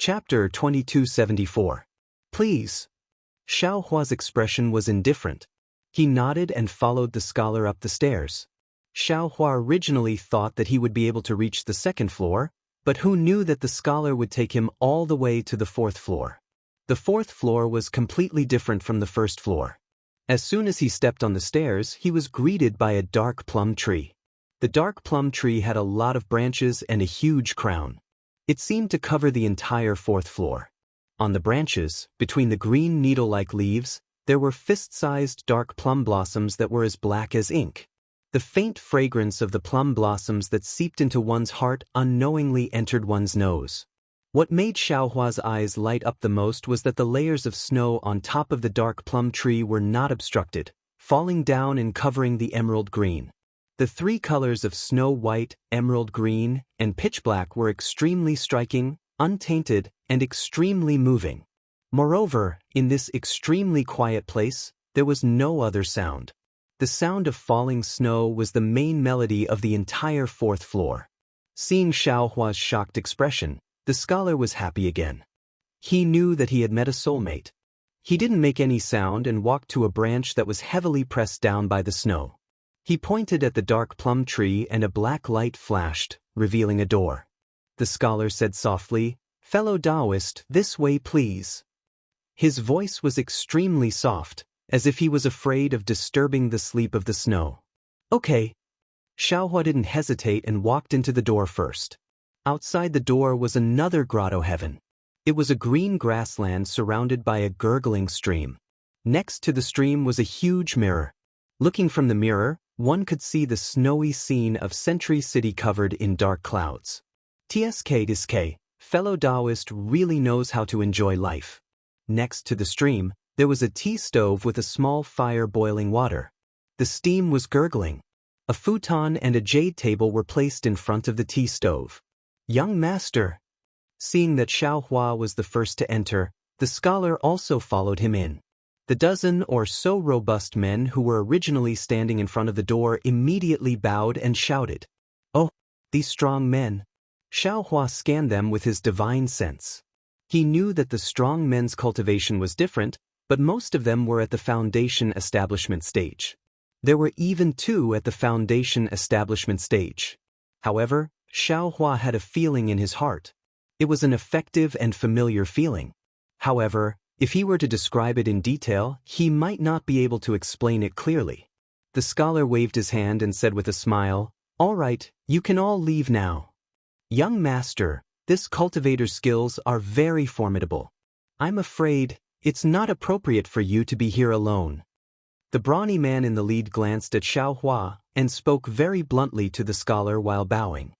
Chapter 2274. Please. Xiao Hua's expression was indifferent. He nodded and followed the scholar up the stairs. Xiao Hua originally thought that he would be able to reach the second floor, but who knew that the scholar would take him all the way to the fourth floor. The fourth floor was completely different from the first floor. As soon as he stepped on the stairs, he was greeted by a dark plum tree. The dark plum tree had a lot of branches and a huge crown. It seemed to cover the entire fourth floor. On the branches, between the green needle-like leaves, there were fist-sized dark plum blossoms that were as black as ink. The faint fragrance of the plum blossoms that seeped into one's heart unknowingly entered one's nose. What made Xiao Hua's eyes light up the most was that the layers of snow on top of the dark plum tree were not obstructed, falling down and covering the emerald green. The three colors of snow white, emerald green, and pitch black were extremely striking, untainted, and extremely moving. Moreover, in this extremely quiet place, there was no other sound. The sound of falling snow was the main melody of the entire fourth floor. Seeing Xiao Hua's shocked expression, the scholar was happy again. He knew that he had met a soulmate. He didn't make any sound and walked to a branch that was heavily pressed down by the snow. He pointed at the dark plum tree and a black light flashed, revealing a door. The scholar said softly, "Fellow Daoist, this way please." His voice was extremely soft, as if he was afraid of disturbing the sleep of the snow. Okay. Xiao Hua didn't hesitate and walked into the door first. Outside the door was another grotto heaven. It was a green grassland surrounded by a gurgling stream. Next to the stream was a huge mirror. Looking from the mirror, one could see the snowy scene of Century City covered in dark clouds. TSK, fellow Daoist really knows how to enjoy life. Next to the stream, there was a tea stove with a small fire boiling water. The steam was gurgling. A futon and a jade table were placed in front of the tea stove. Young master. Seeing that Xiao Hua was the first to enter, the scholar also followed him in. The dozen or so robust men who were originally standing in front of the door immediately bowed and shouted, "Oh, these strong men." Xiao Hua scanned them with his divine sense. He knew that the strong men's cultivation was different, but most of them were at the foundation establishment stage. There were even two at the foundation establishment stage. However, Xiao Hua had a feeling in his heart. It was an effective and familiar feeling. However, if he were to describe it in detail, he might not be able to explain it clearly. The scholar waved his hand and said with a smile, "All right, you can all leave now. Young master, this cultivator's skills are very formidable. I'm afraid it's not appropriate for you to be here alone." The brawny man in the lead glanced at Xiao Hua and spoke very bluntly to the scholar while bowing.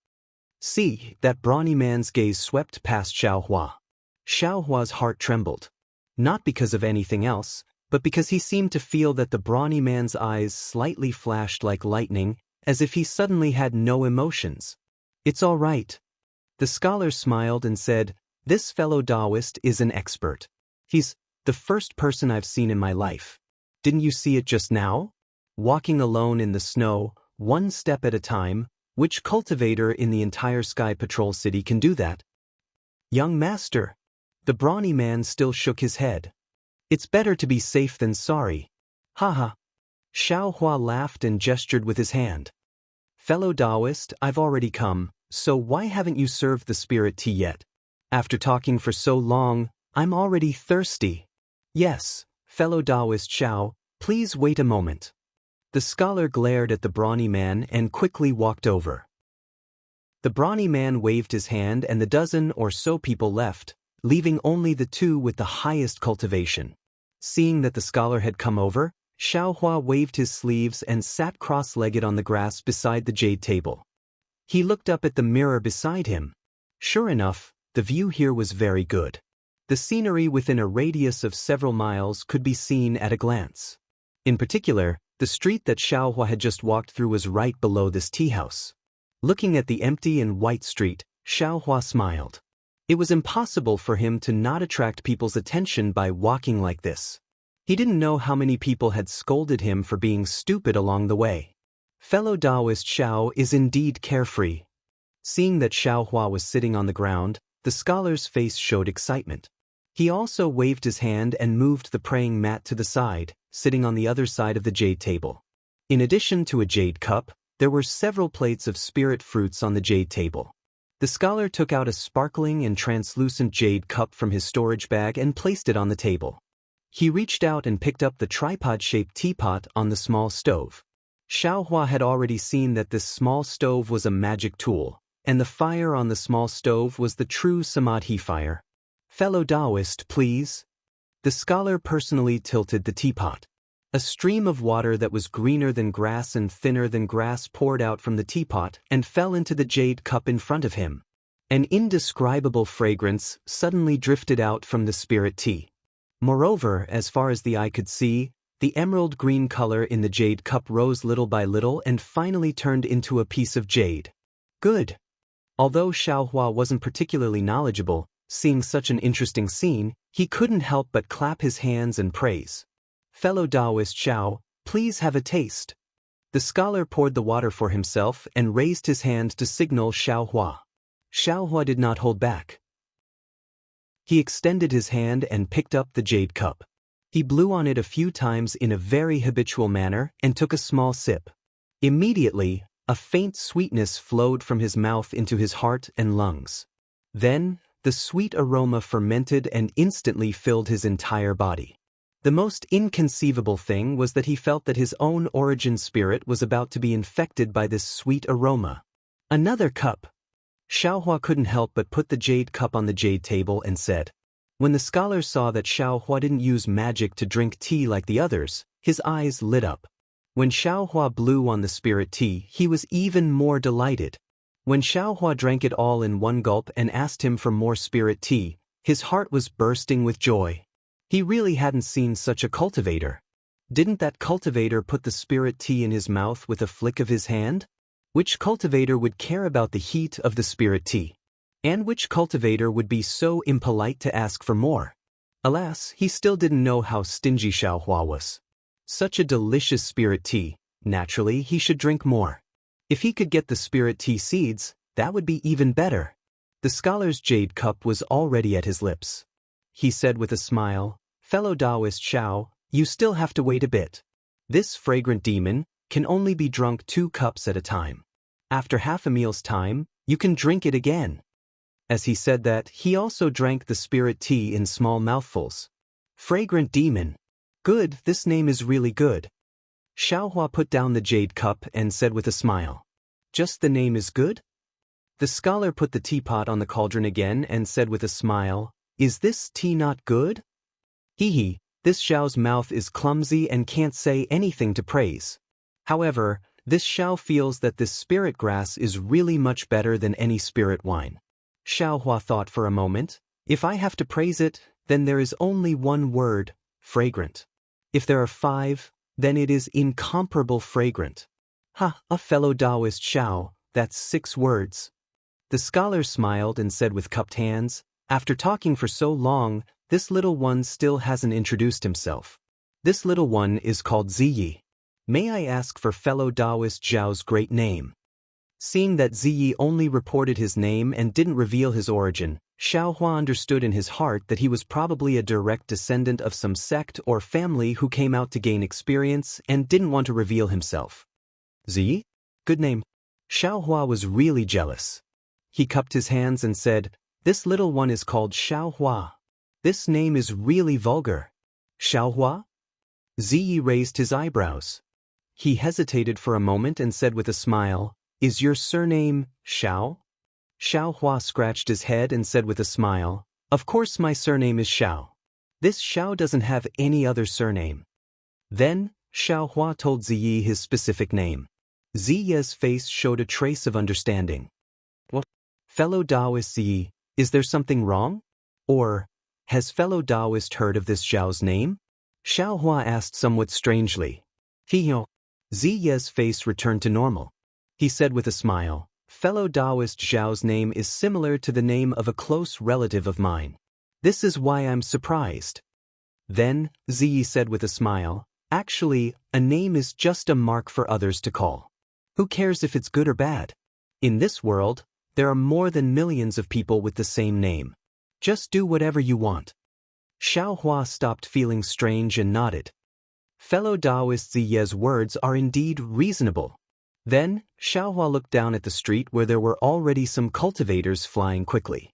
See, that brawny man's gaze swept past Xiao Hua. Xiao Hua's heart trembled. Not because of anything else, but because he seemed to feel that the brawny man's eyes slightly flashed like lightning, as if he suddenly had no emotions. "It's all right." The scholar smiled and said, "This fellow Daoist is an expert. He's the first person I've seen in my life. Didn't you see it just now? Walking alone in the snow, one step at a time. Which cultivator in the entire Sky Patrol City can do that?" "Young master." The brawny man still shook his head. "It's better to be safe than sorry." Haha. Xiao Hua laughed and gestured with his hand. "Fellow Daoist, I've already come, so why haven't you served the spirit tea yet? After talking for so long, I'm already thirsty." "Yes, fellow Daoist Xiao, please wait a moment." The scholar glared at the brawny man and quickly walked over. The brawny man waved his hand and the dozen or so people left, leaving only the two with the highest cultivation. Seeing that the scholar had come over, Xiao Hua waved his sleeves and sat cross-legged on the grass beside the jade table. He looked up at the mirror beside him. Sure enough, the view here was very good. The scenery within a radius of several miles could be seen at a glance. In particular, the street that Xiao Hua had just walked through was right below this tea house. Looking at the empty and white street, Xiao Hua smiled. It was impossible for him to not attract people's attention by walking like this. He didn't know how many people had scolded him for being stupid along the way. Fellow Daoist Xiao is indeed carefree. Seeing that Xiao Hua was sitting on the ground, The scholar's face showed excitement. He also waved his hand and moved the praying mat to the side, sitting on the other side of the jade table. In addition to a jade cup, there were several plates of spirit fruits on the jade table. The scholar took out a sparkling and translucent jade cup from his storage bag and placed it on the table. He reached out and picked up the tripod-shaped teapot on the small stove. Xiaohua had already seen that this small stove was a magic tool, and the fire on the small stove was the true samadhi fire. "Fellow Daoist, please." The scholar personally tilted the teapot. A stream of water that was greener than grass and thinner than grass poured out from the teapot and fell into the jade cup in front of him. An indescribable fragrance suddenly drifted out from the spirit tea. Moreover, as far as the eye could see, the emerald green color in the jade cup rose little by little and finally turned into a piece of jade. Good. Although Xiaohua wasn't particularly knowledgeable, seeing such an interesting scene, he couldn't help but clap his hands and praise. "Fellow Daoist Xiao, please have a taste." The scholar poured the water for himself and raised his hand to signal Xiaohua. Xiaohua did not hold back. He extended his hand and picked up the jade cup. He blew on it a few times in a very habitual manner and took a small sip. Immediately, a faint sweetness flowed from his mouth into his heart and lungs. Then, the sweet aroma fermented and instantly filled his entire body. The most inconceivable thing was that he felt that his own origin spirit was about to be infected by this sweet aroma. "Another cup." Xiaohua couldn't help but put the jade cup on the jade table and said. When the scholar saw that Xiaohua didn't use magic to drink tea like the others, his eyes lit up. When Xiaohua blew on the spirit tea, he was even more delighted. When Xiaohua drank it all in one gulp and asked him for more spirit tea, his heart was bursting with joy. He really hadn't seen such a cultivator. Didn't that cultivator put the spirit tea in his mouth with a flick of his hand? Which cultivator would care about the heat of the spirit tea? And which cultivator would be so impolite to ask for more? Alas, he still didn't know how stingy Xiaohua was. Such a delicious spirit tea, naturally he should drink more. If he could get the spirit tea seeds, that would be even better. The scholar's jade cup was already at his lips. He said with a smile, "Fellow Daoist Xiao, you still have to wait a bit. This fragrant demon can only be drunk 2 cups at a time. After half a meal's time, you can drink it again." As he said that, he also drank the spirit tea in small mouthfuls. "Fragrant demon. Good, this name is really good." Xiaohua put down the jade cup and said with a smile, "Just the name is good?" The scholar put the teapot on the cauldron again and said with a smile, "Is this tea not good?" "Hee, this Xiao's mouth is clumsy and can't say anything to praise. However, this Xiao feels that this spirit grass is really much better than any spirit wine." Xiaohua thought for a moment. "If I have to praise it, then there is only one word, fragrant. If there are 5, then it is incomparable fragrant." "Ha, a fellow Daoist Xiao, that's 6 words." The scholar smiled and said with cupped hands, "After talking for so long, this little one still hasn't introduced himself. This little one is called Ziyi. May I ask for fellow Daoist Xiao's great name?" Seeing that Ziyi only reported his name and didn't reveal his origin, Xiaohua understood in his heart that he was probably a direct descendant of some sect or family who came out to gain experience and didn't want to reveal himself. "Ziyi? Good name." Xiaohua was really jealous. He cupped his hands and said, "This little one is called Xiaohua. This name is really vulgar." "Xiaohua?" Ziyi raised his eyebrows. He hesitated for a moment and said with a smile, "Is your surname Xiao?" Xiaohua scratched his head and said with a smile, "Of course my surname is Xiao. This Xiao doesn't have any other surname." Then, Xiaohua told Ziyi his specific name. Ziyi's face showed a trace of understanding. "What? Fellow Daoist Ziyi, is there something wrong? Or, has fellow Daoist heard of this Xiao's name?" Xiaohua asked somewhat strangely. Ziyi's face returned to normal. He said with a smile, "Fellow Daoist Xiao's name is similar to the name of a close relative of mine. This is why I'm surprised." Then, Ziyi said with a smile, "Actually, a name is just a mark for others to call. Who cares if it's good or bad? In this world, There are more than millions of people with the same name. Just do whatever you want. Xiaohua stopped feeling strange and nodded. Fellow Daoist Ziye's words are indeed reasonable. Then, Xiaohua looked down at the street where there were already some cultivators flying quickly.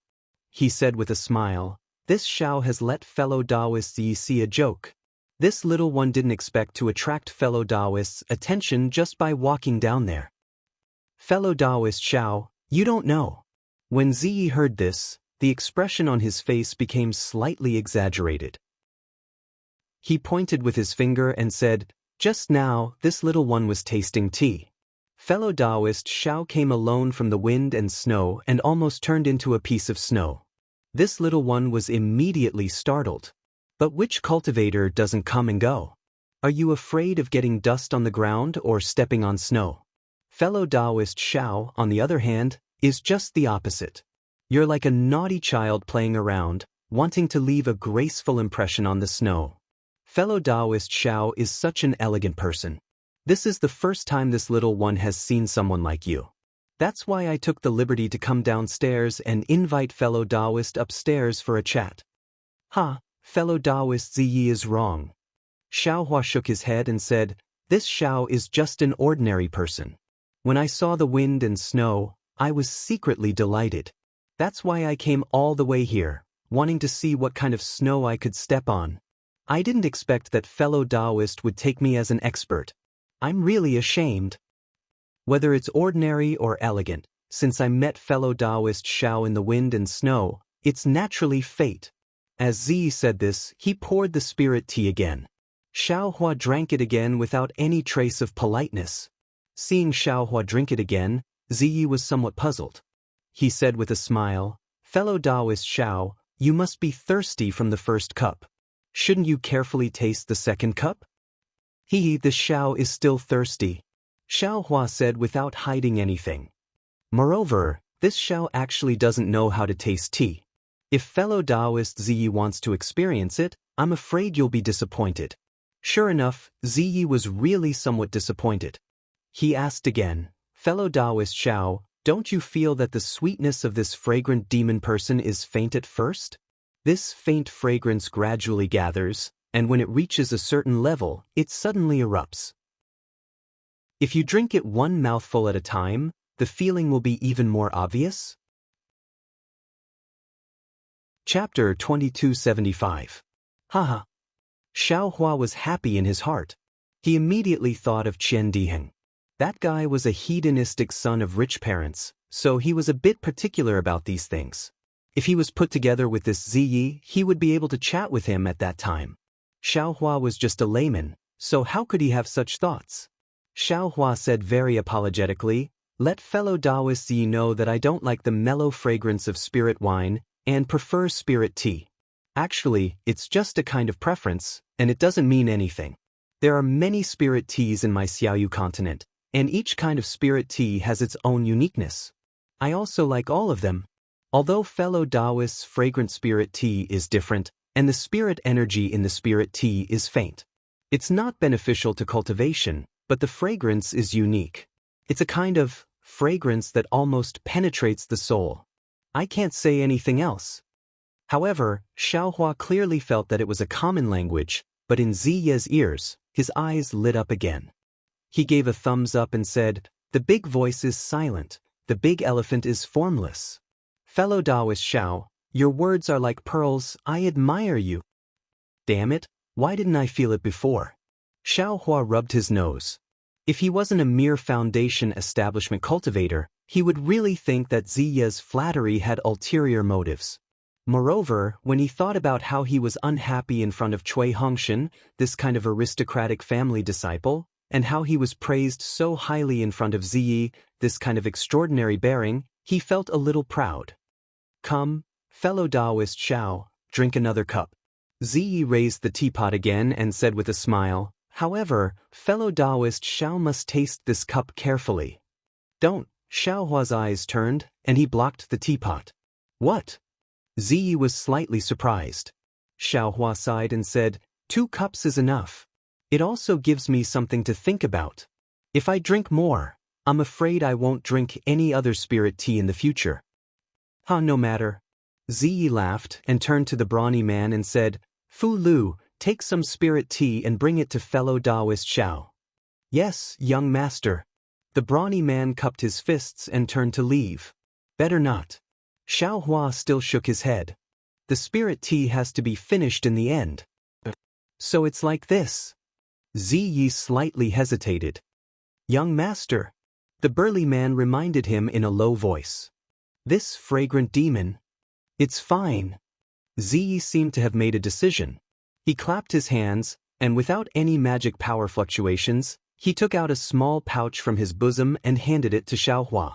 He said with a smile, "This Xiao has let fellow Daoist Ziyi see a joke." This little one didn't expect to attract fellow Daoist's attention just by walking down there. Fellow Daoist Xiao, you don't know. When Ziyi heard this, the expression on his face became slightly exaggerated. He pointed with his finger and said, "Just now, this little one was tasting tea." Fellow Daoist Xiao came alone from the wind and snow and almost turned into a piece of snow. This little one was immediately startled. But which cultivator doesn't come and go? Are you afraid of getting dust on the ground or stepping on snow? Fellow Daoist Xiao, on the other hand, is just the opposite. You're like a naughty child playing around, wanting to leave a graceful impression on the snow. Fellow Daoist Xiao is such an elegant person. This is the first time this little one has seen someone like you. That's why I took the liberty to come downstairs and invite fellow Daoist upstairs for a chat. Ha, fellow Daoist Ziyi is wrong. Xiaohua shook his head and said, "This Xiao is just an ordinary person. When I saw the wind and snow, I was secretly delighted. That's why I came all the way here, wanting to see what kind of snow I could step on. I didn't expect that fellow Daoist would take me as an expert. I'm really ashamed." Whether it's ordinary or elegant, since I met fellow Daoist Xiao in the wind and snow, it's naturally fate. As Ziyi said this, he poured the spirit tea again. Xiaohua drank it again without any trace of politeness. Seeing Xiaohua drink it again, Ziyi was somewhat puzzled. He said with a smile, "Fellow Daoist Xiao, you must be thirsty from the first cup. Shouldn't you carefully taste the second cup?" The Xiao is still thirsty," Xiaohua said without hiding anything. Moreover, this Xiao actually doesn't know how to taste tea. If fellow Daoist Ziyi wants to experience it, I'm afraid you'll be disappointed. Sure enough, Ziyi was really somewhat disappointed. He asked again, "Fellow Daoist Xiao, don't you feel that the sweetness of this fragrant demon person is faint at first? This faint fragrance gradually gathers, and when it reaches a certain level, it suddenly erupts. If you drink it one mouthful at a time, the feeling will be even more obvious." Chapter 2275. Haha. Xiaohua was happy in his heart. He immediately thought of Qian Diheng. That guy was a hedonistic son of rich parents, so he was a bit particular about these things. If he was put together with this Ziyi, he would be able to chat with him at that time. Xiaohua was just a layman, so how could he have such thoughts? Xiaohua said very apologetically, "Let fellow Daoist Ziyi know that I don't like the mellow fragrance of spirit wine, and prefer spirit tea. Actually, it's just a kind of preference, and it doesn't mean anything. There are many spirit teas in my Xiaoyu continent, and each kind of spirit tea has its own uniqueness. I also like all of them. Although fellow Daoist's fragrant spirit tea is different, and the spirit energy in the spirit tea is faint. It's not beneficial to cultivation, but the fragrance is unique. It's a kind of fragrance that almost penetrates the soul. I can't say anything else." However, Xiaohua clearly felt that it was a common language, but in Ziye's ears, his eyes lit up again. He gave a thumbs up and said, "The big voice is silent, the big elephant is formless. Fellow Daoist Xiao, your words are like pearls, I admire you." Damn it, why didn't I feel it before? Xiaohua rubbed his nose. If he wasn't a mere foundation establishment cultivator, he would really think that Ziye's flattery had ulterior motives. Moreover, when he thought about how he was unhappy in front of Cui Hongshan, this kind of aristocratic family disciple, and how he was praised so highly in front of Ziyi, this kind of extraordinary bearing, he felt a little proud. "Come, fellow Daoist Xiao, drink another cup." Ziyi raised the teapot again and said with a smile, "However, fellow Daoist Xiao must taste this cup carefully." "Don't." Xiaohua's eyes turned, and he blocked the teapot. "What?" Ziyi was slightly surprised. Xiaohua sighed and said, 2 cups is enough. It also gives me something to think about. If I drink more, I'm afraid I won't drink any other spirit tea in the future. No matter. Ziyi laughed and turned to the brawny man and said, Fu Lu, take some spirit tea and bring it to fellow Daoist Xiao. Yes, young master. The brawny man cupped his fists and turned to leave. Better not. Xiao Hua still shook his head. The spirit tea has to be finished in the end. So it's like this. Ziyi slightly hesitated. Young master. The burly man reminded him in a low voice. This fragrant demon. It's fine. Ziyi seemed to have made a decision. He clapped his hands, and without any magic power fluctuations, he took out a small pouch from his bosom and handed it to Xiaohua.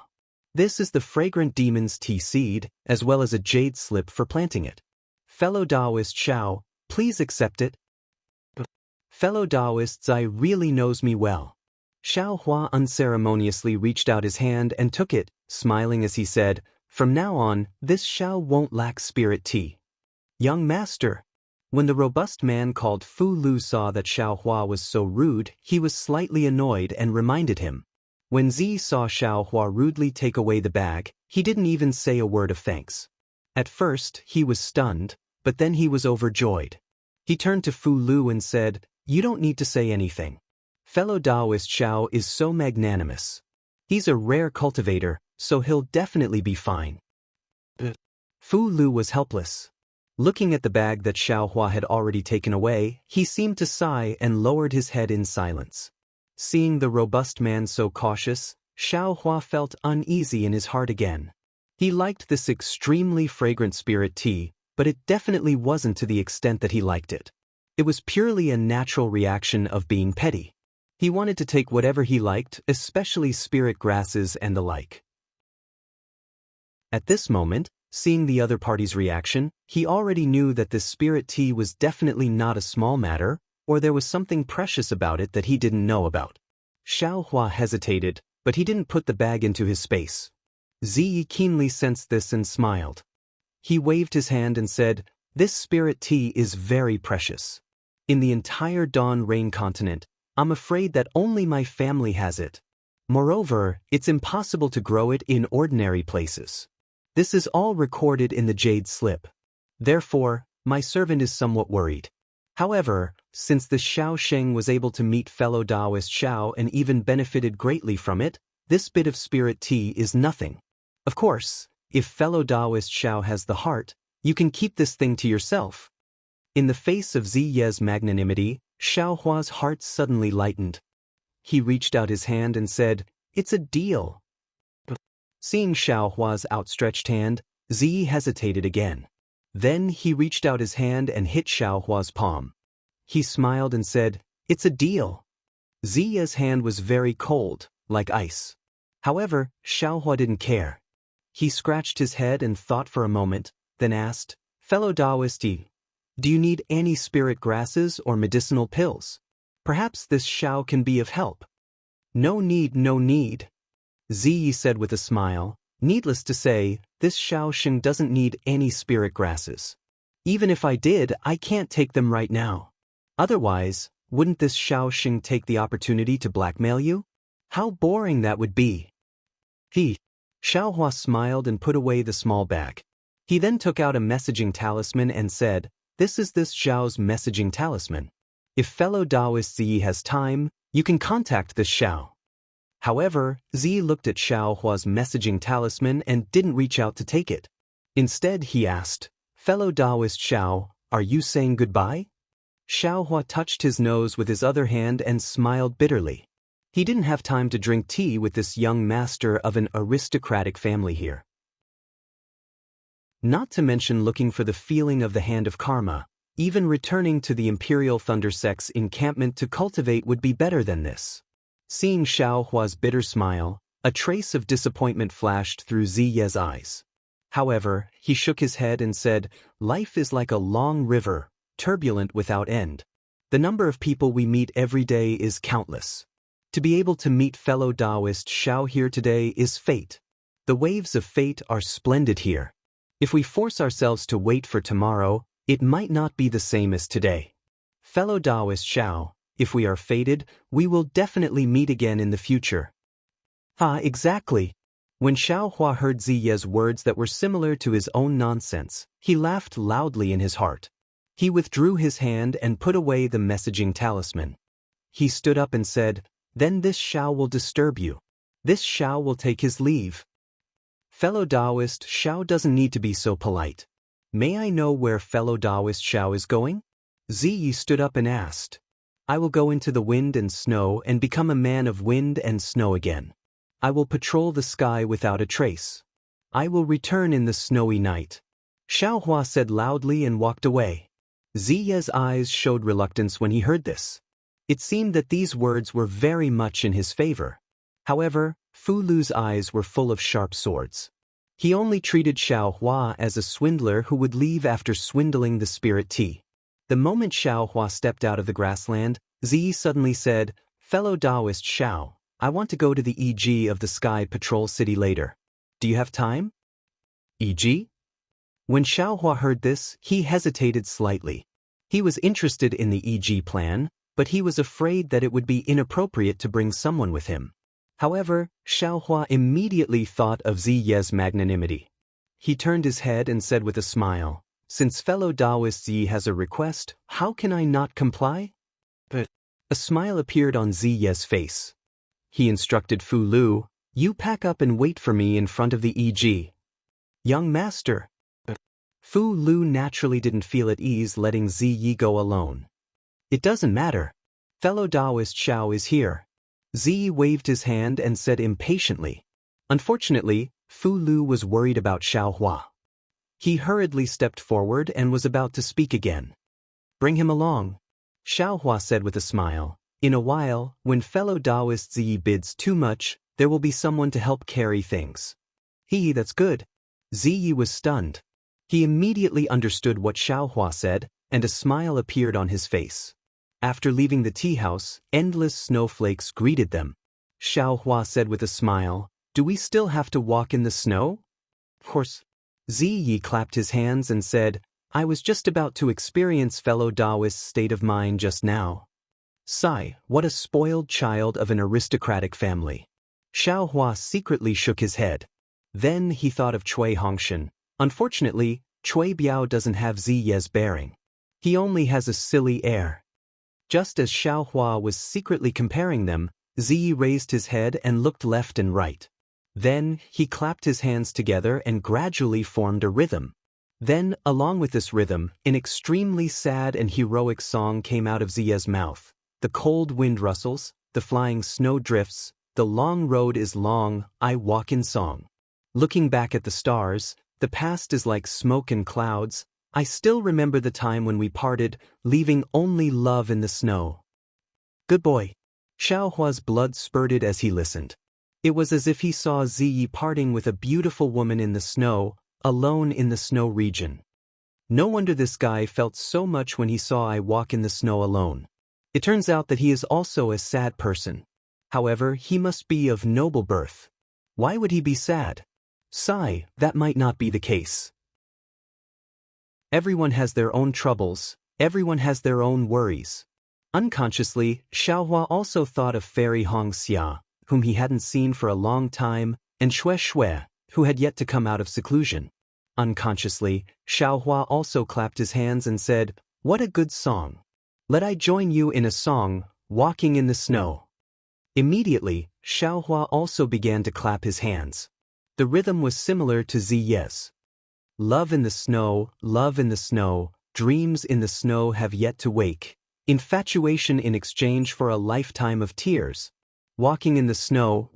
This is the fragrant demon's tea seed, as well as a jade slip for planting it. Fellow Daoist Xiao, please accept it. Fellow Daoists, I really knows me well. Xiaohua unceremoniously reached out his hand and took it, smiling as he said, From now on, this Xiao won't lack spirit tea. Young master. When the robust man called Fu Lu saw that Xiaohua was so rude, he was slightly annoyed and reminded him. When Zi saw Xiaohua rudely take away the bag, he didn't even say a word of thanks. At first, he was stunned, but then he was overjoyed. He turned to Fu Lu and said, You don't need to say anything. Fellow Daoist Xiao is so magnanimous. He's a rare cultivator, so he'll definitely be fine. Fu Lu was helpless. Looking at the bag that Xiaohua had already taken away, he seemed to sigh and lowered his head in silence. Seeing the robust man so cautious, Xiaohua felt uneasy in his heart again. He liked this extremely fragrant spirit tea, but it definitely wasn't to the extent that he liked it. It was purely a natural reaction of being petty. He wanted to take whatever he liked, especially spirit grasses and the like. At this moment, seeing the other party's reaction, he already knew that this spirit tea was definitely not a small matter, or there was something precious about it that he didn't know about. Xiaohua hesitated, but he didn't put the bag into his space. Ziyi keenly sensed this and smiled. He waved his hand and said, This spirit tea is very precious. In the entire Dawn Rain continent, I'm afraid that only my family has it. Moreover, it's impossible to grow it in ordinary places. This is all recorded in the jade slip. Therefore, my servant is somewhat worried. However, since the Xiao Sheng was able to meet fellow Daoist Xiao and even benefited greatly from it, this bit of spirit tea is nothing. Of course, if fellow Daoist Xiao has the heart, you can keep this thing to yourself. In the face of Ziye's magnanimity, Xiaohua's heart suddenly lightened. He reached out his hand and said, It's a deal. Seeing Xiaohua's outstretched hand, Ziyi hesitated again. Then he reached out his hand and hit Xiaohua's palm. He smiled and said, It's a deal. Ziye's hand was very cold, like ice. However, Xiaohua didn't care. He scratched his head and thought for a moment, then asked, Fellow Daoist, do you need any spirit grasses or medicinal pills? Perhaps this Xiao can be of help. No need, no need. Ziyi said with a smile. Needless to say, this Xiao Sheng doesn't need any spirit grasses. Even if I did, I can't take them right now. Otherwise, wouldn't this Xiao Sheng take the opportunity to blackmail you? How boring that would be. Xiaohua smiled and put away the small bag. He then took out a messaging talisman and said, This is this Xiao's messaging talisman. If fellow Daoist Ziyi has time, you can contact this Xiao. However, Ziyi looked at Xiaohua's messaging talisman and didn't reach out to take it. Instead, he asked, Fellow Daoist Xiao, are you saying goodbye? Xiaohua touched his nose with his other hand and smiled bitterly. He didn't have time to drink tea with this young master of an aristocratic family here. Not to mention looking for the feeling of the hand of karma, even returning to the Imperial Thundersect's encampment to cultivate would be better than this. Seeing Xiaohua's bitter smile, a trace of disappointment flashed through Ziye's eyes. However, he shook his head and said, Life is like a long river, turbulent without end. The number of people we meet every day is countless. To be able to meet fellow Daoist Xiao here today is fate. The waves of fate are splendid here. If we force ourselves to wait for tomorrow, it might not be the same as today. Fellow Daoist Xiao, if we are fated, we will definitely meet again in the future. Ah, exactly. When Xiaohua heard Ziye's words that were similar to his own nonsense, he laughed loudly in his heart. He withdrew his hand and put away the messaging talisman. He stood up and said, "Then this Xiao will disturb you. This Xiao will take his leave." Fellow Daoist, Xiao doesn't need to be so polite. May I know where fellow Daoist Xiao is going? Ziyi stood up and asked. I will go into the wind and snow and become a man of wind and snow again. I will patrol the sky without a trace. I will return in the snowy night. Xiaohua said loudly and walked away. Ziye's eyes showed reluctance when he heard this. It seemed that these words were very much in his favor. However, Fu Lu's eyes were full of sharp swords. He only treated Xiaohua as a swindler who would leave after swindling the spirit tea. The moment Xiaohua stepped out of the grassland, Ziyi suddenly said, "Fellow Daoist Xiao, I want to go to the EG of the Sky Patrol City later. Do you have time?" EG? When Xiaohua heard this, he hesitated slightly. He was interested in the EG plan, but he was afraid that it would be inappropriate to bring someone with him. However, Xiaohua immediately thought of Ziye's magnanimity. He turned his head and said with a smile, "Since fellow Daoist Ziyi has a request, how can I not comply?" But a smile appeared on Ziye's face. He instructed Fu Lu, "You pack up and wait for me in front of the EG." "Young master." Fu Lu naturally didn't feel at ease letting Ziyi go alone. "It doesn't matter. Fellow Daoist Xiao is here." Ziyi waved his hand and said impatiently. Unfortunately, Fu Lu was worried about Xiaohua. He hurriedly stepped forward and was about to speak again. "Bring him along," Xiaohua said with a smile. "In a while, when fellow Daoist Ziyi bids too much, there will be someone to help carry things." That's good." Ziyi was stunned. He immediately understood what Xiaohua said, and a smile appeared on his face. After leaving the tea house, endless snowflakes greeted them. Xiaohua said with a smile, "Do we still have to walk in the snow?" "Of course." Ziyi clapped his hands and said, "I was just about to experience fellow Daoist's state of mind just now." Sigh, what a spoiled child of an aristocratic family. Xiaohua secretly shook his head. Then he thought of Cui Hongshan. Unfortunately, Cui Biao doesn't have Ziye's bearing. He only has a silly air. Just as Xiaohua was secretly comparing them, Ziyi raised his head and looked left and right. Then, he clapped his hands together and gradually formed a rhythm. Then, along with this rhythm, an extremely sad and heroic song came out of Ziye's mouth. The cold wind rustles, the flying snow drifts, the long road is long, I walk in song. Looking back at the stars, the past is like smoke and clouds, I still remember the time when we parted, leaving only love in the snow. Good boy. Xiaohua's blood spurted as he listened. It was as if he saw Ziyi parting with a beautiful woman in the snow, alone in the snow region. No wonder this guy felt so much when he saw I walk in the snow alone. It turns out that he is also a sad person. However, he must be of noble birth. Why would he be sad? Sigh, that might not be the case. Everyone has their own troubles, everyone has their own worries. Unconsciously, Xiaohua also thought of Fairy Hongxia, whom he hadn't seen for a long time, and Xue, who had yet to come out of seclusion. Unconsciously, Xiaohua also clapped his hands and said, "What a good song. Let I join you in a song, walking in the snow." Immediately, Xiaohua also began to clap his hands. The rhythm was similar to Ziye's. Love in the snow, dreams in the snow have yet to wake. Infatuation in exchange for a lifetime of tears. Walking in the snow,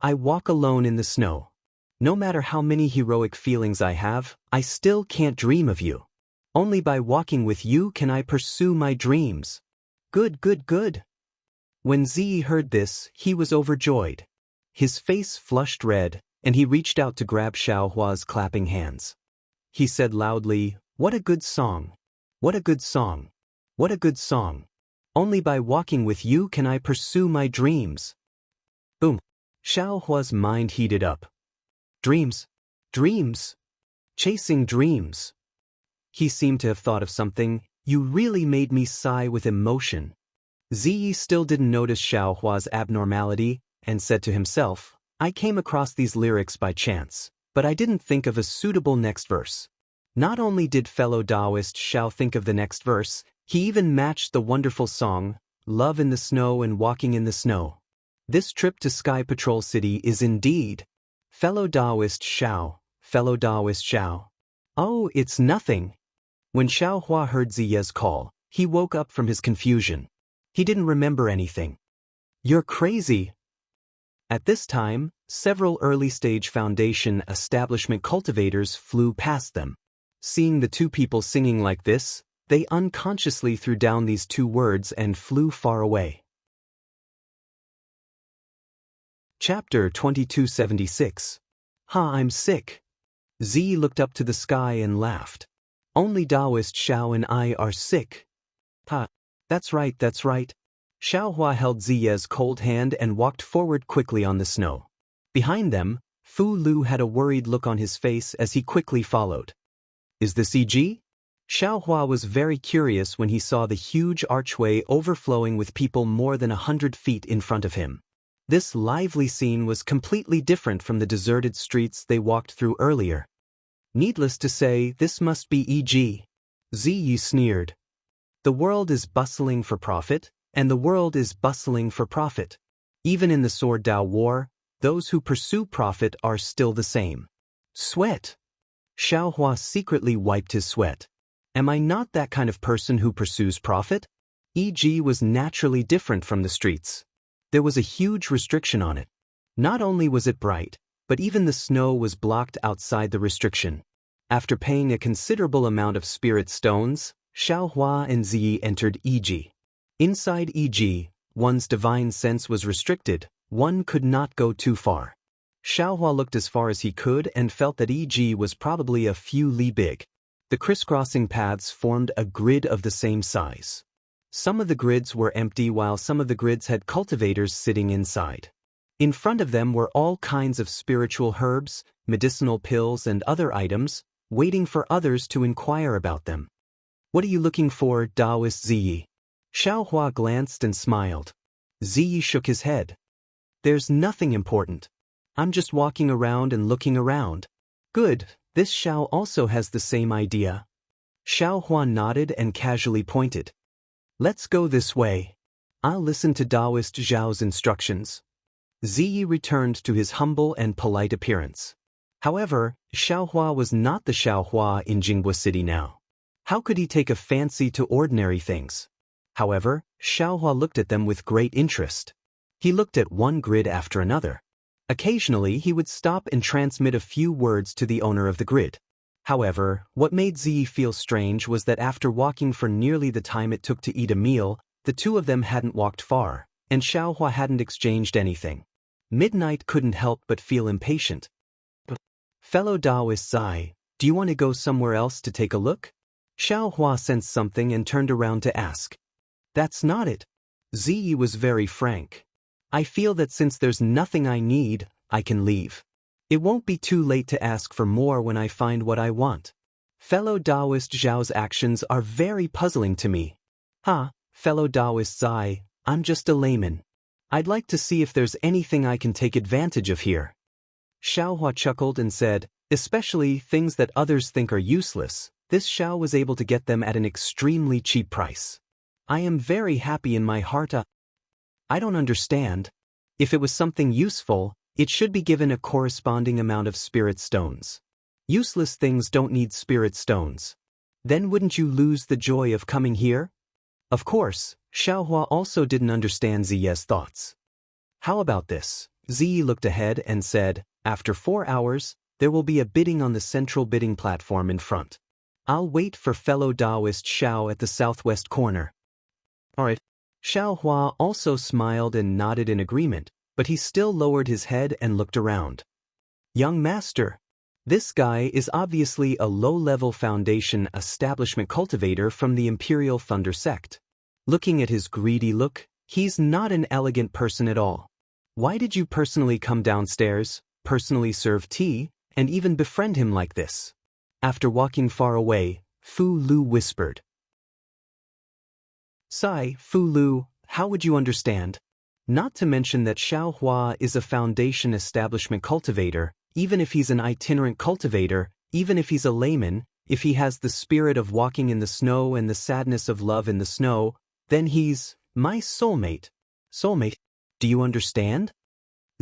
I walk alone in the snow. No matter how many heroic feelings I have, I still can't dream of you. Only by walking with you can I pursue my dreams. Good. When Ziyi heard this, he was overjoyed. His face flushed red, and he reached out to grab Xiaohua's clapping hands. He said loudly, "What a good song. What a good song. What a good song. Only by walking with you can I pursue my dreams." Boom. Xiaohua's mind heated up. Dreams. Chasing dreams. He seemed to have thought of something. You really made me sigh with emotion. Ziyi still didn't notice Xiaohua's abnormality, and said to himself, I came across these lyrics by chance, but I didn't think of a suitable next verse. Not only did fellow Daoist Xiao think of the next verse, he even matched the wonderful song, Love in the Snow and Walking in the Snow. This trip to Sky Patrol City is indeed. Fellow Daoist Xiao, fellow Daoist Xiao. Oh, it's nothing. When Xiao Hua heard Ziye's call, he woke up from his confusion. He didn't remember anything. You're crazy. At this time, several early-stage Foundation establishment cultivators flew past them. Seeing the two people singing like this, they unconsciously threw down these two words and flew far away. Chapter 2276. I'm sick. Ziyi looked up to the sky and laughed. Only Daoist Xiao and I are sick. That's right, that's right. Xiao Hua held Ziye's cold hand and walked forward quickly on the snow. Behind them, Fu Lu had a worried look on his face as he quickly followed. Is this EG? Xiao Hua was very curious when he saw the huge archway overflowing with people more than 100 feet in front of him. This lively scene was completely different from the deserted streets they walked through earlier. Needless to say, this must be EG. Ziyi sneered. The world is bustling for profit, and the world is bustling for profit. Even in the Sword Dao War, those who pursue profit are still the same. Sweat. Xiao Hua secretly wiped his sweat. Am I not that kind of person who pursues profit? EG was naturally different from the streets. There was a huge restriction on it. Not only was it bright, but even the snow was blocked outside the restriction. After paying a considerable amount of spirit stones, Xiao Hua and Ziyi entered EG. Inside EG, one's divine sense was restricted, one could not go too far. Xiao Hua looked as far as he could and felt that EG was probably a few li big. The crisscrossing paths formed a grid of the same size. Some of the grids were empty while some of the grids had cultivators sitting inside. In front of them were all kinds of spiritual herbs, medicinal pills and other items, waiting for others to inquire about them. What are you looking for, Daoist Ziyi? Xiao Hua glanced and smiled. Ziyi shook his head. There's nothing important. I'm just walking around and looking around. Good, this Xiao also has the same idea. Xiao Hua nodded and casually pointed. Let's go this way. I'll listen to Daoist Zhao's instructions. Ziyi returned to his humble and polite appearance. However, Xiao Hua was not the Xiao Hua in Jinghua City now. How could he take a fancy to ordinary things? However, Xiao Hua looked at them with great interest. He looked at one grid after another. Occasionally he would stop and transmit a few words to the owner of the grid. However, what made Ziyi feel strange was that after walking for nearly the time it took to eat a meal, the two of them hadn't walked far, and Xiao Hua hadn't exchanged anything. Midnight couldn't help but feel impatient. Fellow Daoist Zai, do you want to go somewhere else to take a look? Xiao Hua sensed something and turned around to ask. That's not it. Ziyi was very frank. I feel that since there's nothing I need, I can leave. It won't be too late to ask for more when I find what I want. Fellow Daoist Zhao's actions are very puzzling to me. Fellow Daoist Zai, I'm just a layman. I'd like to see if there's anything I can take advantage of here. Xiao Hua chuckled and said, especially things that others think are useless, this Xiao was able to get them at an extremely cheap price. I am very happy in my heart. I don't understand. If it was something useful, it should be given a corresponding amount of spirit stones. Useless things don't need spirit stones. Then wouldn't you lose the joy of coming here? Of course, Xiao Hua also didn't understand Ziye's thoughts. How about this? Ziyi looked ahead and said, after 4 hours, there will be a bidding on the central bidding platform in front. I'll wait for fellow Daoist Xiao at the southwest corner. Alright. Xiao Hua also smiled and nodded in agreement, but he still lowered his head and looked around. Young master, this guy is obviously a low-level Foundation establishment cultivator from the Imperial Thunder sect. Looking at his greedy look, he's not an elegant person at all. Why did you personally come downstairs, personally serve tea, and even befriend him like this? After walking far away, Fu Lu whispered. Sigh, Fu Lu, how would you understand? Not to mention that Xiaohua is a foundation establishment cultivator, even if he's an itinerant cultivator, even if he's a layman, if he has the spirit of walking in the snow and the sadness of love in the snow, then he's my soulmate. Soulmate? Do you understand?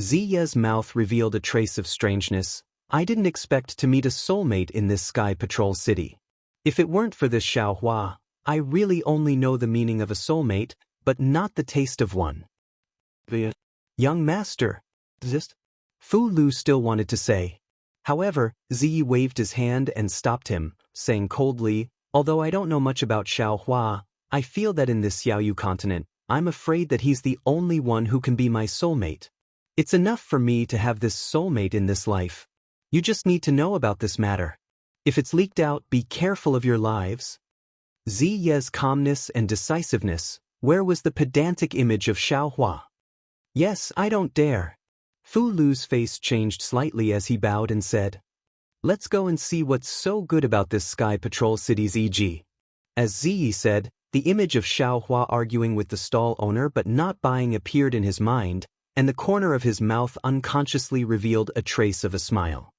Ziya's mouth revealed a trace of strangeness. I didn't expect to meet a soulmate in this Sky Patrol city. If it weren't for this Xiaohua, I really only know the meaning of a soulmate, but not the taste of one. Young master. Fu Lu still wanted to say. However, Ziyi waved his hand and stopped him, saying coldly, although I don't know much about Xiaohua, I feel that in this Xiaoyu continent, I'm afraid that he's the only one who can be my soulmate. It's enough for me to have this soulmate in this life. You just need to know about this matter. If it's leaked out, be careful of your lives. Ziye's calmness and decisiveness, where was the pedantic image of Xiaohua? Yes, I don't dare. Fu Lu's face changed slightly as he bowed and said, let's go and see what's so good about this Sky Patrol city's e.g. As Ziyi said, the image of Xiaohua arguing with the stall owner but not buying appeared in his mind, and the corner of his mouth unconsciously revealed a trace of a smile.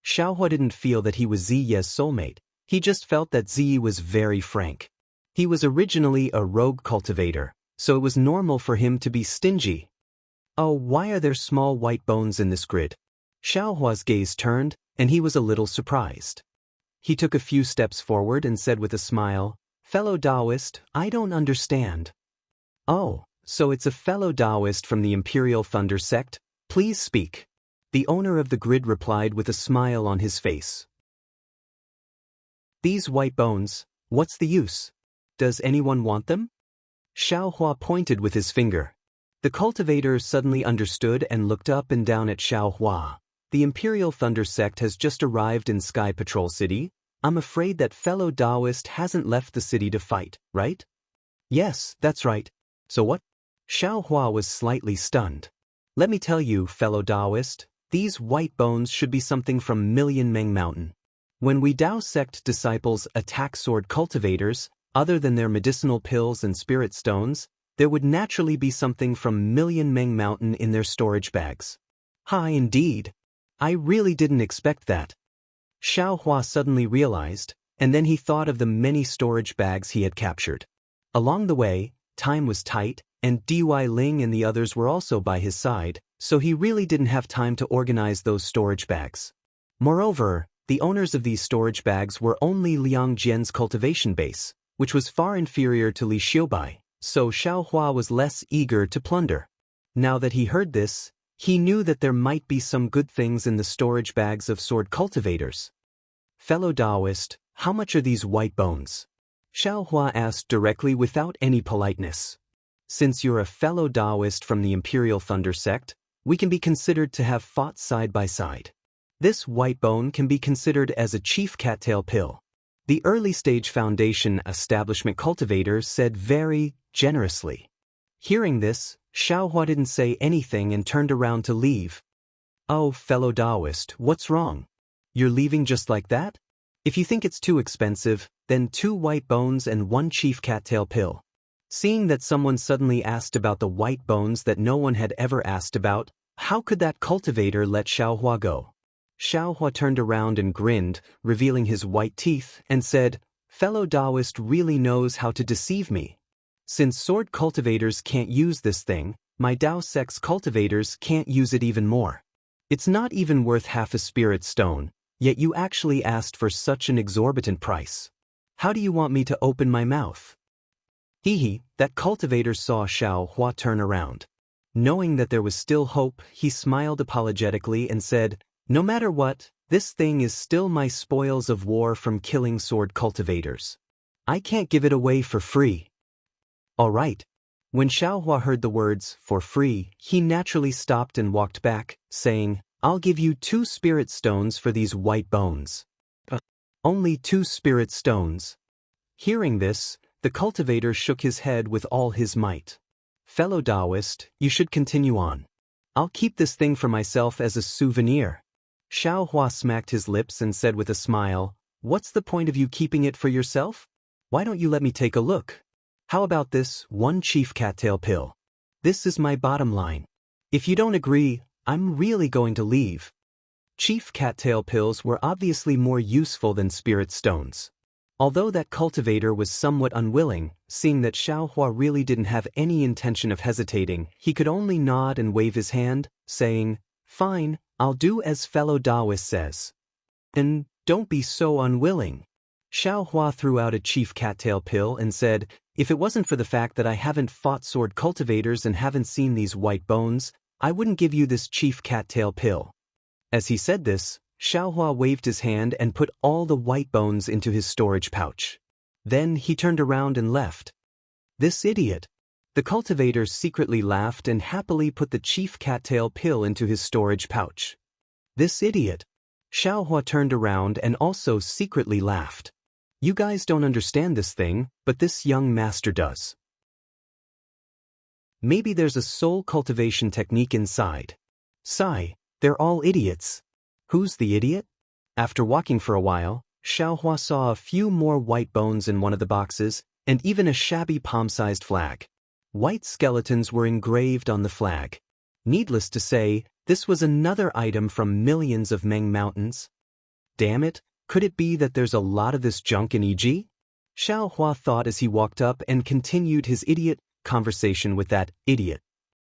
Xiaohua didn't feel that he was Ziye's soulmate, he just felt that Ziyi was very frank. He was originally a rogue cultivator, so it was normal for him to be stingy. Oh, why are there small white bones in this grid? Xiaohua's gaze turned, and he was a little surprised. He took a few steps forward and said with a smile, fellow Daoist, I don't understand. Oh, so it's a fellow Daoist from the Imperial Thunder sect? Please speak. The owner of the grid replied with a smile on his face. These white bones, what's the use? Does anyone want them? Xiaohua pointed with his finger. The cultivator suddenly understood and looked up and down at Xiaohua. The Imperial Thunder sect has just arrived in Sky Patrol City. I'm afraid that fellow Daoist hasn't left the city to fight, right? Yes, that's right. So what? Xiaohua was slightly stunned. Let me tell you, fellow Daoist, these white bones should be something from Million Meng Mountain. When we Dao sect disciples attack sword cultivators, other than their medicinal pills and spirit stones, there would naturally be something from Million Meng Mountain in their storage bags. Hi, indeed. I really didn't expect that. Xiaohua suddenly realized, and then he thought of the many storage bags he had captured. Along the way, time was tight, and Dy Ling and the others were also by his side, so he really didn't have time to organize those storage bags. Moreover, the owners of these storage bags were only Liang Jian's cultivation base, which was far inferior to Li Xiubai, so Xiaohua was less eager to plunder. Now that he heard this, he knew that there might be some good things in the storage bags of sword cultivators. Fellow Daoist, how much are these white bones? Xiaohua asked directly without any politeness. Since you're a fellow Daoist from the Imperial Thunder sect, we can be considered to have fought side by side. This white bone can be considered as a chief cattail pill. The early-stage foundation establishment cultivator said very generously. Hearing this, Xiaohua didn't say anything and turned around to leave. Oh, fellow Daoist, what's wrong? You're leaving just like that? If you think it's too expensive, then 2 white bones and 1 chief cattail pill. Seeing that someone suddenly asked about the white bones that no one had ever asked about, how could that cultivator let Xiaohua go? Xiaohua turned around and grinned, revealing his white teeth, and said, fellow Daoist really knows how to deceive me. Since sword cultivators can't use this thing, my Dao sect's cultivators can't use it even more. It's not even worth half a spirit stone, yet you actually asked for such an exorbitant price. How do you want me to open my mouth? That cultivator saw Xiaohua turn around. Knowing that there was still hope, he smiled apologetically and said, no matter what, this thing is still my spoils of war from killing sword cultivators. I can't give it away for free. All right. When Xiaohua heard the words, for free, he naturally stopped and walked back, saying, I'll give you 2 spirit stones for these white bones. Only 2 spirit stones. Hearing this, the cultivator shook his head with all his might. Fellow Daoist, you should continue on. I'll keep this thing for myself as a souvenir. Xiaohua smacked his lips and said with a smile, what's the point of you keeping it for yourself? Why don't you let me take a look? How about this 1 chief cattail pill? This is my bottom line. If you don't agree, I'm really going to leave. Chief Cattail pills were obviously more useful than spirit stones. Although that cultivator was somewhat unwilling, seeing that Xiaohua really didn't have any intention of hesitating, he could only nod and wave his hand, saying, "Fine, I'll do as fellow Daoist says." "And don't be so unwilling." Xiaohua threw out a chief cattail pill and said, "If it wasn't for the fact that I haven't fought sword cultivators and haven't seen these white bones, I wouldn't give you this chief cattail pill." As he said this, Xiaohua waved his hand and put all the white bones into his storage pouch. Then he turned around and left. This idiot. The cultivator secretly laughed and happily put the chief cattail pill into his storage pouch. This idiot. Xiaohua turned around and also secretly laughed. You guys don't understand this thing, but this young master does. Maybe there's a soul cultivation technique inside. Sigh, they're all idiots. Who's the idiot? After walking for a while, Xiaohua saw a few more white bones in one of the boxes, and even a shabby palm-sized flag. White skeletons were engraved on the flag. Needless to say, this was another item from millions of Meng Mountains. Damn it, could it be that there's a lot of this junk in EG? Xiaohua thought as he walked up and continued his idiot conversation with that idiot.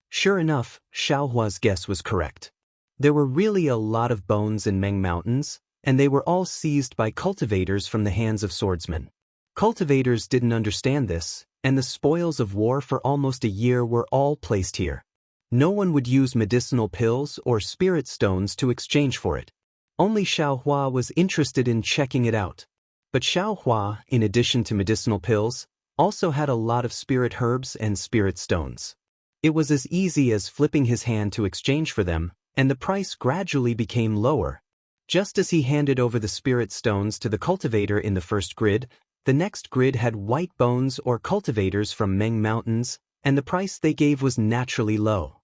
Sure enough, Xiaohua's guess was correct. There were really a lot of bones in Meng Mountains, and they were all seized by cultivators from the hands of swordsmen. Cultivators didn't understand this, and the spoils of war for almost a year were all placed here. No one would use medicinal pills or spirit stones to exchange for it. Only Xiaohua was interested in checking it out. But Xiaohua, in addition to medicinal pills, also had a lot of spirit herbs and spirit stones. It was as easy as flipping his hand to exchange for them, and the price gradually became lower. Just as he handed over the spirit stones to the cultivator in the first grid, the next grid had white bones or cultivators from Meng Mountains, and the price they gave was naturally low.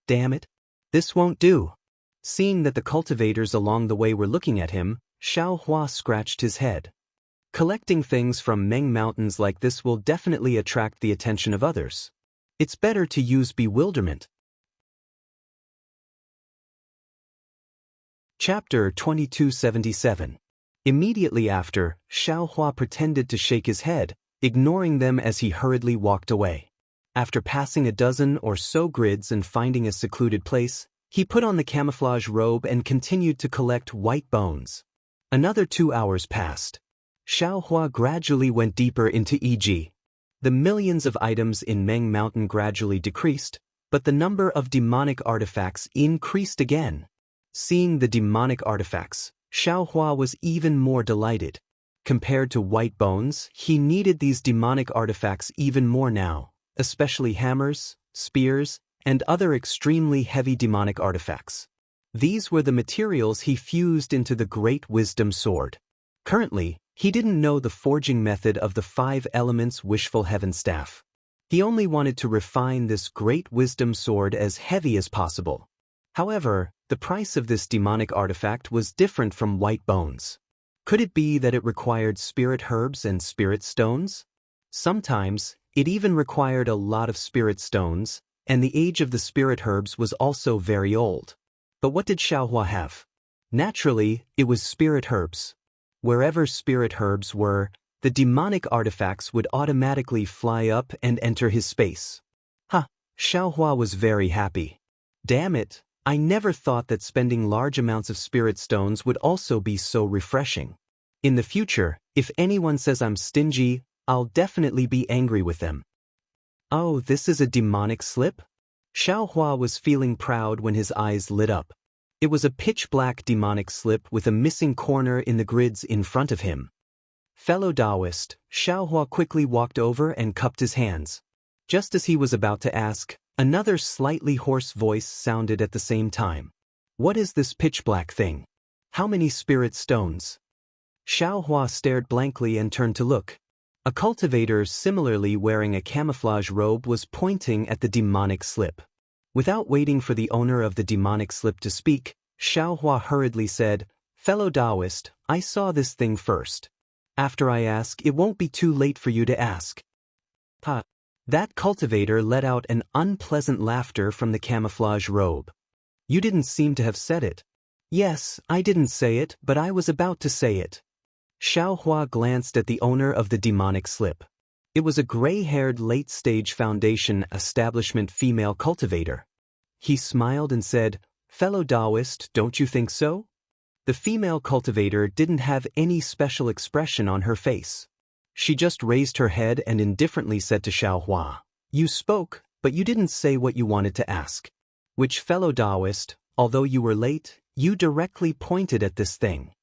Damn it. This won't do. Seeing that the cultivators along the way were looking at him, Xiaohua scratched his head. Collecting things from Meng Mountains like this will definitely attract the attention of others. It's better to use bewilderment. Chapter 2277. Immediately after, Xiaohua pretended to shake his head, ignoring them as he hurriedly walked away. After passing a dozen or so grids and finding a secluded place, he put on the camouflage robe and continued to collect white bones. Another 2 hours passed. Xiaohua gradually went deeper into EG. The millions of items in Meng Mountain gradually decreased, but the number of demonic artifacts increased again. Seeing the demonic artifacts, Xiaohua was even more delighted. Compared to white bones, he needed these demonic artifacts even more now, especially hammers, spears, and other extremely heavy demonic artifacts. These were the materials he fused into the Great Wisdom Sword. Currently, he didn't know the forging method of the 5 elements Wishful Heaven Staff. He only wanted to refine this Great Wisdom Sword as heavy as possible. However, the price of this demonic artifact was different from white bones. Could it be that it required spirit herbs and spirit stones? Sometimes, it even required a lot of spirit stones, and the age of the spirit herbs was also very old. But what did Xiaohua have? Naturally, it was spirit herbs. Wherever spirit herbs were, the demonic artifacts would automatically fly up and enter his space. Xiaohua was very happy. Damn it, I never thought that spending large amounts of spirit stones would also be so refreshing. In the future, if anyone says I'm stingy, I'll definitely be angry with them. Oh, this is a demonic slip? Xiaohua was feeling proud when his eyes lit up. It was a pitch-black demonic slip with a missing corner in the grids in front of him. Fellow Daoist, Xiaohua quickly walked over and cupped his hands. Just as he was about to ask, another slightly hoarse voice sounded at the same time. What is this pitch-black thing? How many spirit stones? Xiaohua stared blankly and turned to look. A cultivator similarly wearing a camouflage robe was pointing at the demonic slip. Without waiting for the owner of the demonic slip to speak, Xiaohua hurriedly said, Fellow Daoist, I saw this thing first. After I ask, it won't be too late for you to ask. That cultivator let out an unpleasant laughter from the camouflage robe. You didn't seem to have said it. Yes, I didn't say it, but I was about to say it. Xiaohua glanced at the owner of the demonic slip. It was a gray-haired late-stage foundation establishment female cultivator. He smiled and said, "Fellow Daoist, don't you think so?" The female cultivator didn't have any special expression on her face. She just raised her head and indifferently said to Xiaohua, "You spoke, but you didn't say what you wanted to ask." Which, fellow Daoist, although you were late, you directly pointed at this thing.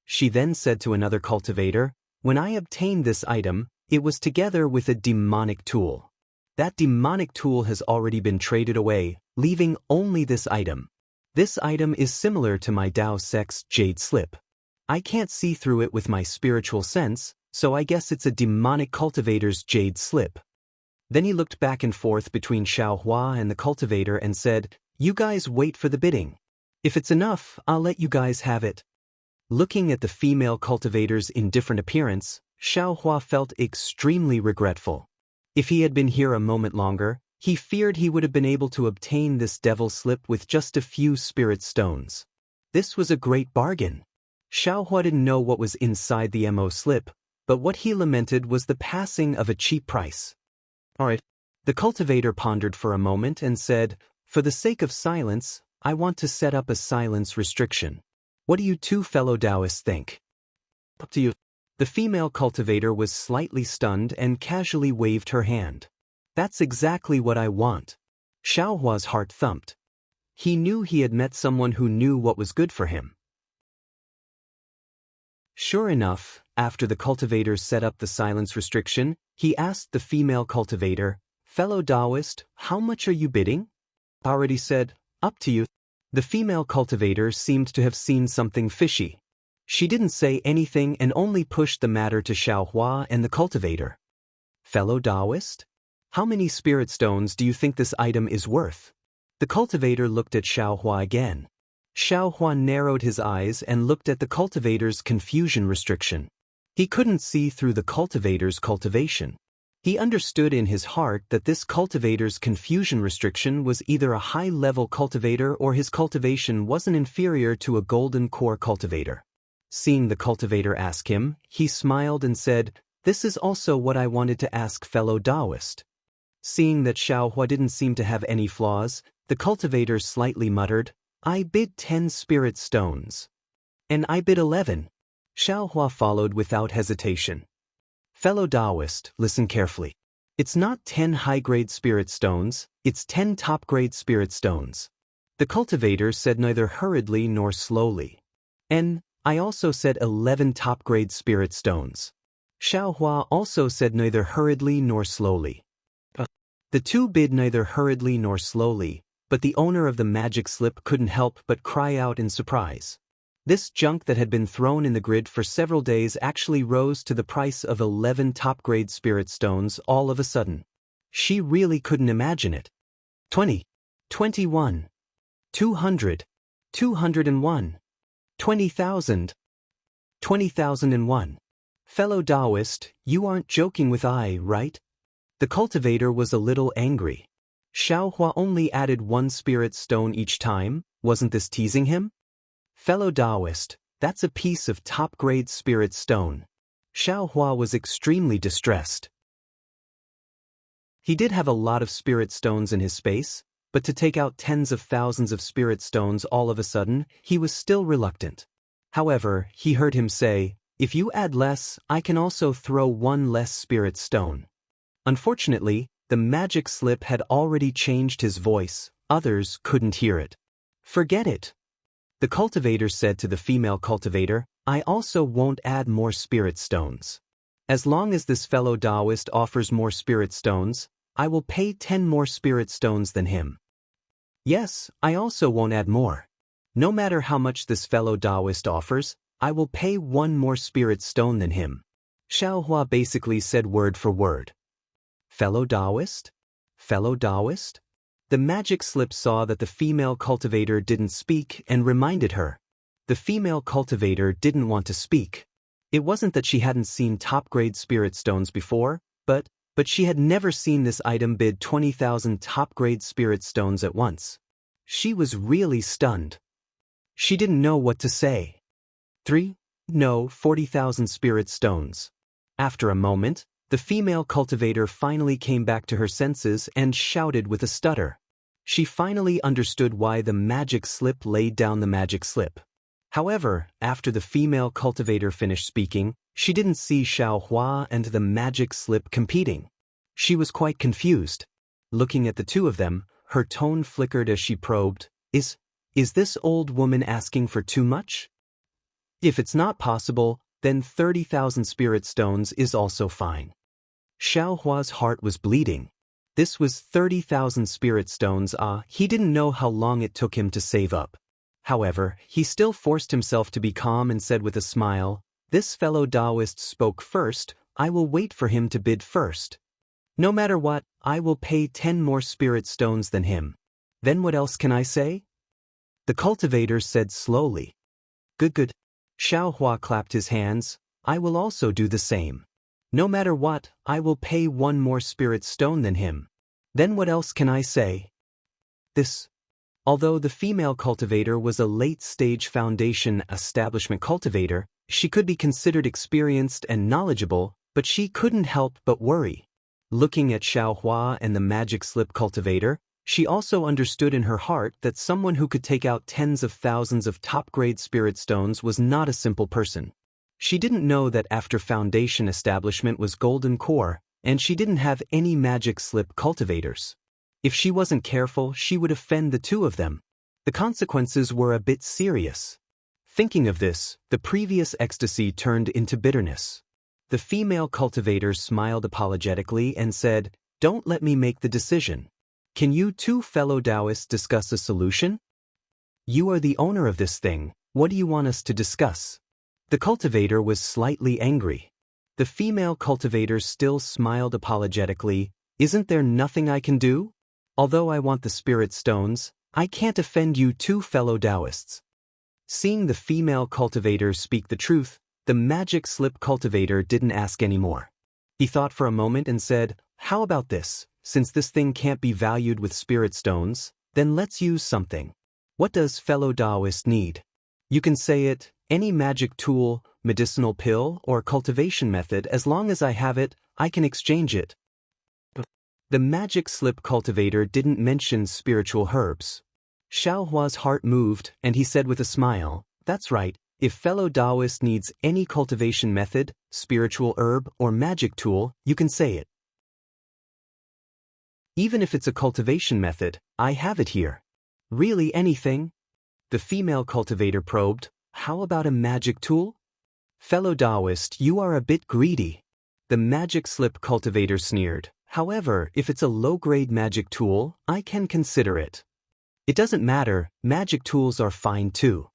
She then said to another cultivator, "When I obtained this item, it was together with a demonic tool. That demonic tool has already been traded away, leaving only this item. This item is similar to my Dao Sex jade slip. I can't see through it with my spiritual sense, so I guess it's a demonic cultivator's jade slip." Then he looked back and forth between Xiaohua and the cultivator and said, "You guys wait for the bidding. If it's enough, I'll let you guys have it." Looking at the female cultivator's indifferent appearance, Xiaohua felt extremely regretful. If he had been here a moment longer, he feared he would have been able to obtain this devil slip with just a few spirit stones. This was a great bargain. Xiaohua didn't know what was inside the MO slip, but what he lamented was the passing of a cheap price. "Alright." The cultivator pondered for a moment and said, "For the sake of silence, I want to set up a silence restriction. What do you two fellow Daoists think?" "Up to you." The female cultivator was slightly stunned and casually waved her hand. "That's exactly what I want." Xiaohua's heart thumped. He knew he had met someone who knew what was good for him. Sure enough, after the cultivator set up the silence restriction, he asked the female cultivator, "Fellow Daoist, how much are you bidding?" Already said, "Up to you." The female cultivator seemed to have seen something fishy. She didn't say anything and only pushed the matter to Xiaohua and the cultivator. "Fellow Daoist? How many spirit stones do you think this item is worth?" The cultivator looked at Xiaohua again. Xiaohua narrowed his eyes and looked at the cultivator's confusion restriction. He couldn't see through the cultivator's cultivation. He understood in his heart that this cultivator's confusion restriction was either a high-level cultivator or his cultivation wasn't inferior to a golden core cultivator. Seeing the cultivator ask him, he smiled and said, "This is also what I wanted to ask fellow Daoist." Seeing that Xiaohua didn't seem to have any flaws, the cultivator slightly muttered, "I bid 10 spirit stones." "And I bid 11. Xiaohua followed without hesitation. "Fellow Daoist, listen carefully. It's not 10 high-grade spirit stones, it's 10 top-grade spirit stones." The cultivator said neither hurriedly nor slowly. "And I also said 11 top-grade spirit stones." Xiaohua also said neither hurriedly nor slowly. The two bid neither hurriedly nor slowly, but the owner of the magic slip couldn't help but cry out in surprise. This junk that had been thrown in the grid for several days actually rose to the price of 11 top-grade spirit stones all of a sudden. She really couldn't imagine it. 20, 21, 200, 201, 20,000, 20,001. Fellow Daoist, you aren't joking with I, right? The cultivator was a little angry. Xiaohua only added 1 spirit stone each time, wasn't this teasing him? Fellow Daoist, that's a piece of top-grade spirit stone. Xiaohua was extremely distressed. He did have a lot of spirit stones in his space, but to take out tens of thousands of spirit stones all of a sudden, he was still reluctant. However, he heard him say, "If you add less, I can also throw 1 less spirit stone." Unfortunately, the magic slip had already changed his voice, others couldn't hear it. "Forget it." The cultivator said to the female cultivator, "I also won't add more spirit stones. As long as this fellow Daoist offers more spirit stones, I will pay 10 more spirit stones than him." "Yes, I also won't add more. No matter how much this fellow Daoist offers, I will pay 1 more spirit stone than him." Xiaohua basically said word for word. "Fellow Daoist? Fellow Daoist?" The magic slip saw that the female cultivator didn't speak and reminded her. The female cultivator didn't want to speak. It wasn't that she hadn't seen top-grade spirit stones before, but but she had never seen this item bid 20,000 top-grade spirit stones at once. She was really stunned. She didn't know what to say. 3? No, 40,000 spirit stones. After a moment, the female cultivator finally came back to her senses and shouted with a stutter. She finally understood why the magic slip laid down the magic slip. However, after the female cultivator finished speaking, she didn't see Xiaohua and the magic slip competing. She was quite confused. Looking at the two of them, her tone flickered as she probed, Is this old woman asking for too much? If it's not possible, then 30,000 spirit stones is also fine. Xiaohua's heart was bleeding. This was 30,000 spirit stones. He didn't know how long it took him to save up. However, he still forced himself to be calm and said with a smile, This fellow Daoist spoke first, I will wait for him to bid first. No matter what, I will pay 10 more spirit stones than him. Then what else can I say? The cultivator said slowly. Good. Xiaohua clapped his hands, I will also do the same. No matter what, I will pay 1 more spirit stone than him. Then what else can I say? This. Although the female cultivator was a late-stage foundation establishment cultivator, she could be considered experienced and knowledgeable, but she couldn't help but worry. Looking at Xiaohua and the magic slip cultivator, she also understood in her heart that someone who could take out tens of thousands of top-grade spirit stones was not a simple person. She didn't know that after foundation establishment was golden core, and she didn't have any magic slip cultivators. If she wasn't careful, she would offend the two of them. The consequences were a bit serious. Thinking of this, the previous ecstasy turned into bitterness. The female cultivator smiled apologetically and said, Don't let me make the decision. Can you two fellow Daoists discuss a solution? You are the owner of this thing, what do you want us to discuss? The cultivator was slightly angry. The female cultivator still smiled apologetically, Isn't there nothing I can do? Although I want the spirit stones, I can't offend you two fellow Daoists. Seeing the female cultivator speak the truth, the magic slip cultivator didn't ask any more. He thought for a moment and said, How about this? Since this thing can't be valued with spirit stones, then let's use something. What does fellow Daoist need? You can say it, any magic tool, medicinal pill, or cultivation method. As long as I have it, I can exchange it. The magic slip cultivator didn't mention spiritual herbs. Xiaohua's heart moved, and he said with a smile, That's right, if fellow Daoist needs any cultivation method, spiritual herb, or magic tool, you can say it. Even if it's a cultivation method, I have it here. Really anything? The female cultivator probed, How about a magic tool? Fellow Daoist, you are a bit greedy. The magic slip cultivator sneered. However, if it's a low-grade magic tool, I can consider it. It doesn't matter, magic tools are fine too.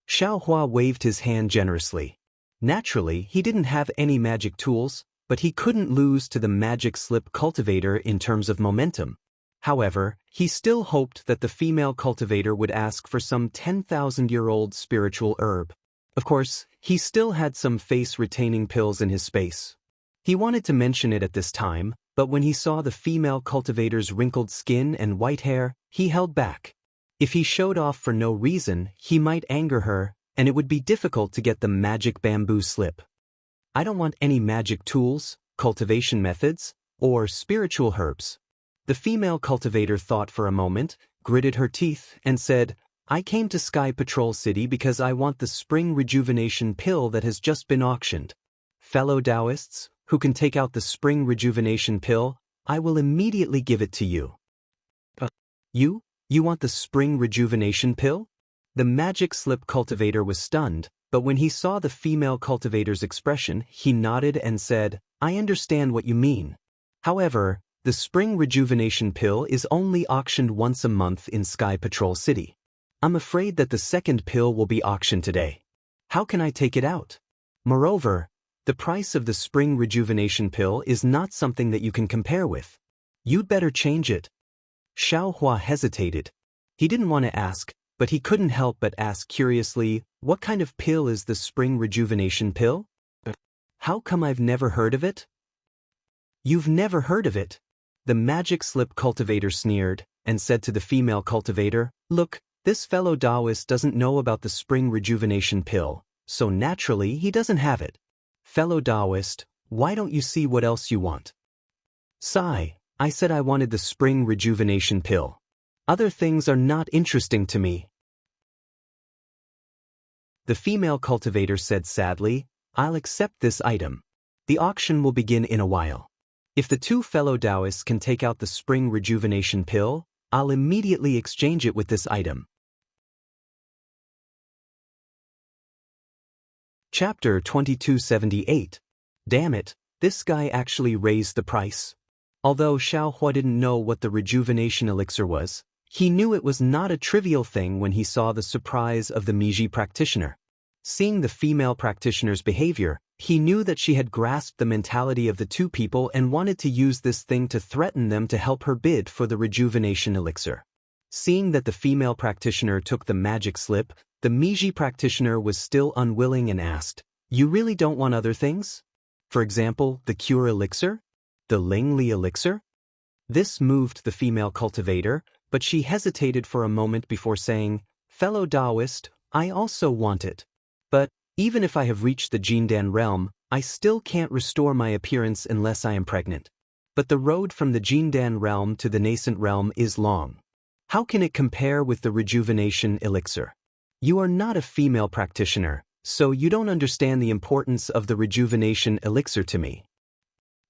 Xiaohua waved his hand generously. Naturally, he didn't have any magic tools, but he couldn't lose to the magic slip cultivator in terms of momentum. However, he still hoped that the female cultivator would ask for some 10,000-year-old spiritual herb. Of course, he still had some face-retaining pills in his space. He wanted to mention it at this time, but when he saw the female cultivator's wrinkled skin and white hair, he held back. If he showed off for no reason, he might anger her, and it would be difficult to get the magic bamboo slip. I don't want any magic tools, cultivation methods, or spiritual herbs. The female cultivator thought for a moment, gritted her teeth, and said, I came to Sky Patrol City because I want the spring rejuvenation pill that has just been auctioned. Fellow Daoists, who can take out the spring rejuvenation pill, I will immediately give it to you. You want the spring rejuvenation pill? The magic slip cultivator was stunned, but when he saw the female cultivator's expression, he nodded and said, I understand what you mean. However, the spring rejuvenation pill is only auctioned once a month in Sky Patrol City. I'm afraid that the second pill will be auctioned today. How can I take it out? Moreover, the price of the spring rejuvenation pill is not something that you can compare with. You'd better change it. Xiaohua hesitated. He didn't want to ask, but he couldn't help but ask curiously, what kind of pill is the spring rejuvenation pill? How come I've never heard of it? You've never heard of it? The magic slip cultivator sneered and said to the female cultivator, "Look, this fellow Daoist doesn't know about the spring rejuvenation pill, so naturally he doesn't have it. Fellow Daoist, why don't you see what else you want?" "Sigh, I said I wanted the spring rejuvenation pill. Other things are not interesting to me." The female cultivator said sadly, "I'll accept this item. The auction will begin in a while. If the two fellow Daoists can take out the spring rejuvenation pill, I'll immediately exchange it with this item." Chapter 2278. Damn it, this guy actually raised the price. Although Xiaohua didn't know what the rejuvenation elixir was, he knew it was not a trivial thing when he saw the surprise of the Meiji practitioner. Seeing the female practitioner's behavior, he knew that she had grasped the mentality of the two people and wanted to use this thing to threaten them to help her bid for the rejuvenation elixir. Seeing that the female practitioner took the magic slip, the Meiji practitioner was still unwilling and asked, "You really don't want other things? For example, the cure elixir? The Lingli elixir?" This moved the female cultivator, but she hesitated for a moment before saying, "Fellow Daoist, I also want it. But, even if I have reached the Jindan realm, I still can't restore my appearance unless I am pregnant. But the road from the Jindan realm to the nascent realm is long. How can it compare with the rejuvenation elixir? You are not a female practitioner, so you don't understand the importance of the rejuvenation elixir to me.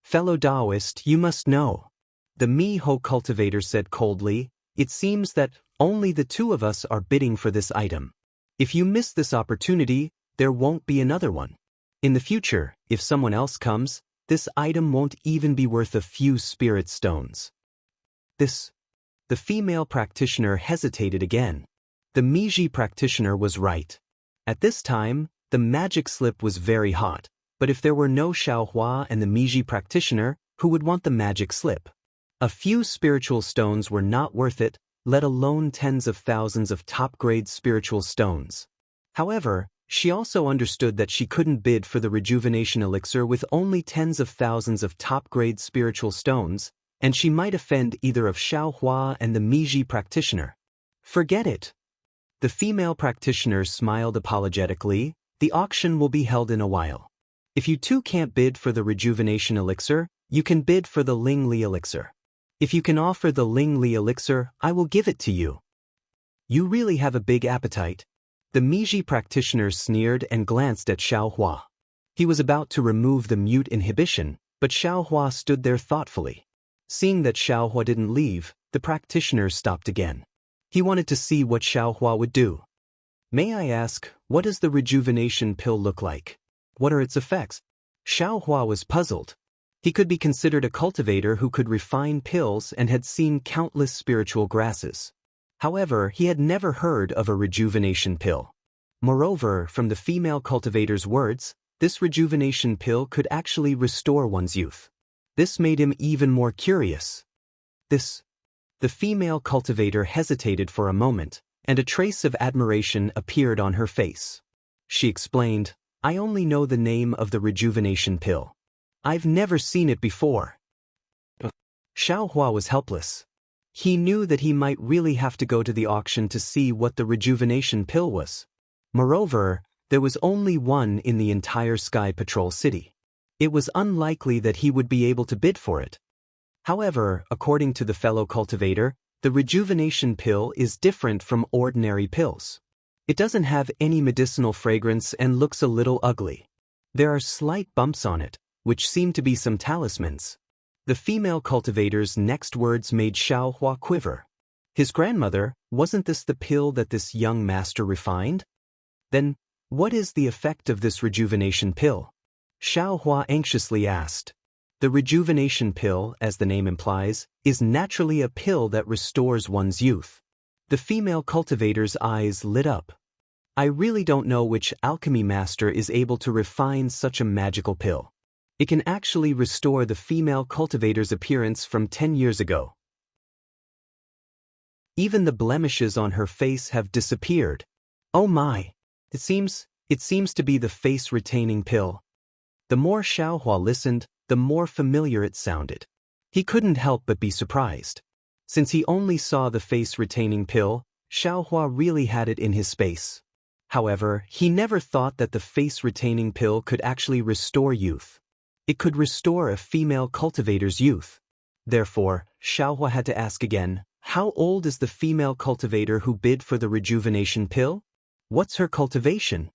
Fellow Daoist, you must know." The Miho cultivator said coldly, "It seems that only the two of us are bidding for this item. If you miss this opportunity, there won't be another one. In the future, if someone else comes, this item won't even be worth a few spirit stones." The female practitioner hesitated again. The Meiji practitioner was right. At this time, the magic slip was very hot, but if there were no Xiaohua and the Meiji practitioner, who would want the magic slip? A few spiritual stones were not worth it, let alone tens of thousands of top-grade spiritual stones. However, she also understood that she couldn't bid for the rejuvenation elixir with only tens of thousands of top-grade spiritual stones, and she might offend either of Xiaohua and the Meiji practitioner. "Forget it." The female practitioner smiled apologetically, "The auction will be held in a while. If you two can't bid for the rejuvenation elixir, you can bid for the Lingli elixir. If you can offer the Lingli elixir, I will give it to you." "You really have a big appetite." The Meiji practitioner sneered and glanced at Xiaohua. He was about to remove the mute inhibition, but Xiaohua stood there thoughtfully. Seeing that Xiaohua didn't leave, the practitioner stopped again. He wanted to see what Xiaohua would do. "May I ask, what does the rejuvenation pill look like? What are its effects?" Xiaohua was puzzled. He could be considered a cultivator who could refine pills and had seen countless spiritual grasses. However, he had never heard of a rejuvenation pill. Moreover, from the female cultivator's words, this rejuvenation pill could actually restore one's youth. This made him even more curious. The female cultivator hesitated for a moment, and a trace of admiration appeared on her face. She explained, "I only know the name of the rejuvenation pill. I've never seen it before." Xiaohua was helpless. He knew that he might really have to go to the auction to see what the rejuvenation pill was. Moreover, there was only one in the entire Sky Patrol City. It was unlikely that he would be able to bid for it. However, according to the fellow cultivator, the rejuvenation pill is different from ordinary pills. It doesn't have any medicinal fragrance and looks a little ugly. There are slight bumps on it, which seem to be some talismans. The female cultivator's next words made Xiaohua quiver. His grandmother, wasn't this the pill that this young master refined? Then, what is the effect of this rejuvenation pill? Xiaohua anxiously asked. The rejuvenation pill, as the name implies, is naturally a pill that restores one's youth. The female cultivator's eyes lit up. "I really don't know which alchemy master is able to refine such a magical pill. It can actually restore the female cultivator's appearance from 10 years ago. Even the blemishes on her face have disappeared. Oh my! It seems to be the face-retaining pill." The more Xiaohua listened, the more familiar it sounded. He couldn't help but be surprised. Since he only saw the face-retaining pill, Xiaohua really had it in his space. However, he never thought that the face-retaining pill could actually restore youth. It could restore a female cultivator's youth. Therefore, Xiaohua had to ask again, how old is the female cultivator who bid for the rejuvenation pill? What's her cultivation?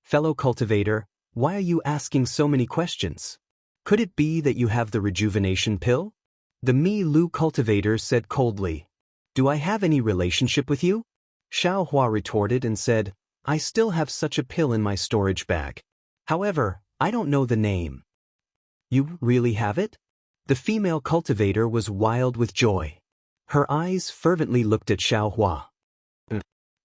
Fellow cultivator, why are you asking so many questions? Could it be that you have the rejuvenation pill? The Mi Lu cultivator said coldly. Do I have any relationship with you? Xiaohua retorted and said, I still have such a pill in my storage bag. However, I don't know the name. You really have it? The female cultivator was wild with joy. Her eyes fervently looked at Xiaohua.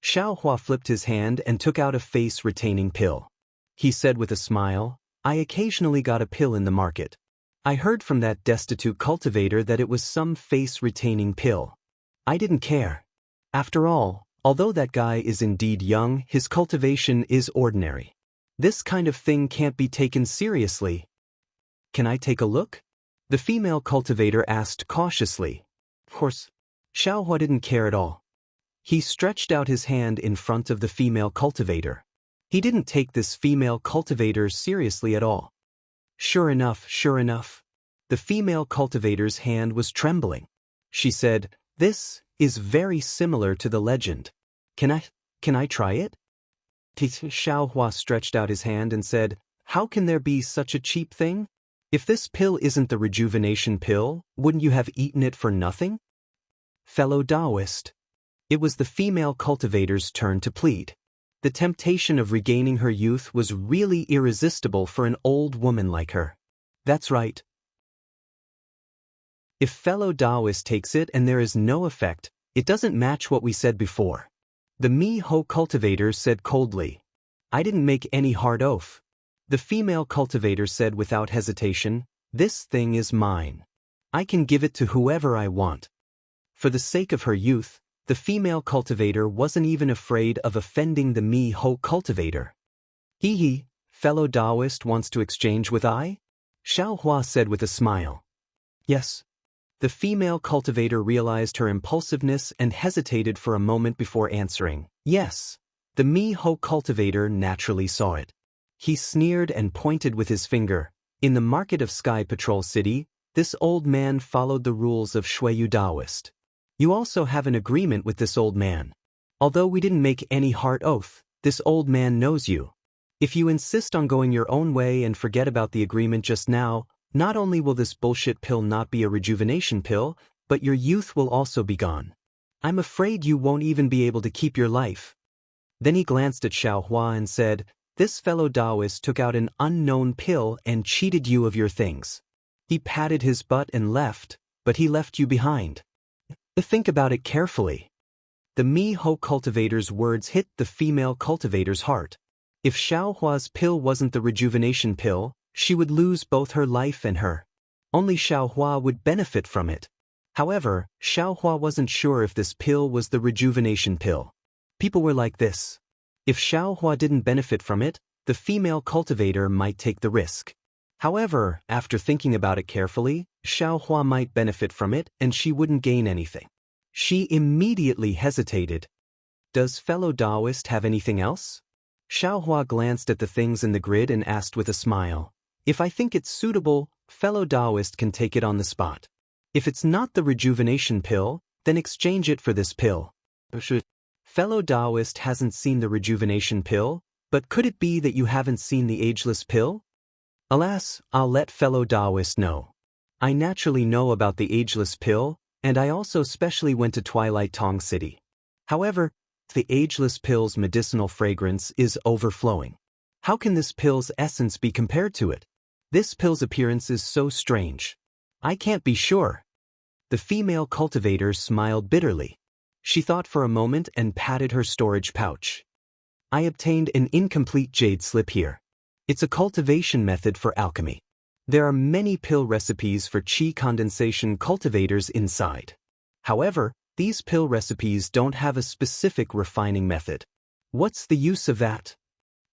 Xiaohua flipped his hand and took out a face-retaining pill. He said with a smile, I occasionally got a pill in the market. I heard from that destitute cultivator that it was some face-retaining pill. I didn't care. After all, although that guy is indeed young, his cultivation is ordinary. This kind of thing can't be taken seriously. Can I take a look? The female cultivator asked cautiously. Of course, Xiaohua didn't care at all. He stretched out his hand in front of the female cultivator. He didn't take this female cultivator seriously at all. Sure enough, the female cultivator's hand was trembling. She said, This is very similar to the legend. Can I try it? Xiaohua stretched out his hand and said, How can there be such a cheap thing? If this pill isn't the rejuvenation pill, wouldn't you have eaten it for nothing? Fellow Daoist. It was the female cultivator's turn to plead. The temptation of regaining her youth was really irresistible for an old woman like her. That's right. If fellow Daoist takes it and there is no effect, it doesn't match what we said before. The Mi Ho cultivator said coldly. I didn't make any hard oath. The female cultivator said without hesitation, This thing is mine. I can give it to whoever I want. For the sake of her youth, the female cultivator wasn't even afraid of offending the Mi Ho cultivator. He, fellow Daoist wants to exchange with I? Xiaohua said with a smile. Yes. The female cultivator realized her impulsiveness and hesitated for a moment before answering. Yes. The Mi Ho cultivator naturally saw it. He sneered and pointed with his finger. In the market of Sky Patrol City, this old man followed the rules of Shuiyu Daoist. You also have an agreement with this old man. Although we didn't make any hard oath, this old man knows you. If you insist on going your own way and forget about the agreement just now, not only will this bullshit pill not be a rejuvenation pill, but your youth will also be gone. I'm afraid you won't even be able to keep your life. Then he glanced at Xiaohua and said, This fellow Daoist took out an unknown pill and cheated you of your things. He patted his butt and left, but he left you behind. Think about it carefully. The Mi Ho cultivator's words hit the female cultivator's heart. If Xiaohua's pill wasn't the rejuvenation pill, she would lose both her life and her. Only Xiaohua would benefit from it. However, Xiaohua wasn't sure if this pill was the rejuvenation pill. People were like this. If Xiaohua didn't benefit from it, the female cultivator might take the risk. However, after thinking about it carefully, Xiaohua might benefit from it and she wouldn't gain anything. She immediately hesitated. Does fellow Daoist have anything else? Xiaohua glanced at the things in the grid and asked with a smile. If I think it's suitable, fellow Daoist can take it on the spot. If it's not the rejuvenation pill, then exchange it for this pill. Fellow Daoist hasn't seen the rejuvenation pill, but could it be that you haven't seen the ageless pill? Alas, I'll let fellow Daoist know. I naturally know about the ageless pill, and I also specially went to Twilight Tong City. However, the ageless pill's medicinal fragrance is overflowing. How can this pill's essence be compared to it? This pill's appearance is so strange. I can't be sure. The female cultivator smiled bitterly. She thought for a moment and patted her storage pouch. I obtained an incomplete jade slip here. It's a cultivation method for alchemy. There are many pill recipes for qi condensation cultivators inside. However, these pill recipes don't have a specific refining method. What's the use of that?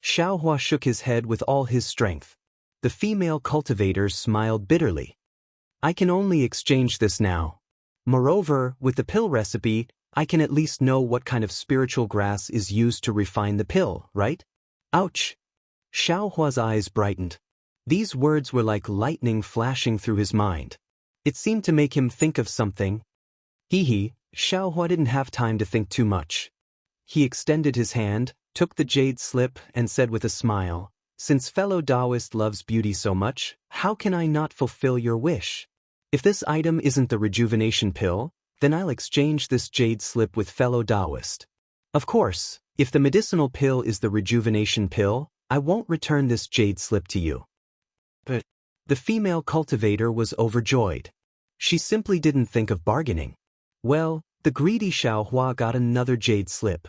Xiaohua shook his head with all his strength. The female cultivator smiled bitterly. I can only exchange this now. Moreover, with the pill recipe, I can at least know what kind of spiritual grass is used to refine the pill, right? Ouch! Xiaohua's eyes brightened. These words were like lightning flashing through his mind. It seemed to make him think of something. Xiaohua didn't have time to think too much. He extended his hand, took the jade slip, and said with a smile, "Since fellow Daoist loves beauty so much, how can I not fulfill your wish? If this item isn't the rejuvenation pill, then I'll exchange this jade slip with fellow Daoist. Of course, if the medicinal pill is the rejuvenation pill, I won't return this jade slip to you." But the female cultivator was overjoyed. She simply didn't think of bargaining. Well, the greedy Xiaohua got another jade slip.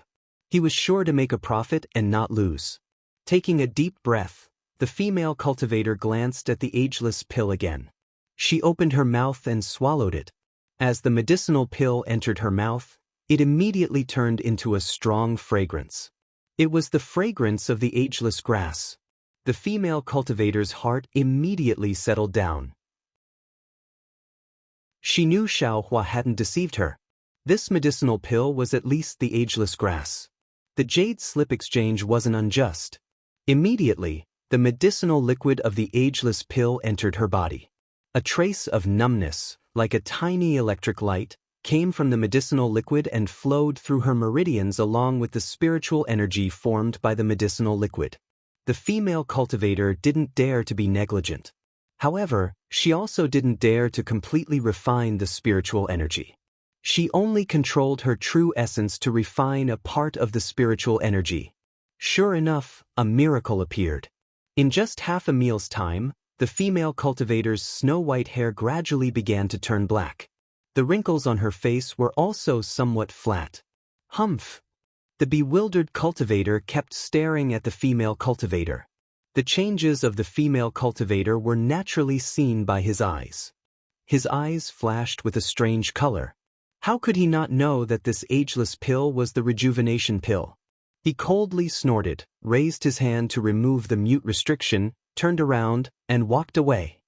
He was sure to make a profit and not lose. Taking a deep breath, the female cultivator glanced at the ageless pill again. She opened her mouth and swallowed it. As the medicinal pill entered her mouth, it immediately turned into a strong fragrance. It was the fragrance of the ageless grass. The female cultivator's heart immediately settled down. She knew Xiaohua hadn't deceived her. This medicinal pill was at least the ageless grass. The jade slip exchange wasn't unjust. Immediately, the medicinal liquid of the ageless pill entered her body. A trace of numbness, like a tiny electric light, came from the medicinal liquid and flowed through her meridians along with the spiritual energy formed by the medicinal liquid. The female cultivator didn't dare to be negligent. However, she also didn't dare to completely refine the spiritual energy. She only controlled her true essence to refine a part of the spiritual energy. Sure enough, a miracle appeared. In just half a meal's time, the female cultivator's snow-white hair gradually began to turn black. The wrinkles on her face were also somewhat flat. Humph! The bewildered cultivator kept staring at the female cultivator. The changes of the female cultivator were naturally seen by his eyes. His eyes flashed with a strange color. How could he not know that this ageless pill was the rejuvenation pill? He coldly snorted, raised his hand to remove the mute restriction, turned around, and walked away.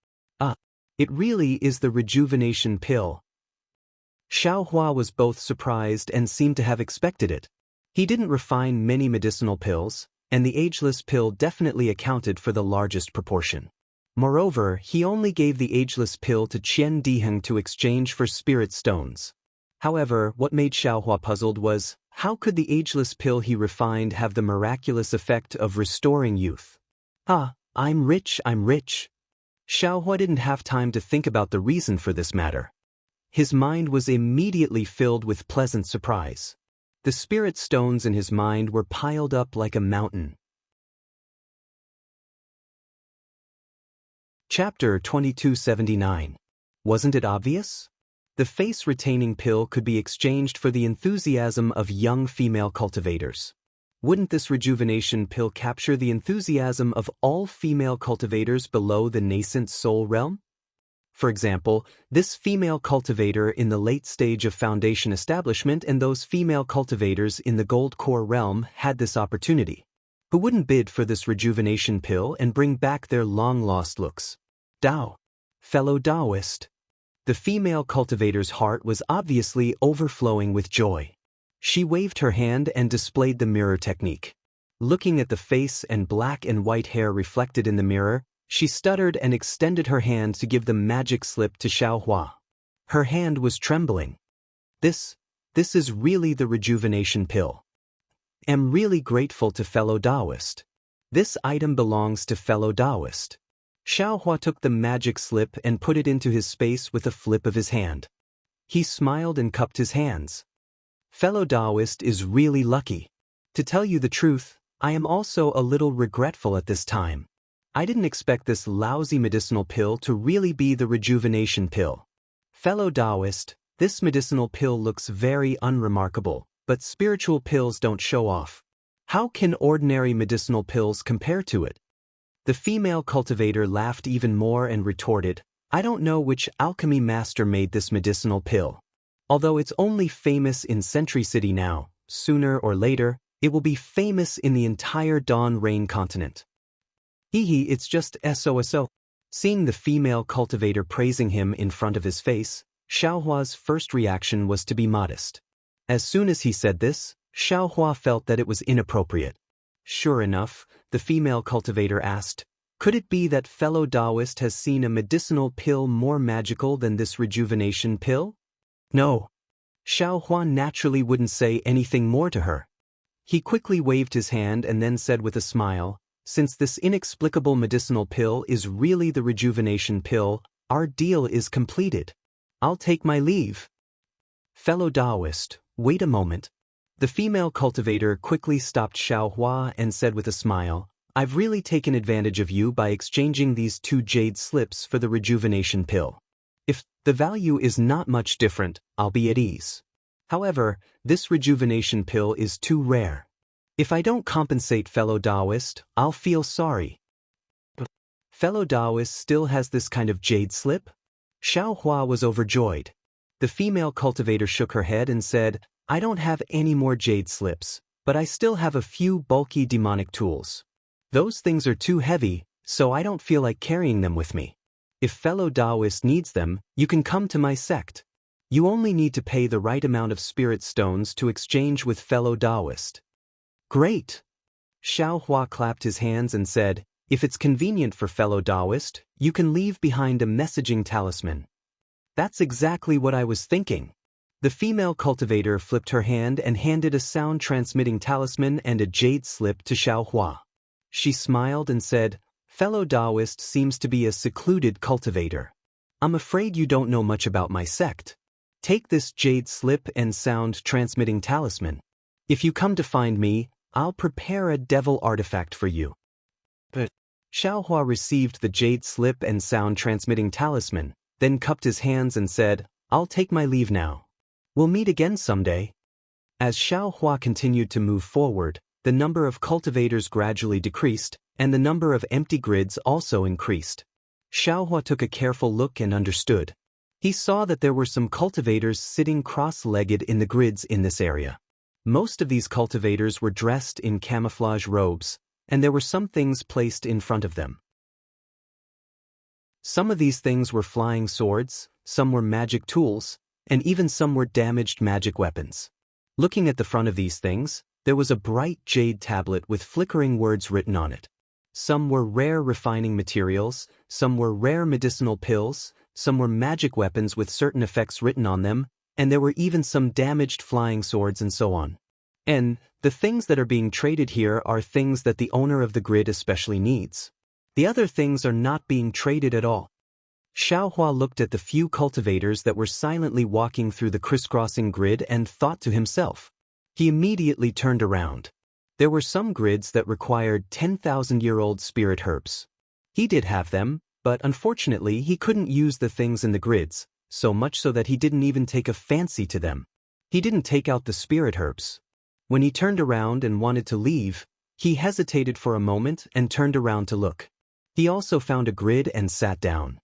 It really is the rejuvenation pill. Xiaohua was both surprised and seemed to have expected it. He didn't refine many medicinal pills, and the ageless pill definitely accounted for the largest proportion. Moreover, he only gave the ageless pill to Qian Diheng to exchange for spirit stones. However, what made Xiaohua puzzled was, how could the ageless pill he refined have the miraculous effect of restoring youth? I'm rich. Xiaohua didn't have time to think about the reason for this matter. His mind was immediately filled with pleasant surprise. The spirit stones in his mind were piled up like a mountain. Chapter 2279. Wasn't it obvious? The face-retaining pill could be exchanged for the enthusiasm of young female cultivators. Wouldn't this rejuvenation pill capture the enthusiasm of all female cultivators below the nascent soul realm? For example, this female cultivator in the late stage of foundation establishment and those female cultivators in the gold core realm had this opportunity. Who wouldn't bid for this rejuvenation pill and bring back their long-lost looks? Fellow Daoist. The female cultivator's heart was obviously overflowing with joy. She waved her hand and displayed the mirror technique. Looking at the face and black and white hair reflected in the mirror, she stuttered and extended her hand to give the magic slip to Xiaohua. Her hand was trembling. This is really the rejuvenation pill. Am really grateful to fellow Daoist. This item belongs to fellow Daoist. Xiaohua took the magic slip and put it into his space with a flip of his hand. He smiled and cupped his hands. Fellow Daoist is really lucky. To tell you the truth, I am also a little regretful at this time. I didn't expect this lousy medicinal pill to really be the rejuvenation pill. Fellow Daoist, this medicinal pill looks very unremarkable, but spiritual pills don't show off. How can ordinary medicinal pills compare to it? The female cultivator laughed even more and retorted, I don't know which alchemy master made this medicinal pill. Although it's only famous in Century City now, sooner or later, it will be famous in the entire Dawn Rain continent. Hee hee, it's just SOSO. Seeing the female cultivator praising him in front of his face, Xiaohua's first reaction was to be modest. As soon as he said this, Xiaohua felt that it was inappropriate. Sure enough, the female cultivator asked, "Could it be that fellow Daoist has seen a medicinal pill more magical than this rejuvenation pill?" No. Xiaohua naturally wouldn't say anything more to her. He quickly waved his hand and then said with a smile, "Since this inexplicable medicinal pill is really the rejuvenation pill, our deal is completed. I'll take my leave." Fellow Daoist, wait a moment. The female cultivator quickly stopped Xiaohua and said with a smile, "I've really taken advantage of you by exchanging these 2 jade slips for the rejuvenation pill. If the value is not much different, I'll be at ease. However, this rejuvenation pill is too rare. If I don't compensate fellow Daoist, I'll feel sorry." Fellow Daoist still has this kind of jade slip? Xiaohua was overjoyed. The female cultivator shook her head and said, "I don't have any more jade slips, but I still have a few bulky demonic tools. Those things are too heavy, so I don't feel like carrying them with me. If fellow Daoist needs them, you can come to my sect. You only need to pay the right amount of spirit stones to exchange with fellow Daoist." "Great!" Xiaohua clapped his hands and said, "If it's convenient for fellow Daoist, you can leave behind a messaging talisman." "That's exactly what I was thinking." The female cultivator flipped her hand and handed a sound-transmitting talisman and a jade slip to Xiaohua. She smiled and said, "Fellow Daoist seems to be a secluded cultivator. I'm afraid you don't know much about my sect. Take this jade slip and sound-transmitting talisman. If you come to find me, I'll prepare a devil artifact for you." But Xiaohua received the jade slip and sound-transmitting talisman, then cupped his hands and said, "I'll take my leave now. We'll meet again someday." As Xiaohua continued to move forward, the number of cultivators gradually decreased, and the number of empty grids also increased. Xiaohua took a careful look and understood. He saw that there were some cultivators sitting cross-legged in the grids in this area. Most of these cultivators were dressed in camouflage robes, and there were some things placed in front of them. Some of these things were flying swords, some were magic tools, and even some were damaged magic weapons. Looking at the front of these things, there was a bright jade tablet with flickering words written on it. Some were rare refining materials, some were rare medicinal pills, some were magic weapons with certain effects written on them, and there were even some damaged flying swords and so on. And the things that are being traded here are things that the owner of the grid especially needs. The other things are not being traded at all. Xiaohua looked at the few cultivators that were silently walking through the crisscrossing grid and thought to himself. He immediately turned around. There were some grids that required 10,000-year-old spirit herbs. He did have them, but unfortunately he couldn't use the things in the grids, so much so that he didn't even take a fancy to them. He didn't take out the spirit herbs. When he turned around and wanted to leave, he hesitated for a moment and turned around to look. He also found a grid and sat down.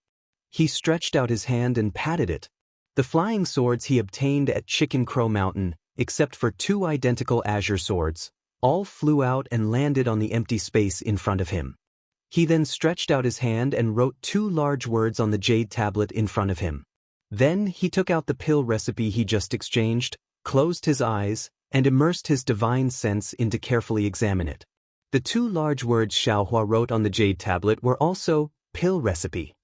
He stretched out his hand and patted it. The flying swords he obtained at Chicken Crow Mountain, except for 2 identical azure swords, all flew out and landed on the empty space in front of him. He then stretched out his hand and wrote 2 large words on the jade tablet in front of him. Then he took out the pill recipe he just exchanged, closed his eyes, and immersed his divine sense in to carefully examine it. The 2 large words Xiaohua wrote on the jade tablet were also, "pill recipe."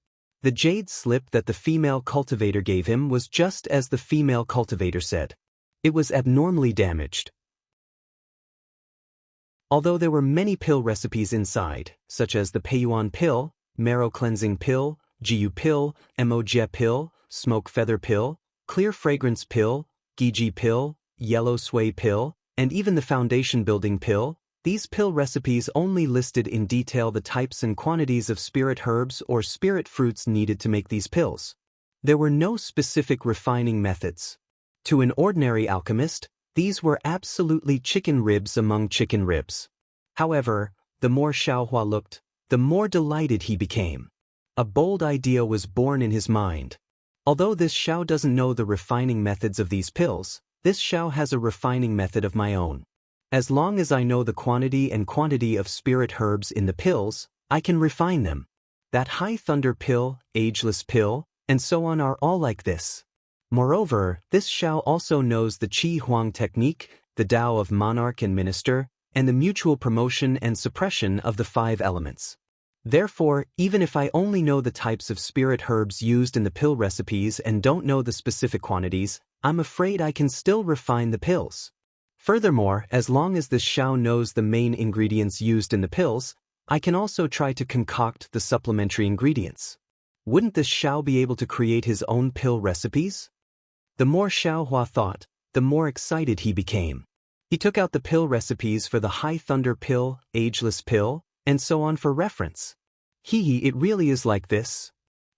The jade slip that the female cultivator gave him was just as the female cultivator said. It was abnormally damaged. Although there were many pill recipes inside, such as the Peiyuan pill, marrow cleansing pill, Jiu pill, Emoji pill, smoke feather pill, clear fragrance pill, Giji pill, yellow sway pill, and even the foundation building pill, these pill recipes only listed in detail the types and quantities of spirit herbs or spirit fruits needed to make these pills. There were no specific refining methods. To an ordinary alchemist, these were absolutely chicken ribs among chicken ribs. However, the more Xiaohua looked, the more delighted he became. A bold idea was born in his mind. Although this Xiao doesn't know the refining methods of these pills, this Xiao has a refining method of my own. As long as I know the quantity and quantity of spirit herbs in the pills, I can refine them. That high thunder pill, ageless pill, and so on are all like this. Moreover, this Xiao also knows the Qi Huang technique, the Tao of monarch and minister, and the mutual promotion and suppression of the 5 elements. Therefore, even if I only know the types of spirit herbs used in the pill recipes and don't know the specific quantities, I'm afraid I can still refine the pills. Furthermore, as long as this Xiao knows the main ingredients used in the pills, I can also try to concoct the supplementary ingredients. Wouldn't this Xiao be able to create his own pill recipes? The more Xiao Hua thought, the more excited he became. He took out the pill recipes for the high thunder pill, ageless pill, and so on for reference. It really is like this?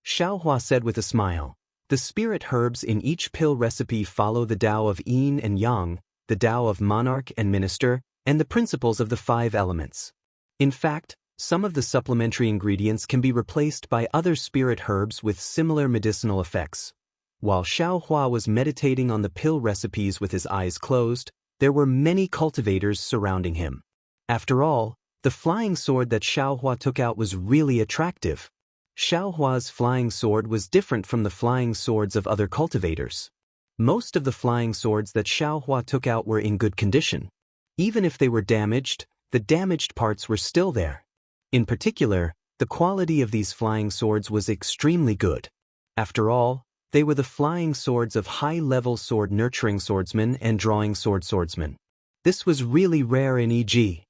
Xiao Hua said with a smile. The spirit herbs in each pill recipe follow the Tao of yin and yang, the Tao of monarch and minister, and the principles of the 5 elements. In fact, some of the supplementary ingredients can be replaced by other spirit herbs with similar medicinal effects. While Xiao Hua was meditating on the pill recipes with his eyes closed, there were many cultivators surrounding him. After all, the flying sword that Xiao Hua took out was really attractive. Xiao Hua's flying sword was different from the flying swords of other cultivators. Most of the flying swords that Xiao Hua took out were in good condition. Even if they were damaged, the damaged parts were still there. In particular, the quality of these flying swords was extremely good. After all, they were the flying swords of high-level sword-nurturing swordsmen and drawing sword swordsmen. This was really rare in EG.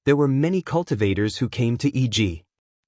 There were many cultivators who came to EG.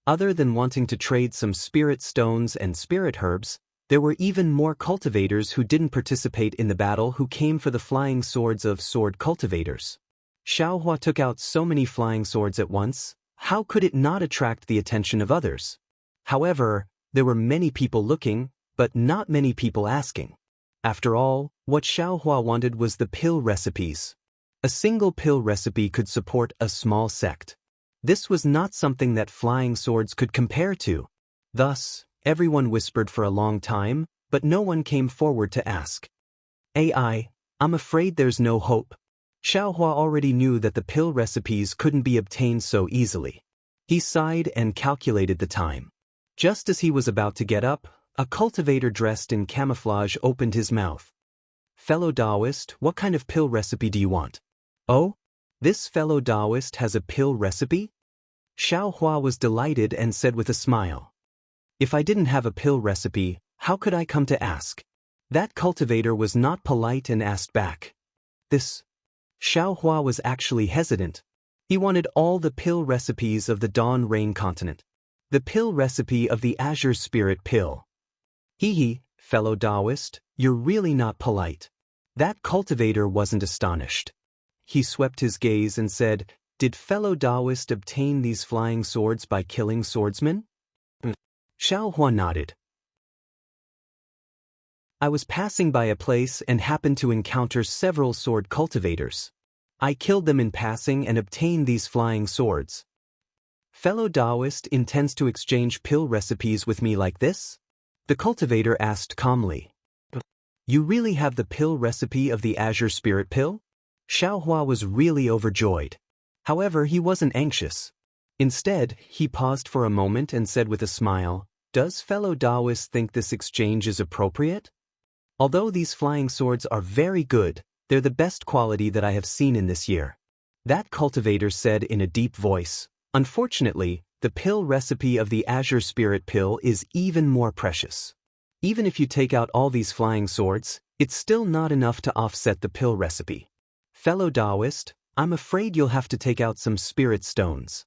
Other than wanting to trade some spirit stones and spirit herbs, there were even more cultivators who didn't participate in the battle who came for the flying swords of sword cultivators. Xiao Hua took out so many flying swords at once, how could it not attract the attention of others? However, there were many people looking, but not many people asking. After all, what Xiao Hua wanted was the pill recipes. A single pill recipe could support a small sect. This was not something that flying swords could compare to. Thus, everyone whispered for a long time, but no one came forward to ask. I'm afraid there's no hope. Xiao Hua already knew that the pill recipes couldn't be obtained so easily. He sighed and calculated the time. Just as he was about to get up, a cultivator dressed in camouflage opened his mouth. Fellow Daoist, what kind of pill recipe do you want? Oh? This fellow Daoist has a pill recipe? Xiao Hua was delighted and said with a smile. If I didn't have a pill recipe, how could I come to ask? That cultivator was not polite and asked back. Xiao Hua was actually hesitant. He wanted all the pill recipes of the Dawn Rain continent. The pill recipe of the Azure Spirit pill. Fellow Daoist, you're really not polite. That cultivator wasn't astonished. He swept his gaze and said, Did fellow Daoist obtain these flying swords by killing swordsmen? Xiao Hua nodded. I was passing by a place and happened to encounter several sword cultivators. I killed them in passing and obtained these flying swords. Fellow Daoist intends to exchange pill recipes with me like this? The cultivator asked calmly. You really have the pill recipe of the Azure Spirit pill? Xiao Hua was really overjoyed. However, he wasn't anxious. Instead, he paused for a moment and said with a smile, Does fellow Daoist think this exchange is appropriate? Although these flying swords are very good, they're the best quality that I have seen in this year. That cultivator said in a deep voice, Unfortunately, the pill recipe of the Azure Spirit pill is even more precious. Even if you take out all these flying swords, it's still not enough to offset the pill recipe. Fellow Daoist, I'm afraid you'll have to take out some spirit stones.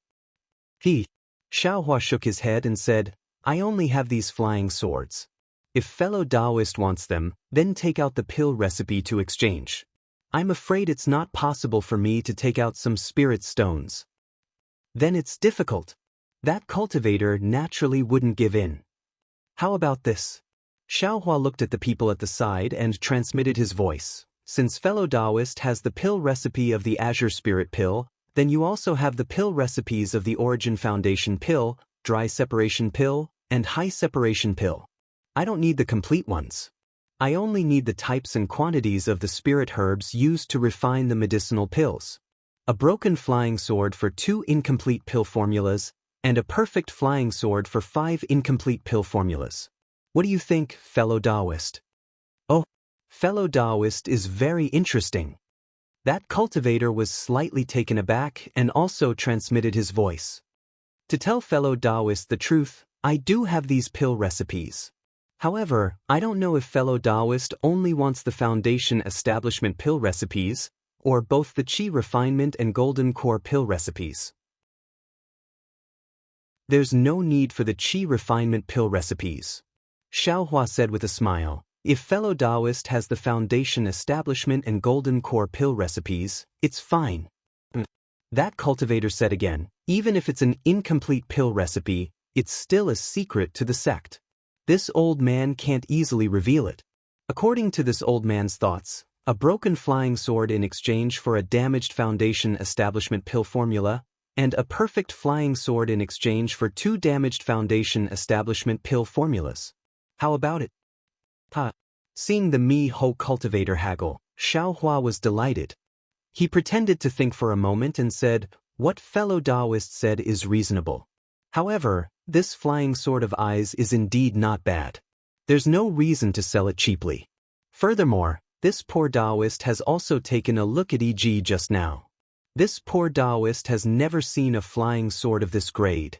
Xiao Hua shook his head and said, I only have these flying swords. If fellow Daoist wants them, then take out the pill recipe to exchange. I'm afraid it's not possible for me to take out some spirit stones. Then it's difficult. That cultivator naturally wouldn't give in. How about this? Xiao Hua looked at the people at the side and transmitted his voice. Since fellow Daoist has the pill recipe of the Azure Spirit pill, then you also have the pill recipes of the Origin Foundation pill, Dry Separation pill, and High Separation pill. I don't need the complete ones. I only need the types and quantities of the spirit herbs used to refine the medicinal pills. A broken flying sword for 2 incomplete pill formulas, and a perfect flying sword for 5 incomplete pill formulas. What do you think, fellow Daoist? Oh, fellow Daoist is very interesting. That cultivator was slightly taken aback and also transmitted his voice. To tell fellow Daoist the truth, I do have these pill recipes. However, I don't know if fellow Daoist only wants the foundation establishment pill recipes, or both the Qi refinement and golden core pill recipes. There's no need for the Qi refinement pill recipes, Xiaohua said with a smile. If fellow Daoist has the foundation establishment and golden core pill recipes, it's fine. That cultivator said again, even if it's an incomplete pill recipe, it's still a secret to the sect. This old man can't easily reveal it. According to this old man's thoughts, a broken flying sword in exchange for a damaged foundation establishment pill formula, and a perfect flying sword in exchange for 2 damaged foundation establishment pill formulas. How about it? Seeing the Mi-Ho cultivator haggle, Xiaohua was delighted. He pretended to think for a moment and said, what fellow Daoist said is reasonable. However, this flying sword of eyes is indeed not bad. There's no reason to sell it cheaply. Furthermore, this poor Daoist has also taken a look at EG just now. This poor Daoist has never seen a flying sword of this grade.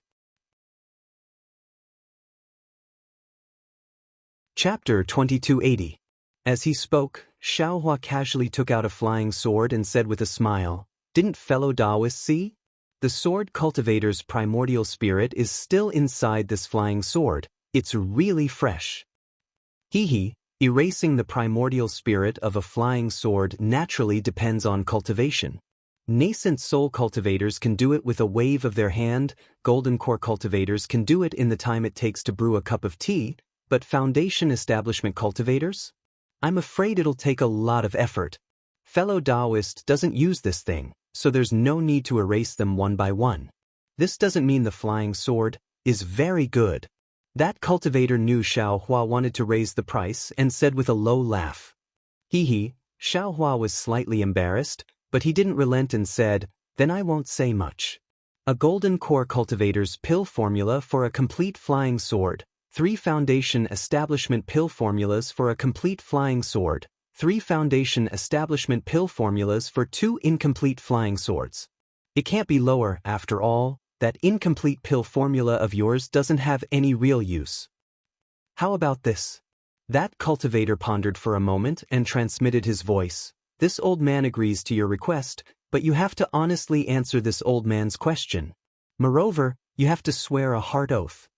Chapter 2280. As he spoke, Xiaohua casually took out a flying sword and said with a smile, didn't fellow Daoist see? The sword cultivator's primordial spirit is still inside this flying sword. It's really fresh. Erasing the primordial spirit of a flying sword naturally depends on cultivation. Nascent soul cultivators can do it with a wave of their hand, golden core cultivators can do it in the time it takes to brew a cup of tea, but foundation establishment cultivators? I'm afraid it'll take a lot of effort. Fellow Daoist doesn't use this thing, so there's no need to erase them one by one. This doesn't mean the flying sword is very good. That cultivator knew Xiaohua wanted to raise the price and said with a low laugh. Xiaohua was slightly embarrassed, but he didn't relent and said, then I won't say much. A golden core cultivator's pill formula for a complete flying sword, 3 foundation establishment pill formulas for a complete flying sword, 3 foundation establishment pill formulas for 2 incomplete flying swords. It can't be lower, after all. That incomplete pill formula of yours doesn't have any real use. How about this? That cultivator pondered for a moment and transmitted his voice. This old man agrees to your request, but you have to honestly answer this old man's question. Moreover, you have to swear a hard oath.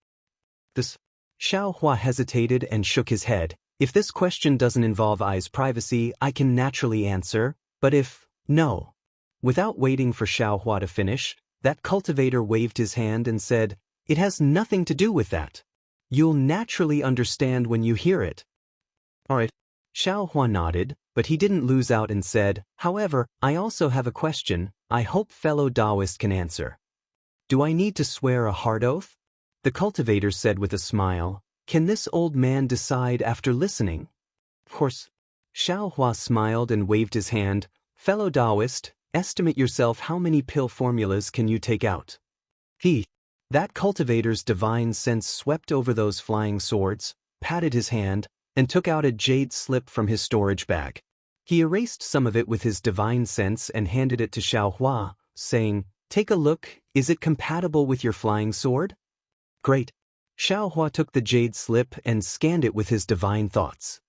This Xiaohua hesitated and shook his head. If this question doesn't involve Ai's privacy, I can naturally answer, but if no. Without waiting for Xiaohua to finish, that cultivator waved his hand and said, it has nothing to do with that. You'll naturally understand when you hear it. Alright. Xiaohua nodded, but he didn't lose out and said, however, I also have a question I hope fellow Daoist can answer. Do I need to swear a hard oath? The cultivator said with a smile, can this old man decide after listening? Of course. Xiaohua smiled and waved his hand, fellow Daoist, estimate yourself how many pill formulas can you take out. That cultivator's divine sense swept over those flying swords, patted his hand, and took out a jade slip from his storage bag. He erased some of it with his divine sense and handed it to Xiaohua, saying, take a look, is it compatible with your flying sword? Great. Xiaohua took the jade slip and scanned it with his divine thoughts.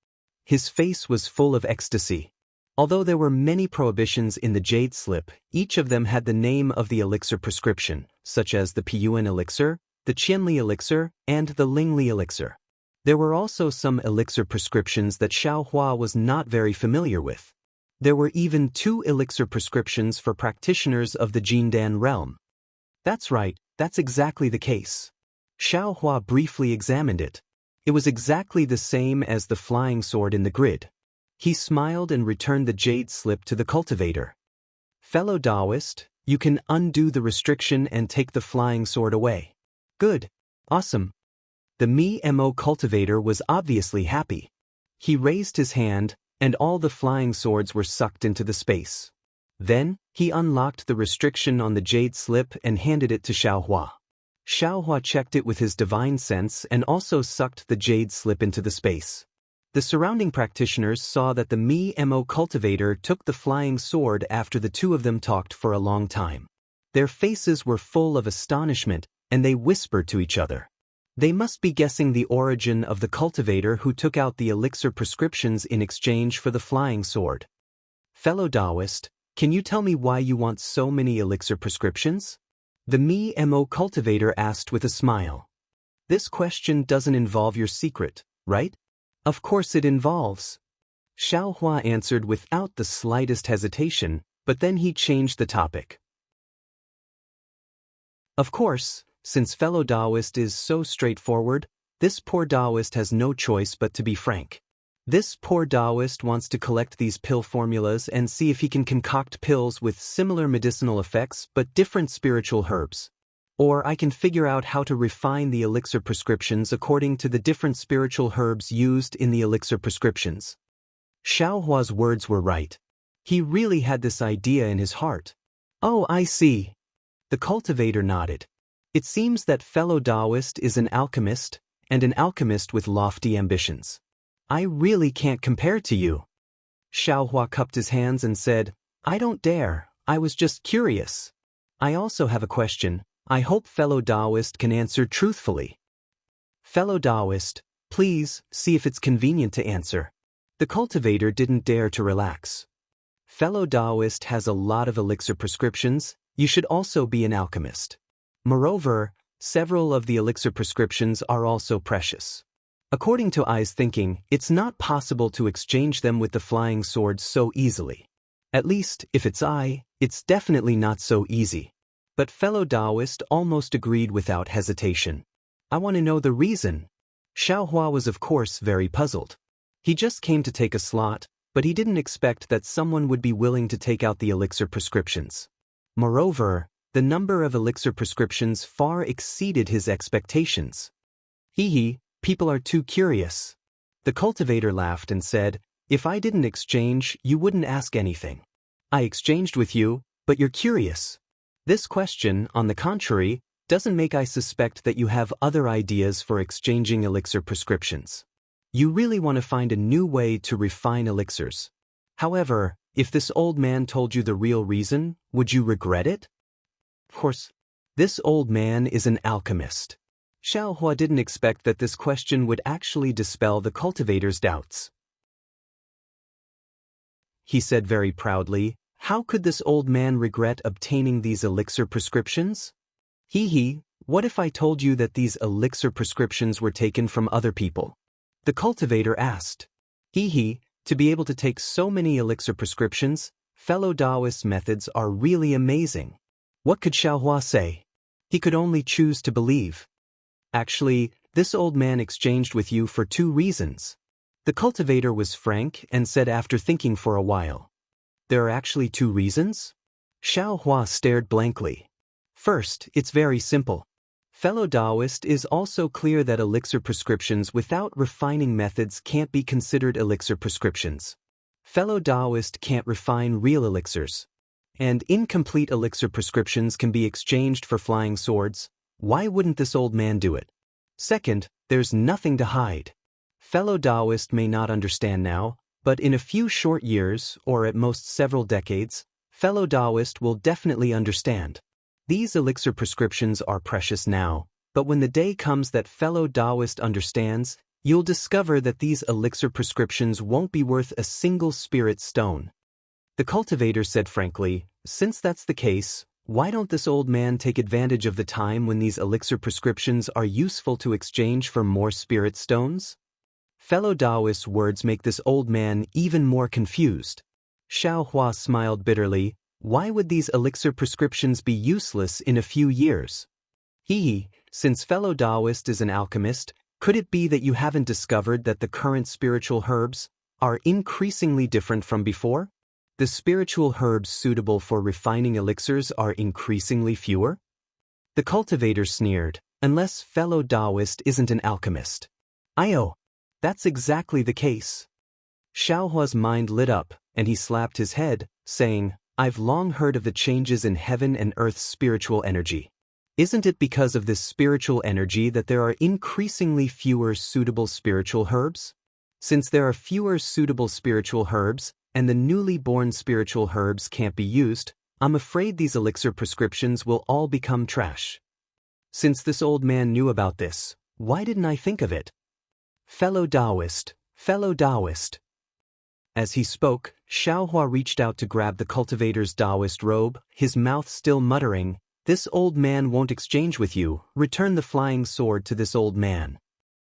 His face was full of ecstasy. Although there were many prohibitions in the jade slip, each of them had the name of the elixir prescription, such as the Piyuan elixir, the Qianli elixir, and the Lingli elixir. There were also some elixir prescriptions that Xiaohua was not very familiar with. There were even 2 elixir prescriptions for practitioners of the Jindan realm. That's right, that's exactly the case. Xiaohua briefly examined it. It was exactly the same as the flying sword in the grid. He smiled and returned the jade slip to the cultivator. Fellow Daoist, you can undo the restriction and take the flying sword away. Good. Awesome. The Mi-Mo cultivator was obviously happy. He raised his hand, and all the flying swords were sucked into the space. Then, he unlocked the restriction on the jade slip and handed it to Xiaohua. Xiaohua checked it with his divine sense and also sucked the jade slip into the space. The surrounding practitioners saw that the Mo cultivator took the flying sword after the two of them talked for a long time. Their faces were full of astonishment, and they whispered to each other. They must be guessing the origin of the cultivator who took out the elixir prescriptions in exchange for the flying sword. Fellow Daoist, can you tell me why you want so many elixir prescriptions? The Mo cultivator asked with a smile. This question doesn't involve your secret, right? Of course it involves. Xiaohua answered without the slightest hesitation, but then he changed the topic. Of course, since fellow Daoist is so straightforward, this poor Daoist has no choice but to be frank. This poor Daoist wants to collect these pill formulas and see if he can concoct pills with similar medicinal effects but different spiritual herbs. Or I can figure out how to refine the elixir prescriptions according to the different spiritual herbs used in the elixir prescriptions. Xiaohua's words were right. He really had this idea in his heart. Oh, I see. The cultivator nodded. It seems that fellow Daoist is an alchemist, and an alchemist with lofty ambitions. I really can't compare to you. Xiaohua cupped his hands and said, I don't dare, I was just curious. I also have a question. I hope fellow Daoist can answer truthfully. Fellow Daoist, please, see if it's convenient to answer. The cultivator didn't dare to relax. Fellow Daoist has a lot of elixir prescriptions, you should also be an alchemist. Moreover, several of the elixir prescriptions are also precious. According to I's thinking, it's not possible to exchange them with the flying sword so easily. At least, if it's I, it's definitely not so easy. But fellow Daoist almost agreed without hesitation. I want to know the reason. Xiaohua was of course very puzzled. He just came to take a slot, but he didn't expect that someone would be willing to take out the elixir prescriptions. Moreover, the number of elixir prescriptions far exceeded his expectations. People are too curious. The cultivator laughed and said, if I didn't exchange, you wouldn't ask anything. I exchanged with you, but you're curious. This question, on the contrary, doesn't make I suspect that you have other ideas for exchanging elixir prescriptions. You really want to find a new way to refine elixirs. However, if this old man told you the real reason, would you regret it? Of course, this old man is an alchemist. Xiaohua didn't expect that this question would actually dispel the cultivator's doubts. He said very proudly, how could this old man regret obtaining these elixir prescriptions? What if I told you that these elixir prescriptions were taken from other people? The cultivator asked. To be able to take so many elixir prescriptions, fellow Daoist methods are really amazing. What could Xiaohua say? He could only choose to believe. Actually, this old man exchanged with you for 2 reasons. The cultivator was frank and said after thinking for a while. There are actually 2 reasons? Xiaohua stared blankly. First, it's very simple. Fellow Daoist is also clear that elixir prescriptions without refining methods can't be considered elixir prescriptions. Fellow Daoist can't refine real elixirs. And incomplete elixir prescriptions can be exchanged for flying swords. Why wouldn't this old man do it? Second, there's nothing to hide. Fellow Daoist may not understand now, but in a few short years, or at most several decades, fellow Daoist will definitely understand. These elixir prescriptions are precious now, but when the day comes that fellow Daoist understands, you'll discover that these elixir prescriptions won't be worth a single spirit stone. The cultivator said frankly, since that's the case, why don't this old man take advantage of the time when these elixir prescriptions are useful to exchange for more spirit stones? Fellow Daoist's words make this old man even more confused. Xiaohua smiled bitterly. Why would these elixir prescriptions be useless in a few years? Since fellow Daoist is an alchemist, could it be that you haven't discovered that the current spiritual herbs are increasingly different from before? The spiritual herbs suitable for refining elixirs are increasingly fewer? The cultivator sneered, unless fellow Daoist isn't an alchemist. That's exactly the case. Xiaohua's mind lit up, and he slapped his head, saying, I've long heard of the changes in heaven and earth's spiritual energy. Isn't it because of this spiritual energy that there are increasingly fewer suitable spiritual herbs? Since there are fewer suitable spiritual herbs, and the newly born spiritual herbs can't be used, I'm afraid these elixir prescriptions will all become trash. Since this old man knew about this, why didn't I think of it? Fellow Daoist, fellow Daoist. As he spoke, Xiaohua reached out to grab the cultivator's Daoist robe, his mouth still muttering, "This old man won't exchange with you, return the flying sword to this old man.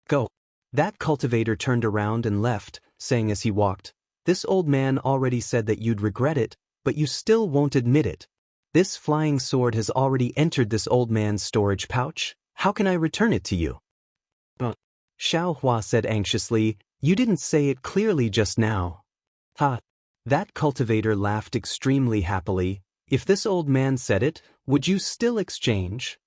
Go." That cultivator turned around and left, saying as he walked, "This old man already said that you'd regret it, but you still won't admit it. This flying sword has already entered this old man's storage pouch. How can I return it to you?" Xiaohua said anxiously, "You didn't say it clearly just now." Ha! That cultivator laughed extremely happily. "If this old man said it, would you still exchange?"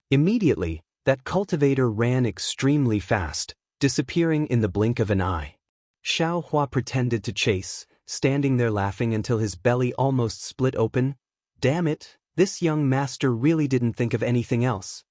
Immediately, that cultivator ran extremely fast, disappearing in the blink of an eye. Xiaohua pretended to chase, standing there laughing until his belly almost split open. Damn it, this young master really didn't think of anything else.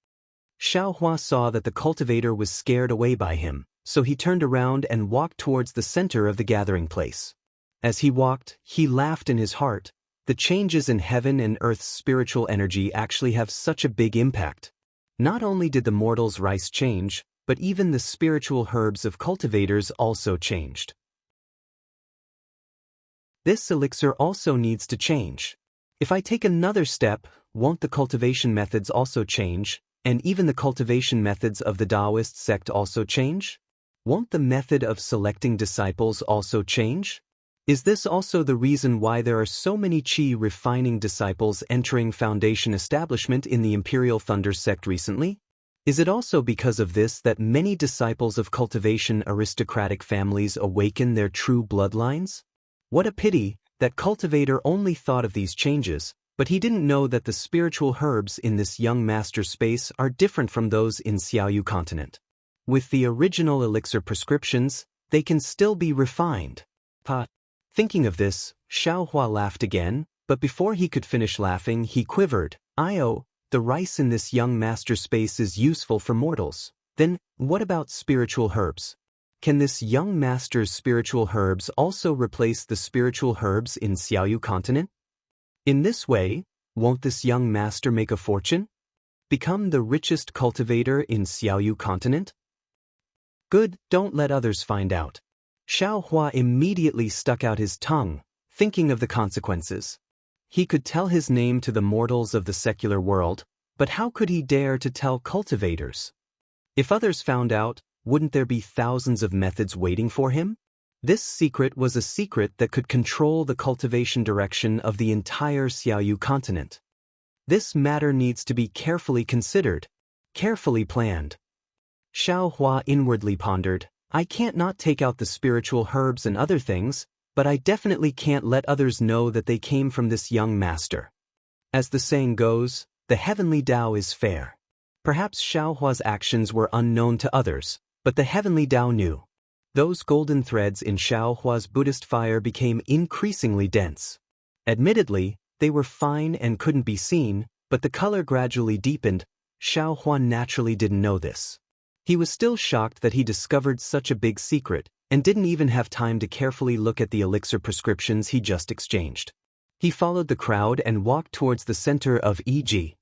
Xiaohua saw that the cultivator was scared away by him, so he turned around and walked towards the center of the gathering place. As he walked, he laughed in his heart. The changes in heaven and earth's spiritual energy actually have such a big impact. Not only did the mortals' rice change, but even the spiritual herbs of cultivators also changed. This elixir also needs to change. If I take another step, won't the cultivation methods also change, and even the cultivation methods of the Daoist sect also change? Won't the method of selecting disciples also change? Is this also the reason why there are so many qi refining disciples entering foundation establishment in the Imperial Thunder sect recently? Is it also because of this that many disciples of cultivation aristocratic families awaken their true bloodlines? What a pity that cultivator only thought of these changes, but he didn't know that the spiritual herbs in this young master space are different from those in Xiaoyu continent. With the original elixir prescriptions, they can still be refined. Thinking of this, Xiaohua laughed again, but before he could finish laughing he quivered. The rice in this young master space is useful for mortals. Then, what about spiritual herbs? Can this young master's spiritual herbs also replace the spiritual herbs in Xiaoyu continent? In this way, won't this young master make a fortune? Become the richest cultivator in Xiaoyu continent? Good, don't let others find out. Xiaohua immediately stuck out his tongue, thinking of the consequences. He could tell his name to the mortals of the secular world, but how could he dare to tell cultivators? If others found out, wouldn't there be thousands of methods waiting for him? This secret was a secret that could control the cultivation direction of the entire Xiaoyu continent. This matter needs to be carefully considered, carefully planned. Xiaohua inwardly pondered, I can't not take out the spiritual herbs and other things, but I definitely can't let others know that they came from this young master. As the saying goes, the heavenly Tao is fair. Perhaps Xiaohua's actions were unknown to others, but the heavenly Tao knew. Those golden threads in Xiaohua's Buddhist fire became increasingly dense. Admittedly, they were fine and couldn't be seen, but the color gradually deepened. Xiaohua naturally didn't know this. He was still shocked that he discovered such a big secret, and didn't even have time to carefully look at the elixir prescriptions he just exchanged. He followed the crowd and walked towards the center of EG.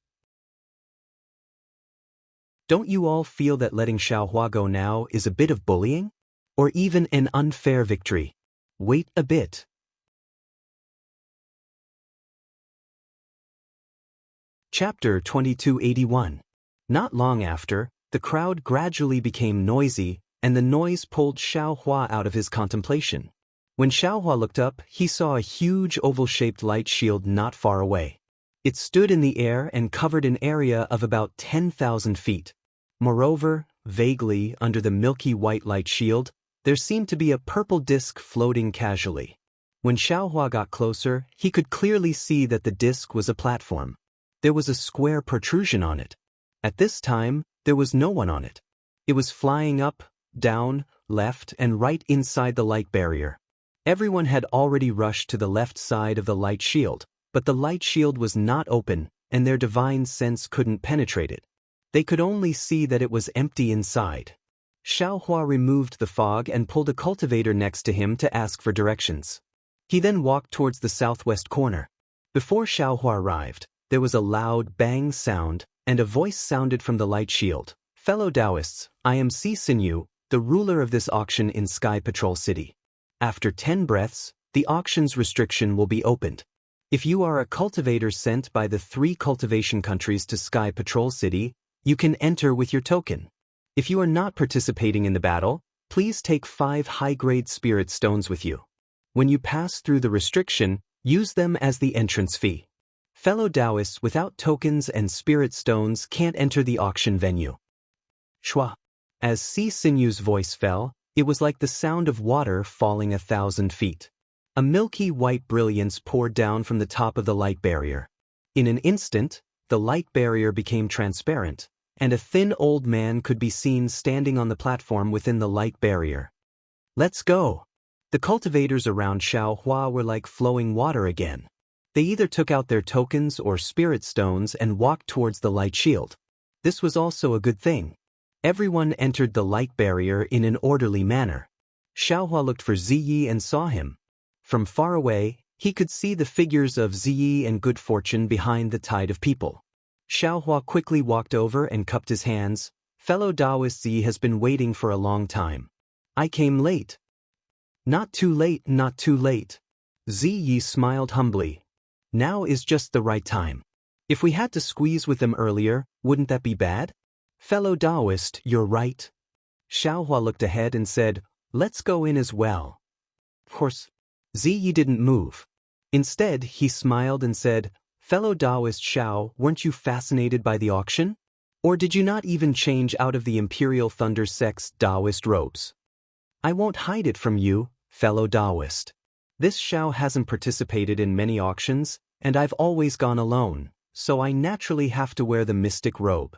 Don't you all feel that letting Xiaohua go now is a bit of bullying? Or even an unfair victory? Wait a bit. Chapter 2281. Not long after, the crowd gradually became noisy, and the noise pulled Xiaohua out of his contemplation. When Xiaohua looked up, he saw a huge oval-shaped light shield not far away. It stood in the air and covered an area of about 10,000 feet. Moreover, vaguely under the milky white light shield, there seemed to be a purple disk floating casually. When Xiaohua got closer, he could clearly see that the disk was a platform. There was a square protrusion on it. At this time, there was no one on it. It was flying up, down, left, and right inside the light barrier. Everyone had already rushed to the left side of the light shield, but the light shield was not open, and their divine sense couldn't penetrate it. They could only see that it was empty inside. Xiaohua removed the fog and pulled a cultivator next to him to ask for directions. He then walked towards the southwest corner. Before Xiaohua arrived, there was a loud bang sound, and a voice sounded from the light shield. Fellow Daoists, I am Xinyu, the ruler of this auction in Sky Patrol City. After 10 breaths, the auction's restriction will be opened. If you are a cultivator sent by the 3 cultivation countries to Sky Patrol City, you can enter with your token. If you are not participating in the battle, please take 5 high-grade spirit stones with you. When you pass through the restriction, use them as the entrance fee. Fellow Daoists without tokens and spirit stones can't enter the auction venue. Shua. As Sinyu's voice fell, it was like the sound of water falling 1,000 feet. A milky white brilliance poured down from the top of the light barrier. In an instant, the light barrier became transparent, and a thin old man could be seen standing on the platform within the light barrier. Let's go! The cultivators around Xiaohua were like flowing water again. They either took out their tokens or spirit stones and walked towards the light shield. This was also a good thing. Everyone entered the light barrier in an orderly manner. Xiaohua looked for Ziyi and saw him. From far away, he could see the figures of Ziyi and Good Fortune behind the tide of people. Xiaohua quickly walked over and cupped his hands. Fellow Daoist Ziyi has been waiting for a long time. I came late. Not too late, not too late. Ziyi smiled humbly. Now is just the right time. If we had to squeeze with them earlier, wouldn't that be bad? Fellow Daoist, you're right. Xiaohua looked ahead and said, let's go in as well. Of course, Ziyi didn't move. Instead, he smiled and said, fellow Daoist Xiao, weren't you fascinated by the auction? Or did you not even change out of the Imperial Thunder Sect's Daoist robes? I won't hide it from you, fellow Daoist. This Xiao hasn't participated in many auctions, and I've always gone alone, so I naturally have to wear the mystic robe.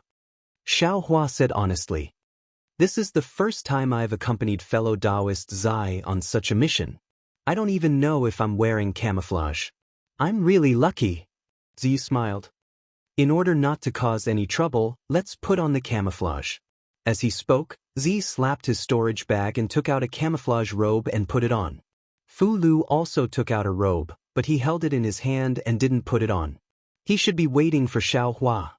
Xiaohua said honestly. This is the first time I've accompanied fellow Daoist Zai on such a mission. I don't even know if I'm wearing camouflage. I'm really lucky. Zi smiled. In order not to cause any trouble, let's put on the camouflage. As he spoke, Zi slapped his storage bag and took out a camouflage robe and put it on. Fu Lu also took out a robe, but he held it in his hand and didn't put it on. He should be waiting for Xiaohua.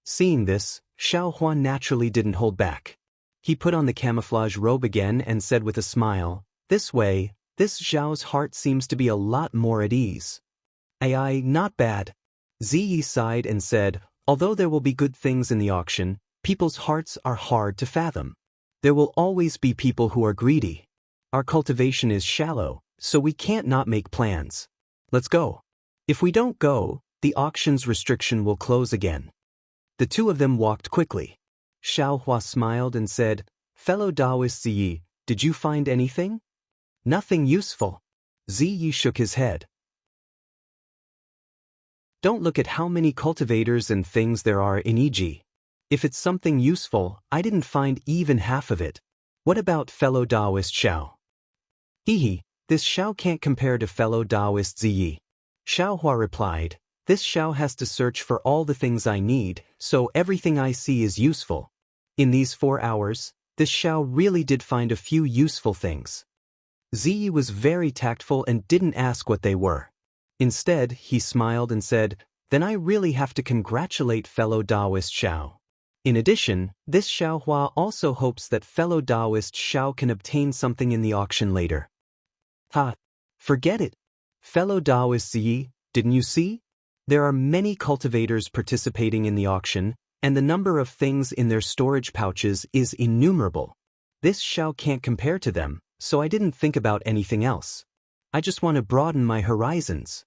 Seeing this, Xiaohua naturally didn't hold back. He put on the camouflage robe again and said with a smile, this way, this Zhao's heart seems to be a lot more at ease. Ai, not bad. Ziyi sighed and said, although there will be good things in the auction, people's hearts are hard to fathom. There will always be people who are greedy. Our cultivation is shallow, so we can't not make plans. Let's go. If we don't go, the auction's restriction will close again. The two of them walked quickly. Xiaohua smiled and said, fellow Daoist Ziyi, did you find anything? Nothing useful. Ziyi shook his head. Don't look at how many cultivators and things there are in EG. If it's something useful, I didn't find even half of it. What about fellow Daoist Xiao? Hehe, this Xiao can't compare to fellow Daoist Ziyi. Xiaohua replied, this Xiao has to search for all the things I need, so everything I see is useful. In these 4 hours, this Xiao really did find a few useful things. Ziyi was very tactful and didn't ask what they were. Instead, he smiled and said, then I really have to congratulate fellow Daoist Xiao. In addition, this Xiaohua also hopes that fellow Daoist Xiao can obtain something in the auction later. Ha! Forget it. Fellow Daoist Ziyi, didn't you see? There are many cultivators participating in the auction, and the number of things in their storage pouches is innumerable. This Xiao can't compare to them, so I didn't think about anything else. I just want to broaden my horizons.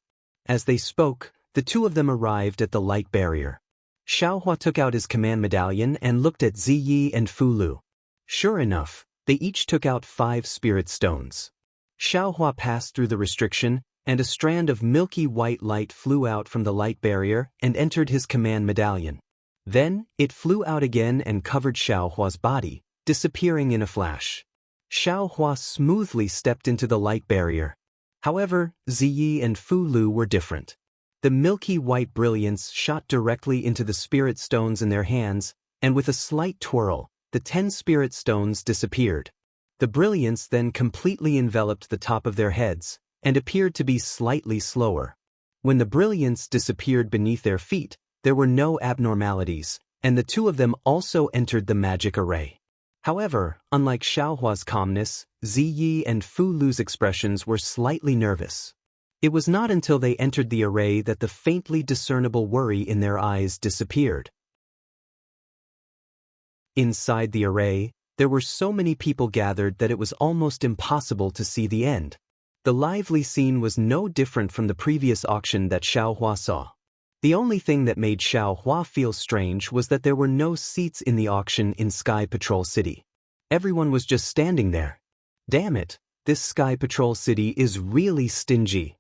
As they spoke, the two of them arrived at the light barrier. Xiaohua took out his command medallion and looked at Ziyi and Fu Lu. Sure enough, they each took out 5 spirit stones. Xiaohua passed through the restriction, and a strand of milky white light flew out from the light barrier and entered his command medallion. Then, it flew out again and covered Xiaohua's body, disappearing in a flash. Xiaohua smoothly stepped into the light barrier. However, Ziyi and Fu Lu were different. The milky white brilliance shot directly into the spirit stones in their hands, and with a slight twirl, the 10 spirit stones disappeared. The brilliance then completely enveloped the top of their heads, and appeared to be slightly slower. When the brilliance disappeared beneath their feet, there were no abnormalities, and the two of them also entered the magic array. However, unlike Xiaohua's calmness, Ziyi and Fu Lu's expressions were slightly nervous. It was not until they entered the array that the faintly discernible worry in their eyes disappeared. Inside the array, there were so many people gathered that it was almost impossible to see the end. The lively scene was no different from the previous auction that Xiaohua saw. The only thing that made Xiaohua feel strange was that there were no seats in the auction in Sky Patrol City. Everyone was just standing there. Damn it, this Sky Patrol City is really stingy.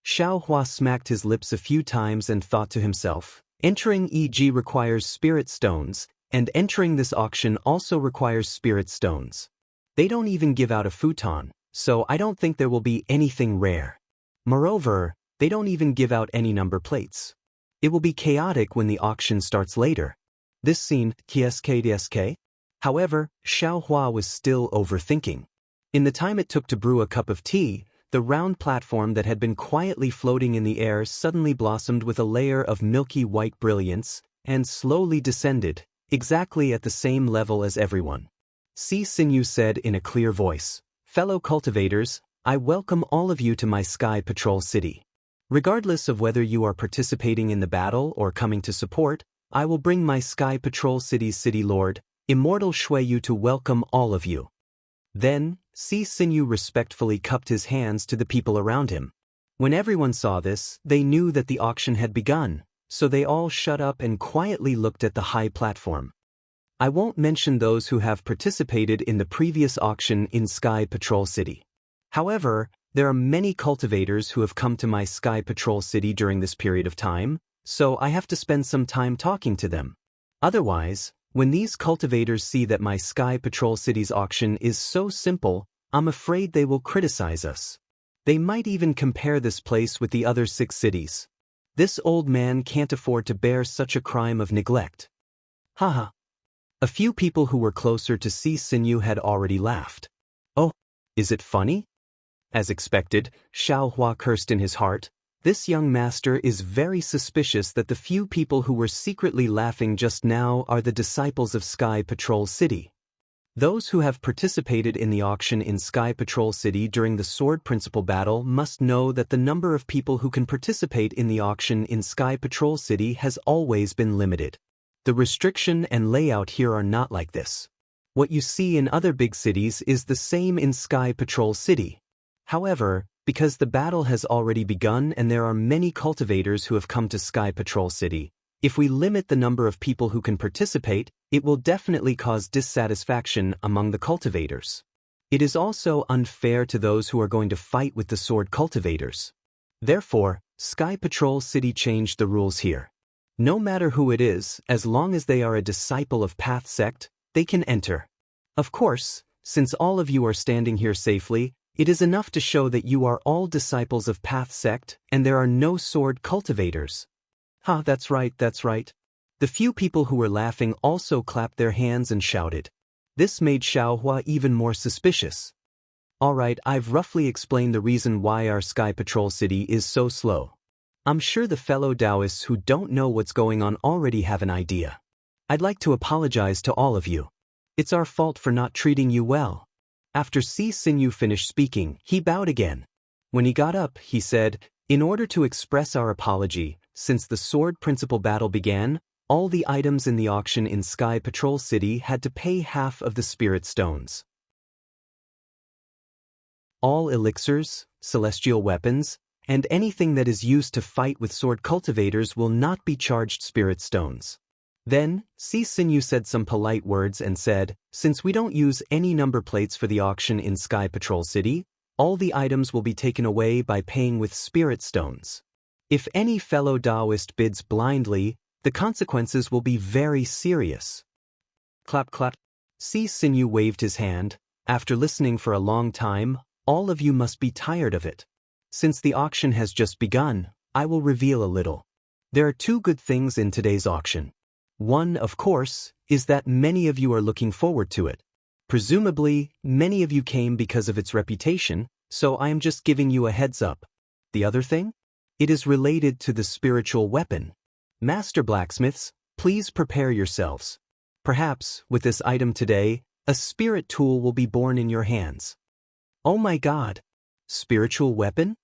Xiaohua smacked his lips a few times and thought to himself, entering EG requires spirit stones, and entering this auction also requires spirit stones. They don't even give out a futon, so I don't think there will be anything rare. Moreover, they don't even give out any number plates. It will be chaotic when the auction starts later. This scene, TSK. However, Xiaohua was still overthinking. In the time it took to brew a cup of tea, the round platform that had been quietly floating in the air suddenly blossomed with a layer of milky white brilliance, and slowly descended, exactly at the same level as everyone. Sinew said in a clear voice, "Fellow cultivators, I welcome all of you to my Sky Patrol City. Regardless of whether you are participating in the battle or coming to support, I will bring my Sky Patrol City's City Lord, Immortal Shuiyu, to welcome all of you." Then, Sinew respectfully cupped his hands to the people around him. When everyone saw this, they knew that the auction had begun, so they all shut up and quietly looked at the high platform. I won't mention those who have participated in the previous auction in Sky Patrol City. However, there are many cultivators who have come to my Sky Patrol City during this period of time, so I have to spend some time talking to them. Otherwise, when these cultivators see that my Sky Patrol City's auction is so simple, I'm afraid they will criticize us. They might even compare this place with the other 6 cities. This old man can't afford to bear such a crime of neglect. Haha. A few people who were closer to Sinew had already laughed. Oh, is it funny? As expected, Xiaohua cursed in his heart. This young master is very suspicious that the few people who were secretly laughing just now are the disciples of Sky Patrol City. Those who have participated in the auction in Sky Patrol City during the Sword Principal battle must know that the number of people who can participate in the auction in Sky Patrol City has always been limited. The restriction and layout here are not like this. What you see in other big cities is the same in Sky Patrol City. However, because the battle has already begun and there are many cultivators who have come to Sky Patrol City, if we limit the number of people who can participate, it will definitely cause dissatisfaction among the cultivators. It is also unfair to those who are going to fight with the sword cultivators. Therefore, Sky Patrol City changed the rules here. No matter who it is, as long as they are a disciple of Path Sect, they can enter. Of course, since all of you are standing here safely, it is enough to show that you are all disciples of Path Sect and there are no sword cultivators. Ha, that's right, that's right. The few people who were laughing also clapped their hands and shouted. This made Xiaohua even more suspicious. Alright, I've roughly explained the reason why our Sky Patrol City is so slow. I'm sure the fellow Daoists who don't know what's going on already have an idea. I'd like to apologize to all of you. It's our fault for not treating you well. After Sinew finished speaking, he bowed again. When he got up, he said, "In order to express our apology, since the Sword Principal battle began, all the items in the auction in Sky Patrol City had to pay half of the spirit stones. All elixirs, celestial weapons, and anything that is used to fight with sword cultivators will not be charged spirit stones." Then, Sinew said some polite words and said, "Since we don't use any number plates for the auction in Sky Patrol City, all the items will be taken away by paying with spirit stones. If any fellow Daoist bids blindly, the consequences will be very serious." Clap clap. Sinew waved his hand. "After listening for a long time, all of you must be tired of it. Since the auction has just begun, I will reveal a little. There are 2 good things in today's auction. One, of course, is that many of you are looking forward to it. Presumably, many of you came because of its reputation, so I am just giving you a heads up. The other thing? It is related to the spiritual weapon. Master blacksmiths, please prepare yourselves. Perhaps, with this item today, a spirit tool will be born in your hands. Oh my God! Spiritual weapon?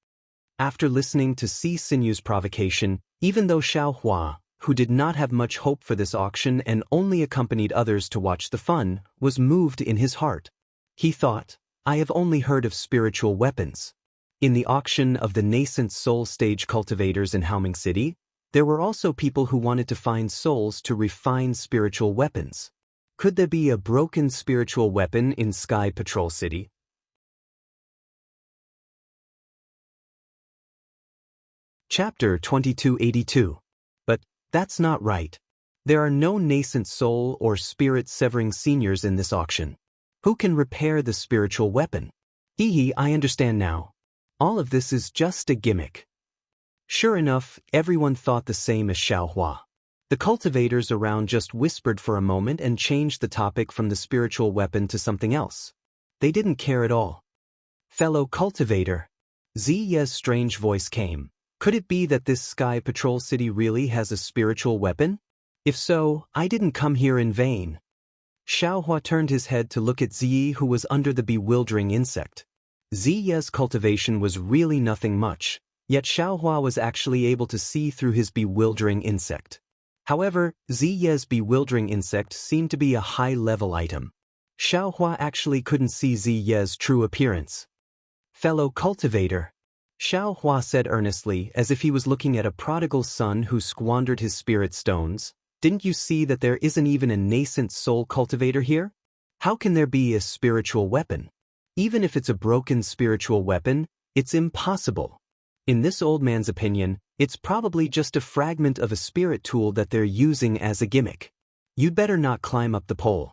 After listening to Si Sinu's provocation, even though Xiaohua, who did not have much hope for this auction and only accompanied others to watch the fun, was moved in his heart. He thought, I have only heard of spiritual weapons. In the auction of the nascent soul stage cultivators in Haoming City, there were also people who wanted to find souls to refine spiritual weapons. Could there be a broken spiritual weapon in Sky Patrol City? Chapter 2282. But that's not right. There are no nascent soul or spirit-severing seniors in this auction. Who can repair the spiritual weapon? I understand now. All of this is just a gimmick. Sure enough, everyone thought the same as Xiaohua. The cultivators around just whispered for a moment and changed the topic from the spiritual weapon to something else. They didn't care at all. Fellow cultivator. Ziya's strange voice came. Could it be that this Sky Patrol City really has a spiritual weapon? If so, I didn't come here in vain. Xiaohua turned his head to look at Ziyi, who was under the bewildering insect. Ziya's cultivation was really nothing much, yet Xiaohua was actually able to see through his bewildering insect. However, Ziya's bewildering insect seemed to be a high-level item. Xiaohua actually couldn't see Ziya's true appearance. Fellow cultivator, Xiaohua said earnestly, as if he was looking at a prodigal son who squandered his spirit stones, didn't you see that there isn't even a nascent soul cultivator here? How can there be a spiritual weapon? Even if it's a broken spiritual weapon, it's impossible. In this old man's opinion, it's probably just a fragment of a spirit tool that they're using as a gimmick. You'd better not climb up the pole.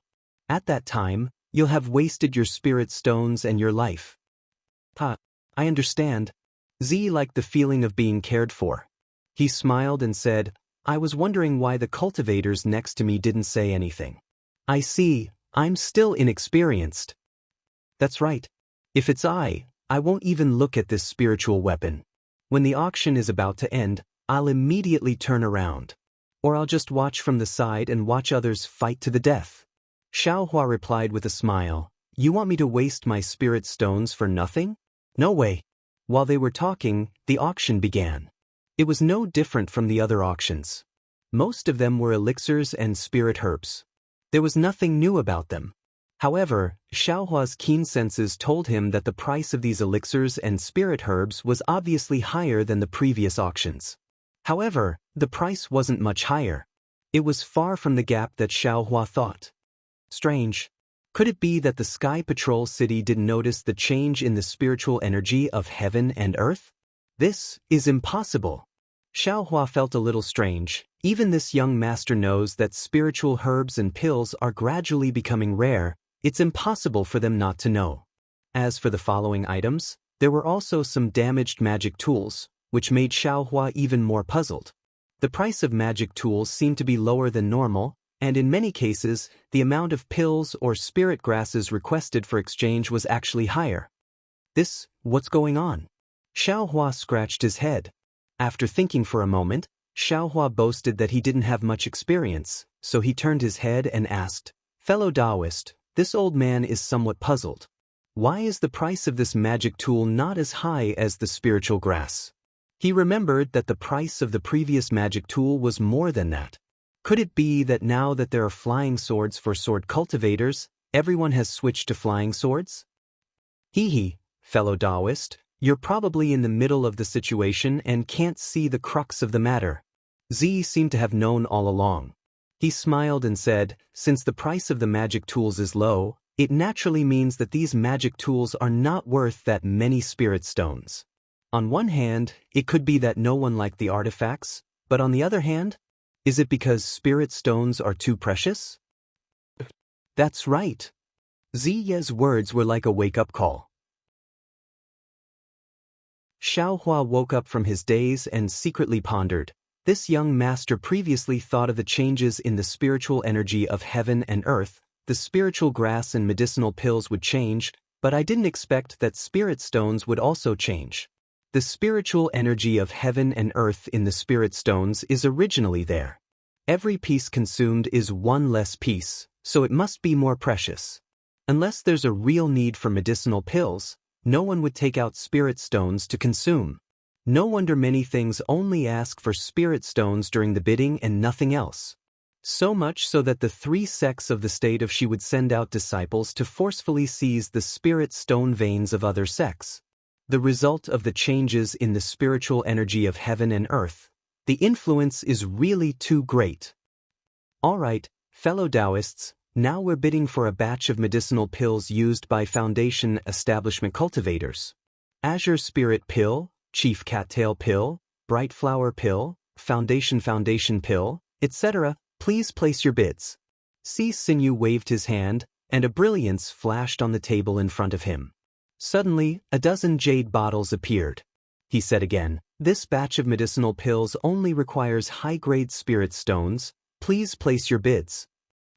At that time, you'll have wasted your spirit stones and your life. I understand. Z liked the feeling of being cared for. He smiled and said, I was wondering why the cultivators next to me didn't say anything. I see, I'm still inexperienced. That's right. If it's I won't even look at this spiritual weapon. When the auction is about to end, I'll immediately turn around. Or I'll just watch from the side and watch others fight to the death. Xiaohua replied with a smile, You want me to waste my spirit stones for nothing? No way. While they were talking, the auction began. It was no different from the other auctions. Most of them were elixirs and spirit herbs. There was nothing new about them. However, Xiaohua's keen senses told him that the price of these elixirs and spirit herbs was obviously higher than the previous auctions. However, the price wasn't much higher. It was far from the gap that Xiaohua thought. Strange. Could it be that the Sky Patrol City didn't notice the change in the spiritual energy of heaven and earth? This is impossible. Xiaohua felt a little strange. Even this young master knows that spiritual herbs and pills are gradually becoming rare. It's impossible for them not to know. As for the following items, there were also some damaged magic tools, which made Xiaohua even more puzzled. The price of magic tools seemed to be lower than normal, and in many cases, the amount of pills or spirit grasses requested for exchange was actually higher. What's going on? Xiaohua scratched his head. After thinking for a moment, Xiaohua boasted that he didn't have much experience, so he turned his head and asked, Fellow Daoist, this old man is somewhat puzzled. Why is the price of this magic tool not as high as the spiritual grass? He remembered that the price of the previous magic tool was more than that. Could it be that now that there are flying swords for sword cultivators, everyone has switched to flying swords? Fellow Daoist, you're probably in the middle of the situation and can't see the crux of the matter. Z seemed to have known all along. He smiled and said, since the price of the magic tools is low, it naturally means that these magic tools are not worth that many spirit stones. On one hand, it could be that no one liked the artifacts, but on the other hand, is it because spirit stones are too precious? That's right. Ziya's words were like a wake-up call. Xiaohua woke up from his daze and secretly pondered, This young master previously thought of the changes in the spiritual energy of heaven and earth. The spiritual grass and medicinal pills would change, but I didn't expect that spirit stones would also change. The spiritual energy of heaven and earth in the spirit stones is originally there. Every piece consumed is one less piece, so it must be more precious. Unless there's a real need for medicinal pills, no one would take out spirit stones to consume. No wonder many things only ask for spirit stones during the bidding and nothing else. So much so that the 3 sects of the state of Xi would send out disciples to forcefully seize the spirit stone veins of other sects. The result of the changes in the spiritual energy of heaven and earth. The influence is really too great. Alright, fellow Daoists, now we're bidding for a batch of medicinal pills used by Foundation establishment cultivators. Azure Spirit Pill, Chief Cattail Pill, Bright Flower Pill, Foundation Pill, etc. Please place your bids. Sinew waved his hand, and a brilliance flashed on the table in front of him. Suddenly, a dozen jade bottles appeared. He said again, "This batch of medicinal pills only requires high-grade spirit stones. Please place your bids."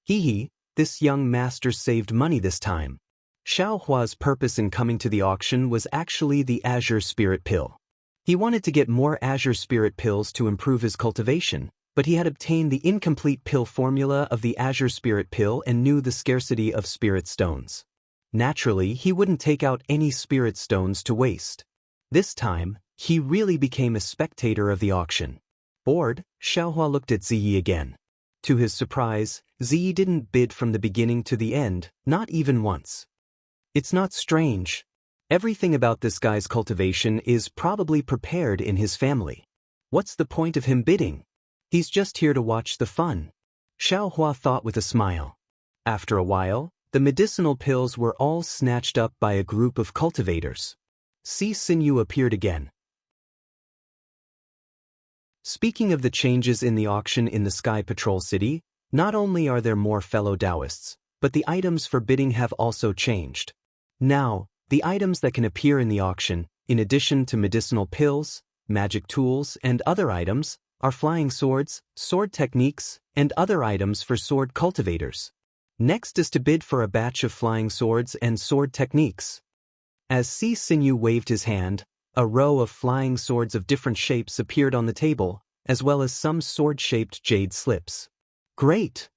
Hee, this young master saved money this time. Xiaohua's purpose in coming to the auction was actually the Azure Spirit Pill. He wanted to get more Azure Spirit Pills to improve his cultivation, but he had obtained the incomplete pill formula of the Azure Spirit Pill and knew the scarcity of spirit stones. Naturally, he wouldn't take out any spirit stones to waste. This time, he really became a spectator of the auction. Bored, Xiaohua looked at Ziyi again. To his surprise, Ziyi didn't bid from the beginning to the end, not even once. It's not strange. Everything about this guy's cultivation is probably prepared in his family. What's the point of him bidding? He's just here to watch the fun. Xiaohua thought with a smile. After a while, the medicinal pills were all snatched up by a group of cultivators. Sinew appeared again. Speaking of the changes in the auction in the Sky Patrol City, not only are there more fellow Daoists, but the items for bidding have also changed. Now, the items that can appear in the auction, in addition to medicinal pills, magic tools, and other items, are flying swords, sword techniques, and other items for sword cultivators. Next is to bid for a batch of flying swords and sword techniques. As Sinew waved his hand, a row of flying swords of different shapes appeared on the table, as well as some sword-shaped jade slips. Great!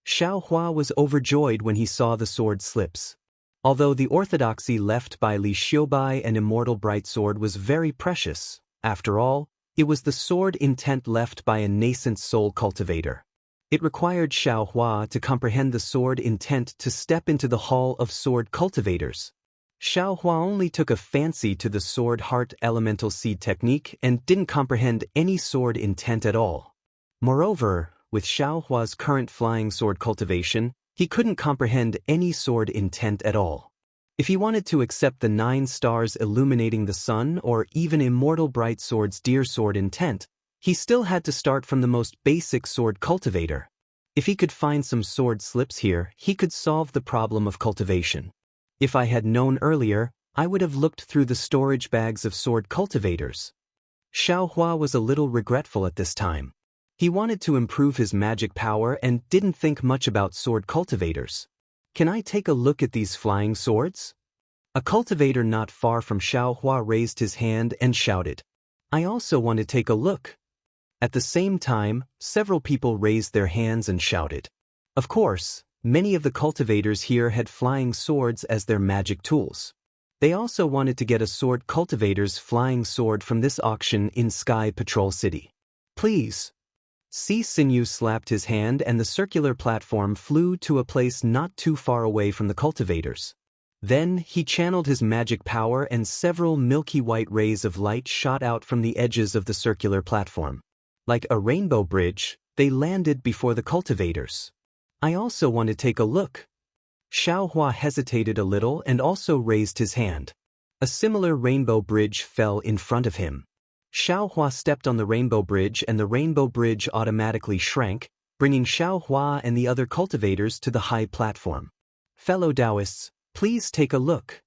Xiaohua was overjoyed when he saw the sword slips. Although the orthodoxy left by Li Xiubai and Immortal Bright Sword was very precious, after all, it was the sword intent left by a nascent soul cultivator. It required Xiaohua to comprehend the sword intent to step into the hall of sword cultivators. Xiaohua only took a fancy to the sword heart elemental seed technique and didn't comprehend any sword intent at all. Moreover, with Xiaohua's current flying sword cultivation, he couldn't comprehend any sword intent at all. If he wanted to accept the 9 stars illuminating the sun or even Immortal Bright Sword's dear sword intent, he still had to start from the most basic sword cultivator. If he could find some sword slips here, he could solve the problem of cultivation. If I had known earlier, I would have looked through the storage bags of sword cultivators. Xiaohua was a little regretful at this time. He wanted to improve his magic power and didn't think much about sword cultivators. Can I take a look at these flying swords? A cultivator not far from Xiaohua raised his hand and shouted. I also want to take a look. At the same time, several people raised their hands and shouted. Of course, many of the cultivators here had flying swords as their magic tools. They also wanted to get a sword cultivator's flying sword from this auction in Sky Patrol City. Please. Sinew slapped his hand and the circular platform flew to a place not too far away from the cultivators. Then he channeled his magic power and several milky white rays of light shot out from the edges of the circular platform. Like a rainbow bridge, they landed before the cultivators. I also want to take a look. Xiaohua hesitated a little and also raised his hand. A similar rainbow bridge fell in front of him. Xiaohua stepped on the rainbow bridge and the rainbow bridge automatically shrank, bringing Xiaohua and the other cultivators to the high platform. Fellow Daoists, please take a look.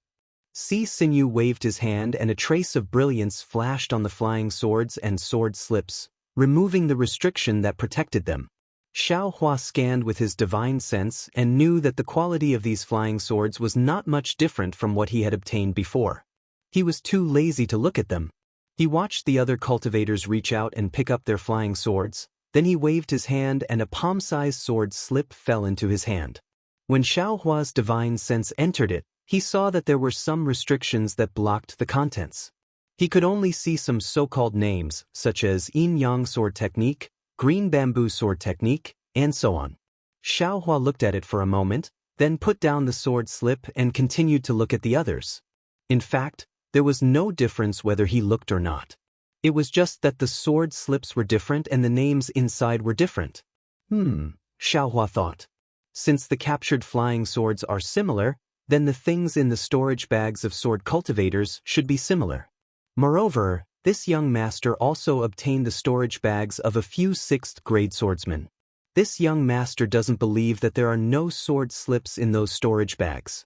Sinew waved his hand and a trace of brilliance flashed on the flying swords and sword slips, removing the restriction that protected them. Xiao Hua scanned with his divine sense and knew that the quality of these flying swords was not much different from what he had obtained before. He was too lazy to look at them. He watched the other cultivators reach out and pick up their flying swords, then he waved his hand and a palm-sized sword slip fell into his hand. When Xiao Hua's divine sense entered it, he saw that there were some restrictions that blocked the contents. He could only see some so-called names, such as yin-yang sword technique, green bamboo sword technique, and so on. Xiao Hua looked at it for a moment, then put down the sword slip and continued to look at the others. In fact, there was no difference whether he looked or not. It was just that the sword slips were different and the names inside were different. Xiao Hua thought. Since the captured flying swords are similar, then the things in the storage bags of sword cultivators should be similar. Moreover, this young master also obtained the storage bags of a few 6th-grade swordsmen. This young master doesn't believe that there are no sword slips in those storage bags.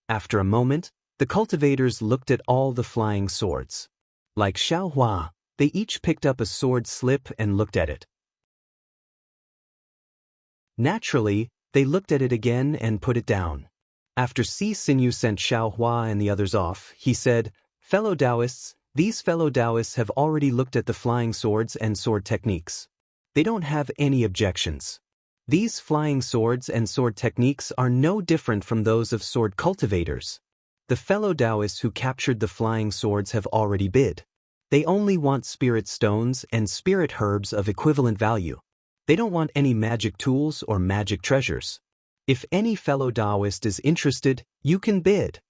After a moment, the cultivators looked at all the flying swords. Like Xiao Hua, they each picked up a sword slip and looked at it. Naturally, they looked at it again and put it down. After Si Xinyu sent Xiao Hua and the others off, he said, "Fellow Daoists, these fellow Daoists have already looked at the flying swords and sword techniques. They don't have any objections. These flying swords and sword techniques are no different from those of sword cultivators. The fellow Daoists who captured the flying swords have already bid. They only want spirit stones and spirit herbs of equivalent value. They don't want any magic tools or magic treasures. If any fellow Daoist is interested, you can bid."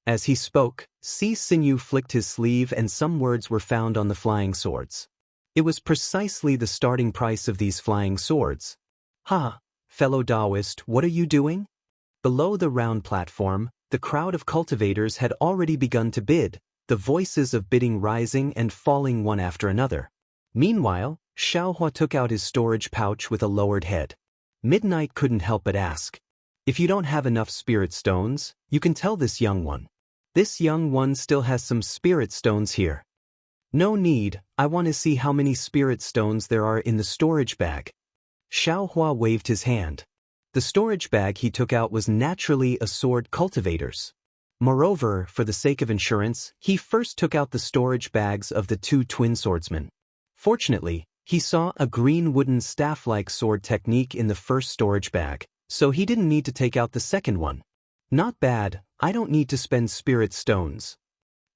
As he spoke, Si Xinyu flicked his sleeve and some words were found on the flying swords. It was precisely the starting price of these flying swords. "Ha, fellow Daoist, what are you doing?" Below the round platform, the crowd of cultivators had already begun to bid, the voices of bidding rising and falling one after another. Meanwhile, Xiao Hua took out his storage pouch with a lowered head. Midnight couldn't help but ask, "If you don't have enough spirit stones, you can tell this young one. This young one still has some spirit stones here." "No need, I want to see how many spirit stones there are in the storage bag." Xiao Hua waved his hand. The storage bag he took out was naturally a sword cultivator's. Moreover, for the sake of insurance, he first took out the storage bags of the 2 twin swordsmen. Fortunately, he saw a green wooden staff-like sword technique in the first storage bag, so he didn't need to take out the second one. "Not bad, I don't need to spend spirit stones."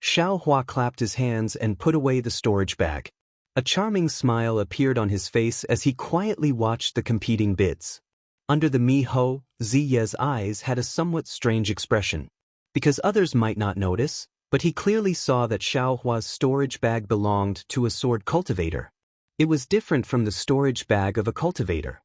Xiao Hua clapped his hands and put away the storage bag. A charming smile appeared on his face as he quietly watched the competing bids. Under the Mi-Ho, Ziye's eyes had a somewhat strange expression. Because others might not notice, but he clearly saw that Xiao Hua's storage bag belonged to a sword cultivator. It was different from the storage bag of a cultivator.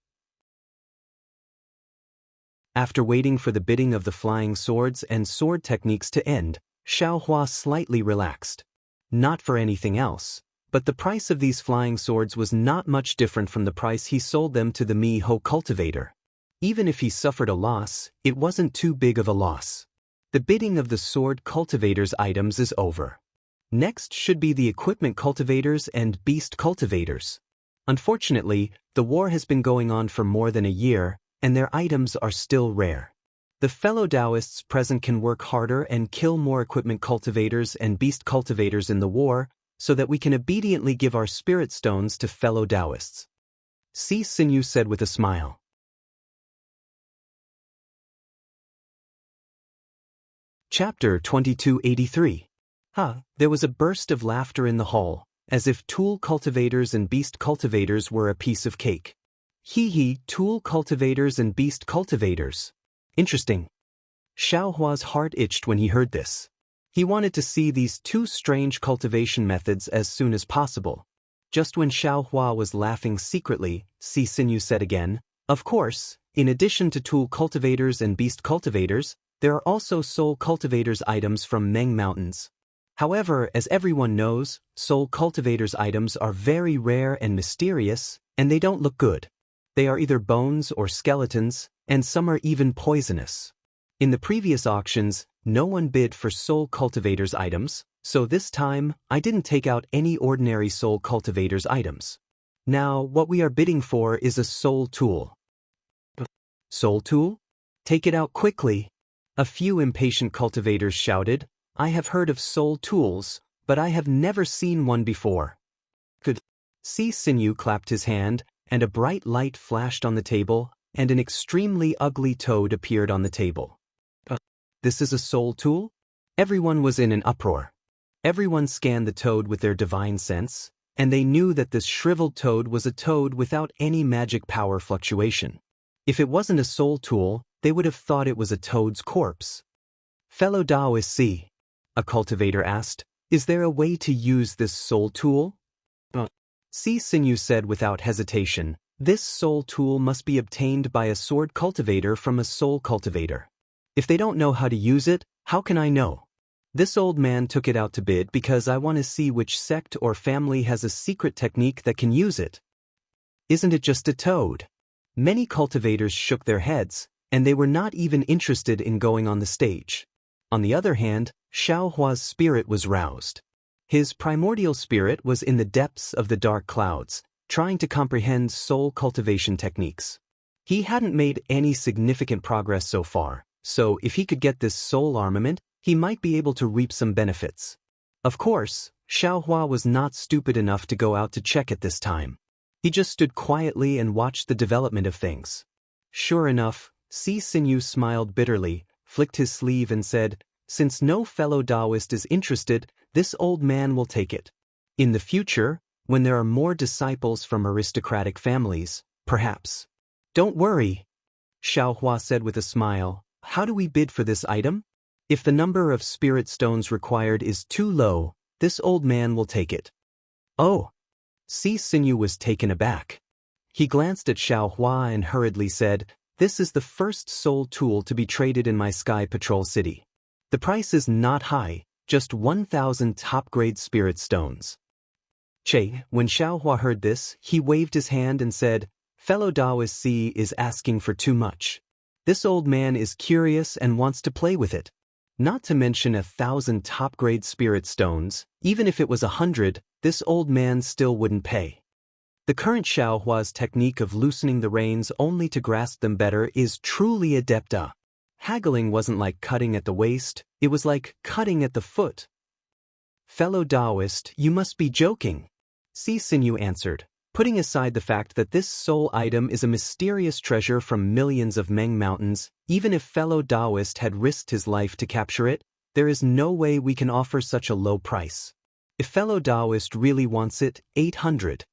After waiting for the bidding of the flying swords and sword techniques to end, Xiao Hua slightly relaxed. Not for anything else, but the price of these flying swords was not much different from the price he sold them to the Mi-Ho cultivator. Even if he suffered a loss, it wasn't too big of a loss. The bidding of the sword cultivators' items is over. Next should be the equipment cultivators and beast cultivators. Unfortunately, the war has been going on for more than a year, and their items are still rare. The fellow Daoists present can work harder and kill more equipment cultivators and beast cultivators in the war, so that we can obediently give our spirit stones to fellow Daoists. Si Xinyu said with a smile. Chapter 2283. There was a burst of laughter in the hall, as if tool cultivators and beast cultivators were a piece of cake. Hee, tool cultivators and beast cultivators. Interesting. Xiao Hua's heart itched when he heard this. He wanted to see these 2 strange cultivation methods as soon as possible. Just when Xiao Hua was laughing secretly, Si Xinyu said again, "Of course, in addition to tool cultivators and beast cultivators, there are also soul cultivators' items from Meng Mountains. However, as everyone knows, soul cultivators' items are very rare and mysterious, and they don't look good. They are either bones or skeletons, and some are even poisonous. In the previous auctions, no one bid for soul cultivators' items, so this time, I didn't take out any ordinary soul cultivators' items. Now, what we are bidding for is a soul tool. Soul tool? Take it out quickly. A few impatient cultivators shouted, I have heard of soul tools, but I have never seen one before. Could see Sinew clapped his hand, and a bright light flashed on the table, and an extremely ugly toad appeared on the table. This is a soul tool? Everyone was in an uproar. Everyone scanned the toad with their divine sense, and they knew that this shriveled toad was a toad without any magic power fluctuation. If it wasn't a soul tool, they would have thought it was a toad's corpse. Fellow Daoist, a cultivator asked, is there a way to use this soul tool? Sinew said without hesitation, this soul tool must be obtained by a sword cultivator from a soul cultivator. If they don't know how to use it, how can I know? This old man took it out to bid because I want to see which sect or family has a secret technique that can use it. Isn't it just a toad? Many cultivators shook their heads, and they were not even interested in going on the stage. On the other hand, Xiaohua's spirit was roused. His primordial spirit was in the depths of the dark clouds, trying to comprehend soul cultivation techniques. He hadn't made any significant progress so far, so if he could get this soul armament, he might be able to reap some benefits. Of course, Xiaohua was not stupid enough to go out to check it this time. He just stood quietly and watched the development of things. Sure enough, Sinew smiled bitterly, flicked his sleeve and said, since no fellow Daoist is interested, this old man will take it. In the future, when there are more disciples from aristocratic families, perhaps. Don't worry, Xiaohua said with a smile. How do we bid for this item? If the number of spirit stones required is too low, this old man will take it. Oh! Sinew was taken aback. He glanced at Xiaohua and hurriedly said, this is the first soul tool to be traded in my Sky Patrol city. The price is not high, just 1,000 top-grade spirit stones. When Xiaohua heard this, he waved his hand and said, fellow Daoist is asking for too much. This old man is curious and wants to play with it. Not to mention 1,000 top-grade spirit stones, even if it was 100, this old man still wouldn't pay. The current Xiaohua's technique of loosening the reins only to grasp them better is truly adepta. Haggling wasn't like cutting at the waist, it was like cutting at the foot. Fellow Daoist, you must be joking. Sinew answered, putting aside the fact that this soul item is a mysterious treasure from millions of Meng mountains, even if fellow Daoist had risked his life to capture it, there is no way we can offer such a low price. If fellow Daoist really wants it, 800.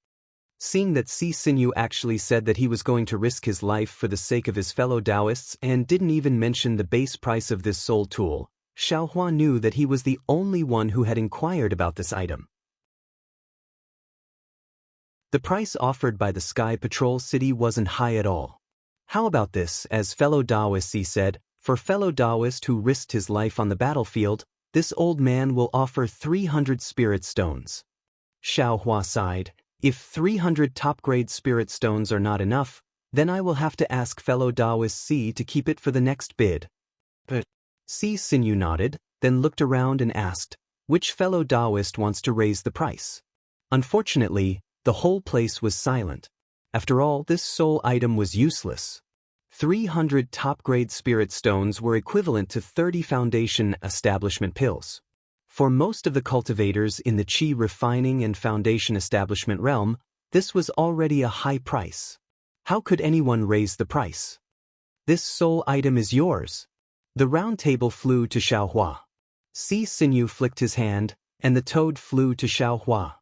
Seeing that Sinew actually said that he was going to risk his life for the sake of his fellow Daoists and didn't even mention the base price of this soul tool, Xiaohua knew that he was the only one who had inquired about this item. The price offered by the Sky Patrol City wasn't high at all. How about this, as fellow Daoist said, for fellow Daoist who risked his life on the battlefield, this old man will offer 300 spirit stones. Xiaohua sighed. If 300 top-grade spirit stones are not enough, then I will have to ask fellow Daoist to keep it for the next bid. But Sinew nodded, then looked around and asked, which fellow Daoist wants to raise the price? Unfortunately, the whole place was silent. After all, this soul item was useless. 300 top-grade spirit stones were equivalent to 30 foundation establishment pills. For most of the cultivators in the Qi refining and foundation establishment realm, this was already a high price. How could anyone raise the price? This soul item is yours. The round table flew to Xiaohua. Sinew flicked his hand, and the toad flew to Xiaohua.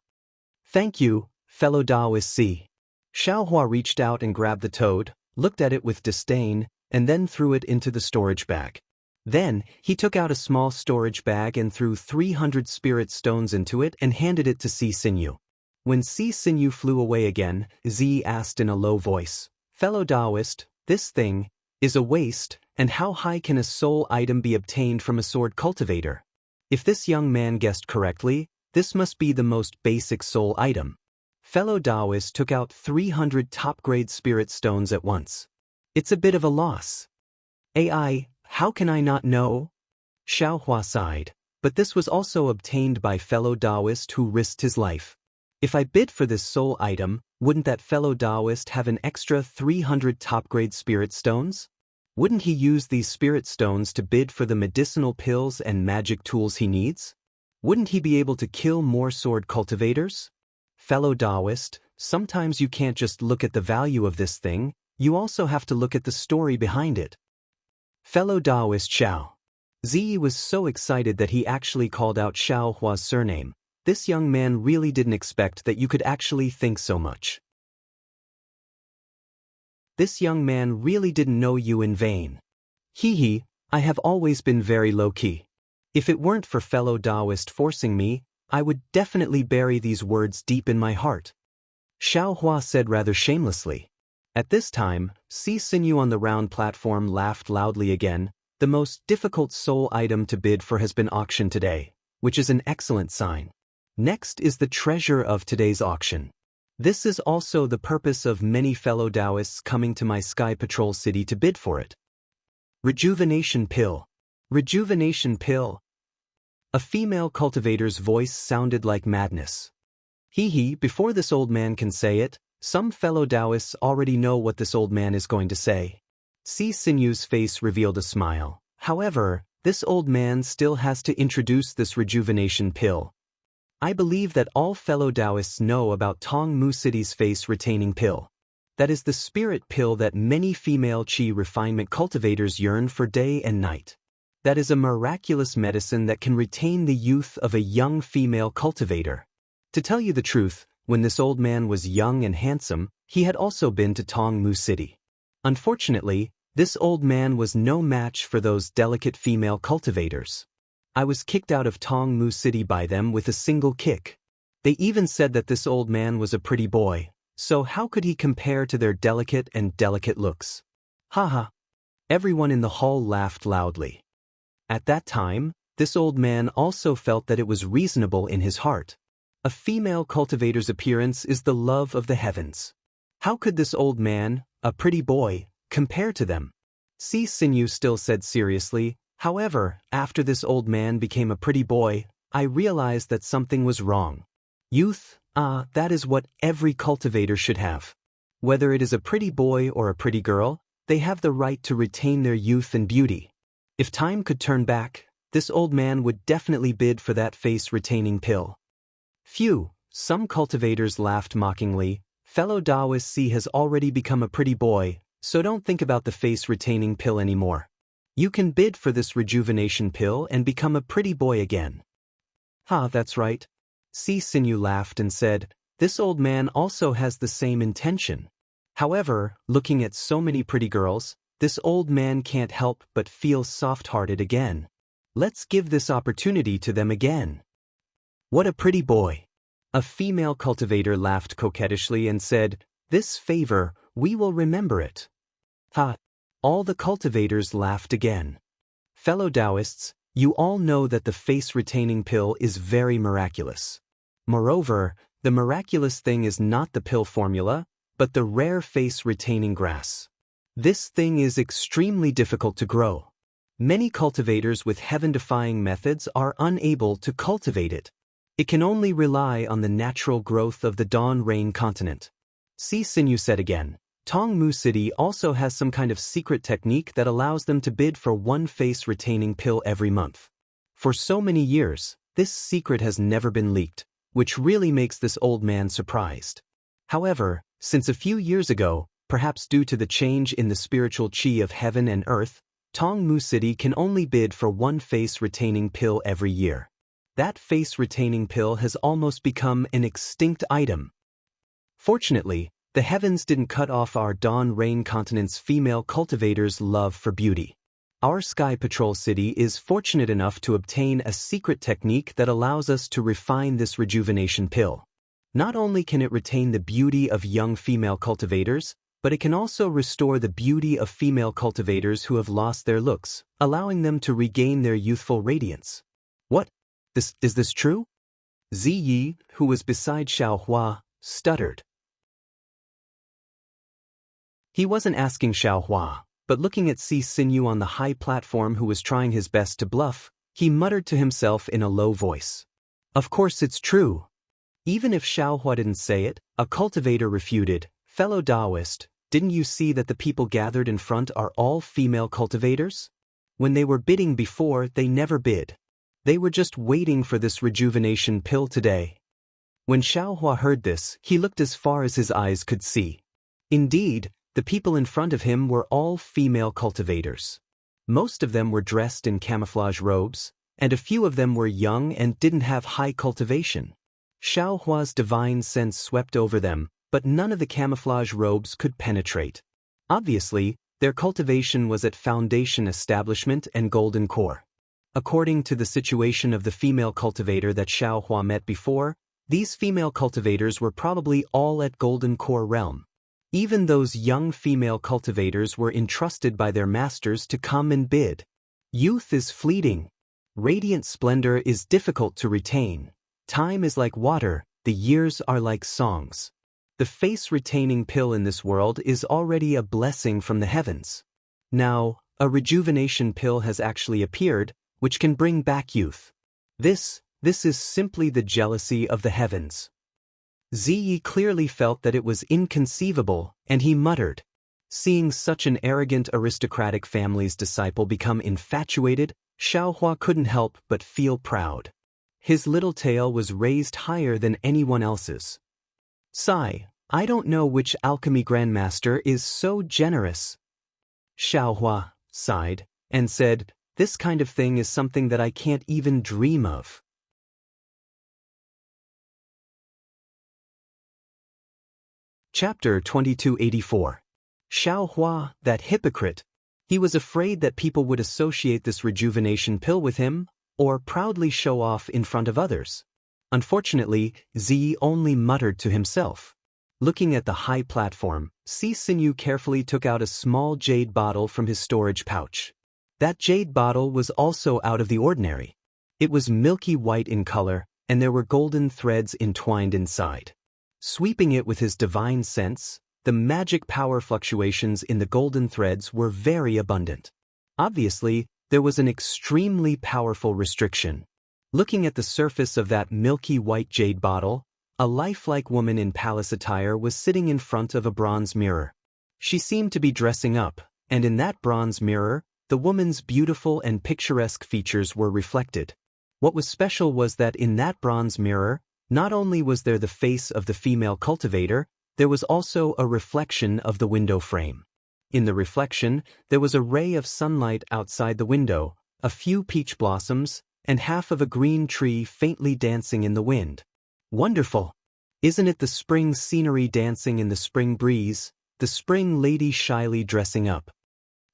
Thank you, fellow Daoist. Xiaohua reached out and grabbed the toad, looked at it with disdain, and then threw it into the storage bag. Then, he took out a small storage bag and threw 300 spirit stones into it and handed it to Sinew. When Sinew flew away again, Z asked in a low voice, fellow Daoist, this thing is a waste, and how high can a soul item be obtained from a sword cultivator? If this young man guessed correctly, this must be the most basic soul item. Fellow Daoist took out 300 top-grade spirit stones at once. It's a bit of a loss. AI, how can I not know? Xiaohua sighed, but this was also obtained by fellow Daoist who risked his life. If I bid for this soul item, wouldn't that fellow Daoist have an extra 300 top-grade spirit stones? Wouldn't he use these spirit stones to bid for the medicinal pills and magic tools he needs? Wouldn't he be able to kill more sword cultivators? Fellow Daoist, sometimes you can't just look at the value of this thing, you also have to look at the story behind it. Fellow Daoist Xiao. Ziyi was so excited that he actually called out Xiao Hua's surname. This young man really didn't expect that you could actually think so much. This young man really didn't know you in vain. Hee, I have always been very low-key. If it weren't for fellow Daoist forcing me, I would definitely bury these words deep in my heart. Xiao Hua said rather shamelessly. At this time, Siyu on the round platform laughed loudly again. The most difficult soul item to bid for has been auctioned today, which is an excellent sign. Next is the treasure of today's auction. This is also the purpose of many fellow Daoists coming to my Sky Patrol city to bid for it. Rejuvenation Pill. Rejuvenation Pill. A female cultivator's voice sounded like madness. Before this old man can say it, some fellow Daoists already know what this old man is going to say. Siyu's face revealed a smile. However, this old man still has to introduce this rejuvenation pill. I believe that all fellow Daoists know about Tong Mu City's face retaining pill. That is the spirit pill that many female qi refinement cultivators yearn for day and night. That is a miraculous medicine that can retain the youth of a young female cultivator. To tell you the truth, when this old man was young and handsome, he had also been to Tong Mu City. Unfortunately, this old man was no match for those delicate female cultivators. I was kicked out of Tong Mu City by them with a single kick. They even said that this old man was a pretty boy, so how could he compare to their delicate looks? Haha. Everyone in the hall laughed loudly. At that time, this old man also felt that it was reasonable in his heart. A female cultivator's appearance is the love of the heavens. How could this old man, a pretty boy, compare to them? Siyu still said seriously, however, after this old man became a pretty boy, I realized that something was wrong. Youth, that is what every cultivator should have. Whether it is a pretty boy or a pretty girl, they have the right to retain their youth and beauty. If time could turn back, this old man would definitely bid for that face-retaining pill. Phew, some cultivators laughed mockingly. Fellow Daoist C has already become a pretty boy, so don't think about the face-retaining pill anymore. You can bid for this rejuvenation pill and become a pretty boy again. That's right. Siyu laughed and said, this old man also has the same intention. However, looking at so many pretty girls, this old man can't help but feel soft-hearted again. Let's give this opportunity to them again. What a pretty boy. A female cultivator laughed coquettishly and said, this favor, we will remember it. All the cultivators laughed again. Fellow Daoists, you all know that the face-retaining pill is very miraculous. Moreover, the miraculous thing is not the pill formula, but the rare face-retaining grass. This thing is extremely difficult to grow. Many cultivators with heaven-defying methods are unable to cultivate it. It can only rely on the natural growth of the Dawn Rain continent. Siyu said again. Tong Mu City also has some kind of secret technique that allows them to bid for one face-retaining pill every month. For so many years, this secret has never been leaked, which really makes this old man surprised. However, since a few years ago, perhaps due to the change in the spiritual qi of heaven and earth, Tong Mu City can only bid for one face-retaining pill every year. That face-retaining pill has almost become an extinct item. Fortunately, the heavens didn't cut off our Dawn Rain continent's female cultivators' love for beauty. Our Sky Patrol city is fortunate enough to obtain a secret technique that allows us to refine this rejuvenation pill. Not only can it retain the beauty of young female cultivators, but it can also restore the beauty of female cultivators who have lost their looks, allowing them to regain their youthful radiance. What? Is this true? Ziyi, who was beside Xiao Hua, stuttered. He wasn't asking Xiao Hua, but looking at Siyu on the high platform who was trying his best to bluff, he muttered to himself in a low voice. Of course it's true. Even if Xiaohua didn't say it, a cultivator refuted, "Fellow Daoist, didn't you see that the people gathered in front are all female cultivators? When they were bidding before, they never bid. They were just waiting for this rejuvenation pill today." When Xiaohua heard this, he looked as far as his eyes could see. Indeed, the people in front of him were all female cultivators. Most of them were dressed in camouflage robes, and a few of them were young and didn't have high cultivation. Xiaohua's divine sense swept over them, but none of the camouflage robes could penetrate. Obviously, their cultivation was at Foundation Establishment and Golden Core. According to the situation of the female cultivator that Xiaohua met before, these female cultivators were probably all at Golden Core realm. Even those young female cultivators were entrusted by their masters to come and bid. Youth is fleeting. Radiant splendor is difficult to retain. Time is like water, the years are like songs. The face-retaining pill in this world is already a blessing from the heavens. Now, a rejuvenation pill has actually appeared, which can bring back youth. This is simply the jealousy of the heavens. Ziyi clearly felt that it was inconceivable, and he muttered. Seeing such an arrogant aristocratic family's disciple become infatuated, Xiaohua couldn't help but feel proud. His little tail was raised higher than anyone else's. Sigh, I don't know which alchemy grandmaster is so generous. Xiaohua sighed and said, this kind of thing is something that I can't even dream of. Chapter 2284. Xiaohua, that hypocrite. He was afraid that people would associate this rejuvenation pill with him, or proudly show off in front of others. Unfortunately, Ziyi only muttered to himself. Looking at the high platform, Sisinyu carefully took out a small jade bottle from his storage pouch. That jade bottle was also out of the ordinary. It was milky white in color, and there were golden threads entwined inside. Sweeping it with his divine sense, the magic power fluctuations in the golden threads were very abundant. Obviously, there was an extremely powerful restriction. Looking at the surface of that milky white jade bottle, a lifelike woman in palace attire was sitting in front of a bronze mirror. She seemed to be dressing up, and in that bronze mirror, the woman's beautiful and picturesque features were reflected. What was special was that in that bronze mirror, not only was there the face of the female cultivator, there was also a reflection of the window frame. In the reflection, there was a ray of sunlight outside the window, a few peach blossoms, and half of a green tree faintly dancing in the wind. Wonderful! Isn't it the spring scenery dancing in the spring breeze, the spring lady shyly dressing up?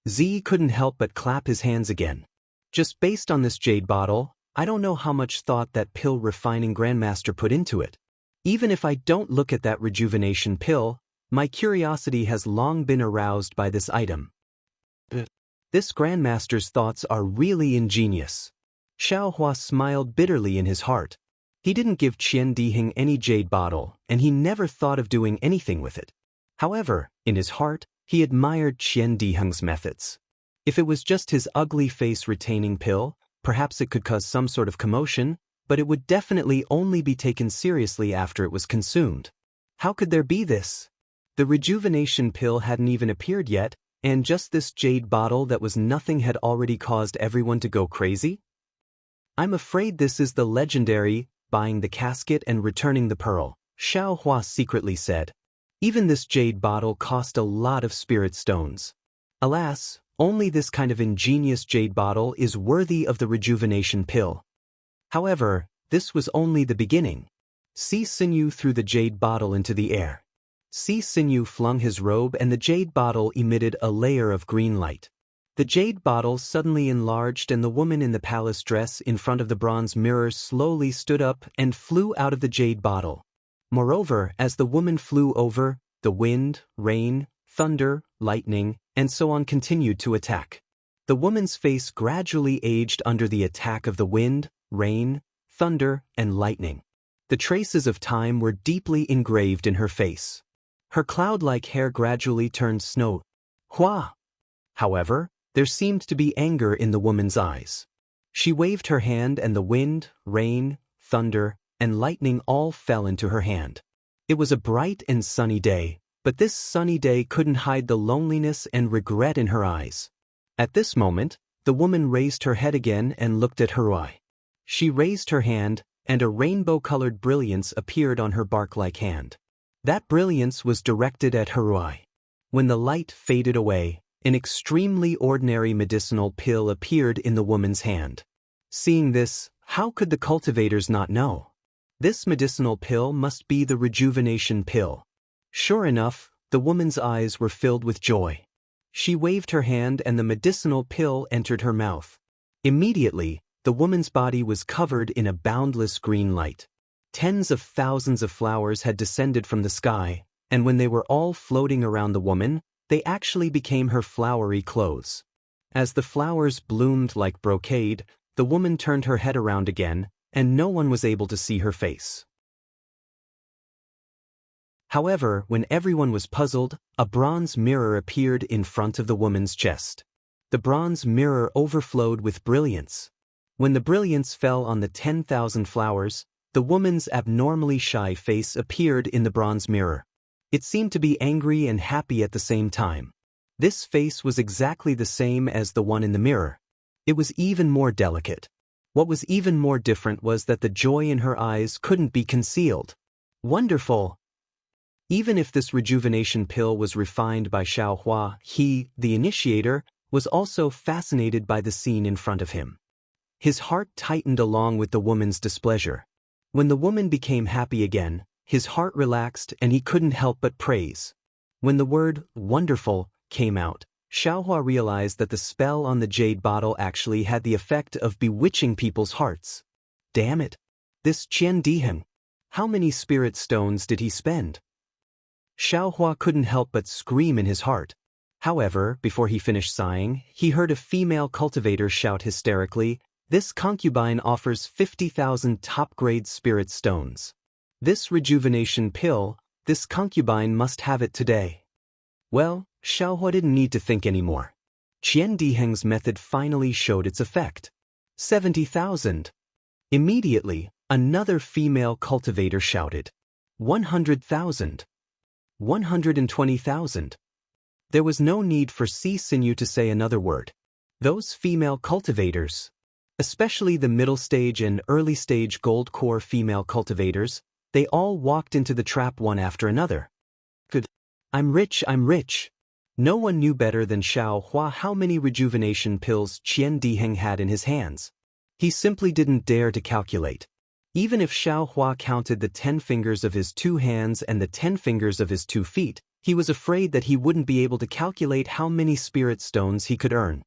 Z couldn't help but clap his hands again. Just based on this jade bottle, I don't know how much thought that pill refining grandmaster put into it. Even if I don't look at that rejuvenation pill, my curiosity has long been aroused by this item. This grandmaster's thoughts are really ingenious. Xiaohua smiled bitterly in his heart. He didn't give Qian Diheng any jade bottle, and he never thought of doing anything with it. However, in his heart, he admired Qian Diheng's methods. If it was just his ugly face-retaining pill, perhaps it could cause some sort of commotion, but it would definitely only be taken seriously after it was consumed. How could there be this? The rejuvenation pill hadn't even appeared yet, and just this jade bottle that was nothing had already caused everyone to go crazy? I'm afraid this is the legendary, buying the casket and returning the pearl, Xiaohua secretly said. Even this jade bottle cost a lot of spirit stones. Alas, only this kind of ingenious jade bottle is worthy of the rejuvenation pill. However, this was only the beginning. Sisinyu threw the jade bottle into the air. Sisinyu flung his robe and the jade bottle emitted a layer of green light. The jade bottle suddenly enlarged and the woman in the palace dress in front of the bronze mirror slowly stood up and flew out of the jade bottle. Moreover, as the woman flew over, the wind, rain, thunder, lightning, and so on continued to attack. The woman's face gradually aged under the attack of the wind, rain, thunder, and lightning. The traces of time were deeply engraved in her face. Her cloud-like hair gradually turned snow. Hua! However, there seemed to be anger in the woman's eyes. She waved her hand and the wind, rain, thunder, and lightning all fell into her hand. It was a bright and sunny day, but this sunny day couldn't hide the loneliness and regret in her eyes. At this moment, the woman raised her head again and looked at Haruai. She raised her hand, and a rainbow-colored brilliance appeared on her bark-like hand. That brilliance was directed at Haruai. When the light faded away, an extremely ordinary medicinal pill appeared in the woman's hand. Seeing this, how could the cultivators not know? This medicinal pill must be the rejuvenation pill. Sure enough, the woman's eyes were filled with joy. She waved her hand and the medicinal pill entered her mouth. Immediately, the woman's body was covered in a boundless green light. Tens of thousands of flowers had descended from the sky, and when they were all floating around the woman, they actually became her flowery clothes. As the flowers bloomed like brocade, the woman turned her head around again, and no one was able to see her face. However, when everyone was puzzled, a bronze mirror appeared in front of the woman's chest. The bronze mirror overflowed with brilliance. When the brilliance fell on the 10,000 flowers, the woman's abnormally shy face appeared in the bronze mirror. It seemed to be angry and happy at the same time. This face was exactly the same as the one in the mirror. It was even more delicate. What was even more different was that the joy in her eyes couldn't be concealed. Wonderful! Even if this rejuvenation pill was refined by Xiaohua, he, the initiator, was also fascinated by the scene in front of him. His heart tightened along with the woman's displeasure. When the woman became happy again, his heart relaxed and he couldn't help but praise. When the word wonderful came out, Xiaohua realized that the spell on the jade bottle actually had the effect of bewitching people's hearts. Damn it! This Qian Diheng! How many spirit stones did he spend? Xiaohua couldn't help but scream in his heart. However, before he finished sighing, he heard a female cultivator shout hysterically, "This concubine offers 50,000 top-grade spirit stones. This rejuvenation pill, this concubine must have it today." Well, Xiaohua didn't need to think anymore. Qian Diheng's method finally showed its effect. 70,000. Immediately, another female cultivator shouted, 100,000. 120,000. There was no need for Sinew to say another word. Those female cultivators, especially the middle stage and early stage gold core female cultivators, they all walked into the trap one after another. Good. I'm rich, I'm rich. No one knew better than Xiaohua how many rejuvenation pills Qian Diheng had in his hands. He simply didn't dare to calculate. Even if Xiaohua counted the 10 fingers of his 2 hands and the 10 fingers of his 2 feet, he was afraid that he wouldn't be able to calculate how many spirit stones he could earn.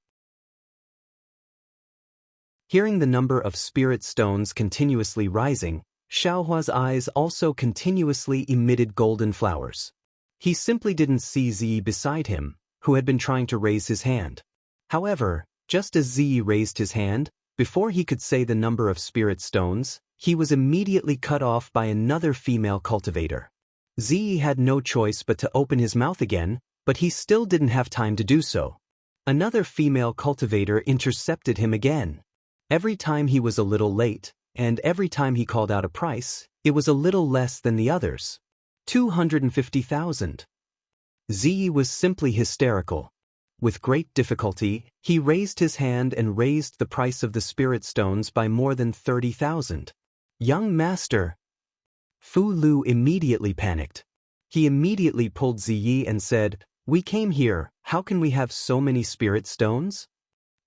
Hearing the number of spirit stones continuously rising, Xiaohua's eyes also continuously emitted golden flowers. He simply didn't see Ziyi beside him, who had been trying to raise his hand. However, just as Ziyi raised his hand, before he could say the number of spirit stones, he was immediately cut off by another female cultivator. Ziyi had no choice but to open his mouth again, but he still didn't have time to do so. Another female cultivator intercepted him again. Every time he was a little late, and every time he called out a price, it was a little less than the others. 250,000. Ziyi was simply hysterical. With great difficulty, he raised his hand and raised the price of the spirit stones by more than 30,000. Young master! Fu Lu immediately panicked. He immediately pulled Ziyi and said, "We came here, how can we have so many spirit stones?"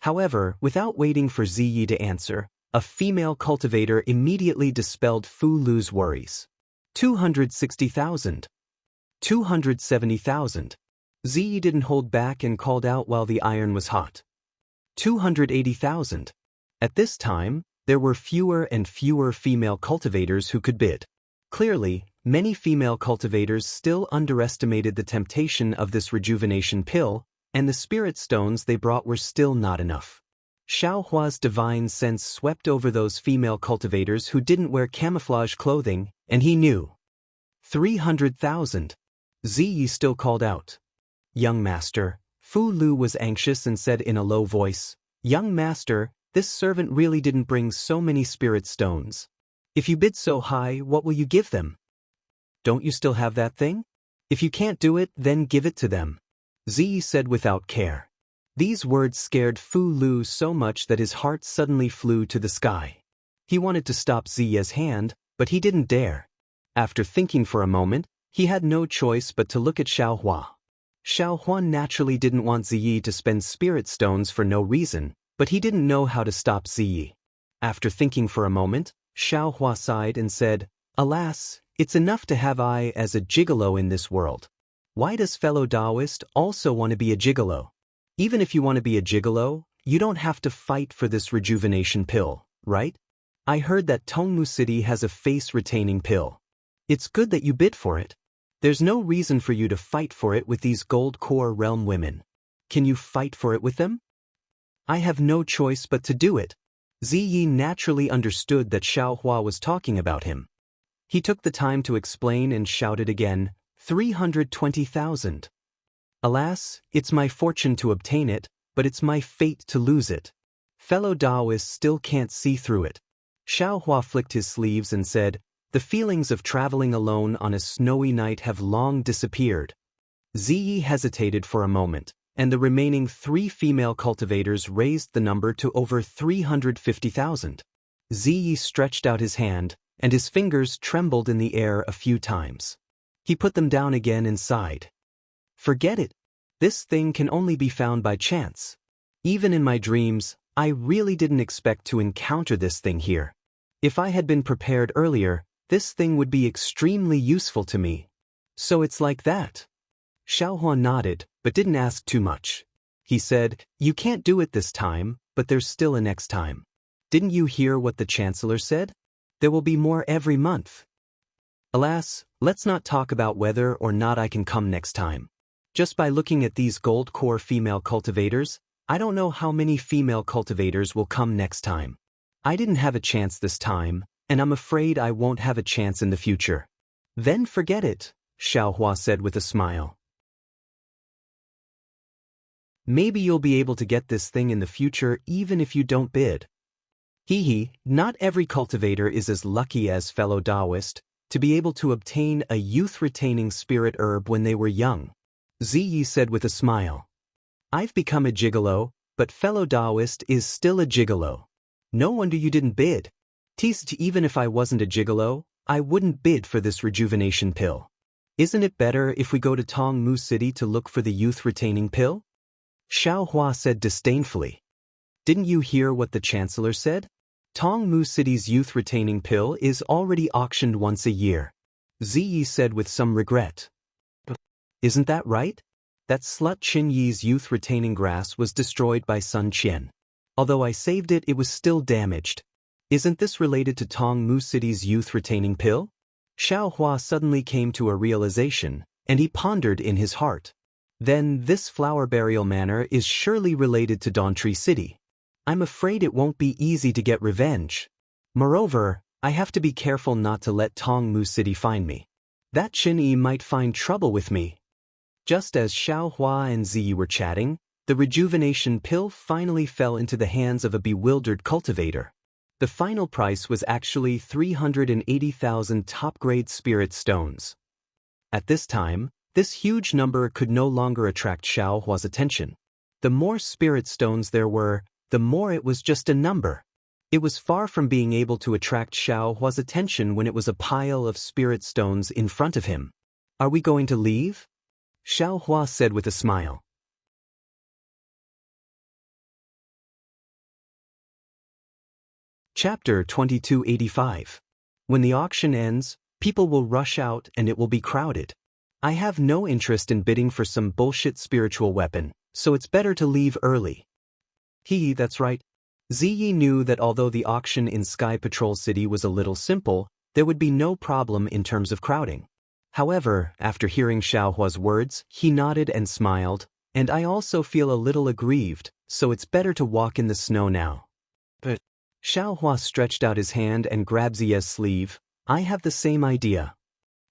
However, without waiting for Ziyi to answer, a female cultivator immediately dispelled Fu Lu's worries. 260,000. 270,000. Ziyi didn't hold back and called out while the iron was hot. 280,000. At this time, there were fewer and fewer female cultivators who could bid. Clearly, many female cultivators still underestimated the temptation of this rejuvenation pill, and the spirit stones they brought were still not enough. Xiaohua's divine sense swept over those female cultivators who didn't wear camouflage clothing, and he knew. 300,000. Ziyi still called out. Young master. Fu Lu was anxious and said in a low voice, "Young master, this servant really didn't bring so many spirit stones." If you bid so high, what will you give them? Don't you still have that thing? If you can't do it, then give it to them, Ziyi said without care. These words scared Fu Lu so much that his heart suddenly flew to the sky. He wanted to stop Ziyi's hand, but he didn't dare. After thinking for a moment, he had no choice but to look at Xiaohua. Xiaohua naturally didn't want Ziyi to spend spirit stones for no reason, but he didn't know how to stop Ziyi. After thinking for a moment, Xiaohua sighed and said, "Alas, it's enough to have I as a gigolo in this world. Why does fellow Daoist also want to be a gigolo? Even if you want to be a gigolo, you don't have to fight for this rejuvenation pill, right? I heard that Tongmu City has a face-retaining pill. It's good that you bid for it. There's no reason for you to fight for it with these gold core realm women. Can you fight for it with them?" "I have no choice but to do it." Ziyi naturally understood that Xiaohua was talking about him. He took the time to explain and shouted again, 320,000. "Alas, it's my fortune to obtain it, but it's my fate to lose it. Fellow Daoists still can't see through it." Xiaohua flicked his sleeves and said, "The feelings of traveling alone on a snowy night have long disappeared." Ziyi hesitated for a moment, and the remaining 3 female cultivators raised the number to over 350,000. Ziyi stretched out his hand, and his fingers trembled in the air a few times. He put them down again and sighed. "Forget it. This thing can only be found by chance. Even in my dreams, I really didn't expect to encounter this thing here. If I had been prepared earlier, this thing would be extremely useful to me." "So it's like that?" Xiaohua nodded, but didn't ask too much. He said, "You can't do it this time, but there's still a next time. Didn't you hear what the Chancellor said? There will be more every month." "Alas, let's not talk about whether or not I can come next time. Just by looking at these gold core female cultivators, I don't know how many female cultivators will come next time. I didn't have a chance this time, and I'm afraid I won't have a chance in the future." "Then forget it," Xiaohua said with a smile. "Maybe you'll be able to get this thing in the future even if you don't bid." Hee, not every cultivator is as lucky as fellow Daoist to be able to obtain a youth-retaining spirit herb when they were young, Ziyi said with a smile. "I've become a gigolo, but fellow Daoist is still a gigolo. No wonder you didn't bid. Even if I wasn't a gigolo, I wouldn't bid for this rejuvenation pill. Isn't it better if we go to Tongmu City to look for the youth-retaining pill?" Xiaohua said disdainfully. "Didn't you hear what the Chancellor said? Tongmu City's youth-retaining pill is already auctioned once a year," Ziyi said with some regret. "Isn't that right? That slut Qin Yi's youth-retaining grass was destroyed by Sun Qian. Although I saved it, it was still damaged. Isn't this related to Tongmu City's youth-retaining pill?" Xiaohua suddenly came to a realization, and he pondered in his heart. Then this flower burial manor is surely related to Dawntree City. I'm afraid it won't be easy to get revenge. Moreover, I have to be careful not to let Tongmu City find me. That Qin Yi might find trouble with me. Just as Xiaohua and Ziyi were chatting, the rejuvenation pill finally fell into the hands of a bewildered cultivator. The final price was actually 380,000 top-grade spirit stones. At this time, this huge number could no longer attract Xiaohua's attention. The more spirit stones there were, the more it was just a number. It was far from being able to attract Xiaohua's attention when it was a pile of spirit stones in front of him. "Are we going to leave?" Xiaohua said with a smile. Chapter 2285. When the auction ends, people will rush out and it will be crowded. I have no interest in bidding for some bullshit spiritual weapon, so it's better to leave early. That's right. Ziyi knew that although the auction in Sky Patrol City was a little simple, there would be no problem in terms of crowding. However, after hearing Xiaohua's words, he nodded and smiled, and I also feel a little aggrieved, so it's better to walk in the snow now. But Xiaohua stretched out his hand and grabbed Ziyi's sleeve. "I have the same idea."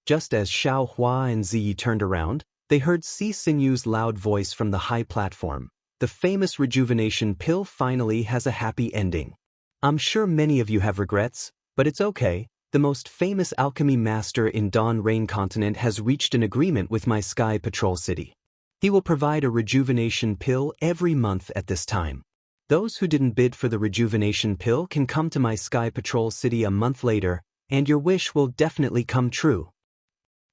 Just as Xiaohua and Ziyi turned around, they heard Si Sinyu's loud voice from the high platform. "The famous rejuvenation pill finally has a happy ending. I'm sure many of you have regrets, but it's okay, the most famous alchemy master in Dawn Rain Continent has reached an agreement with my Sky Patrol City. He will provide a rejuvenation pill every month at this time. Those who didn't bid for the rejuvenation pill can come to my Sky Patrol City a month later, and your wish will definitely come true.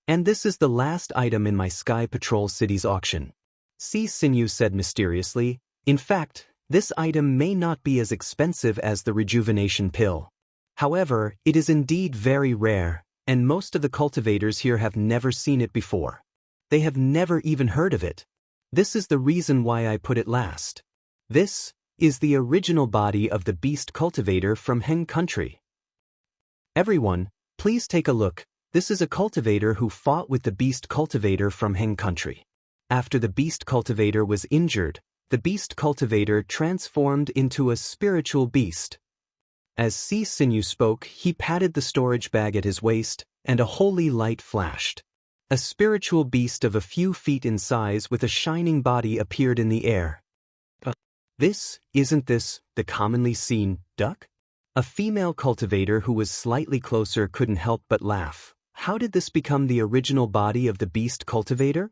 And this is the last item in my Sky Patrol City's auction. Sinew said mysteriously. In fact, this item may not be as expensive as the rejuvenation pill. However, it is indeed very rare, and most of the cultivators here have never seen it before. They have never even heard of it. This is the reason why I put it last. This is the original body of the beast cultivator from Heng Country. Everyone, please take a look. This is a cultivator who fought with the beast cultivator from Heng Country. After the beast cultivator was injured, the beast cultivator transformed into a spiritual beast. As Sinew spoke, he patted the storage bag at his waist, and a holy light flashed. A spiritual beast of a few feet in size with a shining body appeared in the air. Isn't this the commonly seen duck? A female cultivator who was slightly closer couldn't help but laugh. How did this become the original body of the beast cultivator?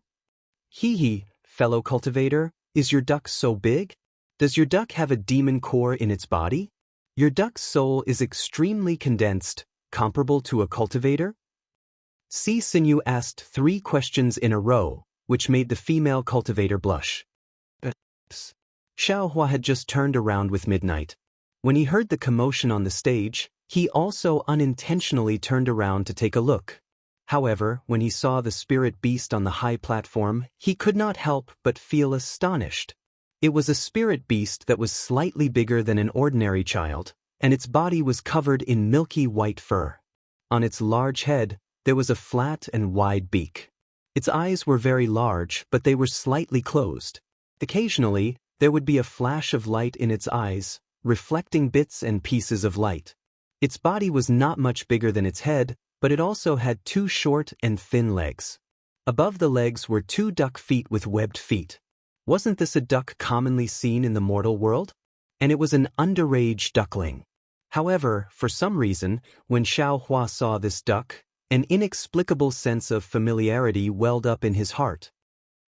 Hee, fellow cultivator, is your duck so big? Does your duck have a demon core in its body? Your duck's soul is extremely condensed, comparable to a cultivator? Sinew asked 3 questions in a row, which made the female cultivator blush. Xiaohua had just turned around with Midnight. When he heard the commotion on the stage, he also unintentionally turned around to take a look. However, when he saw the spirit beast on the high platform, he could not help but feel astonished. It was a spirit beast that was slightly bigger than an ordinary child, and its body was covered in milky white fur. On its large head, there was a flat and wide beak. Its eyes were very large, but they were slightly closed. Occasionally, there would be a flash of light in its eyes, reflecting bits and pieces of light. Its body was not much bigger than its head, but it also had 2 short and thin legs. Above the legs were 2 duck feet with webbed feet. Wasn't this a duck commonly seen in the mortal world? And it was an underage duckling. However, for some reason, when Xiaohua saw this duck, an inexplicable sense of familiarity welled up in his heart.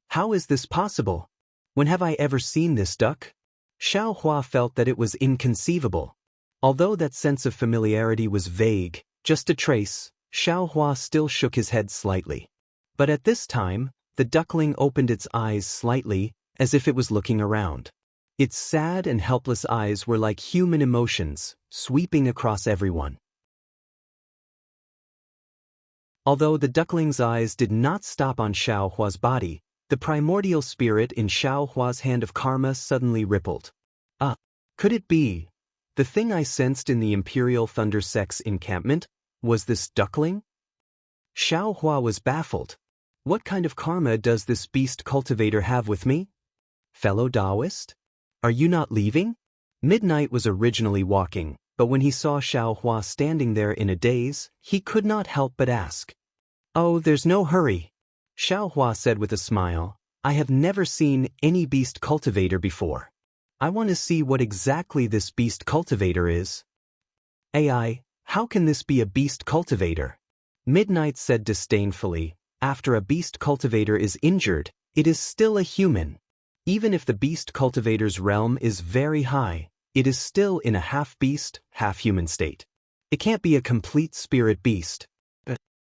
How is this possible? When have I ever seen this duck? Xiaohua felt that it was inconceivable. Although that sense of familiarity was vague, just a trace, Xiaohua still shook his head slightly. But at this time, the duckling opened its eyes slightly, as if it was looking around. Its sad and helpless eyes were like human emotions, sweeping across everyone. Although the duckling's eyes did not stop on Xiaohua's body, the primordial spirit in Xiaohua's hand of karma suddenly rippled. Could it be? The thing I sensed in the Imperial Thunder Sect's encampment? Was this duckling? Xiaohua was baffled. What kind of karma does this beast cultivator have with me? Fellow Daoist? Are you not leaving? Midnight was originally walking, but when he saw Xiaohua standing there in a daze, he could not help but ask. Oh, there's no hurry. Xiaohua said with a smile, I have never seen any beast cultivator before. I want to see what exactly this beast cultivator is. AI, how can this be a beast cultivator? Midnight said disdainfully, after a beast cultivator is injured, it is still a human. Even if the beast cultivator's realm is very high, it is still in a half-beast, half-human state. It can't be a complete spirit beast.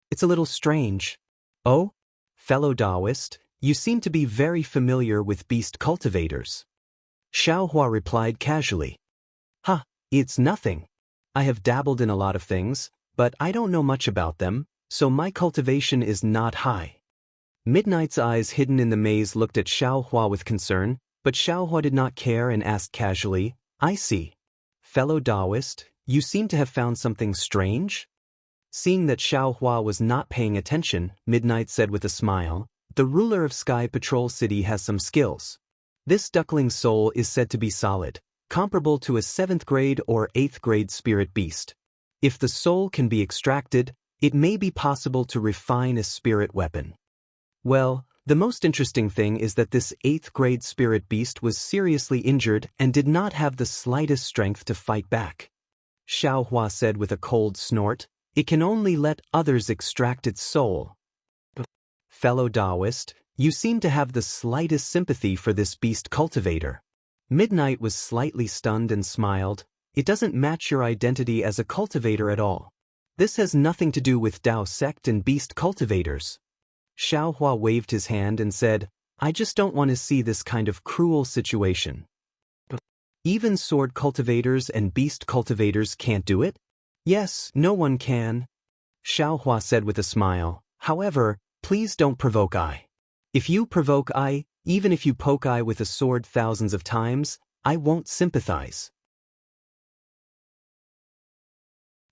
It's a little strange. Oh? Fellow Daoist, you seem to be very familiar with beast cultivators. Xiaohua replied casually. It's nothing. I have dabbled in a lot of things, but I don't know much about them, so my cultivation is not high. Midnight's eyes hidden in the maze looked at Xiaohua with concern, but Xiaohua did not care and asked casually, I see. Fellow Daoist, you seem to have found something strange? Seeing that Xiaohua was not paying attention, Midnight said with a smile, the ruler of Sky Patrol City has some skills. This duckling's soul is said to be solid, comparable to a 7th grade or 8th grade spirit beast. If the soul can be extracted, it may be possible to refine a spirit weapon. Well, the most interesting thing is that this 8th grade spirit beast was seriously injured and did not have the slightest strength to fight back. Xiaohua said with a cold snort, It can only let others extract its soul. Fellow Daoist, you seem to have the slightest sympathy for this beast cultivator. Midnight was slightly stunned and smiled. It doesn't match your identity as a cultivator at all. This has nothing to do with Dao sect and beast cultivators. Xiaohua waved his hand and said, I just don't want to see this kind of cruel situation. Even sword cultivators and beast cultivators can't do it? Yes, no one can. Xiaohua said with a smile. However, please don't provoke I. If you provoke I, even if you poke I with a sword thousands of times, I won't sympathize.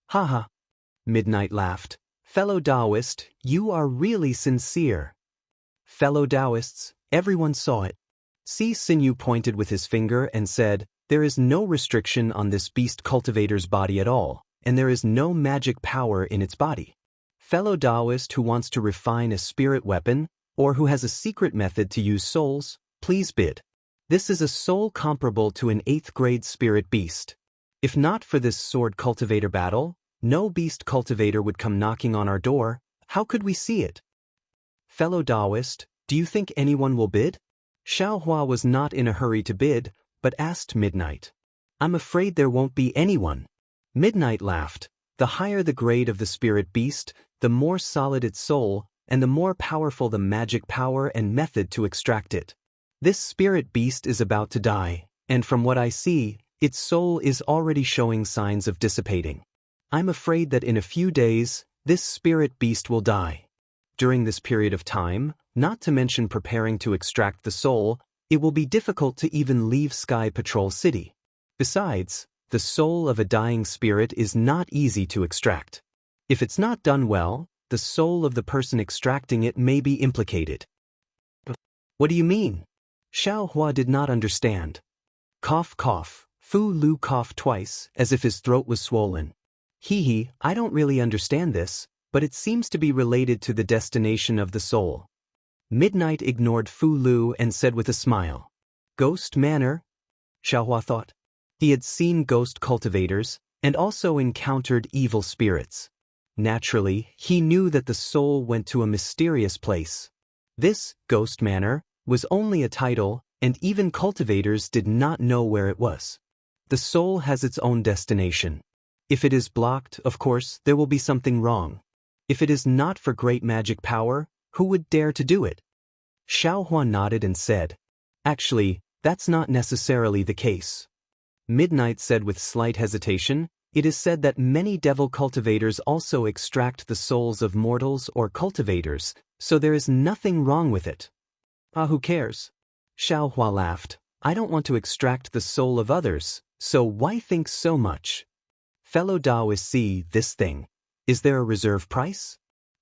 Haha. Midnight laughed. Fellow Daoist, you are really sincere. Fellow Daoists, everyone saw it. Si Sinew pointed with his finger and said, there is no restriction on this beast cultivator's body at all, and there is no magic power in its body. Fellow Daoist who wants to refine a spirit weapon, or who has a secret method to use souls, please bid. This is a soul comparable to an 8th grade spirit beast. If not for this sword cultivator battle, no beast cultivator would come knocking on our door. How could we see it? Fellow Daoist, do you think anyone will bid? Xiaohua was not in a hurry to bid, but asked Midnight. I'm afraid there won't be anyone. Midnight laughed. The higher the grade of the spirit beast, the more solid its soul, and the more powerful the magic power and method to extract it. This spirit beast is about to die, and from what I see, its soul is already showing signs of dissipating. I'm afraid that in a few days, this spirit beast will die. During this period of time, not to mention preparing to extract the soul, it will be difficult to even leave Sky Patrol City. Besides, the soul of a dying spirit is not easy to extract. If it's not done well, the soul of the person extracting it may be implicated. What do you mean? Xiaohua did not understand. Cough cough, Fu Lu coughed twice, as if his throat was swollen. Hee, I don't really understand this, but it seems to be related to the destination of the soul. Midnight ignored Fu Lu and said with a smile. Ghost Manor? Xiaohua thought. He had seen ghost cultivators, and also encountered evil spirits. Naturally, he knew that the soul went to a mysterious place. This, Ghost Manor, was only a title, and even cultivators did not know where it was. The soul has its own destination. If it is blocked, of course, there will be something wrong. If it is not for great magic power, who would dare to do it? Xiaohua nodded and said, actually, that's not necessarily the case. Midnight said with slight hesitation, it is said that many devil cultivators also extract the souls of mortals or cultivators, so there is nothing wrong with it. Who cares? Xiaohua laughed. I don't want to extract the soul of others, so why think so much? Fellow Daoists, see this thing. Is there a reserve price?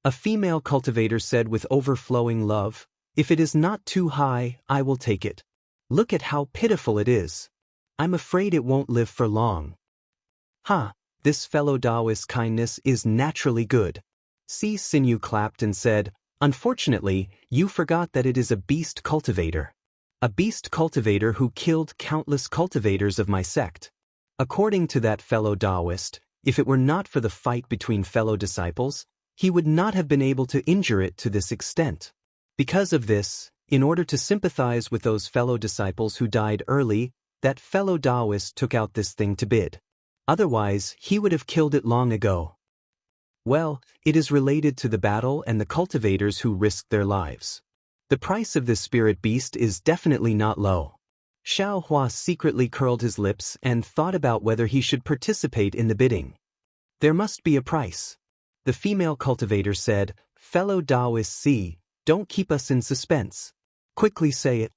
A female cultivator said with overflowing love, if it is not too high, I will take it. Look at how pitiful it is. I'm afraid it won't live for long. This fellow Daoist's kindness is naturally good. Si Sinew clapped and said, unfortunately, you forgot that it is a beast cultivator. A beast cultivator who killed countless cultivators of my sect. According to that fellow Daoist, if it were not for the fight between fellow disciples, he would not have been able to injure it to this extent. Because of this, in order to sympathize with those fellow disciples who died early, that fellow Daoist took out this thing to bid. Otherwise, he would have killed it long ago. Well, it is related to the battle and the cultivators who risked their lives. The price of this spirit beast is definitely not low. Xiaohua secretly curled his lips and thought about whether he should participate in the bidding. There must be a price. The female cultivator said, fellow Daoist, see, don't keep us in suspense. Quickly say it.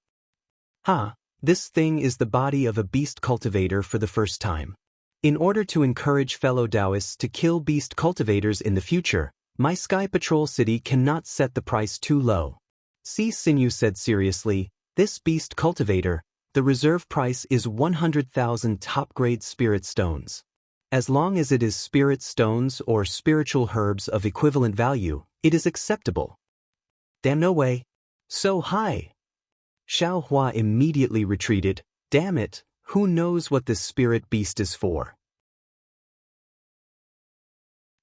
This thing is the body of a beast cultivator for the first time. In order to encourage fellow Daoists to kill beast cultivators in the future, my Sky Patrol City cannot set the price too low. Si Sinew said seriously, this beast cultivator, the reserve price is 100,000 top-grade spirit stones. As long as it is spirit stones or spiritual herbs of equivalent value, it is acceptable. Damn, no way. So high. Xiaohua immediately retreated. Damn it, who knows what this spirit beast is for?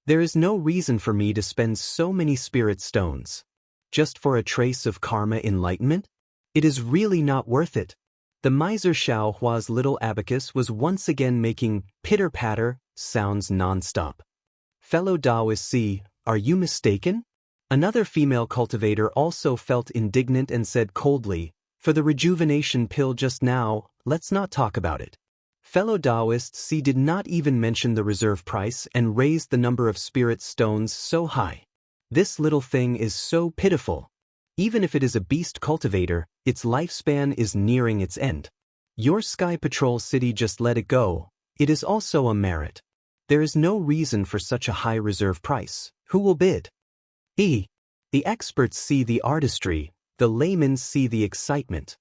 There is no reason for me to spend so many spirit stones. Just for a trace of karma enlightenment? It is really not worth it. The miser Xiao Hua's little abacus was once again making pitter-patter sounds non-stop. Fellow Daoist C, are you mistaken? Another female cultivator also felt indignant and said coldly, for the rejuvenation pill just now, let's not talk about it. Fellow Daoist C did not even mention the reserve price and raised the number of spirit stones so high. This little thing is so pitiful. Even if it is a beast cultivator, its lifespan is nearing its end. Your Sky Patrol City just let it go. It is also a merit. There is no reason for such a high reserve price. Who will bid? The experts see the artistry, the laymen see the excitement.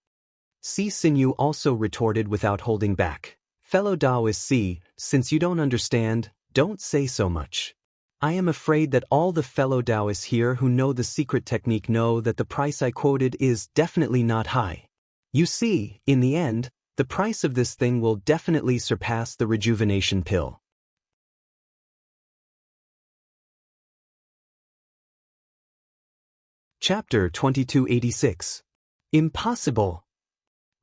C. Sinew also retorted without holding back. Fellow Daoist C, since you don't understand, don't say so much. I am afraid that all the fellow Daoists here who know the secret technique know that the price I quoted is definitely not high. You see, in the end, the price of this thing will definitely surpass the rejuvenation pill. Chapter 2286. Impossible.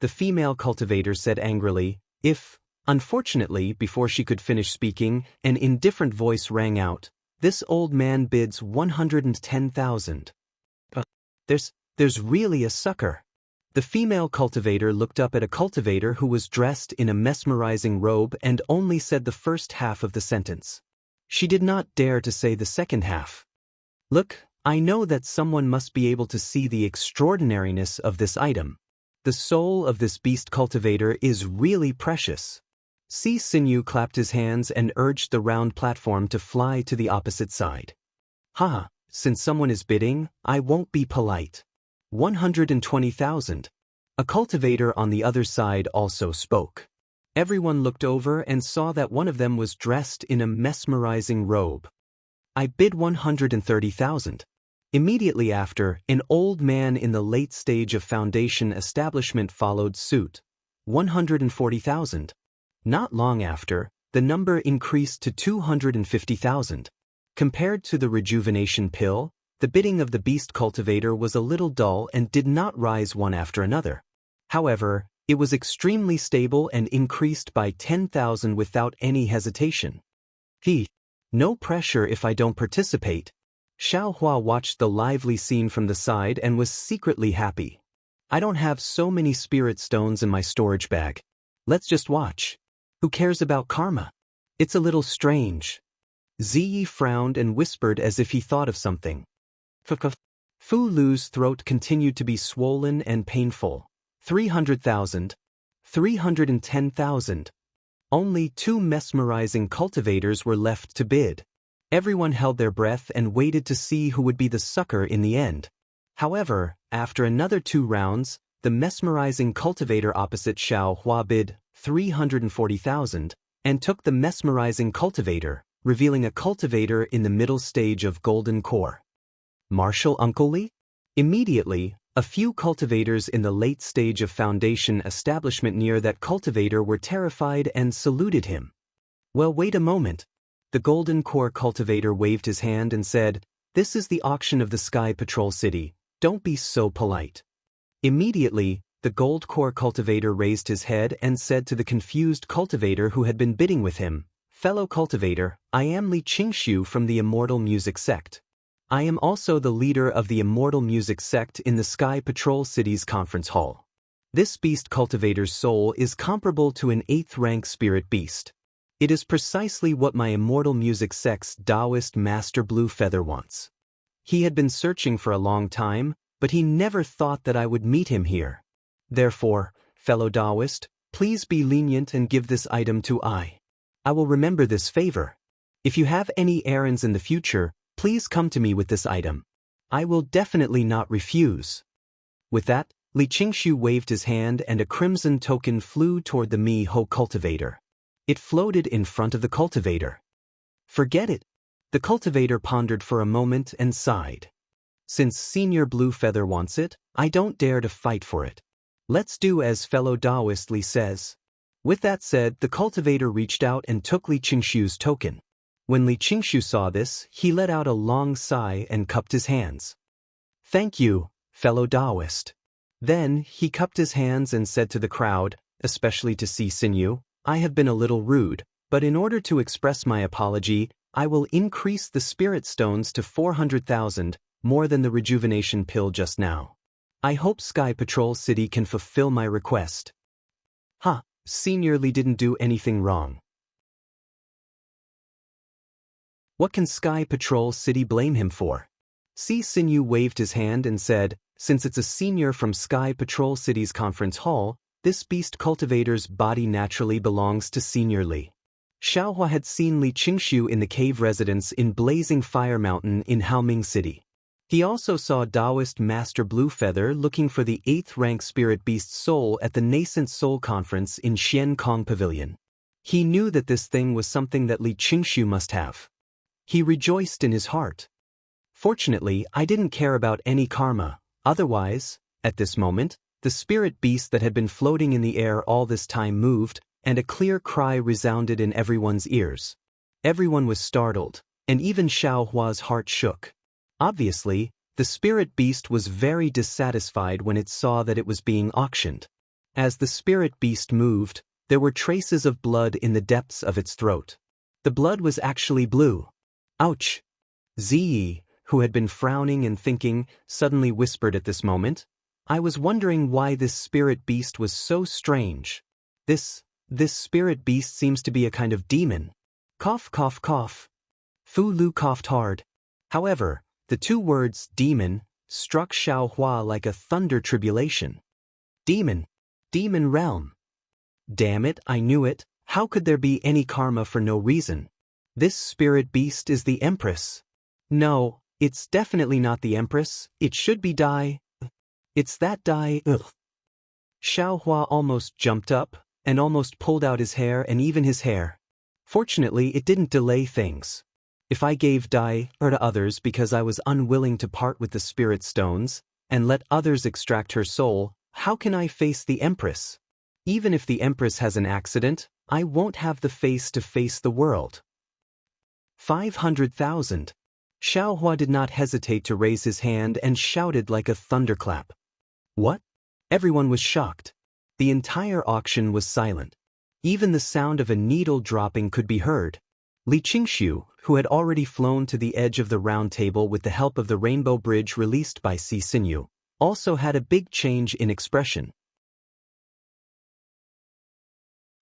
The female cultivator said angrily, Unfortunately, before she could finish speaking, an indifferent voice rang out, this old man bids 110,000. There's really a sucker. The female cultivator looked up at a cultivator who was dressed in a mesmerizing robe and only said the first half of the sentence. She did not dare to say the second half. Look, I know that someone must be able to see the extraordinariness of this item. The soul of this beast cultivator is really precious. C. Sinew clapped his hands and urged the round platform to fly to the opposite side. Since someone is bidding, I won't be polite. 120,000. A cultivator on the other side also spoke. Everyone looked over and saw that one of them was dressed in a mesmerizing robe. I bid 130,000. Immediately after, an old man in the late stage of foundation establishment followed suit. 140,000. Not long after, the number increased to 250,000. Compared to the rejuvenation pill, the bidding of the beast cultivator was a little dull and did not rise one after another. However, it was extremely stable and increased by 10,000 without any hesitation. No pressure if I don't participate. Xiao Hua watched the lively scene from the side and was secretly happy. I don't have so many spirit stones in my storage bag. Let's just watch. Who cares about karma? It's a little strange. Ziyi frowned and whispered as if he thought of something. Fu Lu's throat continued to be swollen and painful. 300,000. 310,000. Only 2 mesmerizing cultivators were left to bid. Everyone held their breath and waited to see who would be the sucker in the end. However, after another 2 rounds, the mesmerizing cultivator opposite Xiao Hua bid 340,000 and took the mesmerizing cultivator, revealing a cultivator in the middle stage of golden core. Marshal Uncle Li? Immediately, a few cultivators in the late stage of foundation establishment near that cultivator were terrified and saluted him. Well, wait a moment. The golden core cultivator waved his hand and said, This is the auction of the Sky Patrol City. Don't be so polite. Immediately, the gold core cultivator raised his head and said to the confused cultivator who had been bidding with him, Fellow cultivator, I am Li Qingshu from the Immortal Music Sect. I am also the leader of the Immortal Music Sect in the Sky Patrol City's conference hall. This beast cultivator's soul is comparable to an 8th rank spirit beast. It is precisely what my Immortal Music Sect's Daoist Master Blue Feather wants. He had been searching for a long time, but he never thought that I would meet him here. Therefore, fellow Daoist, please be lenient and give this item to I. I will remember this favor. If you have any errands in the future, please come to me with this item. I will definitely not refuse. With that, Li Qingshu waved his hand and a crimson token flew toward the Mi-Ho cultivator. It floated in front of the cultivator. Forget it. The cultivator pondered for a moment and sighed. Since Senior Blue Feather wants it, I don't dare to fight for it. Let's do as fellow Daoist Li says. With that said, the cultivator reached out and took Li Qingshu's token. When Li Qingshu saw this, he let out a long sigh and cupped his hands. "Thank you, fellow Daoist." Then, he cupped his hands and said to the crowd, especially to Si Xinyu, "I have been a little rude, but in order to express my apology, I will increase the spirit stones to 400,000, more than the rejuvenation pill just now. I hope Sky Patrol City can fulfill my request." Senior Li didn't do anything wrong. What can Sky Patrol City blame him for? Si Xinyu waved his hand and said, "Since it's a senior from Sky Patrol City's conference hall, this beast cultivator's body naturally belongs to Senior Li." Xiaohua had seen Li Qingshu in the cave residence in Blazing Fire Mountain in Haoming City. He also saw Daoist Master Bluefeather looking for the 8th rank spirit beast soul at the Nascent Soul Conference in Xian Kong Pavilion. He knew that this thing was something that Li Qingshu must have. He rejoiced in his heart. "Fortunately, I didn't care about any karma, otherwise," at this moment, the spirit beast that had been floating in the air all this time moved, and a clear cry resounded in everyone's ears. Everyone was startled, and even Xiaohua's heart shook. Obviously, the spirit beast was very dissatisfied when it saw that it was being auctioned. As the spirit beast moved, there were traces of blood in the depths of its throat. The blood was actually blue. Ouch! Ziyi, who had been frowning and thinking, suddenly whispered at this moment, "I was wondering why this spirit beast was so strange. This spirit beast seems to be a kind of demon." Cough, cough, cough. Fu Lu coughed hard. However, the two words, demon, struck Xiaohua like a thunder tribulation. Demon. Demon realm. Damn it, I knew it. How could there be any karma for no reason? This spirit beast is the Empress. No, it's definitely not the Empress. It should be Dai. It's that Dai. Ugh. Xiaohua almost jumped up, and almost pulled out his hair and even his hair. Fortunately, it didn't delay things. If I gave Dai to others because I was unwilling to part with the spirit stones, and let others extract her soul, how can I face the Empress? Even if the Empress has an accident, I won't have the face to face the world. 500,000. Xiaohua did not hesitate to raise his hand and shouted like a thunderclap. What? Everyone was shocked. The entire auction was silent. Even the sound of a needle dropping could be heard. Li Qingshu, who had already flown to the edge of the round table with the help of the rainbow bridge released by Si Xinyu, also had a big change in expression.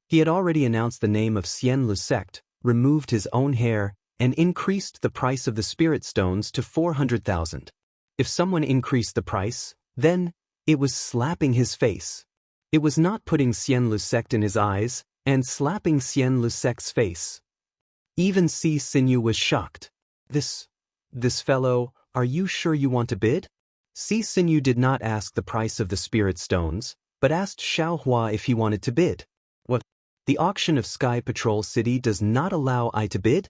He had already announced the name of Xian Lu sect, removed his own hair, and increased the price of the spirit stones to 400,000. If someone increased the price, then it was slapping his face. It was not putting Xian Lu sect in his eyes and slapping Xian Lu sect's face. Even Si Xinyu was shocked. This fellow, are you sure you want to bid? Si Xinyu did not ask the price of the spirit stones, but asked Xiaohua if he wanted to bid. What? The auction of Sky Patrol City does not allow I to bid?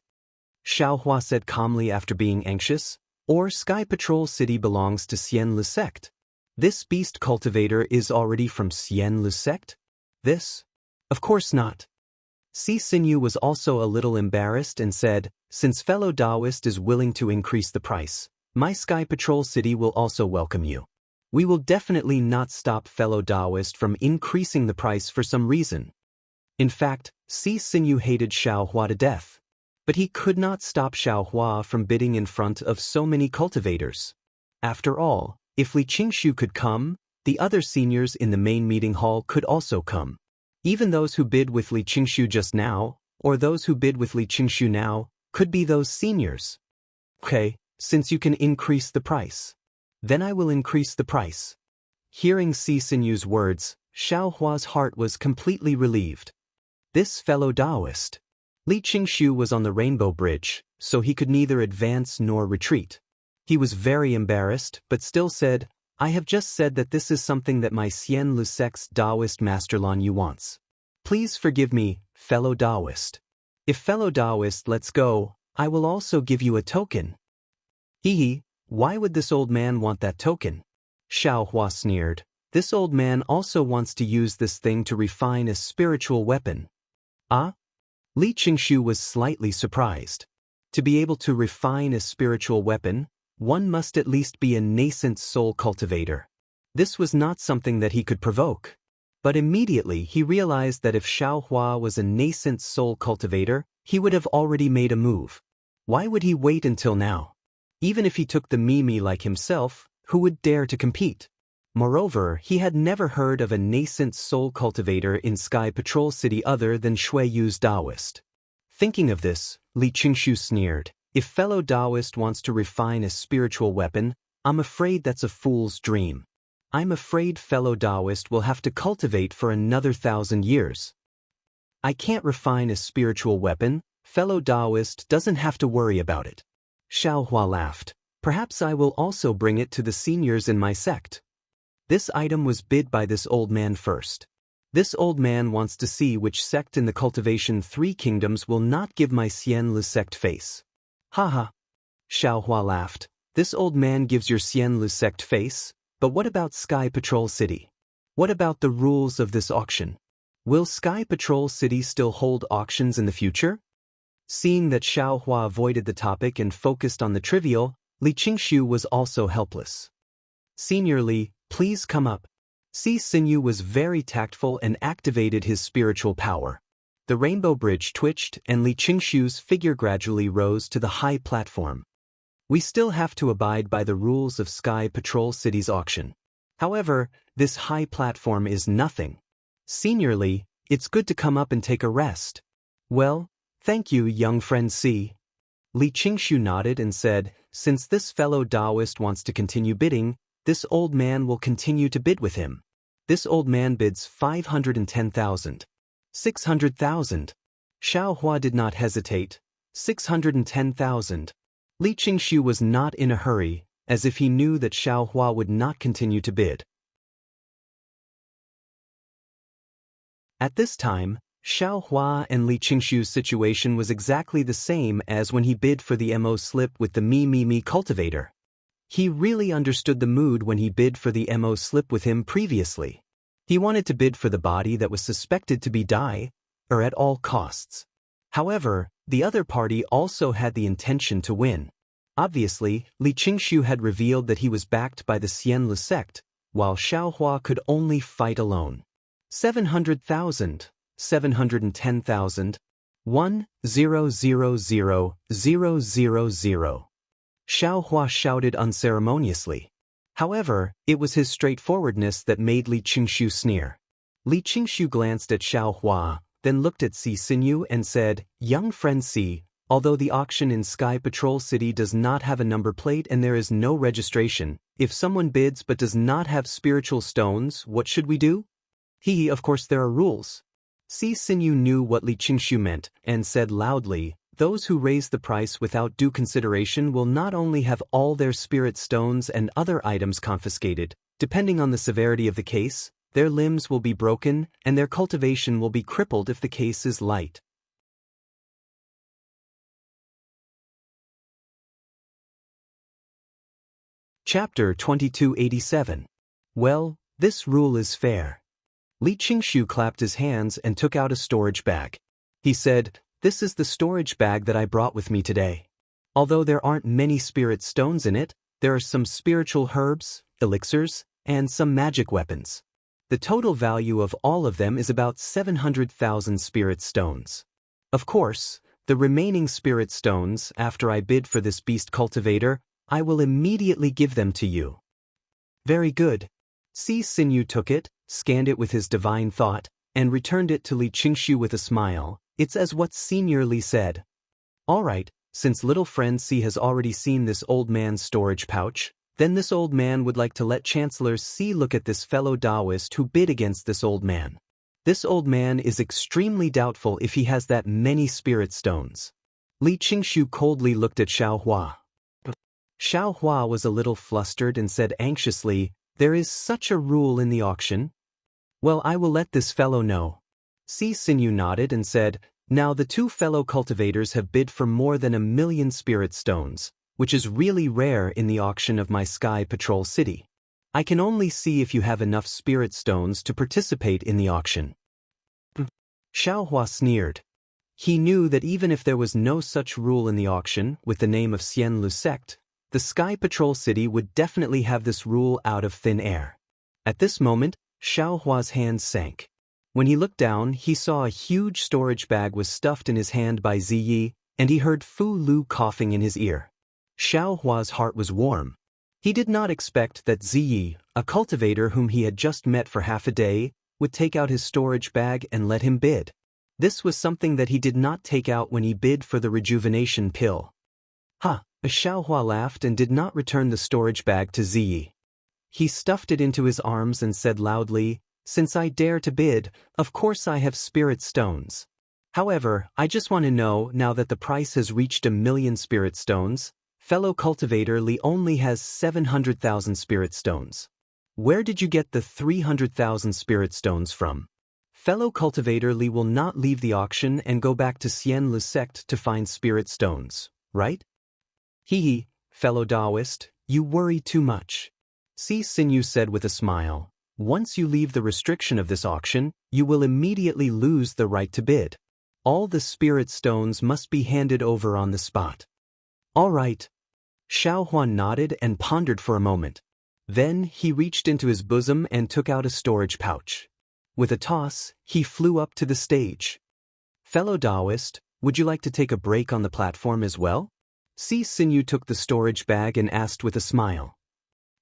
Xiaohua said calmly after being anxious. Or Sky Patrol City belongs to Xian Lu sect. This beast cultivator is already from Xian Lu sect? This? Of course not. Si Xinyu was also a little embarrassed and said, "Since fellow Daoist is willing to increase the price, my Sky Patrol City will also welcome you. We will definitely not stop fellow Daoist from increasing the price for some reason." In fact, Si Xinyu hated Xiaohua to death. But he could not stop Xiaohua from bidding in front of so many cultivators. After all, if Li Qingshu could come, the other seniors in the main meeting hall could also come. Even those who bid with Li Qingshu just now, or those who bid with Li Qingshu now, could be those seniors. Okay, since you can increase the price, then I will increase the price. Hearing Si Xinyu's words, Xiaohua's heart was completely relieved. This fellow Daoist. Li Qingshu was on the Rainbow Bridge, so he could neither advance nor retreat. He was very embarrassed, but still said, "I have just said that this is something that my Xian Lu sect's Daoist Master Lan Yu wants. Please forgive me, fellow Daoist. If fellow Daoist lets go, I will also give you a token." Hee, why would this old man want that token? Xiaohua sneered. This old man also wants to use this thing to refine a spiritual weapon. Ah? Li Qingshu was slightly surprised. To be able to refine a spiritual weapon, one must at least be a nascent soul cultivator. This was not something that he could provoke. But immediately he realized that if Xiaohua was a nascent soul cultivator, he would have already made a move. Why would he wait until now? Even if he took the Mimi like himself, who would dare to compete? Moreover, he had never heard of a nascent soul cultivator in Sky Patrol City other than Shui Yu's Daoist. Thinking of this, Li Qingshu sneered. If fellow Daoist wants to refine a spiritual weapon, I'm afraid that's a fool's dream. I'm afraid fellow Daoist will have to cultivate for another 1,000 years. I can't refine a spiritual weapon, fellow Daoist doesn't have to worry about it. Xiaohua laughed. Perhaps I will also bring it to the seniors in my sect. This item was bid by this old man first. This old man wants to see which sect in the Cultivation 3 Kingdoms will not give my Xian Lu sect face. Haha. Xiaohua laughed. This old man gives your Xian Lu sect face? But what about Sky Patrol City? What about the rules of this auction? Will Sky Patrol City still hold auctions in the future? Seeing that Xiaohua avoided the topic and focused on the trivial, Li Qingshu was also helpless. Senior Li, please come up. Si Xinyu was very tactful and activated his spiritual power. The rainbow bridge twitched and Li Qingshu's figure gradually rose to the high platform. We still have to abide by the rules of Sky Patrol City's auction. However, this high platform is nothing. Senior Li, it's good to come up and take a rest. Well, thank you, young friend Si. Li Qingshu nodded and said, since this fellow Daoist wants to continue bidding, this old man will continue to bid with him. This old man bids 510,000. 600,000. Xiaohua did not hesitate. 610,000. Li Qingshu was not in a hurry, as if he knew that Xiaohua would not continue to bid. At this time, Xiaohua and Li Qingshu's situation was exactly the same as when he bid for the MO slip with the Me cultivator. He really understood the mood when he bid for the MO slip with him previously. He wanted to bid for the body that was suspected to be Dai, or at all costs. However, the other party also had the intention to win. Obviously, Li Qingshu had revealed that he was backed by the Xian Lu sect, while Xiaohua could only fight alone. 700,000, 710,000, 1,000,000. Xiaohua shouted unceremoniously. However, it was his straightforwardness that made Li Qingshu sneer. Li Qingshu glanced at Xiaohua, then looked at Si Xinyu and said, young friend Si, although the auction in Sky Patrol City does not have a number plate and there is no registration, if someone bids but does not have spiritual stones, what should we do? Of course there are rules. Si Xinyu knew what Li Qingshu meant and said loudly, those who raise the price without due consideration will not only have all their spirit stones and other items confiscated, depending on the severity of the case, their limbs will be broken and their cultivation will be crippled if the case is light. Chapter 2287. Well, this rule is fair. Li Qingshu clapped his hands and took out a storage bag. He said, this is the storage bag that I brought with me today. Although there aren't many spirit stones in it, there are some spiritual herbs, elixirs, and some magic weapons. The total value of all of them is about 700,000 spirit stones. Of course, the remaining spirit stones, after I bid for this beast cultivator, I will immediately give them to you. Very good. Si Xinyu took it, scanned it with his divine thought, and returned it to Li Qingshu with a smile. It's as what Senior Li said. All right, since little friend Si has already seen this old man's storage pouch, then this old man would like to let Chancellor Si look at this fellow Daoist who bid against this old man. This old man is extremely doubtful if he has that many spirit stones. Li Qingshu coldly looked at Xiaohua. Xiaohua was a little flustered and said anxiously, there is such a rule in the auction? Well, I will let this fellow know. Si Xinyu nodded and said, now the two fellow cultivators have bid for more than 1,000,000 spirit stones, which is really rare in the auction of my Sky Patrol City. I can only see if you have enough spirit stones to participate in the auction. Xiaohua sneered. He knew that even if there was no such rule in the auction with the name of Xian Lu sect, the Sky Patrol City would definitely have this rule out of thin air. At this moment, Xiao Hua's hands sank. When he looked down, he saw a huge storage bag was stuffed in his hand by Ziyi, and he heard Fu Lu coughing in his ear. Xiao Hua's heart was warm. He did not expect that Ziyi, a cultivator whom he had just met for half a day, would take out his storage bag and let him bid. This was something that he did not take out when he bid for the rejuvenation pill. Ha! Xiao Hua laughed and did not return the storage bag to Ziyi. He stuffed it into his arms and said loudly, "Since I dare to bid, of course I have spirit stones. However, I just want to know, now that the price has reached 1,000,000 spirit stones, fellow cultivator Li only has 700,000 spirit stones. Where did you get the 300,000 spirit stones from? Fellow cultivator Li will not leave the auction and go back to Xian Lu sect to find spirit stones, right? Hee, fellow Daoist, you worry too much." Sinew said with a smile. "Once you leave the restriction of this auction, you will immediately lose the right to bid. All the spirit stones must be handed over on the spot." "All right." Xiao Huan nodded and pondered for a moment. Then he reached into his bosom and took out a storage pouch. With a toss, he flew up to the stage. "Fellow Daoist, would you like to take a break on the platform as well?" Sinew took the storage bag and asked with a smile.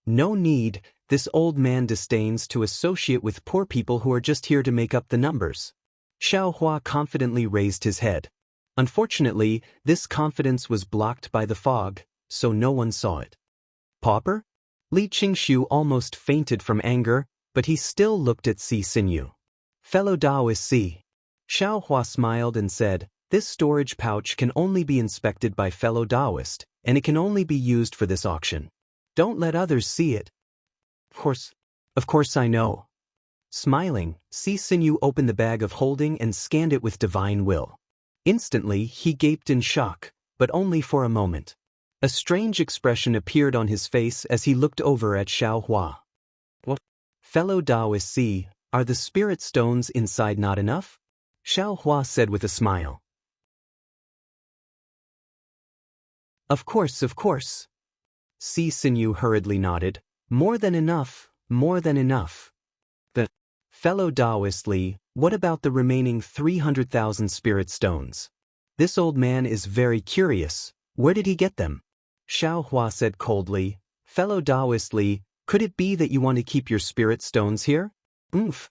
"No need, this old man disdains to associate with poor people who are just here to make up the numbers." Xiao Hua confidently raised his head. Unfortunately, this confidence was blocked by the fog, so no one saw it. "Pauper?" Li Qingshu almost fainted from anger, but he still looked at Sinew. "Fellow Daoist C." Xiao Hua smiled and said, "This storage pouch can only be inspected by fellow Daoist, and it can only be used for this auction. Don't let others see it." Of course I know." Smiling, Sinew opened the bag of holding and scanned it with divine will. Instantly, he gaped in shock, but only for a moment. A strange expression appeared on his face as he looked over at Xiao Hua. "What? Fellow Daoist C, are the spirit stones inside not enough?" Xiao Hua said with a smile. Of course. Sinew hurriedly nodded. "More than enough, more than enough." "The fellow Daoist Li, what about the remaining 300,000 spirit stones? This old man is very curious. Where did he get them?" Xiao Hua said coldly, "Fellow Daoist Li, could it be that you want to keep your spirit stones here?" "Oomph."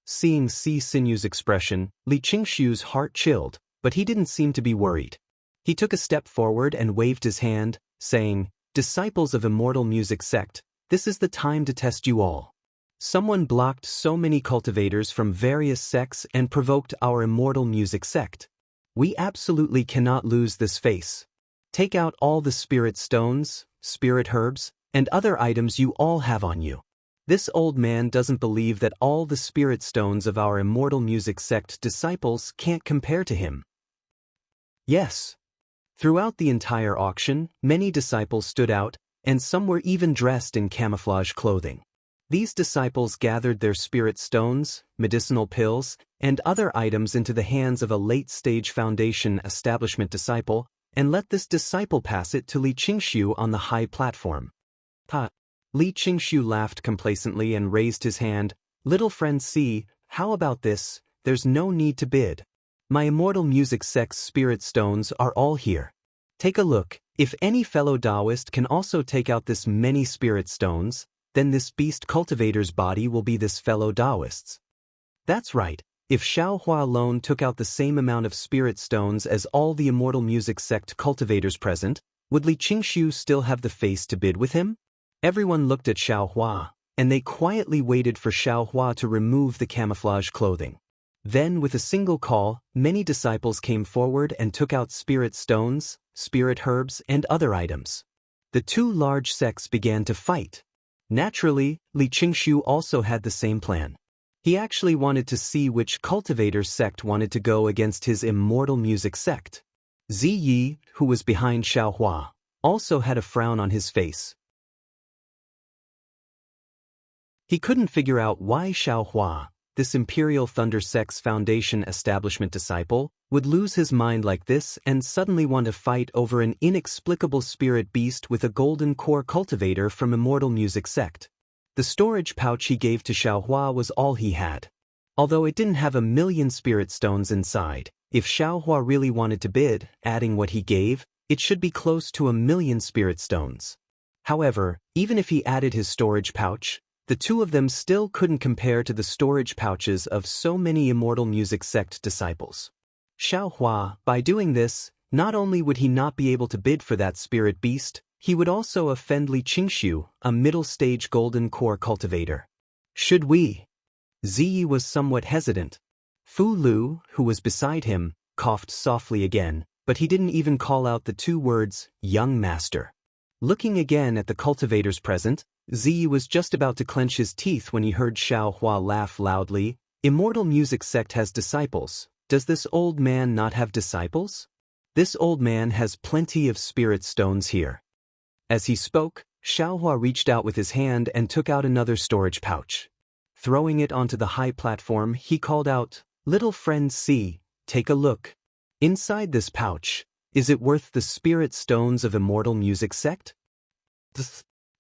Seeing Sinew's expression, Li Qingshu's heart chilled, but he didn't seem to be worried. He took a step forward and waved his hand, saying, "Disciples of Immortal Music Sect, this is the time to test you all. Someone blocked so many cultivators from various sects and provoked our Immortal Music Sect. We absolutely cannot lose this face. Take out all the spirit stones, spirit herbs, and other items you all have on you. This old man doesn't believe that all the spirit stones of our Immortal Music Sect disciples can't compare to him." Yes. Throughout the entire auction, many disciples stood out, and some were even dressed in camouflage clothing. These disciples gathered their spirit stones, medicinal pills, and other items into the hands of a late-stage foundation establishment disciple, and let this disciple pass it to Li Qingshu on the high platform. Li Qingshu laughed complacently and raised his hand. "Little friend C, how about this? There's no need to bid. My Immortal Music Sect's spirit stones are all here. Take a look. If any fellow Daoist can also take out this many spirit stones, then this beast cultivator's body will be this fellow Daoist's." That's right. If Xiao Hua alone took out the same amount of spirit stones as all the Immortal Music Sect cultivators present, would Li Qingshu still have the face to bid with him? Everyone looked at Xiao Hua, and they quietly waited for Xiao Hua to remove the camouflage clothing. Then, with a single call, many disciples came forward and took out spirit stones, spirit herbs, and other items. The two large sects began to fight. Naturally, Li Qingshu also had the same plan. He actually wanted to see which cultivator sect wanted to go against his Immortal Music Sect. Ziyi, who was behind Xiao Hua, also had a frown on his face. He couldn't figure out why Xiao Hua, this Imperial Thunder Sect's Foundation establishment disciple, would lose his mind like this and suddenly want to fight over an inexplicable spirit beast with a golden core cultivator from Immortal Music Sect. The storage pouch he gave to Xiaohua was all he had. Although it didn't have 1,000,000 spirit stones inside, if Xiaohua really wanted to bid, adding what he gave, it should be close to 1,000,000 spirit stones. However, even if he added his storage pouch, the two of them still couldn't compare to the storage pouches of so many Immortal Music Sect disciples. Xiaohua, by doing this, not only would he not be able to bid for that spirit beast, he would also offend Li Qingxiu, a middle-stage golden core cultivator. Should we? Ziyi was somewhat hesitant. Fu Lu, who was beside him, coughed softly again, but he didn't even call out the two words, young master. Looking again at the cultivators present, Ziyi was just about to clench his teeth when he heard Xiaohua laugh loudly. Immortal Music Sect has disciples. Does this old man not have disciples? This old man has plenty of spirit stones here. As he spoke, Xiaohua reached out with his hand and took out another storage pouch. Throwing it onto the high platform, he called out, "Little friend C, take a look. Inside this pouch, is it worth the spirit stones of Immortal Music Sect?"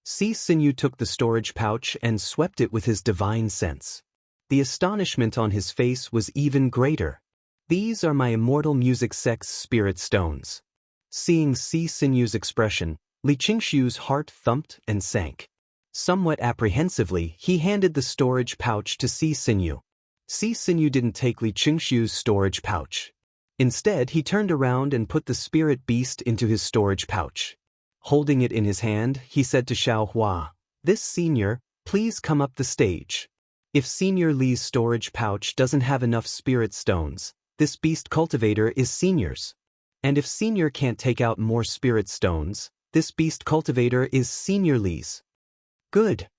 C Sinew took the storage pouch and swept it with his divine sense. The astonishment on his face was even greater. "These are my Immortal Music Sect's spirit stones." Seeing C Sinew's expression, Li Qingxiu's heart thumped and sank. Somewhat apprehensively, he handed the storage pouch to C Sinew. C Sinew didn't take Li Qingxiu's storage pouch. Instead, he turned around and put the spirit beast into his storage pouch. Holding it in his hand, he said to Xiaohua, "This senior, please come up the stage. If Senior Li's storage pouch doesn't have enough spirit stones, this beast cultivator is Senior's. And if Senior can't take out more spirit stones, this beast cultivator is Senior Li's." "Good."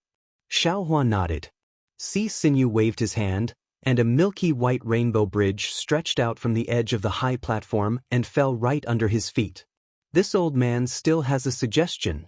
Xiaohua nodded. C Sinew waved his hand, and a milky white rainbow bridge stretched out from the edge of the high platform and fell right under his feet. "This old man still has a suggestion."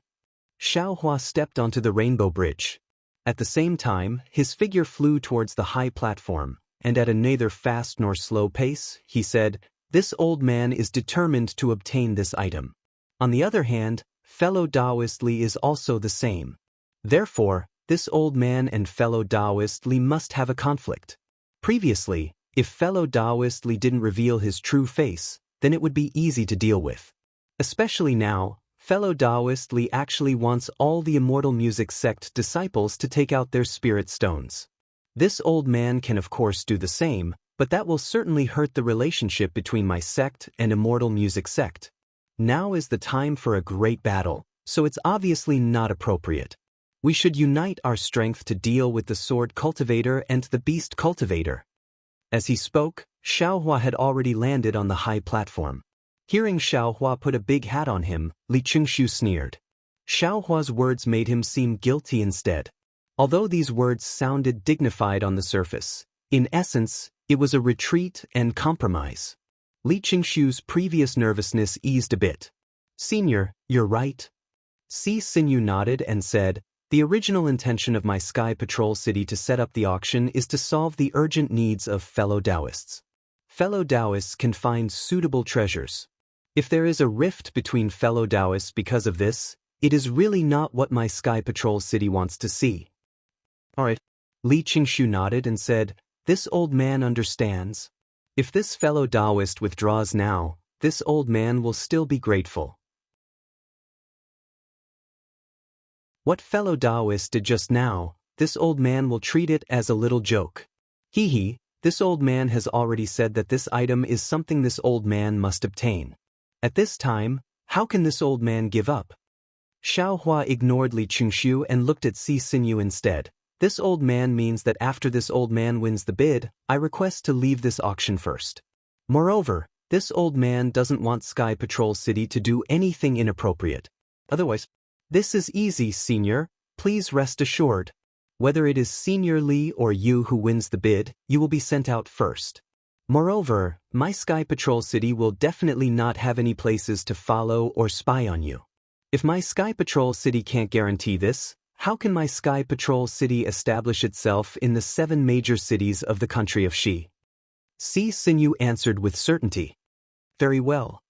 Xiaohua stepped onto the rainbow bridge. At the same time, his figure flew towards the high platform, and at a neither fast nor slow pace, he said, "This old man is determined to obtain this item. On the other hand, fellow Daoist Li is also the same. Therefore, this old man and fellow Daoist Li must have a conflict. Previously, if fellow Daoist Li didn't reveal his true face, then it would be easy to deal with. Especially now, fellow Daoist Li actually wants all the Immortal Music Sect disciples to take out their spirit stones. This old man can of course do the same, but that will certainly hurt the relationship between my sect and Immortal Music Sect. Now is the time for a great battle, so it's obviously not appropriate. We should unite our strength to deal with the sword cultivator and the beast cultivator." As he spoke, Xiaohua had already landed on the high platform. Hearing Xiaohua put a big hat on him, Li Qingxiu sneered. Xiaohua's words made him seem guilty instead. Although these words sounded dignified on the surface, in essence, it was a retreat and compromise. Li Qingxiu's previous nervousness eased a bit. "Senior, you're right." C Sinew nodded and said, "The original intention of my Sky Patrol City to set up the auction is to solve the urgent needs of fellow Daoists. Fellow Daoists can find suitable treasures. If there is a rift between fellow Daoists because of this, it is really not what my Sky Patrol City wants to see." "Alright." Li Qingxiu nodded and said, "This old man understands. If this fellow Daoist withdraws now, this old man will still be grateful. What fellow Daoist did just now, this old man will treat it as a little joke. Hee hee, this old man has already said that this item is something this old man must obtain. At this time, how can this old man give up?" Xiaohua ignored Li Qingxiu and looked at C Sinew instead. "This old man means that after this old man wins the bid, I request to leave this auction first. Moreover, this old man doesn't want Sky Patrol City to do anything inappropriate. Otherwise, this is easy, Senior, please rest assured. Whether it is Senior Li or you who wins the bid, you will be sent out first. Moreover, my Sky Patrol City will definitely not have any places to follow or spy on you. If my Sky Patrol City can't guarantee this, how can my Sky Patrol city establish itself in the 7 major cities of the country of Xi? Si Sinyu answered with certainty. Very well.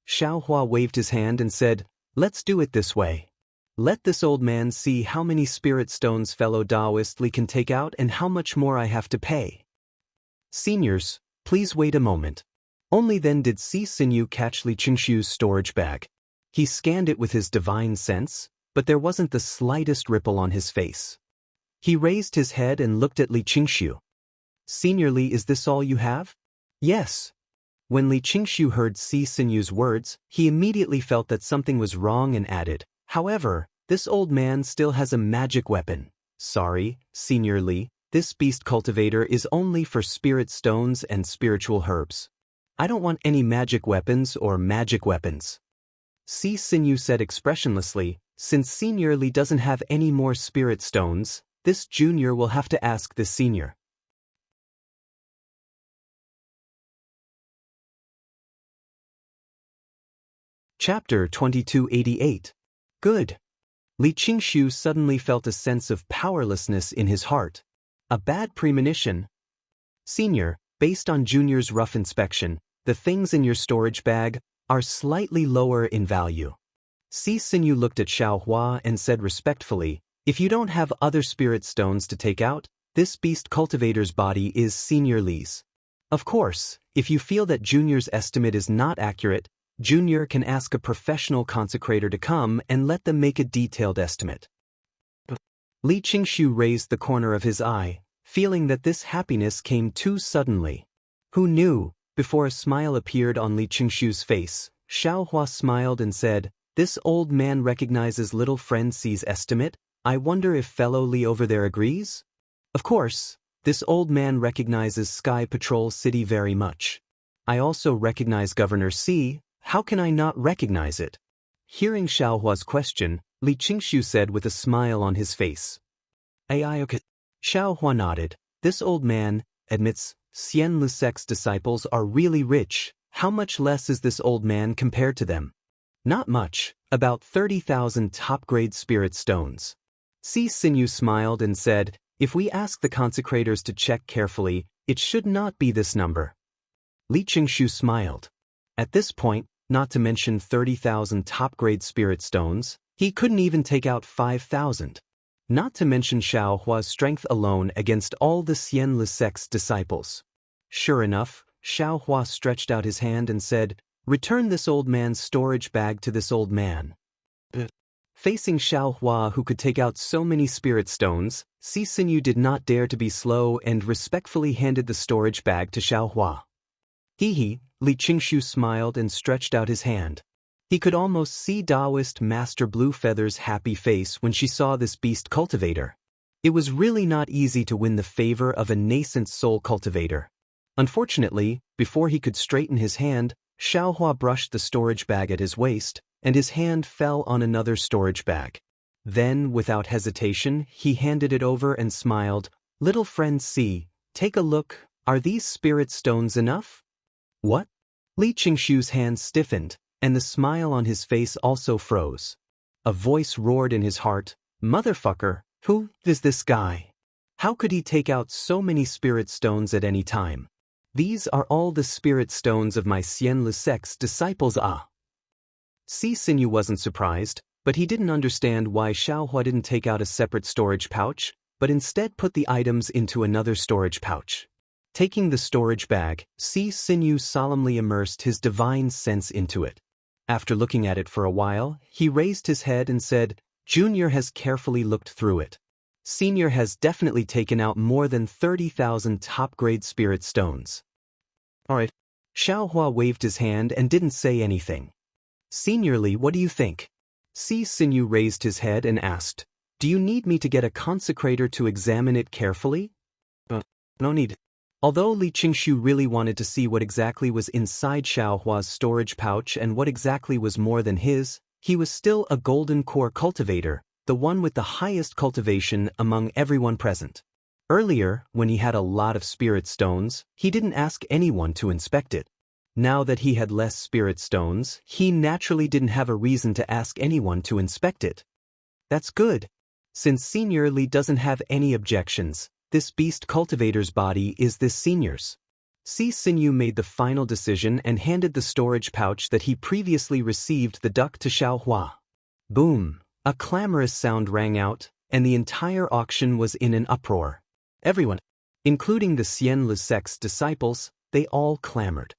Xiaohua waved his hand and said, let's do it this way. Let this old man see how many spirit stones fellow Daoist Li can take out and how much more I have to pay. Seniors, please wait a moment. Only then did Si Sinyu catch Li Qingshu's storage bag. He scanned it with his divine sense, but there wasn't the slightest ripple on his face. He raised his head and looked at Li Qingshu. Senior Li, is this all you have? Yes. When Li Qingshu heard Si Sinyu's words, he immediately felt that something was wrong and added, however, this old man still has a magic weapon. Sorry, Senior Li, this beast cultivator is only for spirit stones and spiritual herbs. I don't want any magic weapons or magic weapons. Si Sinyu said expressionlessly, since Senior Li doesn't have any more spirit stones, this junior will have to ask this senior. Chapter 2288. Good. Li Qingshu suddenly felt a sense of powerlessness in his heart. A bad premonition. Senior, based on Junior's rough inspection, the things in your storage bag are slightly lower in value. Si Sinyu looked at Xiaohua and said respectfully, if you don't have other spirit stones to take out, this beast cultivator's body is Senior Li's. Of course, if you feel that Junior's estimate is not accurate, Junior can ask a professional consecrator to come and let them make a detailed estimate. Li Qingshu raised the corner of his eye, feeling that this happiness came too suddenly. Who knew? Before a smile appeared on Li Qingshu's face, Xiaohua smiled and said, this old man recognizes little friend Si's estimate. I wonder if fellow Li over there agrees? Of course, this old man recognizes Sky Patrol City very much. I also recognize Governor Si. How can I not recognize it? Hearing Xiaohua's question, Li Qingshu said with a smile on his face. Okay. Xiaohua nodded. This old man admits Xian Lusec's disciples are really rich. How much less is this old man compared to them? Not much, about 30,000 top-grade spirit stones. Si Sinyu smiled and said, if we ask the consecrators to check carefully, it should not be this number. Li Qingshu smiled. At this point, not to mention 30,000 top-grade spirit stones, he couldn't even take out 5,000. Not to mention Xiaohua's strength alone against all the Xian Lusec's disciples. Sure enough, Xiaohua stretched out his hand and said, return this old man's storage bag to this old man. Facing Xiaohua, who could take out so many spirit stones, Si Sinyu did not dare to be slow and respectfully handed the storage bag to Xiaohua. Hee, Li Qingshu smiled and stretched out his hand. He could almost see Daoist Master Bluefeather's happy face when she saw this beast cultivator. It was really not easy to win the favor of a nascent soul cultivator. Unfortunately, before he could straighten his hand, Xiaohua brushed the storage bag at his waist, and his hand fell on another storage bag. Then, without hesitation, he handed it over and smiled, little friend Si, take a look, are these spirit stones enough? What? Li Qingshu's hand stiffened, and the smile on his face also froze. A voice roared in his heart, motherfucker, who is this guy? How could he take out so many spirit stones at any time? These are all the spirit stones of my Xian Lusec's disciples. Si Sinyu wasn't surprised, but he didn't understand why Xiaohua didn't take out a separate storage pouch, but instead put the items into another storage pouch. Taking the storage bag, Si Sinyu solemnly immersed his divine sense into it. After looking at it for a while, he raised his head and said, Junior has carefully looked through it. Senior has definitely taken out more than 30,000 top-grade spirit stones. Alright. Xiaohua waved his hand and didn't say anything. Senior Li, what do you think? Si Sinyu raised his head and asked, do you need me to get a consecrator to examine it carefully? No need. Although Li Qingshu really wanted to see what exactly was inside Xiaohua's storage pouch and what exactly was more than his, he was still a golden core cultivator, the one with the highest cultivation among everyone present. Earlier, when he had a lot of spirit stones, he didn't ask anyone to inspect it. Now that he had less spirit stones, he naturally didn't have a reason to ask anyone to inspect it. That's good. Since Senior Li doesn't have any objections, this beast cultivator's body is this senior's. Si Xinyu made the final decision and handed the storage pouch that he previously received the duck to Xiaohua. Boom! A clamorous sound rang out, and the entire auction was in an uproar. Everyone, including the Xian Le sect's disciples, they all clamored.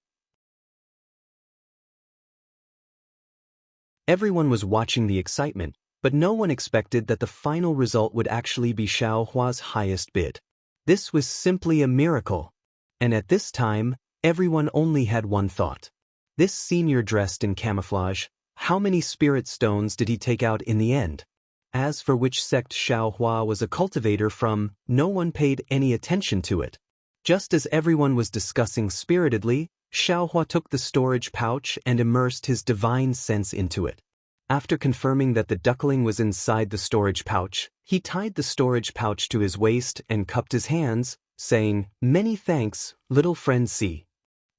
Everyone was watching the excitement, but no one expected that the final result would actually be Xiaohua's highest bid. This was simply a miracle. And at this time, everyone only had one thought. This senior dressed in camouflage, how many spirit stones did he take out in the end? As for which sect Xiaohua was a cultivator from, no one paid any attention to it. Just as everyone was discussing spiritedly, Xiaohua took the storage pouch and immersed his divine sense into it. After confirming that the duckling was inside the storage pouch, he tied the storage pouch to his waist and cupped his hands, saying, "Many thanks, little friend Si."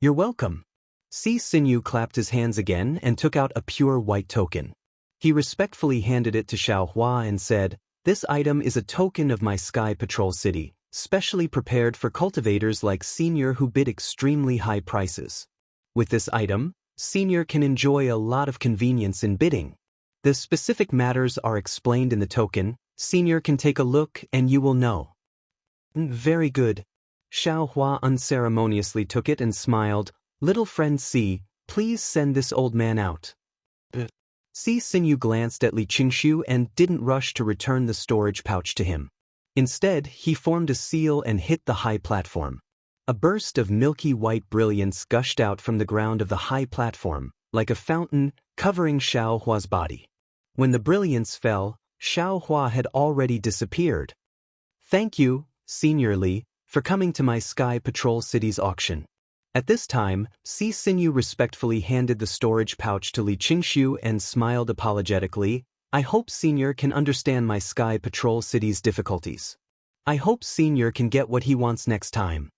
"You're welcome." Si Xinyu clapped his hands again and took out a pure white token. He respectfully handed it to Xiaohua and said, "This item is a token of my Sky Patrol City, specially prepared for cultivators like Senior who bid extremely high prices. With this item, Senior can enjoy a lot of convenience in bidding. The specific matters are explained in the token. Senior can take a look and you will know." "Very good." Xiaohua unceremoniously took it and smiled. "Little friend Si, please send this old man out." Si Xinyu glanced at Li Qingshu and didn't rush to return the storage pouch to him. Instead, he formed a seal and hit the high platform. A burst of milky white brilliance gushed out from the ground of the high platform, like a fountain, covering Xiaohua's body. When the brilliance fell, Xiaohua had already disappeared. "Thank you, Senior Li, for coming to my Sky Patrol City's auction." At this time, Si Xinyu respectfully handed the storage pouch to Li Qingshu and smiled apologetically. "I hope Senior can understand my Sky Patrol City's difficulties. I hope Senior can get what he wants next time."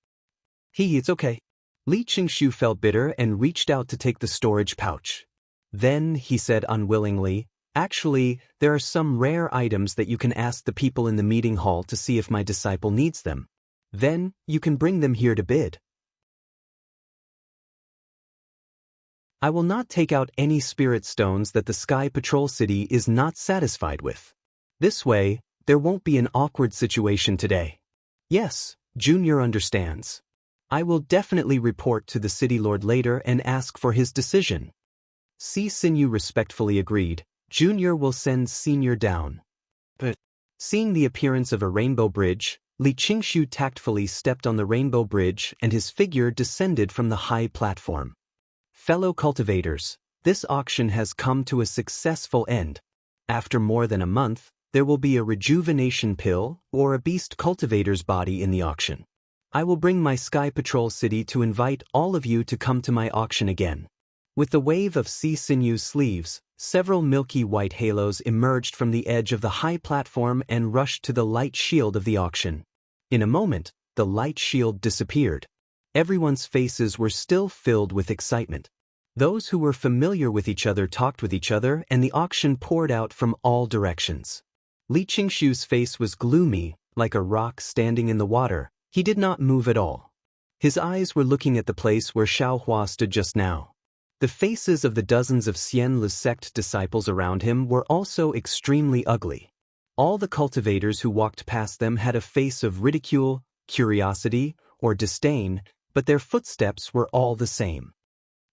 It's okay." Li Qingshu felt bitter and reached out to take the storage pouch. Then, he said unwillingly, "Actually, there are some rare items that you can ask the people in the meeting hall to see if my disciple needs them. Then, you can bring them here to bid." "I will not take out any spirit stones that the Sky Patrol City is not satisfied with. This way, there won't be an awkward situation today." "Yes, Junior understands. I will definitely report to the City Lord later and ask for his decision." Si Xinyu respectfully agreed. "Junior will send Senior down." But, seeing the appearance of a rainbow bridge, Li Qingshu tactfully stepped on the rainbow bridge and his figure descended from the high platform. Fellow cultivators, this auction has come to a successful end. After more than a month, there will be a rejuvenation pill or a beast cultivator's body in the auction. I will bring my Sky Patrol City to invite all of you to come to my auction again. With the wave of Si Xinyu's sleeves, several milky white halos emerged from the edge of the high platform and rushed to the light shield of the auction. In a moment, the light shield disappeared. Everyone's faces were still filled with excitement. Those who were familiar with each other talked with each other and the auction poured out from all directions. Li Qingshu's face was gloomy, like a rock standing in the water. He did not move at all. His eyes were looking at the place where Xiaohua stood just now. The faces of the dozens of Xian Le sect disciples around him were also extremely ugly. All the cultivators who walked past them had a face of ridicule, curiosity, or disdain, but their footsteps were all the same.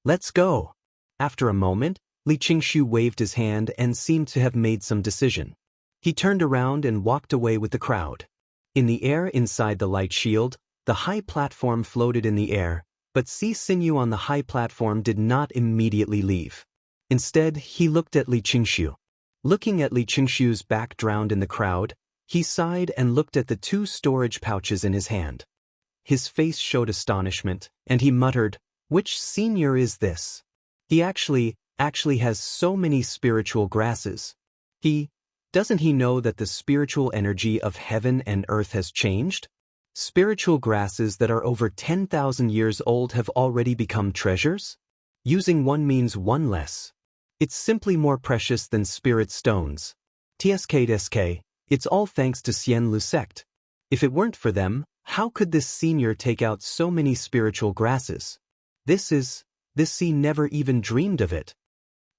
"Let's go." After a moment, Li Qingshu waved his hand and seemed to have made some decision. He turned around and walked away with the crowd. In the air inside the light shield, the high platform floated in the air, but Si Xinyu on the high platform did not immediately leave. Instead, he looked at Li Qingshu. Looking at Li Qingshu's back drowned in the crowd, he sighed and looked at the two storage pouches in his hand. His face showed astonishment, and he muttered, "Which senior is this? He actually has so many spiritual grasses. Doesn't he know that the spiritual energy of heaven and earth has changed? Spiritual grasses that are over 10,000 years old have already become treasures? Using one means one less. It's simply more precious than spirit stones. TSK. It's all thanks to Xian Lu sect. If it weren't for them, how could this senior take out so many spiritual grasses? This sea never even dreamed of it.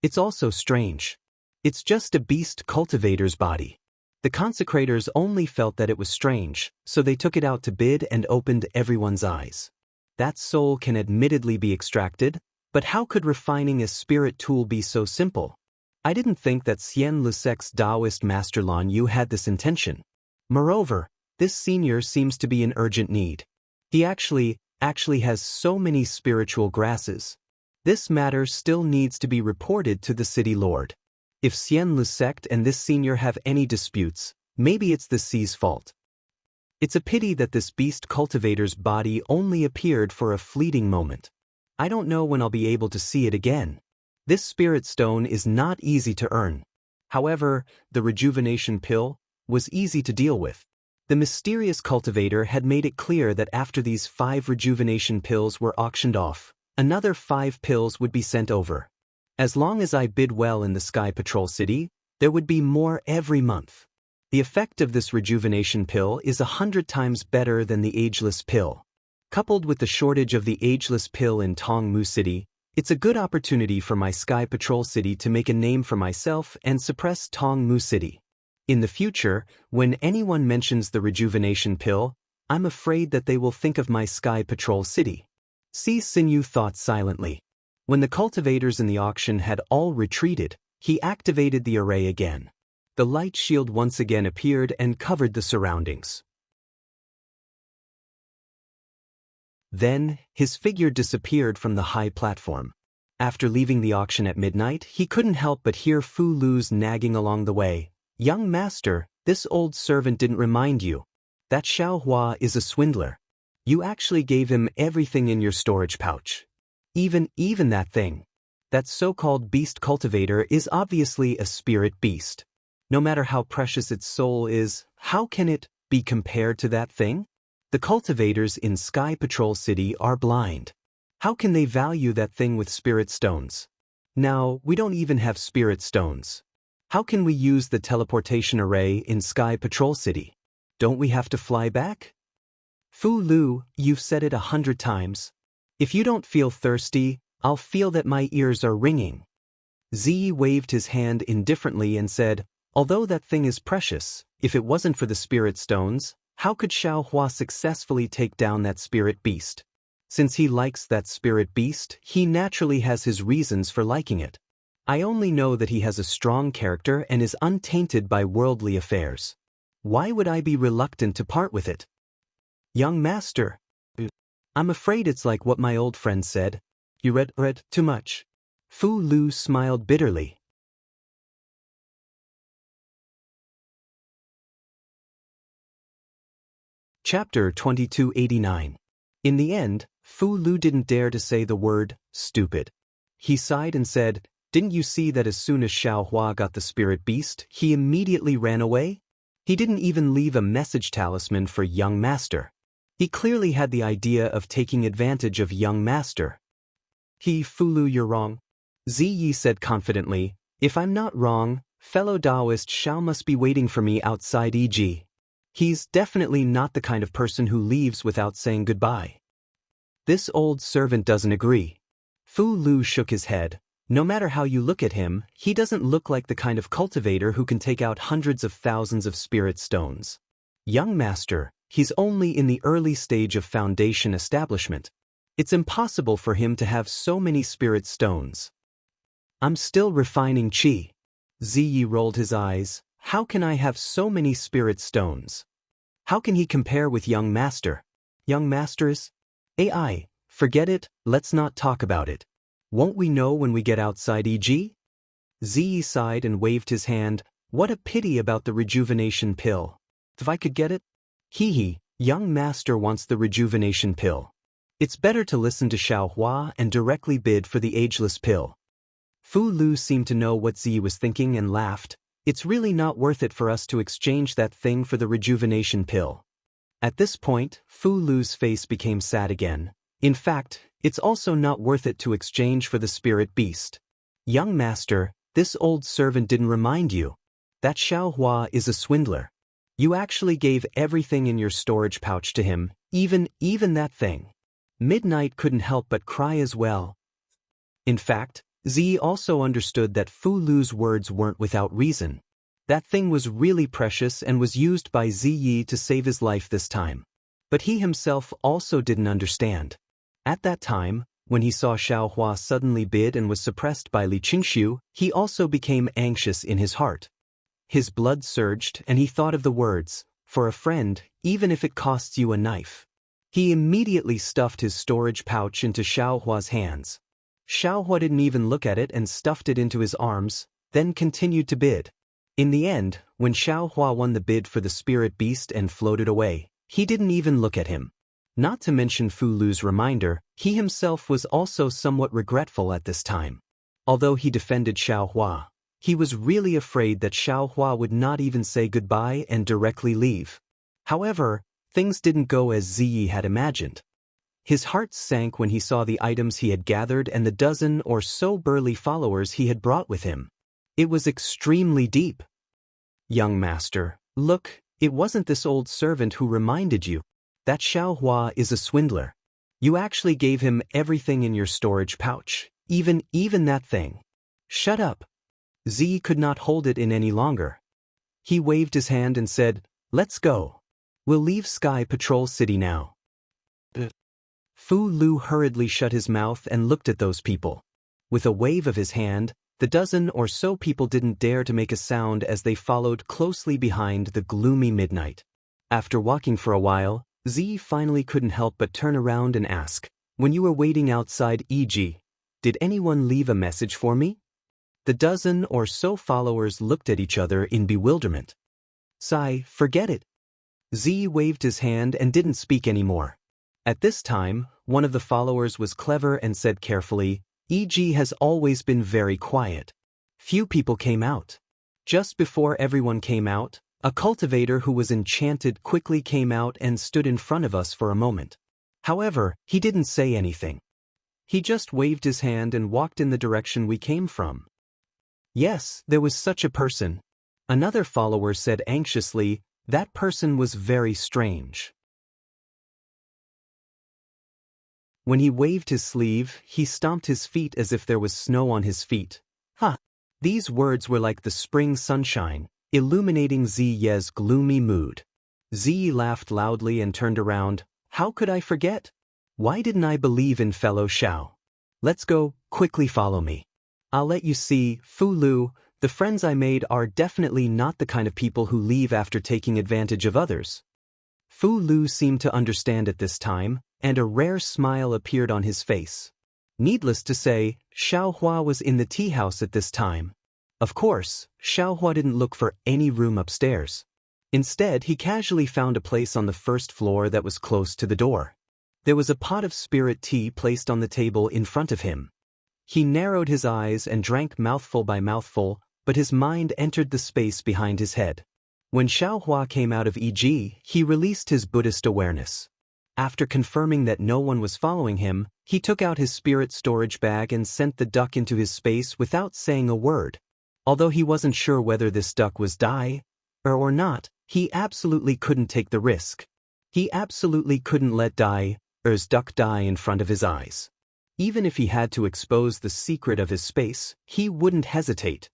It's also strange. It's just a beast cultivator's body. The consecrators only felt that it was strange, so they took it out to bid and opened everyone's eyes. That soul can admittedly be extracted, but how could refining a spirit tool be so simple? I didn't think that Xian Lu sect's Daoist master Lan Yu had this intention. Moreover, this senior seems to be in urgent need. He actually has so many spiritual grasses. This matter still needs to be reported to the city lord. If Xian Lu sect and this senior have any disputes, maybe it's the sea's fault. It's a pity that this beast cultivator's body only appeared for a fleeting moment. I don't know when I'll be able to see it again. This spirit stone is not easy to earn. However, the rejuvenation pill was easy to deal with. The mysterious cultivator had made it clear that after these 5 rejuvenation pills were auctioned off, another 5 pills would be sent over. As long as I bid well in the Sky Patrol City, there would be more every month. The effect of this rejuvenation pill is 100 times better than the ageless pill. Coupled with the shortage of the ageless pill in Tongmu City, it's a good opportunity for my Sky Patrol City to make a name for myself and suppress Tongmu City. In the future, when anyone mentions the rejuvenation pill, I'm afraid that they will think of my Sky Patrol City. Si Xinyu thought silently. When the cultivators in the auction had all retreated, he activated the array again. The light shield once again appeared and covered the surroundings. Then, his figure disappeared from the high platform. After leaving the auction at midnight, he couldn't help but hear Fu Lu's nagging along the way. Young master, this old servant didn't remind you. That Xiaohua is a swindler. You actually gave him everything in your storage pouch. Even that thing. That so-called beast cultivator is obviously a spirit beast. No matter how precious its soul is, how can it be compared to that thing? The cultivators in Sky Patrol City are blind. How can they value that thing with spirit stones? Now, we don't even have spirit stones. How can we use the teleportation array in Sky Patrol City? Don't we have to fly back? Fu Lu, you've said it 100 times. If you don't feel thirsty, I'll feel that my ears are ringing. Ziyi waved his hand indifferently and said, although that thing is precious, if it wasn't for the spirit stones, how could Xiaohua successfully take down that spirit beast? Since he likes that spirit beast, he naturally has his reasons for liking it. I only know that he has a strong character and is untainted by worldly affairs. Why would I be reluctant to part with it? Young master, I'm afraid it's like what my old friend said. You read too much. Fu Lu smiled bitterly. Chapter 2289. In the end, Fu Lu didn't dare to say the word, stupid. He sighed and said, didn't you see that as soon as Xiaohua got the spirit beast, he immediately ran away? He didn't even leave a message talisman for young master. He clearly had the idea of taking advantage of young master. Fu Lu, you're wrong. Ziyi said confidently, if I'm not wrong, fellow Daoist Xiao must be waiting for me outside EG. He's definitely not the kind of person who leaves without saying goodbye. This old servant doesn't agree. Fu Lu shook his head. No matter how you look at him, he doesn't look like the kind of cultivator who can take out hundreds of thousands of spirit stones. Young master, he's only in the early stage of foundation establishment. It's impossible for him to have so many spirit stones. I'm still refining qi. Ziyi rolled his eyes. How can I have so many spirit stones? How can he compare with young master? Young masters? AI, forget it, let's not talk about it. Won't we know when we get outside EG? Ziyi sighed and waved his hand. What a pity about the rejuvenation pill. If I could get it? Young master wants the rejuvenation pill. It's better to listen to Xiaohua and directly bid for the ageless pill. Fu Lu seemed to know what Ziyi was thinking and laughed. It's really not worth it for us to exchange that thing for the rejuvenation pill. At this point, Fu Lu's face became sad again. In fact, it's also not worth it to exchange for the spirit beast. Young master, this old servant didn't remind you. That Xiaohua is a swindler. You actually gave everything in your storage pouch to him, even that thing. Midnight couldn't help but cry as well. In fact, Zi also understood that Fu Lu's words weren't without reason. That thing was really precious and was used by Ziyi to save his life this time. But he himself also didn't understand. At that time, when he saw Xiaohua suddenly bid and was suppressed by Li Qingxiu, he also became anxious in his heart. His blood surged and he thought of the words, "For a friend, even if it costs you a knife." He immediately stuffed his storage pouch into Xiaohua's hands. Xiaohua didn't even look at it and stuffed it into his arms, then continued to bid. In the end, when Xiaohua won the bid for the spirit beast and floated away, he didn't even look at him. Not to mention Fu Lu's reminder, he himself was also somewhat regretful at this time. Although he defended Xiaohua, he was really afraid that Xiaohua would not even say goodbye and directly leave. However, things didn't go as Ziyi had imagined. His heart sank when he saw the items he had gathered and the dozen or so burly followers he had brought with him. It was extremely deep. "Young master, look, it wasn't this old servant who reminded you. That Xiaohua is a swindler. You actually gave him everything in your storage pouch, even that thing." "Shut up." Zi could not hold it in any longer. He waved his hand and said, "Let's go. We'll leave Sky Patrol City now." Fu Lu hurriedly shut his mouth and looked at those people. With a wave of his hand, the dozen or so people didn't dare to make a sound as they followed closely behind the gloomy Midnight. After walking for a while, Zi finally couldn't help but turn around and ask, "When you were waiting outside EG, did anyone leave a message for me?" The dozen or so followers looked at each other in bewilderment. "Sai, forget it." Zi waved his hand and didn't speak anymore. At this time, one of the followers was clever and said carefully, "EG has always been very quiet. Few people came out. Just before everyone came out, a cultivator who was enchanted quickly came out and stood in front of us for a moment. However, he didn't say anything. He just waved his hand and walked in the direction we came from." "Yes, there was such a person," another follower said anxiously. "That person was very strange. When he waved his sleeve, he stomped his feet as if there was snow on his feet." Ha! These words were like the spring sunshine, illuminating Ziye's gloomy mood. Ziyi laughed loudly and turned around. "How could I forget? Why didn't I believe in fellow Xiao? Let's go, quickly follow me. I'll let you see, Fu Lu, the friends I made are definitely not the kind of people who leave after taking advantage of others." Fu Lu seemed to understand at this time, and a rare smile appeared on his face. Needless to say, Xiaohua was in the tea house at this time. Of course, Xiaohua didn't look for any room upstairs. Instead, he casually found a place on the first floor that was close to the door. There was a pot of spirit tea placed on the table in front of him. He narrowed his eyes and drank mouthful by mouthful, but his mind entered the space behind his head. When Xiaohua came out of EG, he released his Buddhist awareness. After confirming that no one was following him, he took out his spirit storage bag and sent the duck into his space without saying a word. Although he wasn't sure whether this duck was Dai or not, he absolutely couldn't take the risk. He absolutely couldn't let Dai's duck die in front of his eyes. Even if he had to expose the secret of his space, he wouldn't hesitate.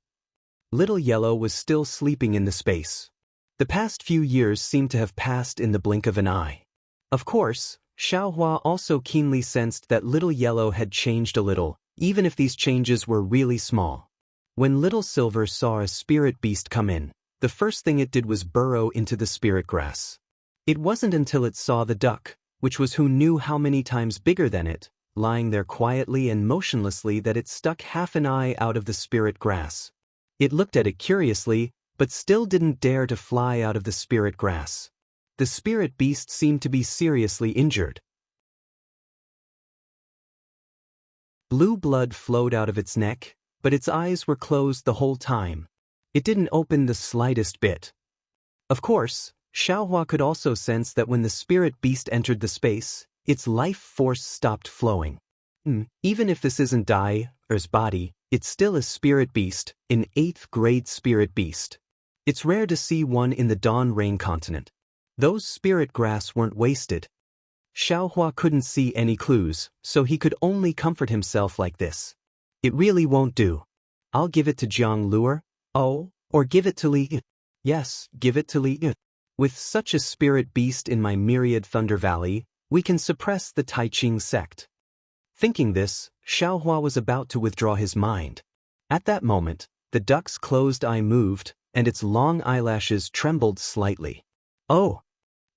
Little Yellow was still sleeping in the space. The past few years seemed to have passed in the blink of an eye. Of course, Xiaohua also keenly sensed that Little Yellow had changed a little, even if these changes were really small. When Little Silver saw a spirit beast come in, the first thing it did was burrow into the spirit grass. It wasn't until it saw the duck, which was who knew how many times bigger than it, lying there quietly and motionlessly that it stuck half an eye out of the spirit grass. It looked at it curiously, but still didn't dare to fly out of the spirit grass. The spirit beast seemed to be seriously injured. Blue blood flowed out of its neck, but its eyes were closed the whole time. It didn't open the slightest bit. Of course, Xiaohua could also sense that when the spirit beast entered the space, its life force stopped flowing. Even if this isn't Dai's body, it's still a spirit beast, an 8th grade spirit beast. It's rare to see one in the Dawn Rain continent. Those spirit grass weren't wasted. Xiaohua couldn't see any clues, so he could only comfort himself like this. It really won't do. I'll give it to Jiang Luer. Oh, or give it to Li. Yes, give it to Li. With such a spirit beast in my myriad Thunder Valley, we can suppress the Taiqing sect. Thinking this, Xiaohua was about to withdraw his mind. At that moment, the duck's closed eye moved, and its long eyelashes trembled slightly. Oh!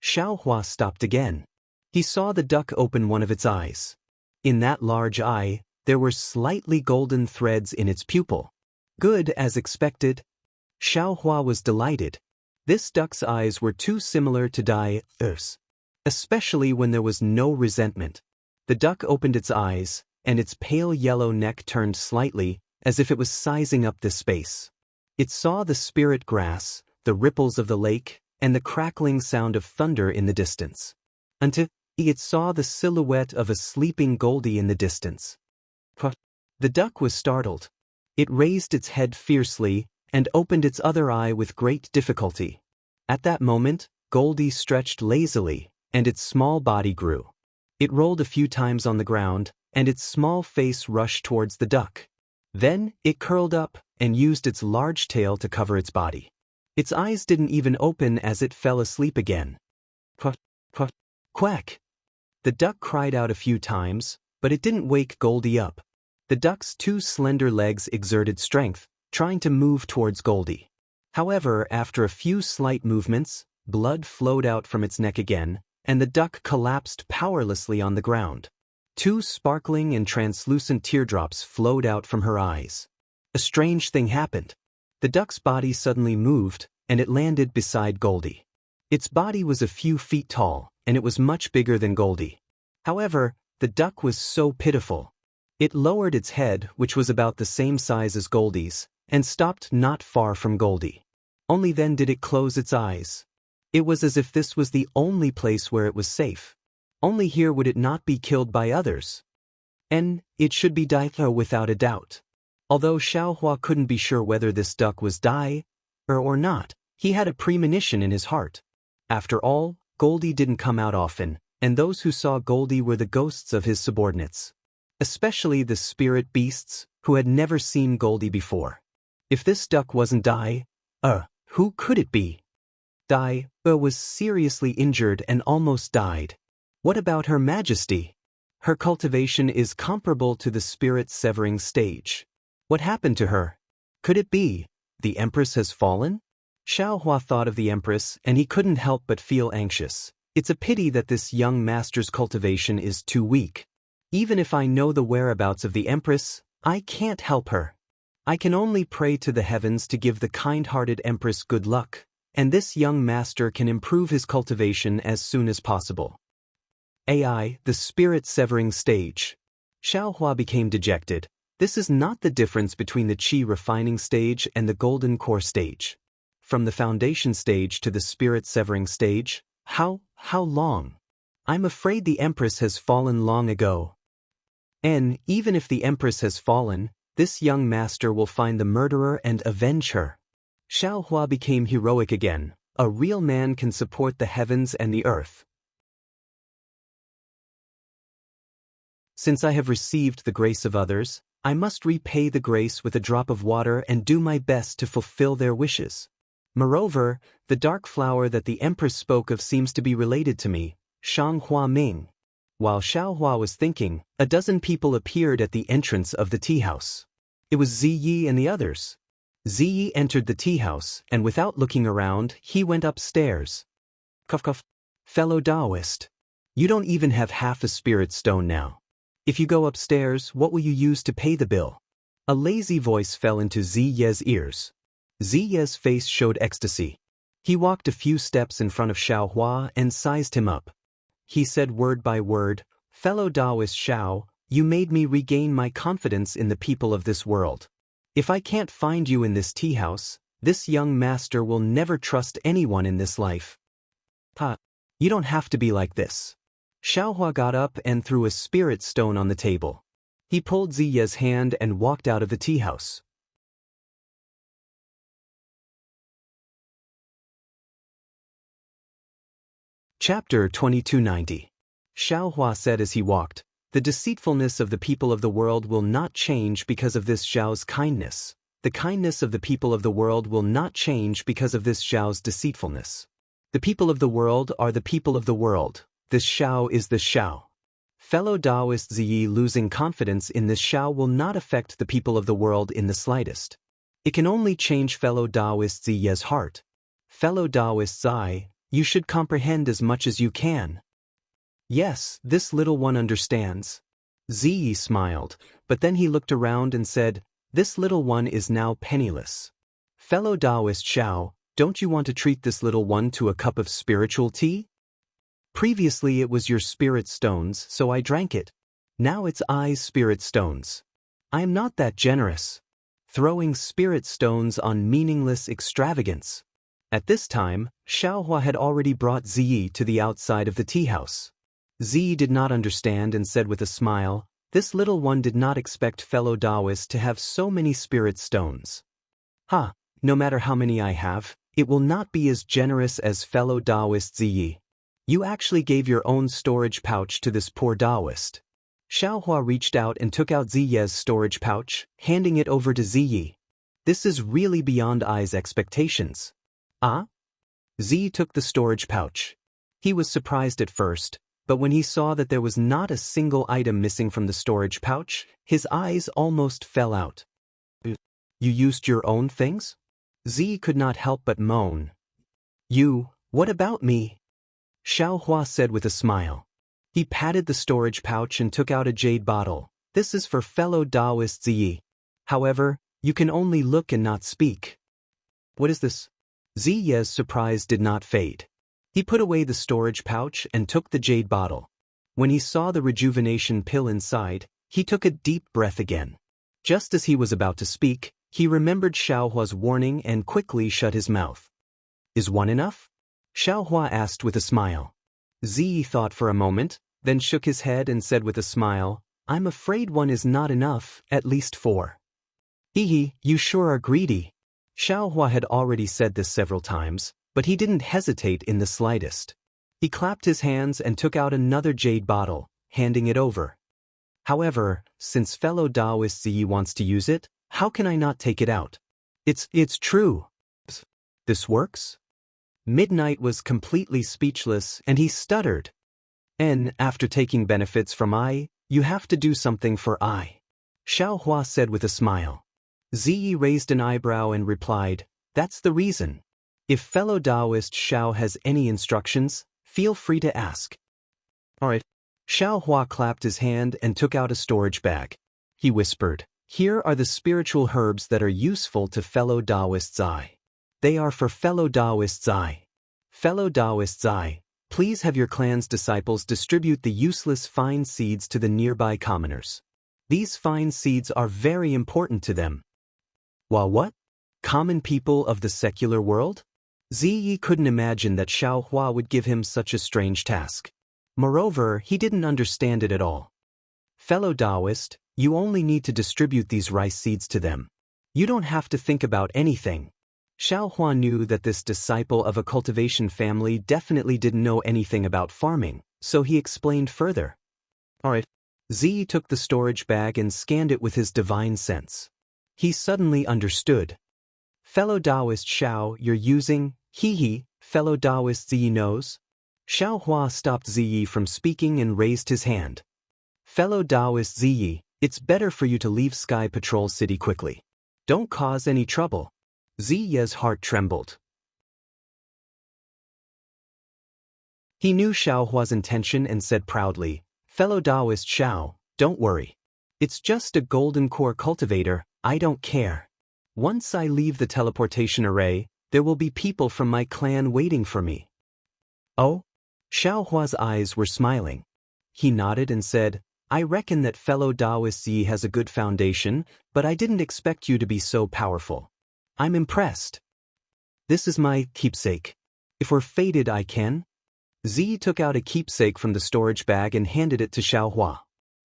Xiaohua stopped again. He saw the duck open one of its eyes. In that large eye, there were slightly golden threads in its pupil. Good as expected. Xiaohua was delighted. This duck's eyes were too similar to Daoist, especially when there was no resentment. The duck opened its eyes, and its pale yellow neck turned slightly, as if it was sizing up this space. It saw the spirit grass, the ripples of the lake, and the crackling sound of thunder in the distance. Until it saw the silhouette of a sleeping Goldie in the distance. The duck was startled. It raised its head fiercely, and opened its other eye with great difficulty. At that moment, Goldie stretched lazily, and its small body grew. It rolled a few times on the ground, and its small face rushed towards the duck. Then, it curled up, and used its large tail to cover its body. Its eyes didn't even open as it fell asleep again. Quack! The duck cried out a few times, but it didn't wake Goldie up. The duck's two slender legs exerted strength, trying to move towards Goldie. However, after a few slight movements, blood flowed out from its neck again, and the duck collapsed powerlessly on the ground. Two sparkling and translucent teardrops flowed out from her eyes. A strange thing happened. The duck's body suddenly moved, and it landed beside Goldie. Its body was a few feet tall, and it was much bigger than Goldie. However, the duck was so pitiful. It lowered its head, which was about the same size as Goldie's, and stopped not far from Goldie. Only then did it close its eyes. It was as if this was the only place where it was safe. Only here would it not be killed by others. And it should be Daoist without a doubt. Although Xiaohua couldn't be sure whether this duck was Daoist or not, he had a premonition in his heart. After all, Goldie didn't come out often, and those who saw Goldie were the ghosts of his subordinates. Especially the spirit beasts, who had never seen Goldie before. If this duck wasn't Daoist, who could it be? Daoist was seriously injured and almost died. What about Her Majesty? Her cultivation is comparable to the spirit-severing stage. What happened to her? Could it be the Empress has fallen? Xiaohua thought of the Empress, and he couldn't help but feel anxious. It's a pity that this young master's cultivation is too weak. Even if I know the whereabouts of the Empress, I can't help her. I can only pray to the heavens to give the kind-hearted Empress good luck, and this young master can improve his cultivation as soon as possible. AI, the spirit-severing stage. Xiaohua became dejected. This is not the difference between the qi refining stage and the golden core stage. From the foundation stage to the spirit-severing stage, how long? I'm afraid the Empress has fallen long ago. And even if the Empress has fallen, this young master will find the murderer and avenge her. Xiaohua became heroic again. A real man can support the heavens and the earth. Since I have received the grace of others, I must repay the grace with a drop of water and do my best to fulfill their wishes. Moreover, the dark flower that the Empress spoke of seems to be related to me, Shanghua Ming. While Xiaohua was thinking, a dozen people appeared at the entrance of the tea house. It was Ziyi and the others. Ziyi entered the tea house, and without looking around, he went upstairs. Cuff, fellow Daoist. You don't even have half a spirit stone now. If you go upstairs, what will you use to pay the bill? A lazy voice fell into Ziyi's ears. Ziyi's face showed ecstasy. He walked a few steps in front of Xiaohua and sized him up. He said word by word, "Fellow Daoist Xiao, you made me regain my confidence in the people of this world. If I can't find you in this tea house, this young master will never trust anyone in this life." You don't have to be like this. Xiaohua got up and threw a spirit stone on the table. He pulled Ziyi's hand and walked out of the tea house. Chapter 2290. Xiaohua said as he walked, "The deceitfulness of the people of the world will not change because of this Xiao's kindness. The kindness of the people of the world will not change because of this Xiao's deceitfulness. The people of the world are the people of the world. This Xiao is the Xiao." Fellow Daoist Ziyi, losing confidence in this Xiao will not affect the people of the world in the slightest. It can only change fellow Daoist Ziyi's heart. Fellow Daoist Zai, you should comprehend as much as you can. Yes, this little one understands. Ziyi smiled, but then he looked around and said, "This little one is now penniless. Fellow Daoist Xiao, don't you want to treat this little one to a cup of spiritual tea? Previously it was your spirit stones, so I drank it. Now it's I's spirit stones. I am not that generous. Throwing spirit stones on meaningless extravagance." At this time, Xiaohua had already brought Ziyi to the outside of the tea house. Ziyi did not understand and said with a smile, "This little one did not expect fellow Daoists to have so many spirit stones. No matter how many I have, it will not be as generous as fellow Daoist Ziyi. You actually gave your own storage pouch to this poor Daoist." Xiaohua reached out and took out Ziyi's storage pouch, handing it over to Ziyi. "This is really beyond I's expectations." "Ah?" Ziyi took the storage pouch. He was surprised at first, but when he saw that there was not a single item missing from the storage pouch, his eyes almost fell out. "You used your own things?" Ziyi could not help but moan. What about me?" Xiaohua said with a smile. He patted the storage pouch and took out a jade bottle. "This is for fellow Daoist Ziyi. However, you can only look and not speak." "What is this?" Ziyi's surprise did not fade. He put away the storage pouch and took the jade bottle. When he saw the rejuvenation pill inside, he took a deep breath again. Just as he was about to speak, he remembered Xiaohua's warning and quickly shut his mouth. "Is one enough?" Xiaohua asked with a smile. Ziyi thought for a moment, then shook his head and said with a smile, "I'm afraid one is not enough, at least 4. "Hehe, you sure are greedy." Xiaohua had already said this several times, but he didn't hesitate in the slightest. He clapped his hands and took out another jade bottle, handing it over. "However, since fellow Daoist Ziyi wants to use it, how can I not take it out? It's true. This works?" Midnight was completely speechless and he stuttered. "And after taking benefits from I, you have to do something for I," Xiaohua said with a smile. Ziyi raised an eyebrow and replied, "That's the reason. If fellow Daoist Xiao has any instructions, feel free to ask." "All right." Xiaohua clapped his hand and took out a storage bag. He whispered, "Here are the spiritual herbs that are useful to fellow Daoist Zai. They are for fellow Daoist Zai. Fellow Daoist Zai, please have your clan's disciples distribute the useless fine seeds to the nearby commoners. These fine seeds are very important to them." "While what? Common people of the secular world?" Ziyi couldn't imagine that Xiaohua would give him such a strange task. Moreover, he didn't understand it at all. "Fellow Daoist, you only need to distribute these rice seeds to them. You don't have to think about anything." Xiaohua knew that this disciple of a cultivation family definitely didn't know anything about farming, so he explained further. "All right." Ziyi took the storage bag and scanned it with his divine sense. He suddenly understood. "Fellow Daoist Xiao, you're using, fellow Daoist Ziyi knows?" Xiaohua stopped Ziyi from speaking and raised his hand. "Fellow Daoist Ziyi, it's better for you to leave Sky Patrol City quickly. Don't cause any trouble." Ziyi's heart trembled. He knew Xiaohua's intention and said proudly, "Fellow Daoist Xiao, don't worry. It's just a golden core cultivator, I don't care. Once I leave the teleportation array, there will be people from my clan waiting for me." "Oh?" Xiaohua's eyes were smiling. He nodded and said, "I reckon that fellow Daoist Yi has a good foundation, but I didn't expect you to be so powerful. I'm impressed. This is my keepsake. If we're fated, I can." Ziyi took out a keepsake from the storage bag and handed it to Xiaohua.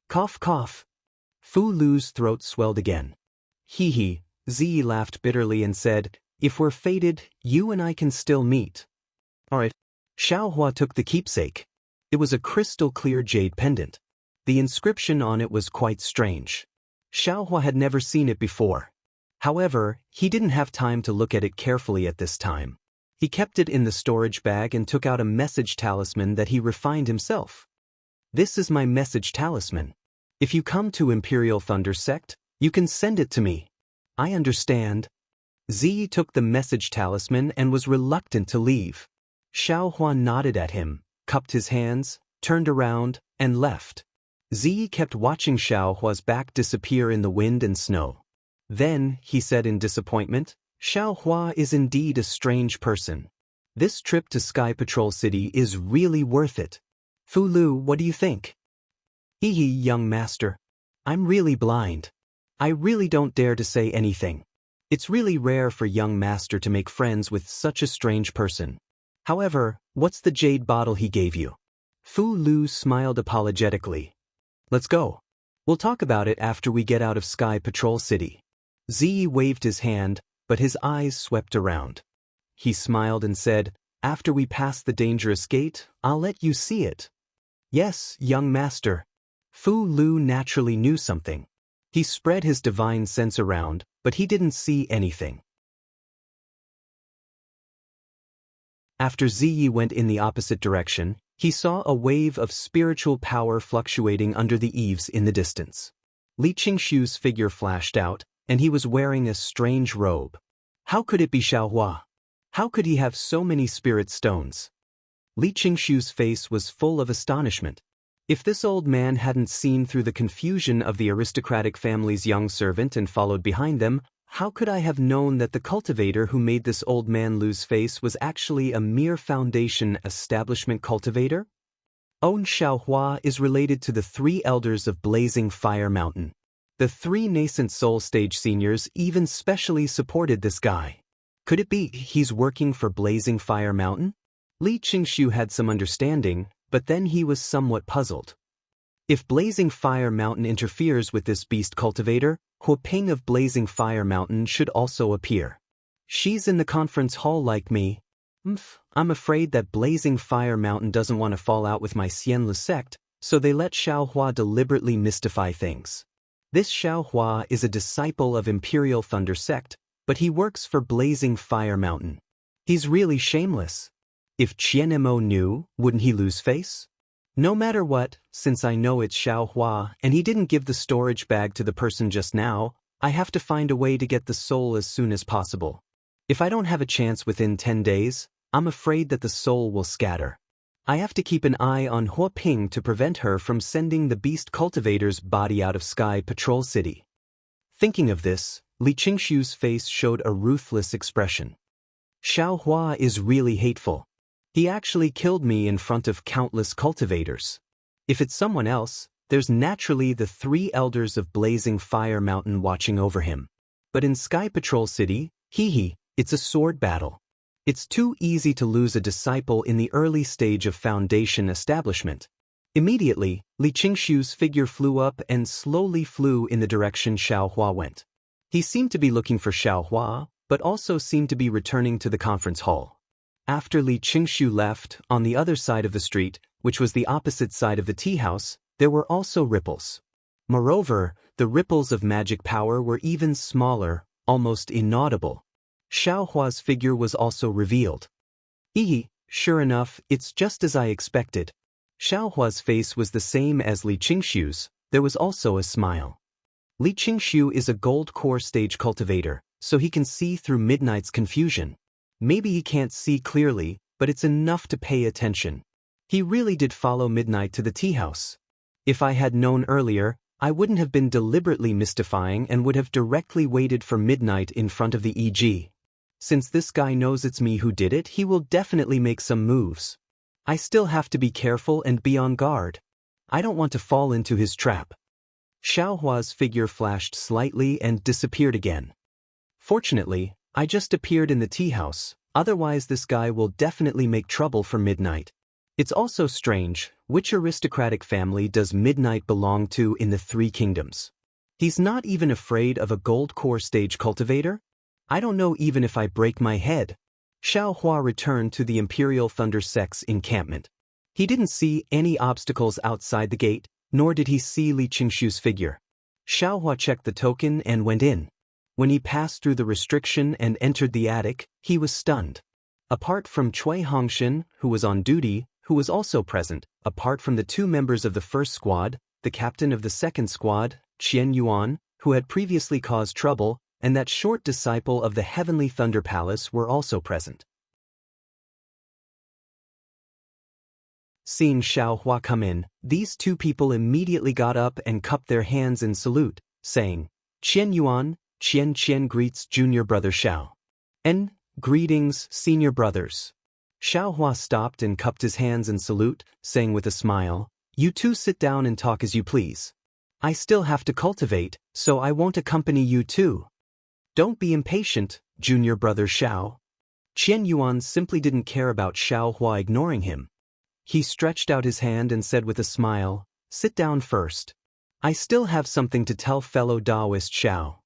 Cough, cough. Fu Lu's throat swelled again. Ziyi laughed bitterly and said, "If we're fated, you and I can still meet." "All right." Xiaohua took the keepsake. It was a crystal-clear jade pendant. The inscription on it was quite strange. Xiaohua had never seen it before. However, he didn't have time to look at it carefully at this time. He kept it in the storage bag and took out a message talisman that he refined himself. This is my message talisman. If you come to Imperial Thunder Sect, you can send it to me. I understand. Ziyi took the message talisman and was reluctant to leave. Xiaohua nodded at him, cupped his hands, turned around, and left. Ziyi kept watching Xiaohua's back disappear in the wind and snow. Then, he said in disappointment, Xiaohua is indeed a strange person. This trip to Sky Patrol City is really worth it. Fu Lu, what do you think? Hehe, young master. I'm really blind. I really don't dare to say anything. It's really rare for young master to make friends with such a strange person. However, what's the jade bottle he gave you? Fu Lu smiled apologetically. Let's go. We'll talk about it after we get out of Sky Patrol City. Ziyi waved his hand, but his eyes swept around. He smiled and said, after we pass the dangerous gate, I'll let you see it. Yes, young master. Fu Lu naturally knew something. He spread his divine sense around, but he didn't see anything. After Ziyi went in the opposite direction, he saw a wave of spiritual power fluctuating under the eaves in the distance. Li Qingshu's figure flashed out, and he was wearing a strange robe. How could it be Xiaohua? How could he have so many spirit stones? Li Qingshu's face was full of astonishment. If this old man hadn't seen through the confusion of the aristocratic family's young servant and followed behind them, how could I have known that the cultivator who made this old man lose face was actually a mere foundation establishment cultivator? Own Xiaohua is related to the 3 elders of Blazing Fire Mountain. The 3 nascent soul stage seniors even specially supported this guy. Could it be he's working for Blazing Fire Mountain? Li Qingshu had some understanding, but then he was somewhat puzzled. If Blazing Fire Mountain interferes with this beast cultivator, Huoping of Blazing Fire Mountain should also appear. She's in the conference hall like me. I'm afraid that Blazing Fire Mountain doesn't want to fall out with my Xianlu sect, so they let Xiaohua deliberately mystify things. This Xiaohua is a disciple of Imperial Thunder Sect, but he works for Blazing Fire Mountain. He's really shameless. If Qianmo knew, wouldn't he lose face? No matter what, since I know it's Xiaohua and he didn't give the storage bag to the person just now, I have to find a way to get the soul as soon as possible. If I don't have a chance within 10 days, I'm afraid that the soul will scatter. I have to keep an eye on Huoping to prevent her from sending the beast cultivator's body out of Sky Patrol City. Thinking of this, Li Qingshu's face showed a ruthless expression. Xiaohua is really hateful. He actually killed me in front of countless cultivators. If it's someone else, there's naturally the 3 elders of Blazing Fire Mountain watching over him. But in Sky Patrol City, it's a sword battle. It's too easy to lose a disciple in the early stage of foundation establishment. Immediately, Li Qingshu's figure flew up and slowly flew in the direction Xiaohua went. He seemed to be looking for Xiaohua, but also seemed to be returning to the conference hall. After Li Qingshu left, on the other side of the street, which was the opposite side of the tea house, there were also ripples. Moreover, the ripples of magic power were even smaller, almost inaudible. Xiaohua's figure was also revealed. Sure enough, it's just as I expected. Xiaohua's face was the same as Li Qingshu's. There was also a smile. Li Qingshu is a gold core stage cultivator, so he can see through Midnight's confusion. Maybe he can't see clearly, but it's enough to pay attention. He really did follow Midnight to the tea house. If I had known earlier, I wouldn't have been deliberately mystifying and would have directly waited for Midnight in front of the EG. Since this guy knows it's me who did it, he will definitely make some moves. I still have to be careful and be on guard. I don't want to fall into his trap. Xiaohua's figure flashed slightly and disappeared again. Fortunately, I just appeared in the tea house, otherwise this guy will definitely make trouble for Midnight. It's also strange, which aristocratic family does Midnight belong to in the 3 kingdoms? He's not even afraid of a gold core stage cultivator? I don't know even if I break my head. Xiaohua returned to the Imperial Thunder Sect's encampment. He didn't see any obstacles outside the gate, nor did he see Li Qingshu's figure. Xiaohua checked the token and went in. When he passed through the restriction and entered the attic, he was stunned. Apart from Cui Hongshan, who was on duty, who was also present, apart from the two members of the first squad, the captain of the second squad, Qian Yuan, who had previously caused trouble, and that short disciple of the Heavenly Thunder Palace were also present. Seeing Xiaohua come in, these two people immediately got up and cupped their hands in salute, saying, "Qian Yuan, Qian greets junior brother Xiao. And greetings, senior brothers." Xiaohua stopped and cupped his hands in salute, saying with a smile, "You two sit down and talk as you please. I still have to cultivate, so I won't accompany you too." "Don't be impatient, junior brother Xiao." Qian Yuan simply didn't care about Xiaohua ignoring him. He stretched out his hand and said with a smile, "Sit down first. I still have something to tell fellow Daoist Xiao."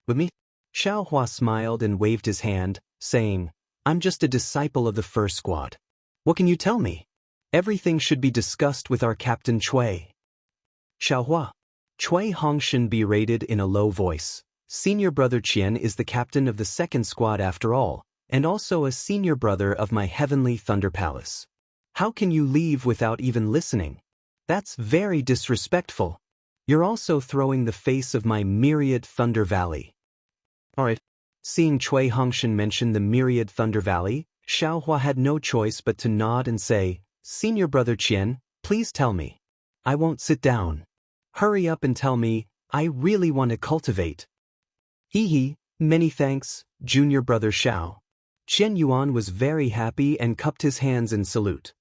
"With me?" Xiaohua smiled and waved his hand, saying, "I'm just a disciple of the first squad. What can you tell me? Everything should be discussed with our Captain Cui." "Xiaohua." Cui Hongshan berated in a low voice. "Senior brother Qian is the captain of the second squad after all, and also a senior brother of my Heavenly Thunder Palace. How can you leave without even listening? That's very disrespectful. You're also throwing the face of my myriad Thunder Valley." "Alright." Seeing Cui Hongshan mention the myriad Thunder Valley, Xiaohua had no choice but to nod and say, "Senior brother Qian, please tell me. I won't sit down. Hurry up and tell me, I really want to cultivate." "Hee, many thanks, junior brother Xiao." Qian Yuan was very happy and cupped his hands in salute.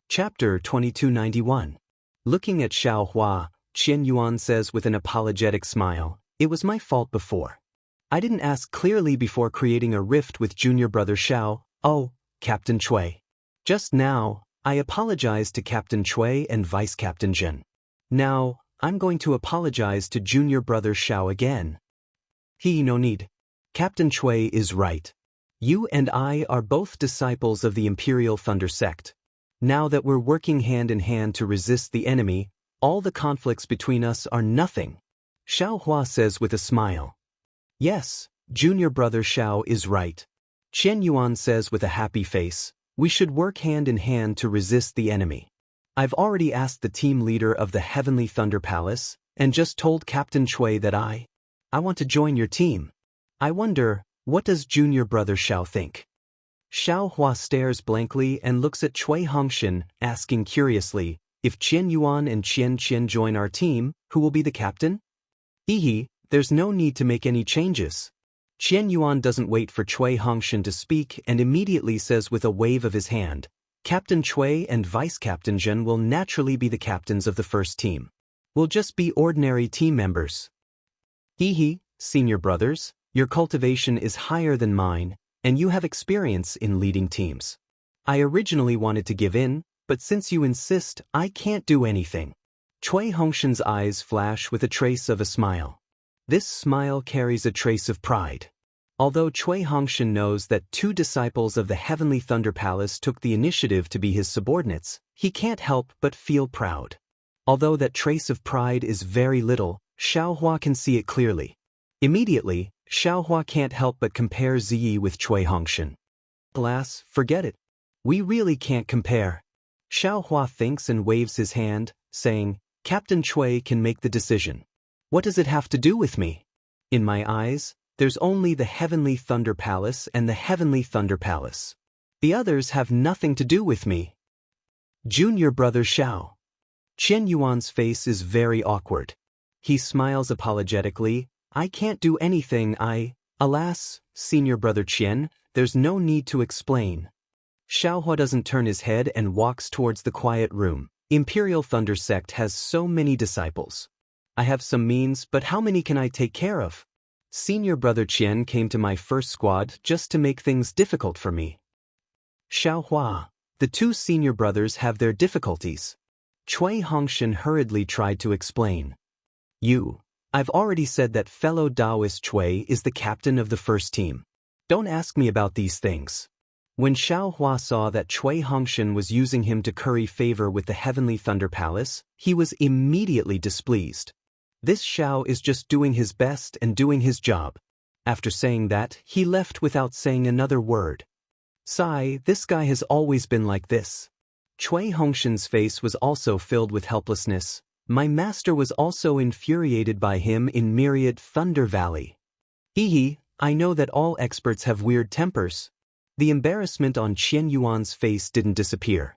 Chapter 2291. Looking at Xiaohua, Qian Yuan says with an apologetic smile, "It was my fault before. I didn't ask clearly before creating a rift with junior brother Xiao. Oh, Captain Cui. Just now, I apologized to Captain Cui and Vice Captain Zhen. Now, I'm going to apologize to junior brother Xiao again." No need. Captain Cui is right. You and I are both disciples of the Imperial Thunder Sect. Now that we're working hand in hand to resist the enemy, all the conflicts between us are nothing. Xiaohua says with a smile. "Yes, junior brother Xiao is right." Qian Yuan says with a happy face, "We should work hand in hand to resist the enemy. I've already asked the team leader of the Heavenly Thunder Palace, and just told Captain Cui that I want to join your team. I wonder, what does junior brother Xiao think?" Xiaohua stares blankly and looks at Cui Hongshan, asking curiously, "If Qian Yuan and Qian join our team, who will be the captain?" There's no need to make any changes." Qian Yuan doesn't wait for Cui Hongshan to speak and immediately says with a wave of his hand, "Captain Cui and Vice Captain Zhen will naturally be the captains of the first team. We'll just be ordinary team members." Senior brothers, your cultivation is higher than mine, and you have experience in leading teams. I originally wanted to give in, but since you insist, I can't do anything." Cui Hongshan's eyes flash with a trace of a smile. This smile carries a trace of pride. Although Cui Hongshan knows that two disciples of the Heavenly Thunder Palace took the initiative to be his subordinates, he can't help but feel proud. Although that trace of pride is very little, Xiaohua can see it clearly. Immediately, Xiaohua can't help but compare Ziyi with Cui Hongshan. Alas, forget it. We really can't compare. Xiaohua thinks and waves his hand, saying, "Captain Cui can make the decision. What does it have to do with me? In my eyes, there's only the Heavenly Thunder Palace and the Heavenly Thunder Palace. The others have nothing to do with me." Junior brother Xiao. Qian Yuan's face is very awkward. He smiles apologetically, "I can't do anything, Alas, senior brother Qian, there's no need to explain." Xiaohua doesn't turn his head and walks towards the quiet room. Imperial Thunder Sect has so many disciples. I have some means, but how many can I take care of? Senior brother Qian came to my first squad just to make things difficult for me. Xiaohua. The two senior brothers have their difficulties. Cui Hongshan hurriedly tried to explain. I've already said that fellow Daoist Cui is the captain of the first team. Don't ask me about these things. When Xiaohua saw that Cui Hongshan was using him to curry favor with the Heavenly Thunder Palace, he was immediately displeased. This Xiao is just doing his best and doing his job. After saying that, he left without saying another word. Sigh, this guy has always been like this. Cui Hongshan's face was also filled with helplessness. My master was also infuriated by him in Myriad Thunder Valley. Hee, I know that all experts have weird tempers. The embarrassment on Qian Yuan's face didn't disappear.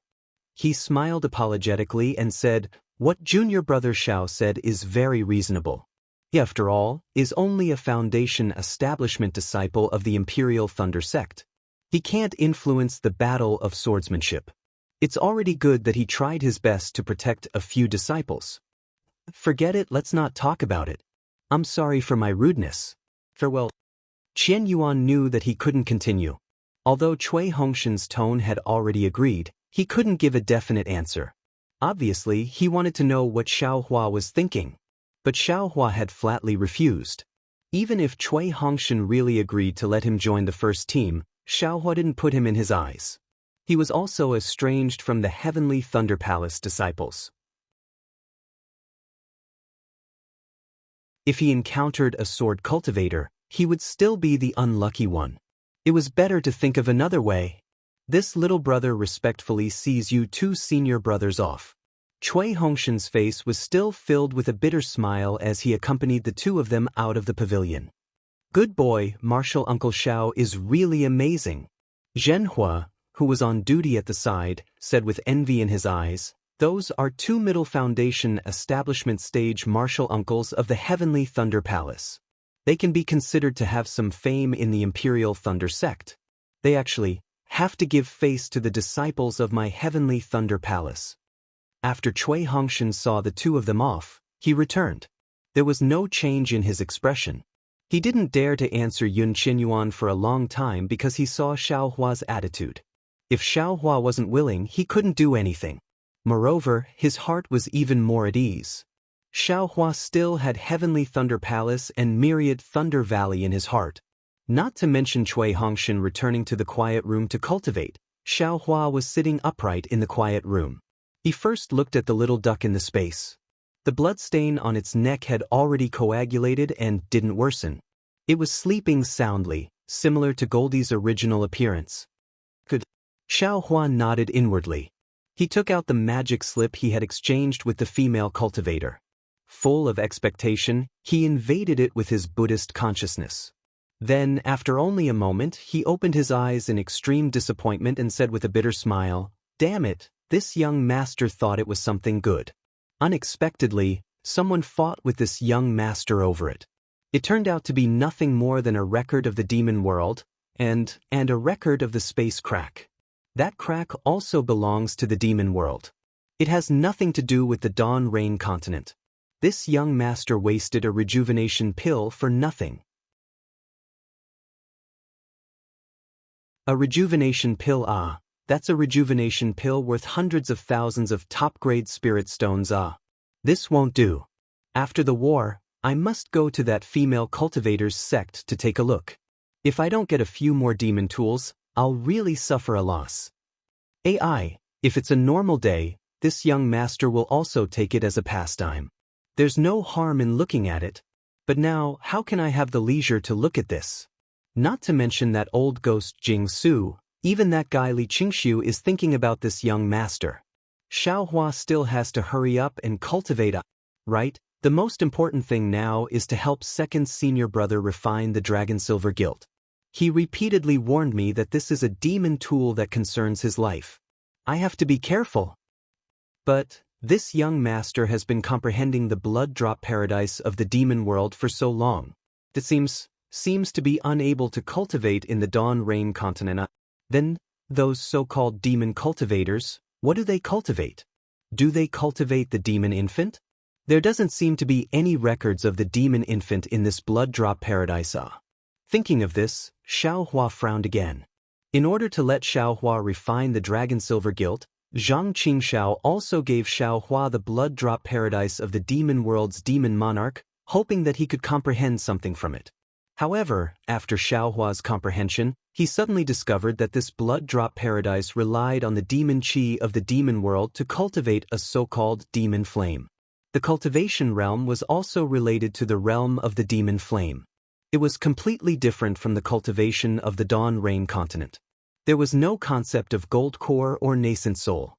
He smiled apologetically and said, what junior brother Xiao said is very reasonable. He, after all, is only a foundation establishment disciple of the Imperial Thunder Sect. He can't influence the battle of swordsmanship. It's already good that he tried his best to protect a few disciples. Forget it, let's not talk about it. I'm sorry for my rudeness. Farewell. Qian Yuan knew that he couldn't continue. Although Cui Hongshan's tone had already agreed, he couldn't give a definite answer. Obviously, he wanted to know what Xiaohua was thinking. But Xiaohua had flatly refused. Even if Cui Hongshan really agreed to let him join the first team, Xiaohua didn't put him in his eyes. He was also estranged from the Heavenly Thunder Palace disciples. If he encountered a sword cultivator, he would still be the unlucky one. It was better to think of another way. This little brother respectfully sees you two senior brothers off. Cui Hongshan's face was still filled with a bitter smile as he accompanied the two of them out of the pavilion. Good boy, Martial Uncle Xiao is really amazing. Zhenhua, who was on duty at the side, said with envy in his eyes, those are two middle foundation establishment stage martial uncles of the Heavenly Thunder Palace. They can be considered to have some fame in the Imperial Thunder Sect. They actually have to give face to the disciples of my Heavenly Thunder Palace. After Cui Hongshan saw the two of them off, he returned. There was no change in his expression. He didn't dare to answer Yun Qinyuan for a long time because he saw Xiaohua's attitude. If Xiaohua wasn't willing, he couldn't do anything. Moreover, his heart was even more at ease. Xiaohua still had Heavenly Thunder Palace and Myriad Thunder Valley in his heart. Not to mention Cui Hongshan returning to the quiet room to cultivate, Xiaohua was sitting upright in the quiet room. He first looked at the little duck in the space. The blood stain on its neck had already coagulated and didn't worsen. It was sleeping soundly, similar to Goldie's original appearance. Good. Xiaohua nodded inwardly. He took out the magic slip he had exchanged with the female cultivator. Full of expectation, he invaded it with his Buddhist consciousness. Then, after only a moment, he opened his eyes in extreme disappointment and said with a bitter smile, "Damn it, this young master thought it was something good." Unexpectedly, someone fought with this young master over it. It turned out to be nothing more than a record of the demon world, and a record of the space crack. That crack also belongs to the demon world. It has nothing to do with the Dawn Rain continent. This young master wasted a rejuvenation pill for nothing. A rejuvenation pill, that's a rejuvenation pill worth hundreds of thousands of top-grade spirit stones, This won't do. After the war, I must go to that female cultivator's sect to take a look. If I don't get a few more demon tools, I'll really suffer a loss. If it's a normal day, this young master will also take it as a pastime. There's no harm in looking at it. But now, how can I have the leisure to look at this? Not to mention that old ghost Jing Su, even that guy Li Qingxiu is thinking about this young master. Xiaohua still has to hurry up and cultivate right? The most important thing now is to help second senior brother refine the Dragon Silver Guild. He repeatedly warned me that this is a demon tool that concerns his life. I have to be careful. But this young master has been comprehending the blood drop paradise of the demon world for so long. It seems to be unable to cultivate in the Dawn Rain continent. Then, those so-called demon cultivators, what do they cultivate? Do they cultivate the demon infant? There doesn't seem to be any records of the demon infant in this blood drop paradise. Thinking of this, Xiaohua frowned again. In order to let Xiaohua refine the Dragon Silver Guild, Zhang Qingxiao also gave Xiaohua the blood drop paradise of the demon world's demon monarch, hoping that he could comprehend something from it. However, after Xiaohua's comprehension, he suddenly discovered that this blood drop paradise relied on the demon qi of the demon world to cultivate a so-called demon flame. The cultivation realm was also related to the realm of the demon flame. It was completely different from the cultivation of the Dawn Rain continent. There was no concept of gold core or nascent soul.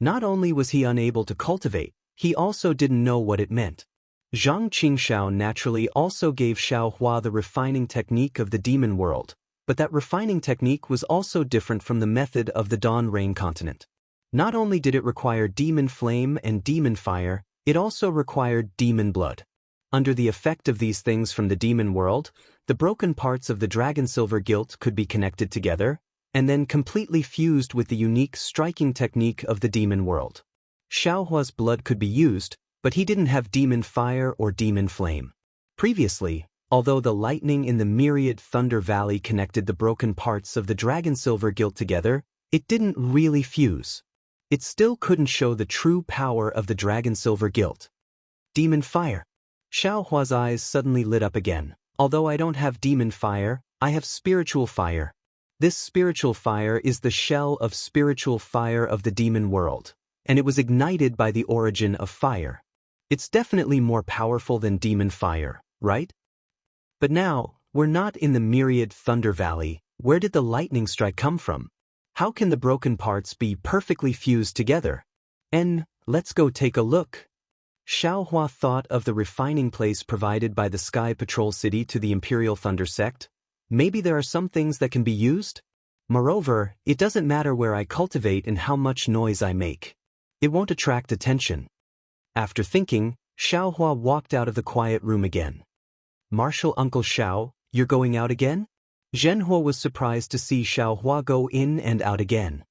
Not only was he unable to cultivate, he also didn't know what it meant. Zhang Qingxiao naturally also gave Xiaohua the refining technique of the demon world, but that refining technique was also different from the method of the Dawn Rain continent. Not only did it require demon flame and demon fire, it also required demon blood. Under the effect of these things from the demon world, the broken parts of the dragon silver gilt could be connected together, and then completely fused with the unique striking technique of the demon world. Xiaohua's blood could be used, but he didn't have demon fire or demon flame. Previously, although the lightning in the myriad Thunder Valley connected the broken parts of the dragon silver gilt together, it didn't really fuse. It still couldn't show the true power of the dragon silver gilt. Demon fire. Xiaohua's eyes suddenly lit up again. Although I don't have demon fire, I have spiritual fire. This spiritual fire is the shell of spiritual fire of the demon world, and it was ignited by the origin of fire. It's definitely more powerful than demon fire, right? But now, we're not in the myriad Thunder Valley. Where did the lightning strike come from? How can the broken parts be perfectly fused together? Let's go take a look. Xiaohua thought of the refining place provided by the Sky Patrol City to the Imperial Thunder Sect. Maybe there are some things that can be used? Moreover, it doesn't matter where I cultivate and how much noise I make. It won't attract attention. After thinking, Xiaohua walked out of the quiet room again. Marshal Uncle Xiao, you're going out again? Zhenhua was surprised to see Xiaohua go in and out again.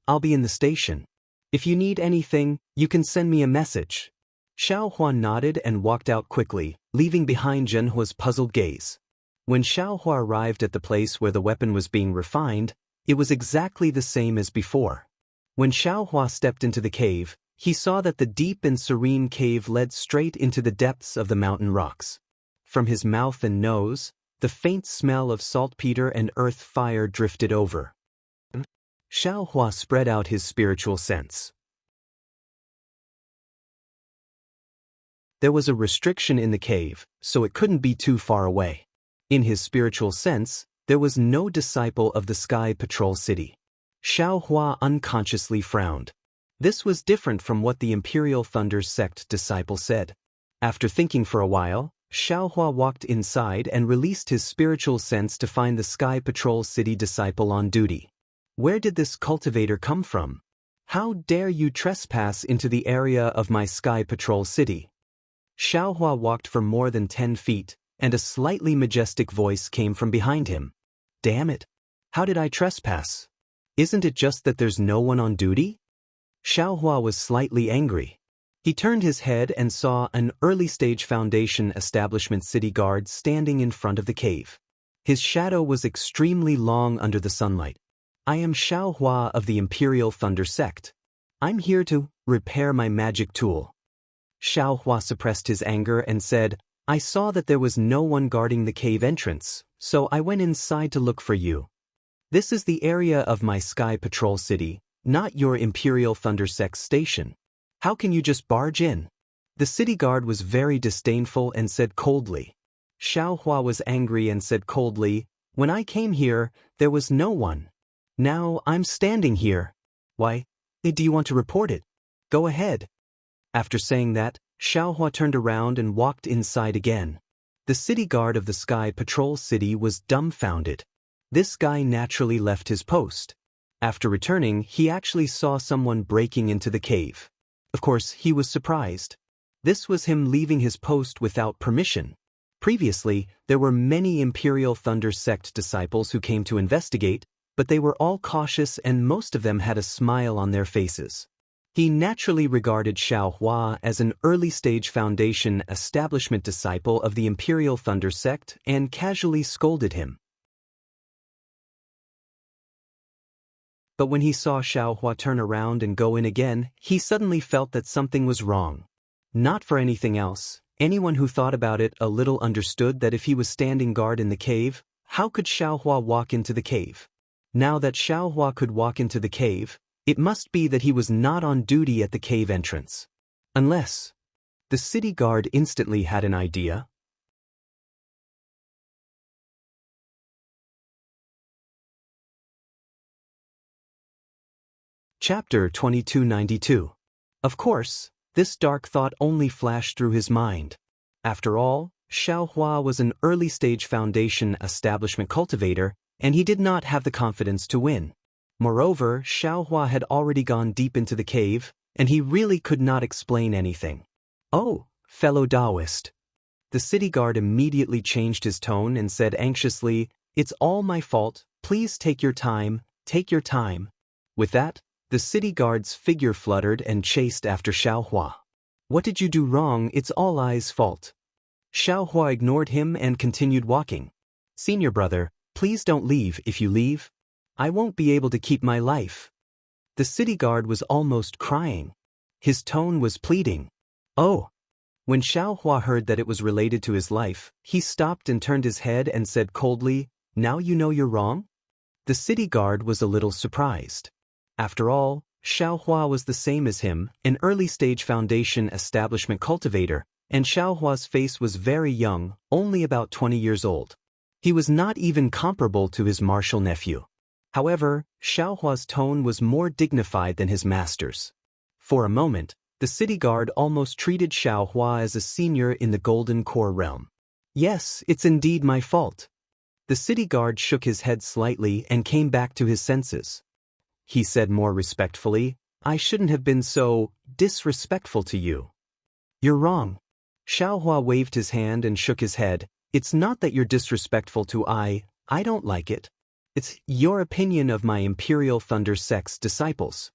I'll be in the station. If you need anything, you can send me a message. Xiaohua nodded and walked out quickly, leaving behind Zhenhua's puzzled gaze. When Xiaohua arrived at the place where the weapon was being refined, it was exactly the same as before. When Xiaohua stepped into the cave, he saw that the deep and serene cave led straight into the depths of the mountain rocks. From his mouth and nose, the faint smell of saltpeter and earth fire drifted over. Xiaohua spread out his spiritual sense. There was a restriction in the cave, so it couldn't be too far away. In his spiritual sense, there was no disciple of the Sky Patrol City. Xiaohua unconsciously frowned. This was different from what the Imperial Thunder Sect disciple said. After thinking for a while, Xiaohua walked inside and released his spiritual sense to find the Sky Patrol City disciple on duty. Where did this cultivator come from? How dare you trespass into the area of my Sky Patrol City? Xiaohua walked for more than 10 feet, and a slightly majestic voice came from behind him. Damn it! How did I trespass? Isn't it just that there's no one on duty? Xiaohua was slightly angry. He turned his head and saw an early-stage Foundation establishment city guard standing in front of the cave. His shadow was extremely long under the sunlight. I am Xiaohua of the Imperial Thunder Sect. I'm here to repair my magic tool. Xiaohua suppressed his anger and said, I saw that there was no one guarding the cave entrance, so I went inside to look for you. This is the area of my Sky Patrol City, not your Imperial Thunder Sect station. How can you just barge in? The city guard was very disdainful and said coldly. Xiaohua was angry and said coldly, when I came here, there was no one. Now I'm standing here. Why, do you want to report it? Go ahead. After saying that, Xiaohua turned around and walked inside again. The city guard of the Sky Patrol City was dumbfounded. This guy naturally left his post. After returning, he actually saw someone breaking into the cave. Of course, he was surprised. This was him leaving his post without permission. Previously, there were many Imperial Thunder Sect disciples who came to investigate, but they were all cautious and most of them had a smile on their faces. He naturally regarded Xiaohua as an early-stage Foundation establishment disciple of the Imperial Thunder Sect and casually scolded him. But when he saw Xiaohua turn around and go in again, he suddenly felt that something was wrong. Not for anything else, anyone who thought about it a little understood that if he was standing guard in the cave, how could Xiaohua walk into the cave? Now that Xiaohua could walk into the cave, it must be that he was not on duty at the cave entrance. Unless... The city guard instantly had an idea. Chapter 2292. Of course, this dark thought only flashed through his mind. After all, Xiaohua was an early-stage foundation establishment cultivator, and he did not have the confidence to win. Moreover, Xiaohua had already gone deep into the cave, and he really could not explain anything. "Oh, fellow Daoist." The city guard immediately changed his tone and said anxiously, "It's all my fault, please take your time, take your time." With that, the city guard's figure fluttered and chased after Xiaohua. "What did you do wrong? It's all I's fault." Xiaohua ignored him and continued walking. "Senior brother, please don't leave. If you leave, I won't be able to keep my life." The city guard was almost crying. His tone was pleading. "Oh." When Xiaohua heard that it was related to his life, he stopped and turned his head and said coldly, "Now you know you're wrong?" The city guard was a little surprised. After all, Xiaohua was the same as him, an early-stage foundation establishment cultivator, and Xiaohua's face was very young, only about 20 years old. He was not even comparable to his martial nephew. However, Xiaohua's tone was more dignified than his master's. For a moment, the city guard almost treated Xiaohua as a senior in the Golden Core realm. "Yes, it's indeed my fault." The city guard shook his head slightly and came back to his senses. He said more respectfully, "I shouldn't have been so disrespectful to you." "You're wrong." Xiaohua waved his hand and shook his head. "It's not that you're disrespectful to I don't like it. It's your opinion of my Imperial Thunder Sect's disciples."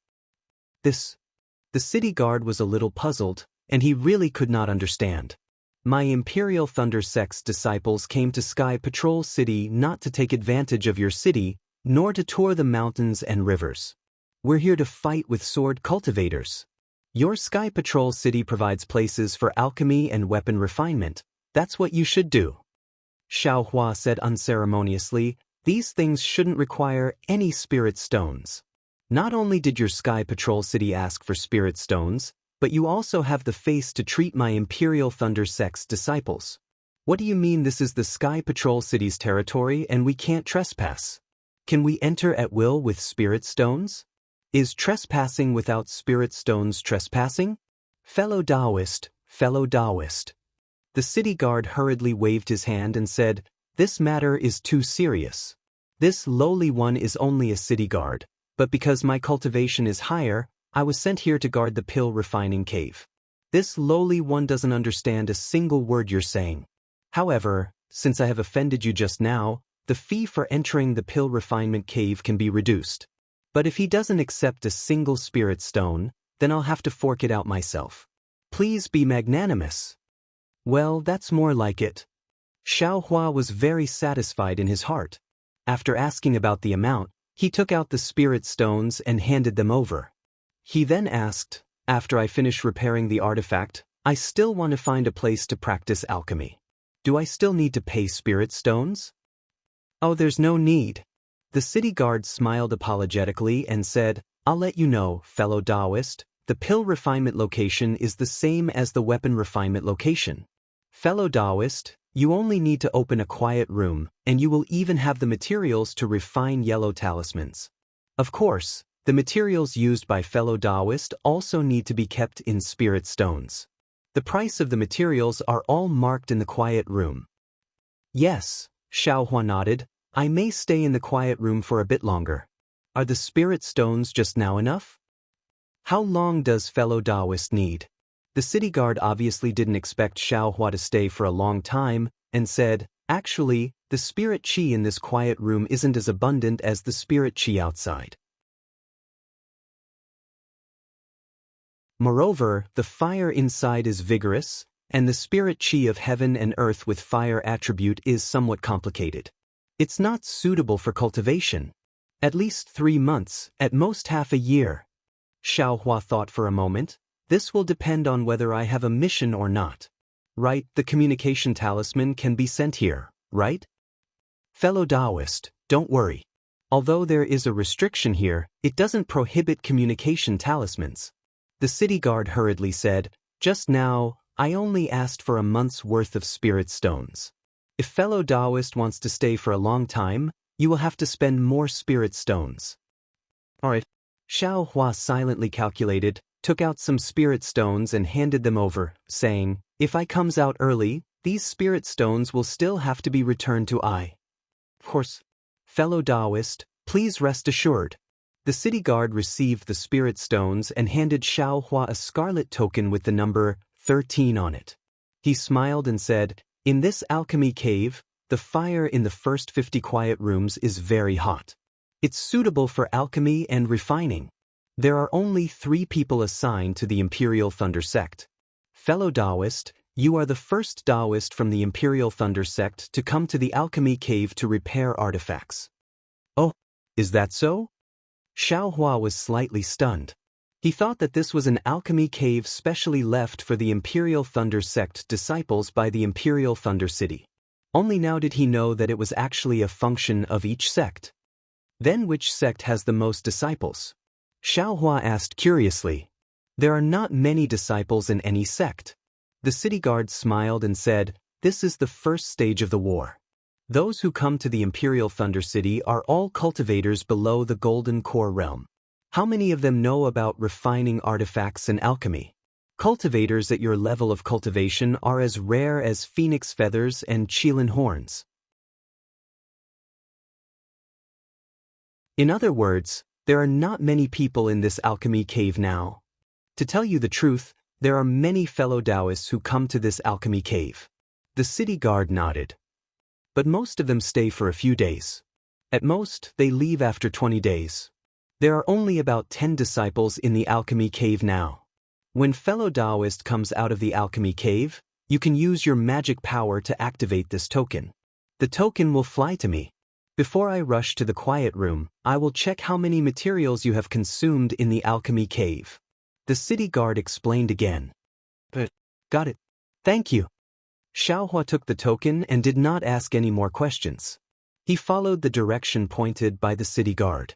The city guard was a little puzzled, and he really could not understand. "My Imperial Thunder Sect's disciples came to Sky Patrol City not to take advantage of your city, nor to tour the mountains and rivers. We're here to fight with sword cultivators. Your Sky Patrol City provides places for alchemy and weapon refinement. That's what you should do." Xiaohua said unceremoniously, "These things shouldn't require any spirit stones. Not only did your Sky Patrol City ask for spirit stones, but you also have the face to treat my Imperial Thunder Sect's disciples. What do you mean this is the Sky Patrol City's territory and we can't trespass? Can we enter at will with spirit stones? Is trespassing without spirit stones trespassing? Fellow Daoist, fellow Daoist." The city guard hurriedly waved his hand and said, "This matter is too serious. This lowly one is only a city guard. But because my cultivation is higher, I was sent here to guard the pill refining cave. This lowly one doesn't understand a single word you're saying. However, since I have offended you just now, the fee for entering the pill refinement cave can be reduced. But if he doesn't accept a single spirit stone, then I'll have to fork it out myself. Please be magnanimous." "Well, that's more like it." Xiaohua was very satisfied in his heart. After asking about the amount, he took out the spirit stones and handed them over. He then asked, "After I finish repairing the artifact, I still want to find a place to practice alchemy. Do I still need to pay spirit stones?" "Oh, there's no need." The city guard smiled apologetically and said, "I'll let you know, fellow Daoist, the pill refinement location is the same as the weapon refinement location. Fellow Daoist, you only need to open a quiet room, and you will even have the materials to refine yellow talismans. Of course, the materials used by fellow Daoist also need to be kept in spirit stones. The price of the materials are all marked in the quiet room." "Yes," Xiaohua nodded, "I may stay in the quiet room for a bit longer. Are the spirit stones just now enough?" "How long does fellow Daoist need?" The city guard obviously didn't expect Xiaohua to stay for a long time, and said, "Actually, the spirit qi in this quiet room isn't as abundant as the spirit qi outside. Moreover, the fire inside is vigorous, and the spirit qi of heaven and earth with fire attribute is somewhat complicated. It's not suitable for cultivation. At least 3 months, at most half a year. Xiaohua thought for a moment. This will depend on whether I have a mission or not. Right, the communication talisman can be sent here, right? Fellow Daoist, don't worry. Although there is a restriction here, it doesn't prohibit communication talismans. The city guard hurriedly said, just now, I only asked for a month's worth of spirit stones. If fellow Daoist wants to stay for a long time, you will have to spend more spirit stones. Alright. Xiaohua silently calculated, took out some spirit stones and handed them over, saying, if I comes out early, these spirit stones will still have to be returned to I. Of course. Fellow Daoist, please rest assured. The city guard received the spirit stones and handed Xiaohua a scarlet token with the number 13 on it. He smiled and said, in this alchemy cave, the fire in the first 50 quiet rooms is very hot. It's suitable for alchemy and refining. There are only 3 people assigned to the Imperial Thunder Sect. Fellow Daoist, you are the first Daoist from the Imperial Thunder Sect to come to the alchemy cave to repair artifacts. Oh, is that so? Xiaohua was slightly stunned. He thought that this was an alchemy cave specially left for the Imperial Thunder Sect disciples by the Imperial Thunder City. Only now did he know that it was actually a function of each sect. Then which sect has the most disciples? Xiaohua asked curiously. There are not many disciples in any sect. The city guard smiled and said, this is the first stage of the war. Those who come to the Imperial Thunder City are all cultivators below the Golden Core realm. How many of them know about refining artifacts and alchemy? Cultivators at your level of cultivation are as rare as phoenix feathers and qilin horns. In other words, there are not many people in this alchemy cave now. To tell you the truth, there are many fellow Daoists who come to this alchemy cave. The city guard nodded. But most of them stay for a few days. At most, they leave after 20 days. There are only about 10 disciples in the alchemy cave now. When fellow Daoist comes out of the alchemy cave, you can use your magic power to activate this token. The token will fly to me. Before I rush to the quiet room, I will check how many materials you have consumed in the alchemy cave. The city guard explained again. But, got it. Thank you. Xiaohua took the token and did not ask any more questions. He followed the direction pointed by the city guard.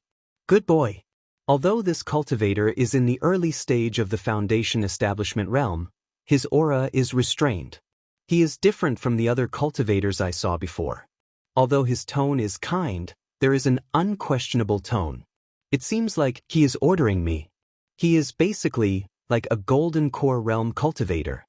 Good boy. Although this cultivator is in the early stage of the foundation establishment realm, his aura is restrained. He is different from the other cultivators I saw before. Although his tone is kind, there is an unquestionable tone. It seems like he is ordering me. He is basically like a Golden Core realm cultivator.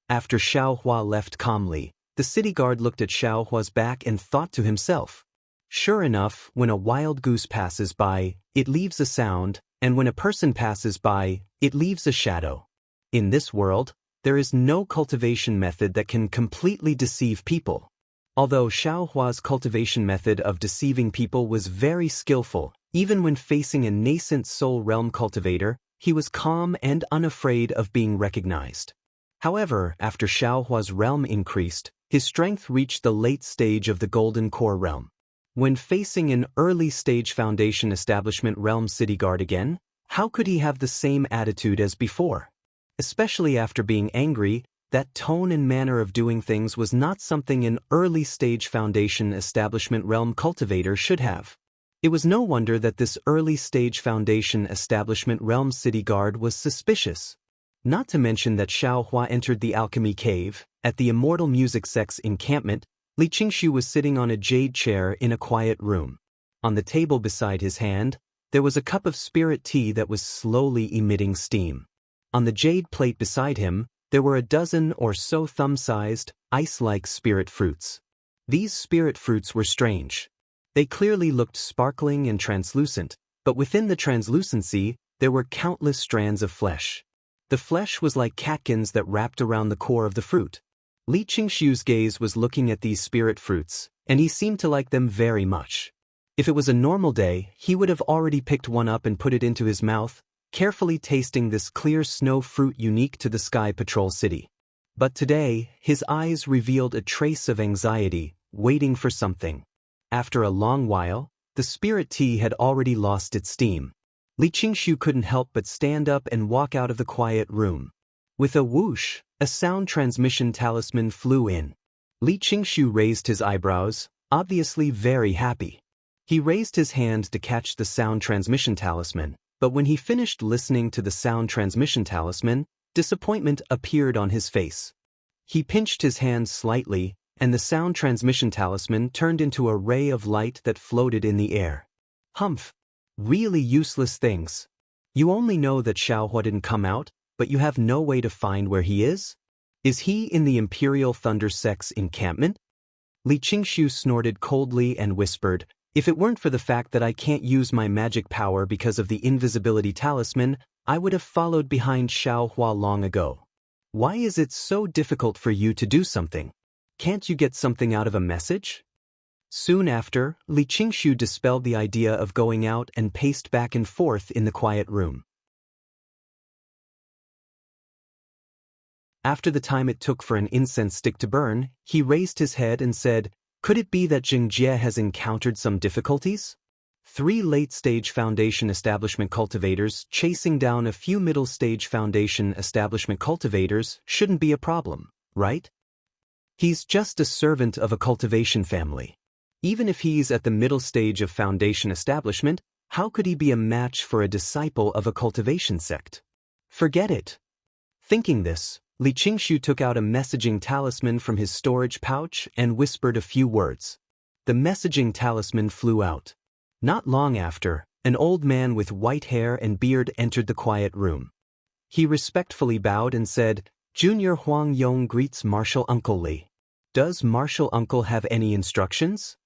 After Xiaohua left calmly, the city guard looked at Xiaohua's back and thought to himself. Sure enough, when a wild goose passes by, it leaves a sound, and when a person passes by, it leaves a shadow. In this world, there is no cultivation method that can completely deceive people. Although Xiaohua's cultivation method of deceiving people was very skillful, even when facing a nascent soul realm cultivator, he was calm and unafraid of being recognized. However, after Xiaohua's realm increased, his strength reached the late stage of the Golden Core realm. When facing an early stage foundation establishment realm city guard again, how could he have the same attitude as before? Especially after being angry, that tone and manner of doing things was not something an early stage foundation establishment realm cultivator should have. It was no wonder that this early stage foundation establishment realm city guard was suspicious. Not to mention that Xiaohua entered the alchemy cave. At the Immortal music sect's encampment, Li Qingshu was sitting on a jade chair in a quiet room. On the table beside his hand, there was a cup of spirit tea that was slowly emitting steam. On the jade plate beside him, there were a dozen or so thumb-sized, ice-like spirit fruits. These spirit fruits were strange. They clearly looked sparkling and translucent, but within the translucency, there were countless strands of flesh. The flesh was like catkins that wrapped around the core of the fruit. Li Qingshu's gaze was looking at these spirit fruits, and he seemed to like them very much. If it was a normal day, he would have already picked one up and put it into his mouth, carefully tasting this clear snow fruit unique to the Sky Patrol City. But today, his eyes revealed a trace of anxiety, waiting for something. After a long while, the the spirit tea had already lost its steam. Li Qingshu couldn't help but stand up and walk out of the quiet room. With a whoosh, a sound transmission talisman flew in. Li Qingshu raised his eyebrows, obviously very happy. He raised his hand to catch the sound transmission talisman, but when he finished listening to the sound transmission talisman, disappointment appeared on his face. He pinched his hand slightly, and the sound transmission talisman turned into a ray of light that floated in the air. Humph! Really useless things. You only know that Xiaohua didn't come out, but you have no way to find where he is? Is he in the Imperial Thunder Sect's encampment? Li Qingshu snorted coldly and whispered, "If it weren't for the fact that I can't use my magic power because of the invisibility talisman, I would have followed behind Xiaohua long ago. Why is it so difficult for you to do something? Can't you get something out of a message?" Soon after, Li Qingshu dispelled the idea of going out and paced back and forth in the quiet room. After the time it took for an incense stick to burn, he raised his head and said, "Could it be that Xianxia has encountered some difficulties? 3 late-stage Foundation Establishment cultivators chasing down a few middle-stage Foundation Establishment cultivators shouldn't be a problem, right? He's just a servant of a cultivation family. Even if he's at the middle stage of Foundation Establishment, how could he be a match for a disciple of a cultivation sect? Forget it." Thinking this, Li Qingshu took out a messaging talisman from his storage pouch and whispered a few words. The messaging talisman flew out. Not long after, an old man with white hair and beard entered the quiet room. He respectfully bowed and said, "Junior Huang Yong greets Martial Uncle Li. Does Martial Uncle have any instructions?"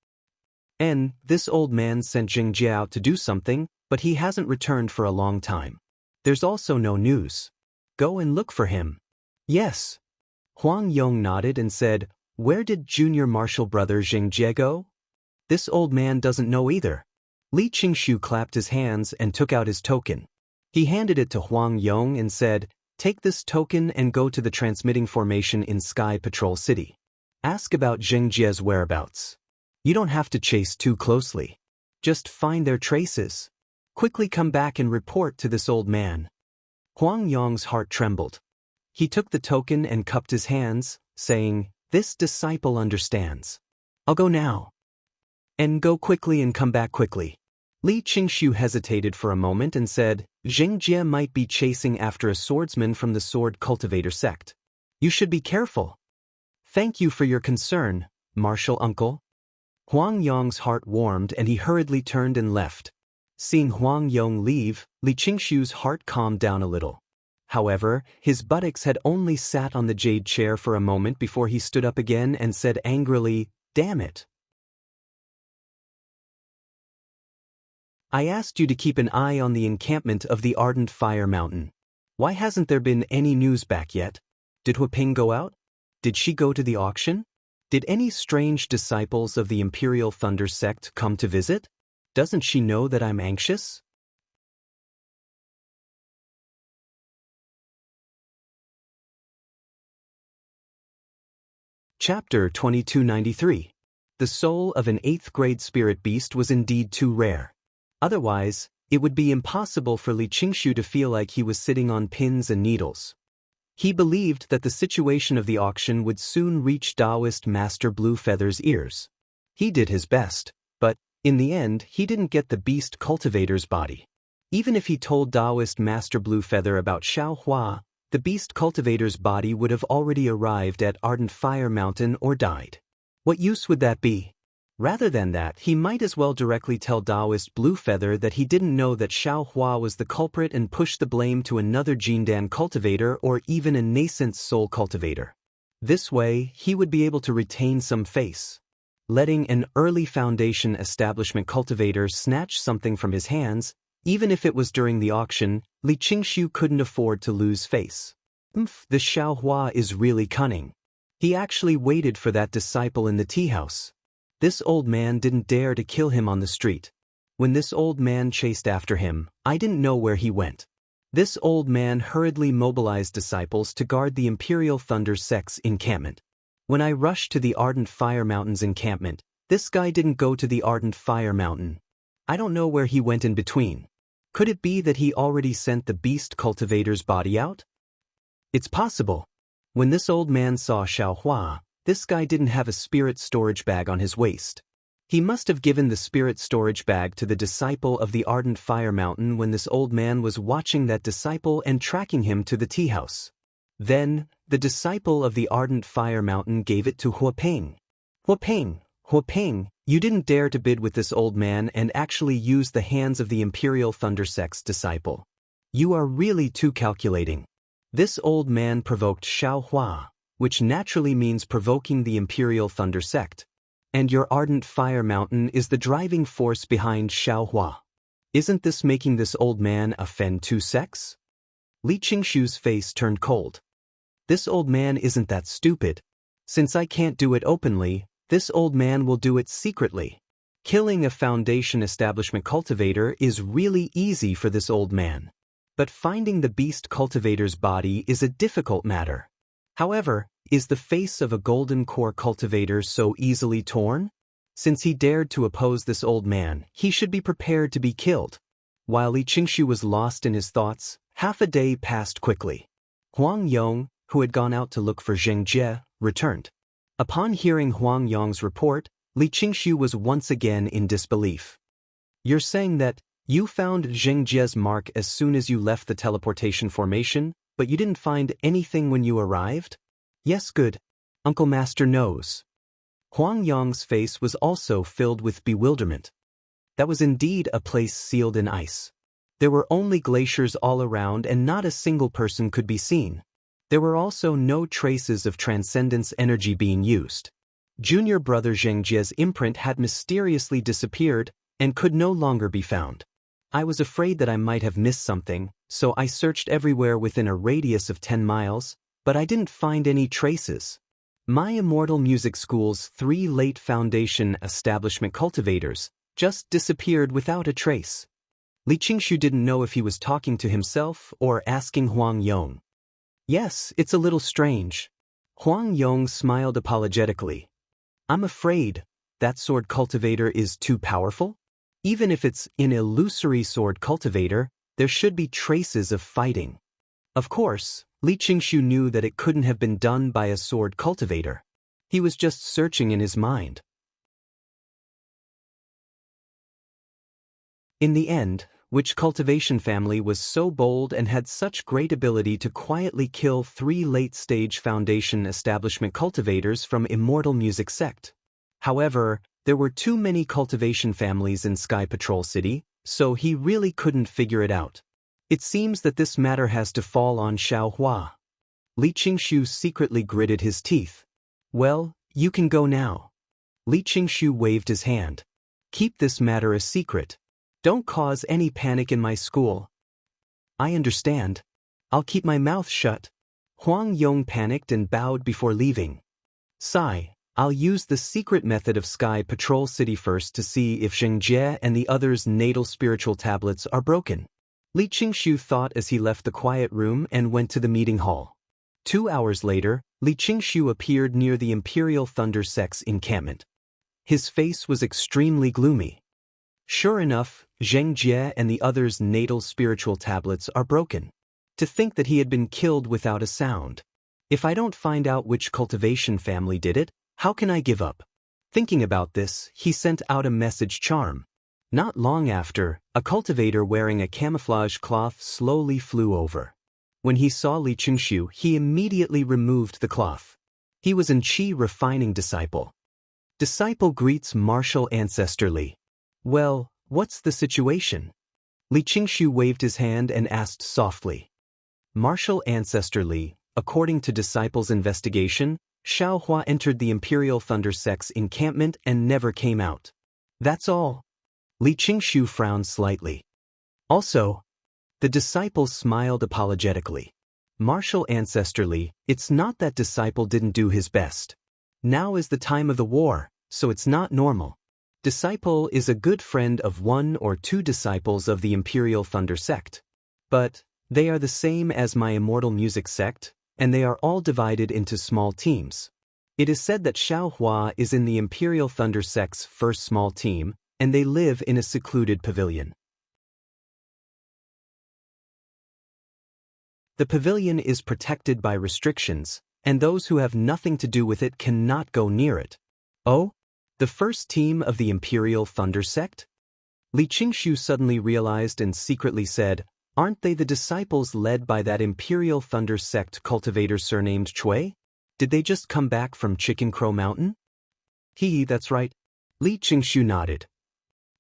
This old man sent Xianxia out to do something, but he hasn't returned for a long time. There's also no news. Go and look for him. Yes. Huang Yong nodded and said, "Where did junior martial brother Xianxia go?" This old man doesn't know either. Li Qingshu clapped his hands and took out his token. He handed it to Huang Yong and said, "Take this token and go to the transmitting formation in Sky Patrol City. Ask about Xianxia's whereabouts. You don't have to chase too closely. Just find their traces. Quickly come back and report to this old man." Huang Yong's heart trembled. He took the token and cupped his hands, saying, "This disciple understands. I'll go now. And go quickly and come back quickly." Li Qingshu hesitated for a moment and said, "Xianxia might be chasing after a swordsman from the Sword Cultivator sect. You should be careful." "Thank you for your concern, Martial Uncle." Huang Yong's heart warmed and he hurriedly turned and left. Seeing Huang Yong leave, Li Qingshu's heart calmed down a little. However, his buttocks had only sat on the jade chair for a moment before he stood up again and said angrily, "Damn it. I asked you to keep an eye on the encampment of the Ardent Fire Mountain. Why hasn't there been any news back yet? Did Huaping go out? Did she go to the auction? Did any strange disciples of the Imperial Thunder Sect come to visit? Doesn't she know that I'm anxious?" Chapter 2293. The soul of an 8th-grade spirit beast was indeed too rare. Otherwise, it would be impossible for Li Qingshu to feel like he was sitting on pins and needles. He believed that the situation of the auction would soon reach Daoist Master Bluefeather's ears. He did his best, but, in the end, he didn't get the beast cultivator's body. Even if he told Daoist Master Bluefeather about Xiaohua, the beast cultivator's body would have already arrived at Ardent Fire Mountain or died. What use would that be? Rather than that, he might as well directly tell Daoist Bluefeather that he didn't know that Xiaohua was the culprit and push the blame to another Jindan cultivator or even a nascent soul cultivator. This way, he would be able to retain some face. Letting an early Foundation Establishment cultivator snatch something from his hands, even if it was during the auction, Li Qingshu couldn't afford to lose face. The Xiaohua is really cunning. He actually waited for that disciple in the tea house. This old man didn't dare to kill him on the street. When this old man chased after him, I didn't know where he went. This old man hurriedly mobilized disciples to guard the Imperial Thunder Sect's encampment. When I rushed to the Ardent Fire Mountain's encampment, this guy didn't go to the Ardent Fire Mountain. I don't know where he went in between. Could it be that he already sent the beast cultivator's body out? It's possible. When this old man saw Xiaohua, this guy didn't have a spirit storage bag on his waist. He must have given the spirit storage bag to the disciple of the ardent fire mountain when this old man was watching that disciple and tracking him to the tea house. Then, the disciple of the ardent fire mountain gave it to Huapeng. Huapeng, you didn't dare to bid with this old man and actually use the hands of the Imperial Thunder Sect's disciple. You are really too calculating. This old man provoked Xiaohua, which naturally means provoking the Imperial Thunder Sect. And your ardent fire mountain is the driving force behind Xiaohua. Isn't this making this old man a Fen Tu sex? Li Qingshu's face turned cold. This old man isn't that stupid. Since I can't do it openly, this old man will do it secretly. Killing a Foundation establishment cultivator is really easy for this old man. But finding the beast cultivator's body is a difficult matter. However, is the face of a golden core cultivator so easily torn? Since he dared to oppose this old man, he should be prepared to be killed. While Li Qingshu was lost in his thoughts, half a day passed quickly. Huang Yong, who had gone out to look for Zheng Jie, returned. Upon hearing Huang Yong's report, Li Qingshu was once again in disbelief. You're saying that you found Zheng Jie's mark as soon as you left the teleportation formation, but you didn't find anything when you arrived? Yes, good. Uncle Master knows. Huang Yong's face was also filled with bewilderment. That was indeed a place sealed in ice. There were only glaciers all around and not a single person could be seen. There were also no traces of transcendence energy being used. Junior brother Zheng Jie's imprint had mysteriously disappeared and could no longer be found. I was afraid that I might have missed something, so I searched everywhere within a radius of 10 miles, but I didn't find any traces. My Immortal Music School's 3 late Foundation establishment cultivators just disappeared without a trace. Li Qingshu didn't know if he was talking to himself or asking Huang Yong. Yes, it's a little strange. Huang Yong smiled apologetically. I'm afraid that sword cultivator is too powerful? Even if it's an illusory sword cultivator, there should be traces of fighting. Of course, Li Qingshu knew that it couldn't have been done by a sword cultivator. He was just searching in his mind. In the end, which cultivation family was so bold and had such great ability to quietly kill 3 late-stage Foundation establishment cultivators from Immortal Music Sect? However, there were too many cultivation families in Sky Patrol City, so he really couldn't figure it out. It seems that this matter has to fall on Xiaohua. Li Qingshu secretly gritted his teeth. Well, you can go now. Li Qingshu waved his hand. Keep this matter a secret. Don't cause any panic in my school. I understand. I'll keep my mouth shut. Huang Yong panicked and bowed before leaving. Sigh. I'll use the secret method of Sky Patrol City first to see if Zheng Jie and the others' natal spiritual tablets are broken. Li Qingshu thought as he left the quiet room and went to the meeting hall. 2 hours later, Li Qingshu appeared near the Imperial Thunder Sect's encampment. His face was extremely gloomy. Sure enough, Zheng Jie and the others' natal spiritual tablets are broken. To think that he had been killed without a sound. If I don't find out which cultivation family did it, how can I give up? Thinking about this, he sent out a message charm. Not long after, a cultivator wearing a camouflage cloth slowly flew over. When he saw Li Qingshu, he immediately removed the cloth. He was an Qi refining disciple. Disciple greets martial ancestor Li. Well, what's the situation? Li Qingshu waved his hand and asked softly. Martial ancestor Li, according to disciple's investigation, Xiaohua entered the Imperial Thunder Sect's encampment and never came out. That's all. Li Qingshu frowned slightly. Also, the disciple smiled apologetically. Martial ancestor Li, it's not that disciple didn't do his best. Now is the time of the war, so it's not normal. Disciple is a good friend of 1 or 2 disciples of the Imperial Thunder Sect. But they are the same as my Immortal Music Sect, and they are all divided into small teams. It is said that Xiaohua is in the Imperial Thunder Sect's first small team, and they live in a secluded pavilion. The pavilion is protected by restrictions, and those who have nothing to do with it cannot go near it. Oh? The first team of the Imperial Thunder Sect? Li Qingshu suddenly realized and secretly said, "Aren't they the disciples led by that Imperial Thunder Sect cultivator surnamed Chui? Did they just come back from Chicken Crow Mountain?" That's right. Li Qingshu nodded.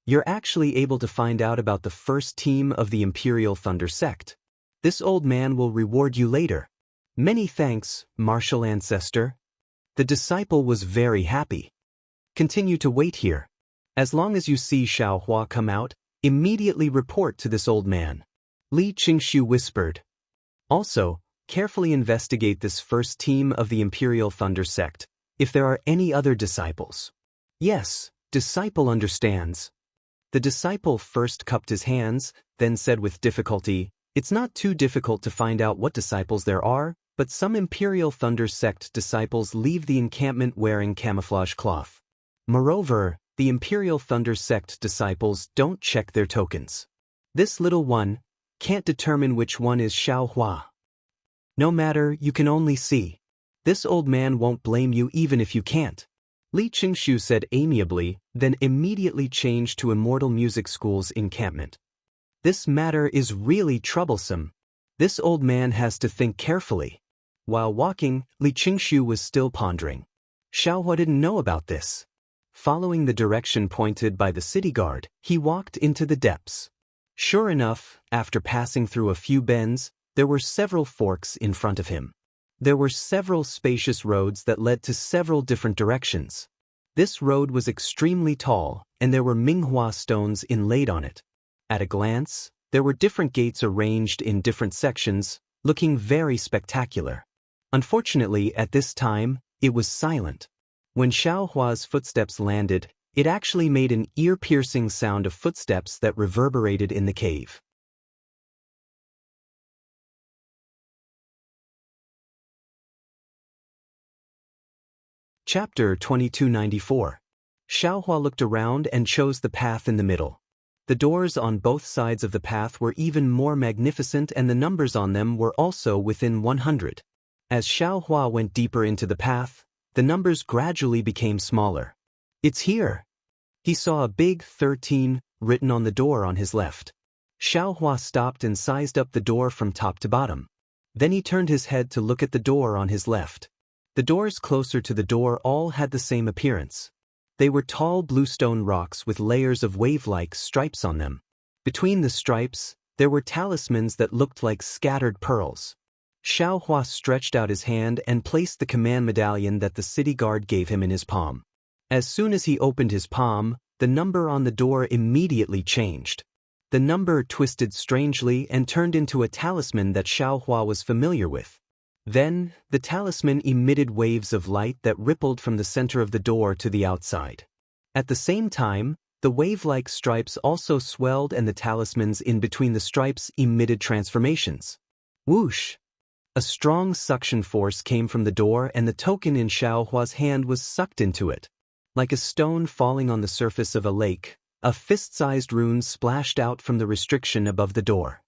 "You're actually able to find out about the first team of the Imperial Thunder Sect. This old man will reward you later. Many thanks, martial ancestor." The disciple was very happy. "Continue to wait here. As long as you see Xiaohua come out, immediately report to this old man," Li Qingshu whispered. "Also, carefully investigate this first team of the Imperial Thunder Sect, if there are any other disciples." "Yes, disciple understands." The disciple first cupped his hands, then said with difficulty, "It's not too difficult to find out what disciples there are, but some Imperial Thunder Sect disciples leave the encampment wearing camouflage cloth. Moreover, the Imperial Thunder Sect disciples don't check their tokens. This little one can't determine which one is Xiaohua. No matter, you can only see. This old man won't blame you even if you can't." Li Qingshu said amiably, then immediately changed to Immortal Music School's encampment. "This matter is really troublesome. This old man has to think carefully." While walking, Li Qingshu was still pondering. Xiaohua didn't know about this. Following the direction pointed by the city guard, he walked into the depths. Sure enough, after passing through a few bends, there were several forks in front of him. There were several spacious roads that led to several different directions. This road was extremely tall, and there were Minghua stones inlaid on it. At a glance, there were different gates arranged in different sections, looking very spectacular. Unfortunately, at this time, it was silent. When Xiaohua's footsteps landed, it actually made an ear-piercing sound of footsteps that reverberated in the cave. Chapter 2294. Xiaohua looked around and chose the path in the middle. The doors on both sides of the path were even more magnificent, and the numbers on them were also within 100. As Xiaohua went deeper into the path, the numbers gradually became smaller. "It's here." He saw a big 13 written on the door on his left. Xiaohua stopped and sized up the door from top to bottom. Then he turned his head to look at the door on his left. The doors closer to the door all had the same appearance. They were tall bluestone rocks with layers of wave-like stripes on them. Between the stripes, there were talismans that looked like scattered pearls. Xiaohua stretched out his hand and placed the command medallion that the city guard gave him in his palm. As soon as he opened his palm, the number on the door immediately changed. The number twisted strangely and turned into a talisman that Xiaohua was familiar with. Then, the talisman emitted waves of light that rippled from the center of the door to the outside. At the same time, the wave-like stripes also swelled, and the talismans in between the stripes emitted transformations. Whoosh! A strong suction force came from the door, and the token in Xiaohua's hand was sucked into it. Like a stone falling on the surface of a lake, a fist-sized rune splashed out from the restriction above the door.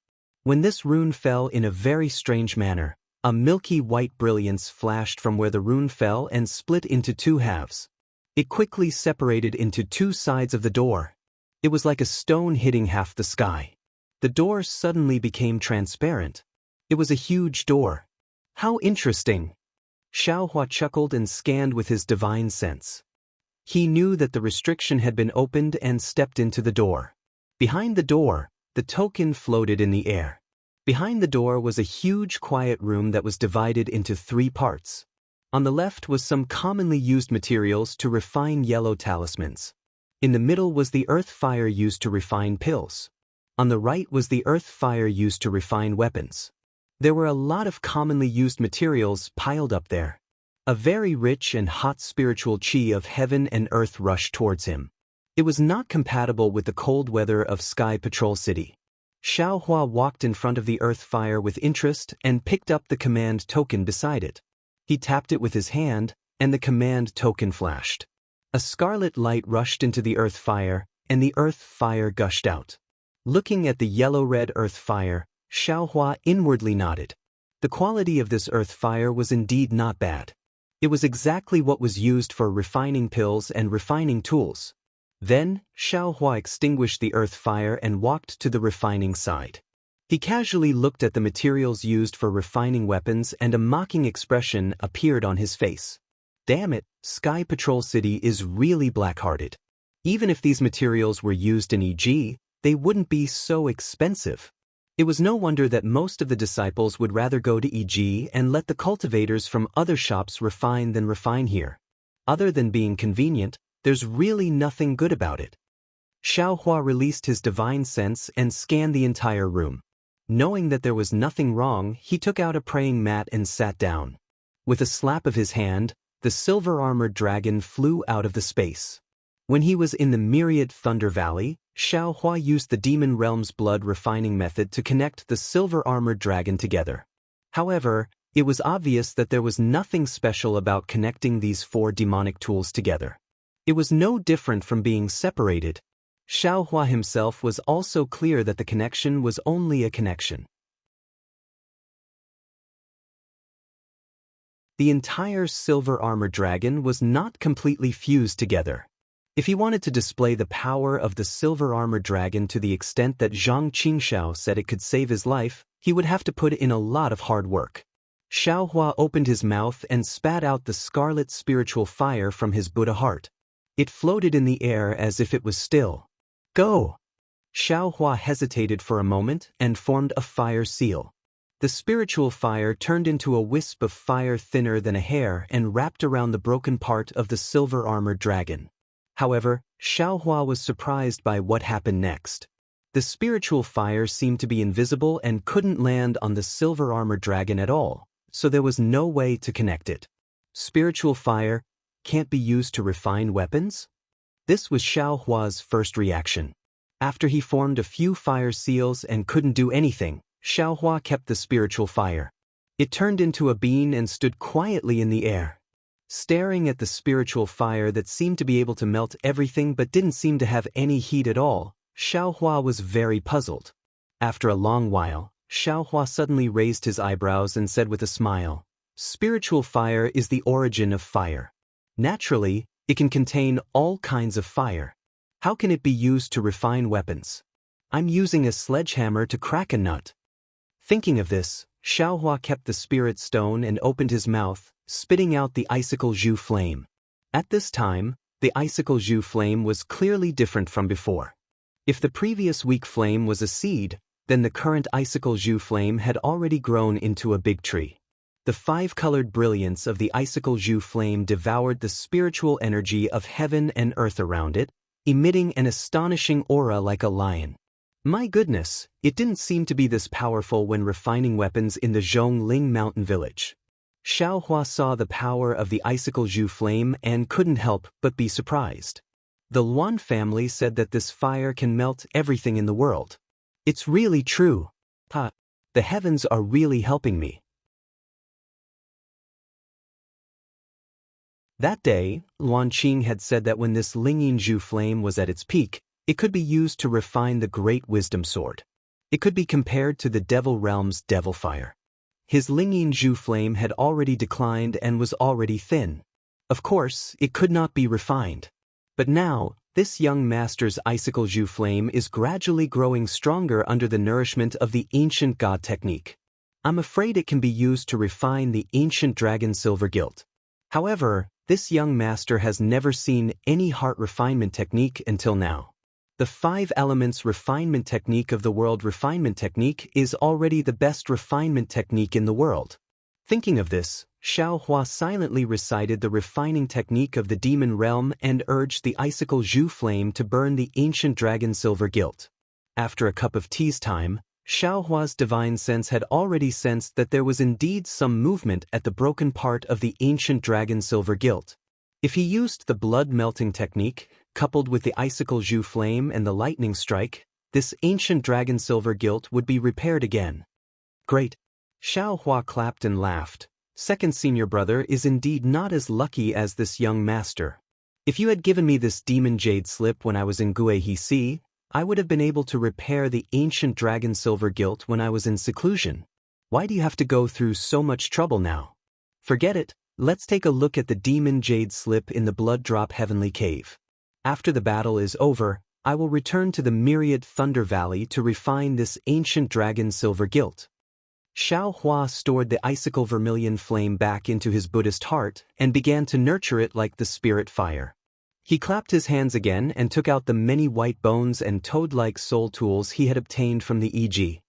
When this rune fell in a very strange manner, a milky white brilliance flashed from where the rune fell and split into two halves. It quickly separated into two sides of the door. It was like a stone hitting half the sky. The door suddenly became transparent. It was a huge door. How interesting! Xiaohua chuckled and scanned with his divine sense. He knew that the restriction had been opened and stepped into the door. Behind the door, the token floated in the air. Behind the door was a huge quiet room that was divided into three parts. On the left was some commonly used materials to refine yellow talismans. In the middle was the earth fire used to refine pills. On the right was the earth fire used to refine weapons. There were a lot of commonly used materials piled up there. A very rich and hot spiritual chi of heaven and earth rushed towards him. It was not compatible with the cold weather of Sky Patrol City. Xiaohua walked in front of the earth fire with interest and picked up the command token beside it. He tapped it with his hand, and the command token flashed. A scarlet light rushed into the earth fire, and the earth fire gushed out. Looking at the yellow-red earth fire, Xiaohua inwardly nodded. The quality of this earth fire was indeed not bad. It was exactly what was used for refining pills and refining tools. Then, Xiaohua extinguished the earth fire and walked to the refining side. He casually looked at the materials used for refining weapons, and a mocking expression appeared on his face. Damn it, Sky Patrol City is really black-hearted. Even if these materials were used in EG, they wouldn't be so expensive. It was no wonder that most of the disciples would rather go to EG and let the cultivators from other shops refine than refine here. Other than being convenient, there's really nothing good about it. Xiaohua released his divine sense and scanned the entire room. Knowing that there was nothing wrong, he took out a praying mat and sat down. With a slap of his hand, the silver-armored dragon flew out of the space. When he was in the Myriad Thunder Valley, Xiaohua used the Demon Realm's blood refining method to connect the silver-armored dragon together. However, it was obvious that there was nothing special about connecting these 4 demonic tools together. It was no different from being separated. Xiaohua himself was also clear that the connection was only a connection. The entire silver-armored dragon was not completely fused together. If he wanted to display the power of the silver-armored dragon to the extent that Zhang Qingxiao said it could save his life, he would have to put in a lot of hard work. Xiaohua opened his mouth and spat out the scarlet spiritual fire from his Buddha heart. It floated in the air as if it was still. Go! Xiaohua hesitated for a moment and formed a fire seal. The spiritual fire turned into a wisp of fire thinner than a hair and wrapped around the broken part of the silver-armored dragon. However, Xiaohua was surprised by what happened next. The spiritual fire seemed to be invisible and couldn't land on the silver-armored dragon at all, so there was no way to connect it. Spiritual fire can't be used to refine weapons? This was Xiaohua's first reaction. After he formed a few fire seals and couldn't do anything, Xiaohua kept the spiritual fire. It turned into a bean and stood quietly in the air. Staring at the spiritual fire that seemed to be able to melt everything but didn't seem to have any heat at all, Xiaohua was very puzzled. After a long while, Xiaohua suddenly raised his eyebrows and said with a smile, "Spiritual fire is the origin of fire. Naturally, it can contain all kinds of fire. How can it be used to refine weapons? I'm using a sledgehammer to crack a nut." Thinking of this, Xiaohua kept the spirit stone and opened his mouth, spitting out the icicle Zhu flame. At this time, the icicle Zhu flame was clearly different from before. If the previous weak flame was a seed, then the current icicle Zhu flame had already grown into a big tree. The 5-colored brilliance of the icicle Zhu flame devoured the spiritual energy of heaven and earth around it, emitting an astonishing aura like a lion. My goodness, it didn't seem to be this powerful when refining weapons in the Zhongling mountain village. Xiaohua saw the power of the icicle Zhu flame and couldn't help but be surprised. The Luan family said that this fire can melt everything in the world. It's really true. The heavens are really helping me. That day, Luan Qing had said that when this Lingyin Zhu flame was at its peak, it could be used to refine the Great Wisdom Sword. It could be compared to the Devil Realm's Devil Fire. His Lingyin Zhu flame had already declined and was already thin. Of course, it could not be refined. But now, this young master's icicle Zhu flame is gradually growing stronger under the nourishment of the ancient god technique. I'm afraid it can be used to refine the ancient dragon silver gilt. However, this young master has never seen any heart refinement technique until now. The 5 elements refinement technique of the world refinement technique is already the best refinement technique in the world. Thinking of this, Xiaohua silently recited the refining technique of the demon realm and urged the icicle Zhu flame to burn the ancient dragon silver gilt. After a cup of tea's time, Xiaohua's divine sense had already sensed that there was indeed some movement at the broken part of the ancient dragon silver gilt. If he used the blood-melting technique, coupled with the icicle Zhu flame and the lightning strike, this ancient dragon silver gilt would be repaired again. Great! Xiaohua clapped and laughed. Second senior brother is indeed not as lucky as this young master. If you had given me this demon jade slip when I was in Guihisi, I would have been able to repair the ancient dragon silver gilt when I was in seclusion. Why do you have to go through so much trouble now? Forget it, let's take a look at the demon jade slip in the blood drop heavenly cave. After the battle is over, I will return to the myriad Thunder Valley to refine this ancient dragon silver gilt. Xiao Hua stored the icicle vermilion flame back into his Buddhist heart and began to nurture it like the spirit fire. He clapped his hands again and took out the many white bones and toad-like soul tools he had obtained from the EG.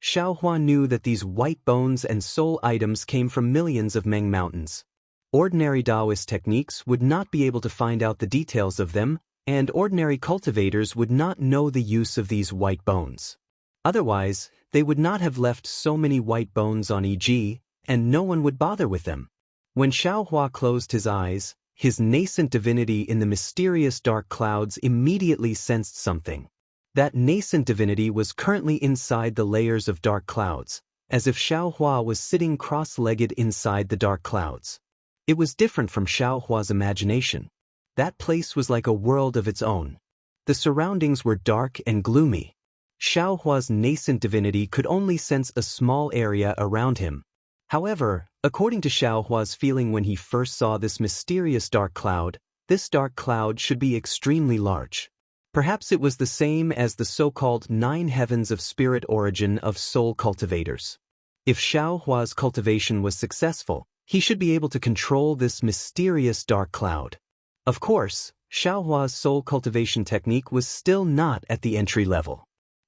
Xiao Hua knew that these white bones and soul items came from millions of Meng mountains. Ordinary Daoist techniques would not be able to find out the details of them, and ordinary cultivators would not know the use of these white bones. Otherwise, they would not have left so many white bones on EG, and no one would bother with them. When Xiao Hua closed his eyes, his nascent divinity in the mysterious dark clouds immediately sensed something. That nascent divinity was currently inside the layers of dark clouds, as if Xiao Hua was sitting cross-legged inside the dark clouds. It was different from Xiao Hua's imagination. That place was like a world of its own. The surroundings were dark and gloomy. Xiao Hua's nascent divinity could only sense a small area around him. However, according to Xiao Hua's feeling when he first saw this mysterious dark cloud, this dark cloud should be extremely large. Perhaps it was the same as the so-called 9 heavens of spirit origin of soul cultivators. If Xiao Hua's cultivation was successful, he should be able to control this mysterious dark cloud. Of course, Xiao Hua's soul cultivation technique was still not at the entry level.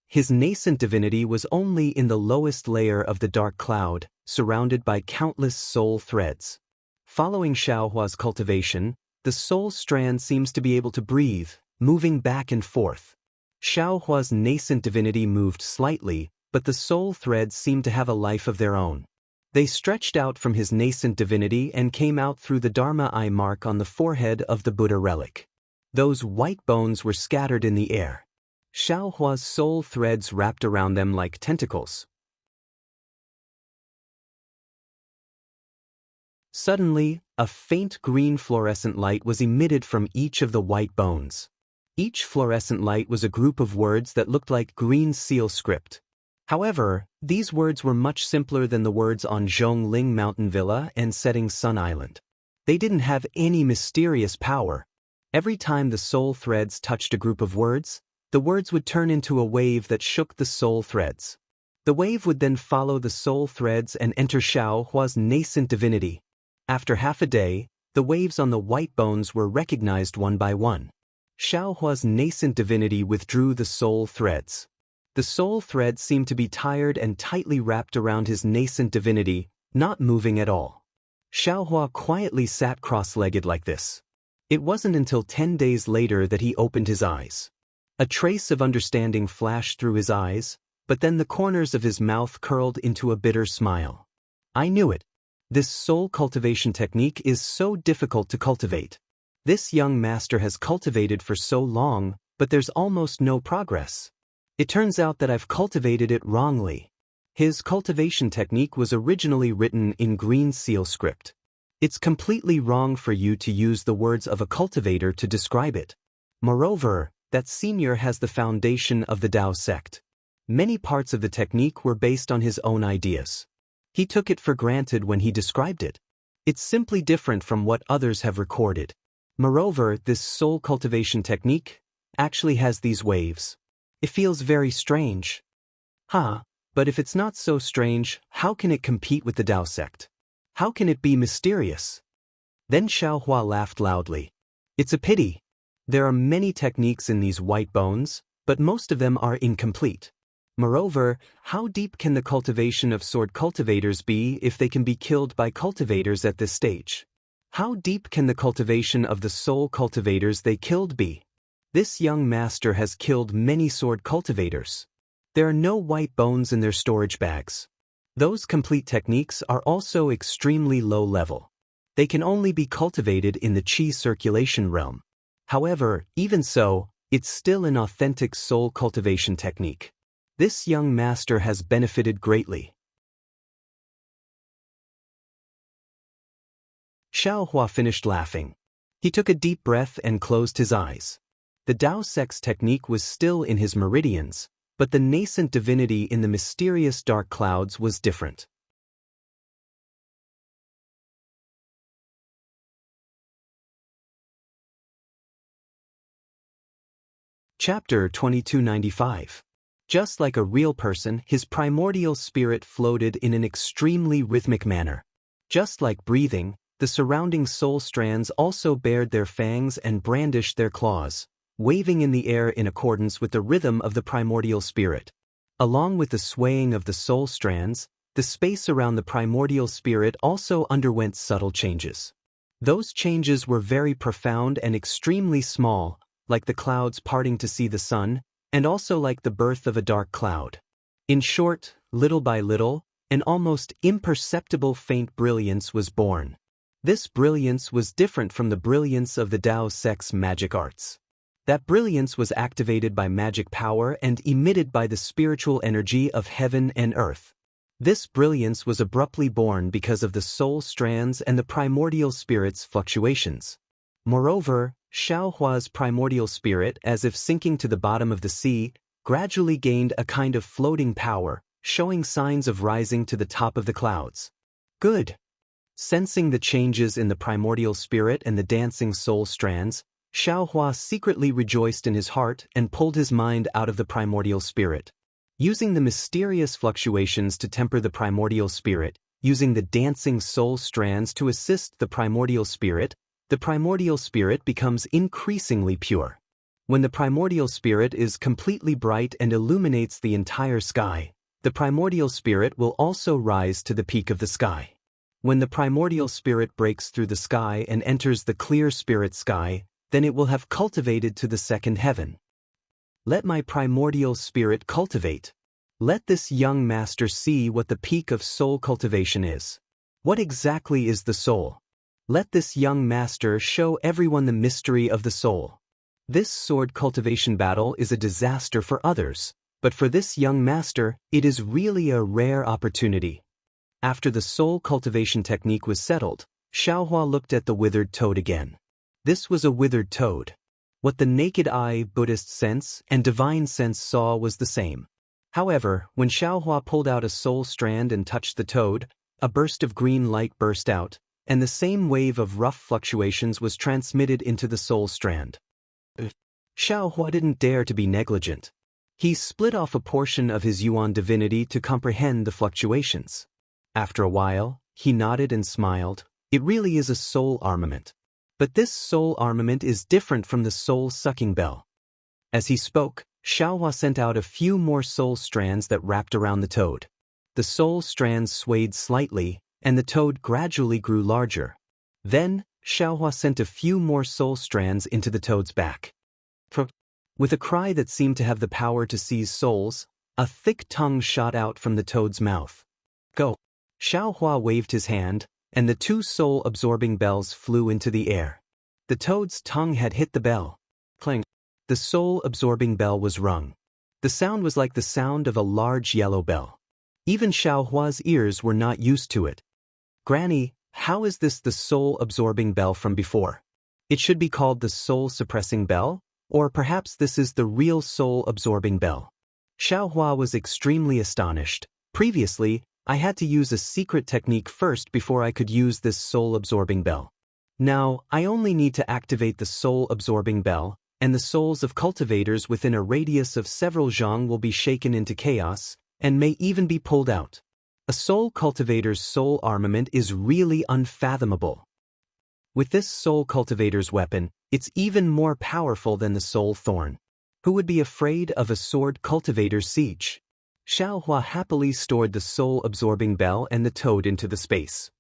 His nascent divinity was only in the lowest layer of the dark cloud, surrounded by countless soul threads. Following Xiao Hua's cultivation, the soul strand seems to be able to breathe, moving back and forth. Xiao Hua's nascent divinity moved slightly, but the soul threads seemed to have a life of their own. They stretched out from his nascent divinity and came out through the Dharma eye mark on the forehead of the Buddha relic. Those white bones were scattered in the air. Xiao Hua's soul threads wrapped around them like tentacles. Suddenly, a faint green fluorescent light was emitted from each of the white bones. Each fluorescent light was a group of words that looked like green seal script. However, these words were much simpler than the words on Zhongling Mountain Villa and Setting Sun Island. They didn't have any mysterious power. Every time the soul threads touched a group of words, the words would turn into a wave that shook the soul threads. The wave would then follow the soul threads and enter Xiao Hua's nascent divinity. After half a day, the waves on the white bones were recognized one by one. Xiao Hua's nascent divinity withdrew the soul threads. The soul threads seemed to be tired and tightly wrapped around his nascent divinity, not moving at all. Xiao Hua quietly sat cross-legged like this. It wasn't until 10 days later that he opened his eyes. A trace of understanding flashed through his eyes, but then the corners of his mouth curled into a bitter smile. I knew it. This soul cultivation technique is so difficult to cultivate. This young master has cultivated for so long, but there's almost no progress. It turns out that I've cultivated it wrongly. His cultivation technique was originally written in green seal script. It's completely wrong for you to use the words of a cultivator to describe it. Moreover, that senior has the foundation of the Dao sect. Many parts of the technique were based on his own ideas. He took it for granted when he described it. It's simply different from what others have recorded. Moreover, this soul cultivation technique actually has these waves. It feels very strange. But if it's not so strange, how can it compete with the Dao sect? How can it be mysterious? Then Xiao Hua laughed loudly. It's a pity. There are many techniques in these white bones, but most of them are incomplete. Moreover, how deep can the cultivation of sword cultivators be if they can be killed by cultivators at this stage? How deep can the cultivation of the soul cultivators they killed be? This young master has killed many sword cultivators. There are no white bones in their storage bags. Those complete techniques are also extremely low level. They can only be cultivated in the qi circulation realm. However, even so, it's still an authentic soul cultivation technique. This young master has benefited greatly. Xiao Hua finished laughing. He took a deep breath and closed his eyes. The Dao sex technique was still in his meridians, but the nascent divinity in the mysterious dark clouds was different. Chapter 2295. Just like a real person, his primordial spirit floated in an extremely rhythmic manner. Just like breathing, the surrounding soul strands also bared their fangs and brandished their claws, waving in the air in accordance with the rhythm of the primordial spirit. Along with the swaying of the soul strands, the space around the primordial spirit also underwent subtle changes. Those changes were very profound and extremely small, like the clouds parting to see the sun, and also like the birth of a dark cloud. In short, little by little, an almost imperceptible faint brilliance was born. This brilliance was different from the brilliance of the Dao sex magic arts. That brilliance was activated by magic power and emitted by the spiritual energy of heaven and earth. This brilliance was abruptly born because of the soul strands and the primordial spirit's fluctuations. Moreover, Xiaohua's primordial spirit, as if sinking to the bottom of the sea, gradually gained a kind of floating power, showing signs of rising to the top of the clouds. Good. Sensing the changes in the primordial spirit and the dancing soul strands, Xiaohua secretly rejoiced in his heart and pulled his mind out of the primordial spirit. Using the mysterious fluctuations to temper the primordial spirit, using the dancing soul strands to assist the primordial spirit becomes increasingly pure. When the primordial spirit is completely bright and illuminates the entire sky, the primordial spirit will also rise to the peak of the sky. When the primordial spirit breaks through the sky and enters the clear spirit sky, then it will have cultivated to the second heaven. Let my primordial spirit cultivate. Let this young master see what the peak of soul cultivation is. What exactly is the soul? Let this young master show everyone the mystery of the soul. This sword cultivation battle is a disaster for others, but for this young master, it is really a rare opportunity. After the soul cultivation technique was settled, Xiaohua looked at the withered toad again. This was a withered toad. What the naked eye, Buddhist sense, and divine sense saw was the same. However, when Xiaohua pulled out a soul strand and touched the toad, a burst of green light burst out, and the same wave of rough fluctuations was transmitted into the soul strand. Xiaohua didn't dare to be negligent. He split off a portion of his Yuan divinity to comprehend the fluctuations. After a while, he nodded and smiled. It really is a soul armament. But this soul armament is different from the soul-sucking bell. As he spoke, Xiaohua sent out a few more soul strands that wrapped around the toad. The soul strands swayed slightly, and the toad gradually grew larger. Then, Xiaohua sent a few more soul strands into the toad's back. With a cry that seemed to have the power to seize souls, a thick tongue shot out from the toad's mouth. Go! Xiaohua waved his hand, and the two soul-absorbing bells flew into the air. The toad's tongue had hit the bell. Clang! The soul-absorbing bell was rung. The sound was like the sound of a large yellow bell. Even Xiaohua's ears were not used to it. Granny, how is this the soul-absorbing bell from before? It should be called the soul-suppressing bell, or perhaps this is the real soul-absorbing bell. Xiaohua was extremely astonished. Previously, I had to use a secret technique first before I could use this soul-absorbing bell. Now, I only need to activate the soul-absorbing bell, and the souls of cultivators within a radius of several zhang will be shaken into chaos, and may even be pulled out. A soul cultivator's soul armament is really unfathomable. With this soul cultivator's weapon, it's even more powerful than the soul thorn. Who would be afraid of a sword cultivator's siege? Xiaohua happily stored the soul-absorbing bell and the toad into the space.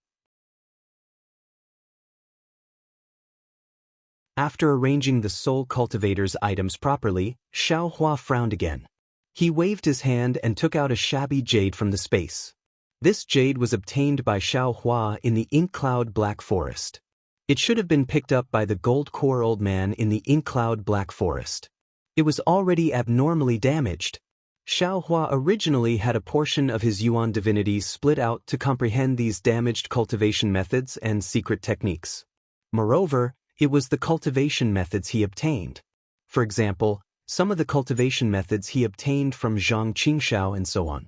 After arranging the soul cultivator's items properly, Xiaohua frowned again. He waved his hand and took out a shabby jade from the space. This jade was obtained by Xiaohua in the ink cloud black forest. It should have been picked up by the gold core old man in the ink cloud black forest. It was already abnormally damaged. Xiaohua originally had a portion of his Yuan divinity split out to comprehend these damaged cultivation methods and secret techniques. Moreover, It was the cultivation methods he obtained. For example, some of the cultivation methods he obtained from Zhang Qingxiao and so on.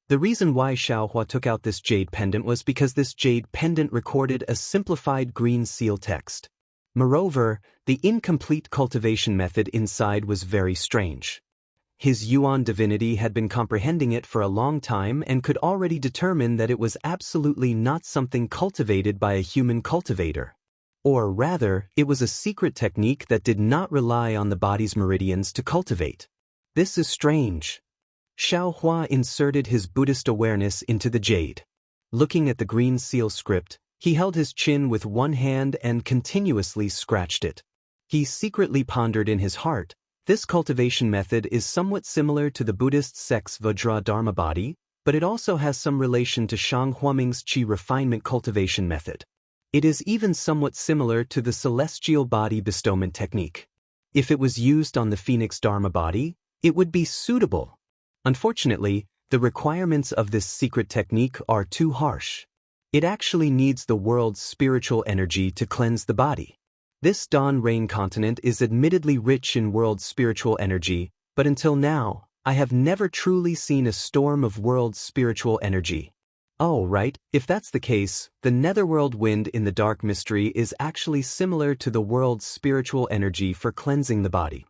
The reason why Xiaohua took out this jade pendant was because this jade pendant recorded a simplified green seal text. Moreover, the incomplete cultivation method inside was very strange. His Yuan divinity had been comprehending it for a long time and could already determine that it was absolutely not something cultivated by a human cultivator. Or rather, it was a secret technique that did not rely on the body's meridians to cultivate. This is strange. Xiaohua inserted his Buddhist awareness into the jade. Looking at the green seal script, he held his chin with one hand and continuously scratched it. He secretly pondered in his heart, this cultivation method is somewhat similar to the Buddhist sect's Vajra Dharma body, but it also has some relation to Shang Huaming's Qi refinement cultivation method. It is even somewhat similar to the celestial body bestowment technique. If it was used on the Phoenix Dharma body, it would be suitable. Unfortunately, the requirements of this secret technique are too harsh. It actually needs the world's spiritual energy to cleanse the body. This Dawn Rain continent is admittedly rich in world spiritual energy, but until now, I have never truly seen a storm of world spiritual energy. Oh, right, if that's the case, the netherworld wind in the dark mystery is actually similar to the world's spiritual energy for cleansing the body.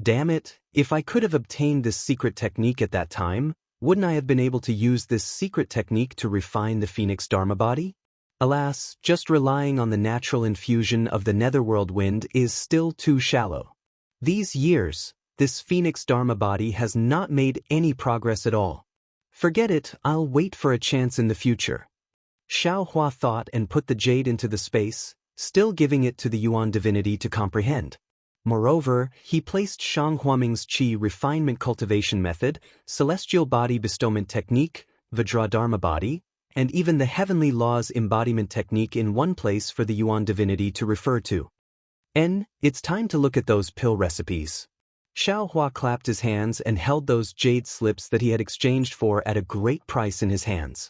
Damn it, if I could have obtained this secret technique at that time, wouldn't I have been able to use this secret technique to refine the Phoenix Dharma body? Alas, just relying on the natural infusion of the netherworld wind is still too shallow. These years, this Phoenix Dharma body has not made any progress at all. Forget it, I'll wait for a chance in the future. Xiaohua thought and put the jade into the space, still giving it to the Yuan divinity to comprehend. Moreover, he placed Shang Huaming's Qi refinement cultivation method, celestial body bestowment technique, Vajra Dharma body, and even the heavenly laws embodiment technique in one place for the Yuan divinity to refer to. It's time to look at those pill recipes. Xiaohua clapped his hands and held those jade slips that he had exchanged for at a great price in his hands.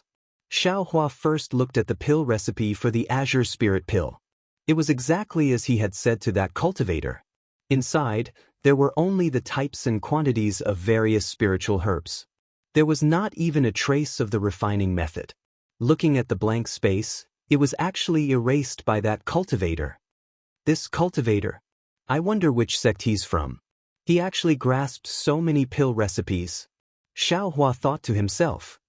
Xiaohua first looked at the pill recipe for the Azure Spirit pill. It was exactly as he had said to that cultivator. Inside, there were only the types and quantities of various spiritual herbs. There was not even a trace of the refining method. Looking at the blank space, it was actually erased by that cultivator. This cultivator, I wonder which sect he's from. He actually grasped so many pill recipes. Xiaohua thought to himself.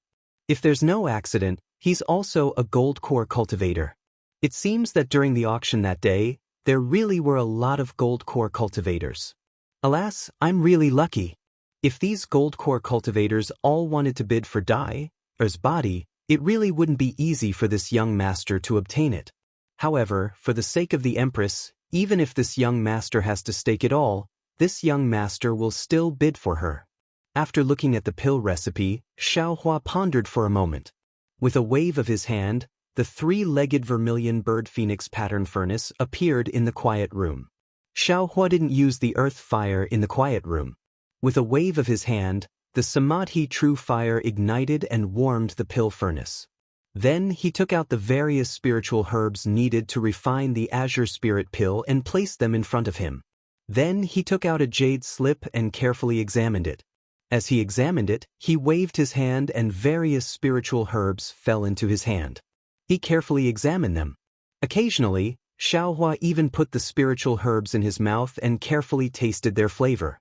If there's no accident, he's also a gold core cultivator. It seems that during the auction that day, there really were a lot of gold core cultivators. Alas, I'm really lucky. If these gold core cultivators all wanted to bid for Dai's body, it really wouldn't be easy for this young master to obtain it. However, for the sake of the Empress, even if this young master has to stake it all, this young master will still bid for her. After looking at the pill recipe, Xiaohua pondered for a moment. With a wave of his hand, the three-legged vermilion bird phoenix pattern furnace appeared in the quiet room. Xiaohua didn't use the earth fire in the quiet room. With a wave of his hand, the Samadhi true fire ignited and warmed the pill furnace. Then he took out the various spiritual herbs needed to refine the Azure Spirit pill and placed them in front of him. Then he took out a jade slip and carefully examined it. As he examined it, he waved his hand and various spiritual herbs fell into his hand. He carefully examined them. Occasionally, Xiaohua even put the spiritual herbs in his mouth and carefully tasted their flavor.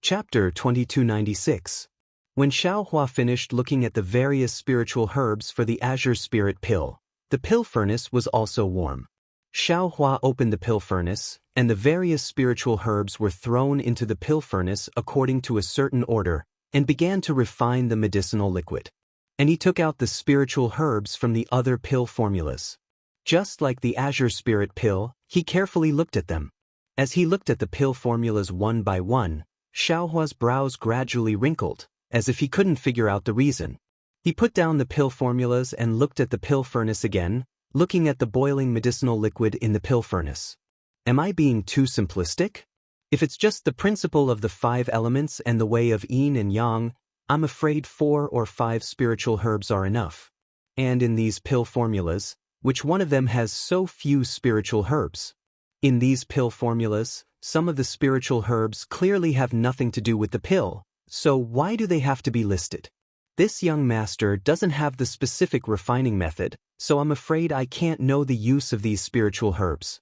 Chapter 2296. When Xiaohua finished looking at the various spiritual herbs for the Azure Spirit pill, the pill furnace was also warm. Xiaohua opened the pill furnace, and the various spiritual herbs were thrown into the pill furnace according to a certain order, and began to refine the medicinal liquid. And he took out the spiritual herbs from the other pill formulas. Just like the Azure Spirit pill, he carefully looked at them. As he looked at the pill formulas one by one, Xiaohua's brows gradually wrinkled, as if he couldn't figure out the reason. He put down the pill formulas and looked at the pill furnace again, looking at the boiling medicinal liquid in the pill furnace. Am I being too simplistic? If it's just the principle of the 5 elements and the way of yin and yang, I'm afraid 4 or 5 spiritual herbs are enough. And in these pill formulas, which one of them has so few spiritual herbs? In these pill formulas, some of the spiritual herbs clearly have nothing to do with the pill, so why do they have to be listed? This young master doesn't have the specific refining method, so I'm afraid I can't know the use of these spiritual herbs.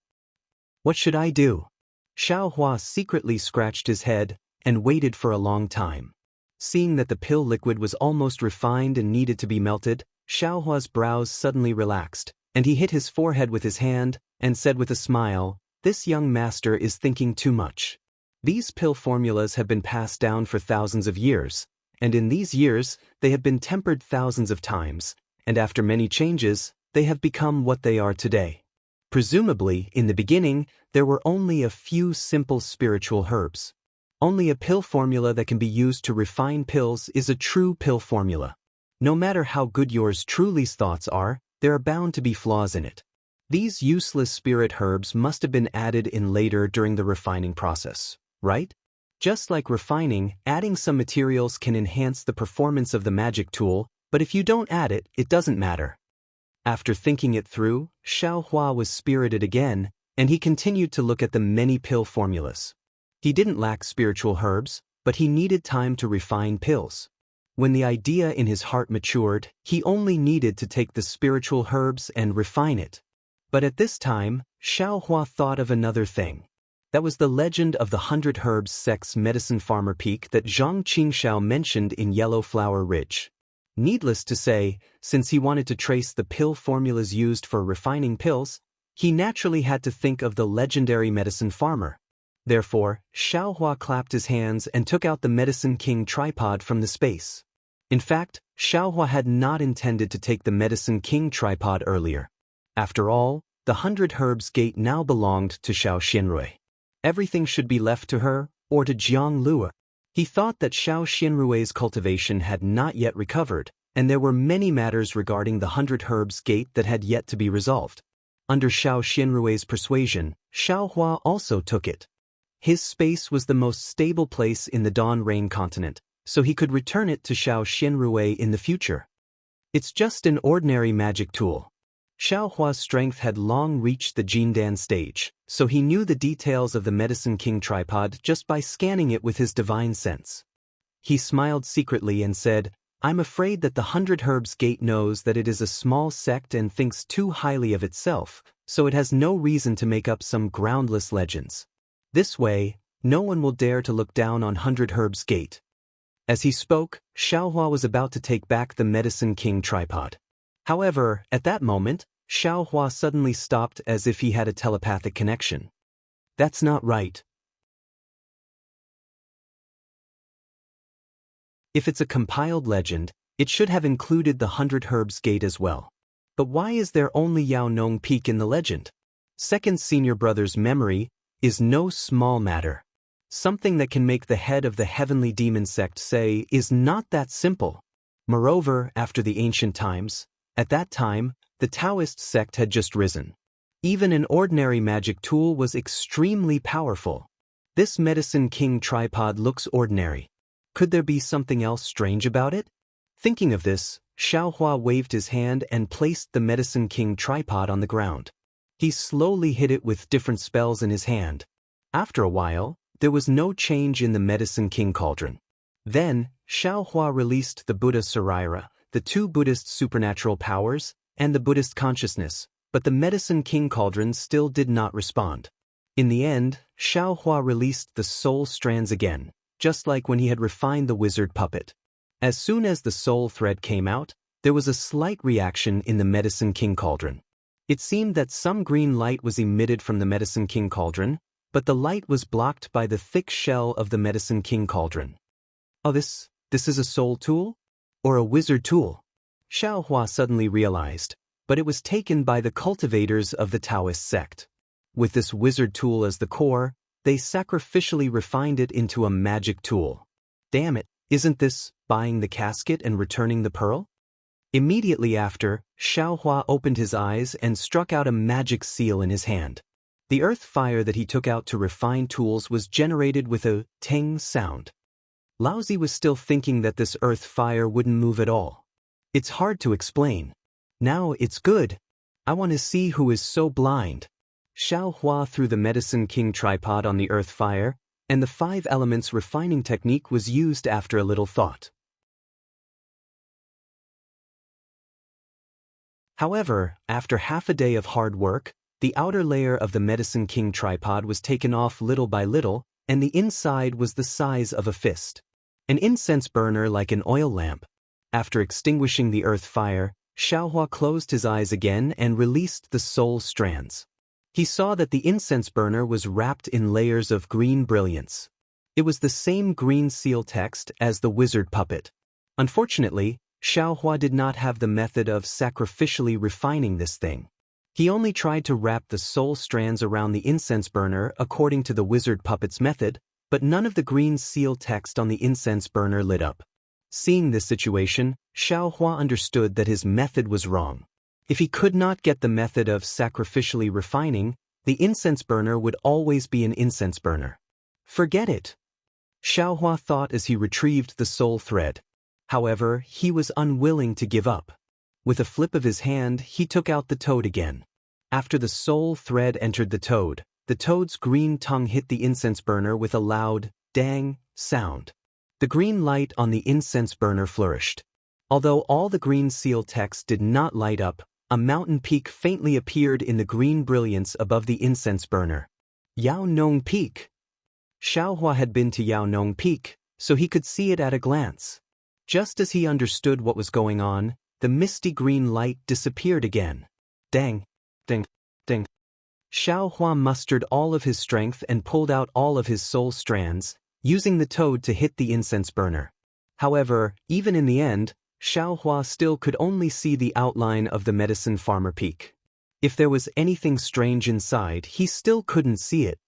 What should I do? Xiaohua secretly scratched his head and waited for a long time. Seeing that the pill liquid was almost refined and needed to be melted, Xiaohua's brows suddenly relaxed, and he hit his forehead with his hand and said with a smile, "This young master is thinking too much. These pill formulas have been passed down for thousands of years, and in these years they have been tempered thousands of times, and after many changes, they have become what they are today. Presumably, in the beginning, there were only a few simple spiritual herbs. Only a pill formula that can be used to refine pills is a true pill formula. No matter how good yours truly's thoughts are, there are bound to be flaws in it. These useless spirit herbs must have been added in later during the refining process, right? Just like refining, adding some materials can enhance the performance of the magic tool, but if you don't add it, it doesn't matter." After thinking it through, Xiaohua was spirited again, and he continued to look at the many pill formulas. He didn't lack spiritual herbs, but he needed time to refine pills. When the idea in his heart matured, he only needed to take the spiritual herbs and refine it. But at this time, Xiaohua thought of another thing. That was the legend of the 100 Herbs Sect's medicine farmer peak that Zhang Qingxiao mentioned in Yellow Flower Ridge. Needless to say, since he wanted to trace the pill formulas used for refining pills, he naturally had to think of the legendary medicine farmer. Therefore, Xiaohua clapped his hands and took out the Medicine King tripod from the space. In fact, Xiaohua had not intended to take the Medicine King tripod earlier. After all, the 100 Herbs Gate now belonged to Xiao Xianrui. Everything should be left to her, or to Jiang Lua. He thought that Xiao Xianrui's cultivation had not yet recovered, and there were many matters regarding the 100 Herbs Gate that had yet to be resolved. Under Xiao Xianrui's persuasion, Xiaohua also took it. His space was the most stable place in the Dawn Rain continent, so he could return it to Xiao Xianrui in the future. It's just an ordinary magic tool. Xiaohua's strength had long reached the Jindan stage, so he knew the details of the Medicine King tripod just by scanning it with his divine sense. He smiled secretly and said, "I'm afraid that the 100 Herbs Gate knows that it is a small sect and thinks too highly of itself, so it has no reason to make up some groundless legends. This way, no one will dare to look down on 100 Herbs Gate." As he spoke, Xiaohua was about to take back the Medicine King tripod. However, at that moment, Xiaohua suddenly stopped as if he had a telepathic connection. "That's not right. If it's a compiled legend, it should have included the 100 Herbs Gate as well. But why is there only Yao Nong Peak in the legend? Second senior brother's memory is no small matter. Something that can make the head of the heavenly demon sect say is not that simple. Moreover, after the ancient times, at that time, the Daoist sect had just risen. Even an ordinary magic tool was extremely powerful. This Medicine King tripod looks ordinary. Could there be something else strange about it? Thinking of this, Xiaohua waved his hand and placed the Medicine King tripod on the ground. He slowly hit it with different spells in his hand. After a while, there was no change in the Medicine King cauldron. Then, Xiaohua released the Buddha Saraira, the 2 Buddhist supernatural powers, and the Buddhist consciousness, but the Medicine King cauldron still did not respond. In the end, Xiaohua released the soul strands again, just like when he had refined the wizard puppet. As soon as the soul thread came out, there was a slight reaction in the Medicine King cauldron. It seemed that some green light was emitted from the Medicine King cauldron, but the light was blocked by the thick shell of the Medicine King cauldron. "Oh, this is a soul tool? Or a wizard tool?" Xiaohua suddenly realized, but it was taken by the cultivators of the Daoist sect. With this wizard tool as the core, they sacrificially refined it into a magic tool. Damn it, isn't this buying the casket and returning the pearl? Immediately after, Xiaohua opened his eyes and struck out a magic seal in his hand. The earth fire that he took out to refine tools was generated with a ting sound. Laozi was still thinking that this earth fire wouldn't move at all. It's hard to explain. Now it's good. I want to see who is so blind. Xiao Hua threw the Medicine King tripod on the earth fire, and the 5 elements refining technique was used after a little thought. However, after half a day of hard work, the outer layer of the Medicine King tripod was taken off little by little, and the inside was the size of a fist. An incense burner like an oil lamp. After extinguishing the earth fire, Xiaohua closed his eyes again and released the soul strands. He saw that the incense burner was wrapped in layers of green brilliance. It was the same green seal text as the wizard puppet. Unfortunately, Xiaohua did not have the method of sacrificially refining this thing. He only tried to wrap the soul strands around the incense burner according to the wizard puppet's method, but none of the green seal text on the incense burner lit up. Seeing this situation, Xiaohua understood that his method was wrong. If he could not get the method of sacrificially refining, the incense burner would always be an incense burner. Forget it, Xiaohua thought as he retrieved the soul thread. However, he was unwilling to give up. With a flip of his hand, he took out the toad again. After the soul thread entered the toad's green tongue hit the incense burner with a loud, dang, sound. The green light on the incense burner flourished. Although all the green seal text did not light up, a mountain peak faintly appeared in the green brilliance above the incense burner. Yao Nong Peak. Xiaohua had been to Yao Nong Peak, so he could see it at a glance. Just as he understood what was going on, the misty green light disappeared again. Dang, ding, ding. Xiaohua mustered all of his strength and pulled out all of his soul strands, using the toad to hit the incense burner. However, even in the end, Xiaohua still could only see the outline of the medicine farmer peak. If there was anything strange inside, he still couldn't see it.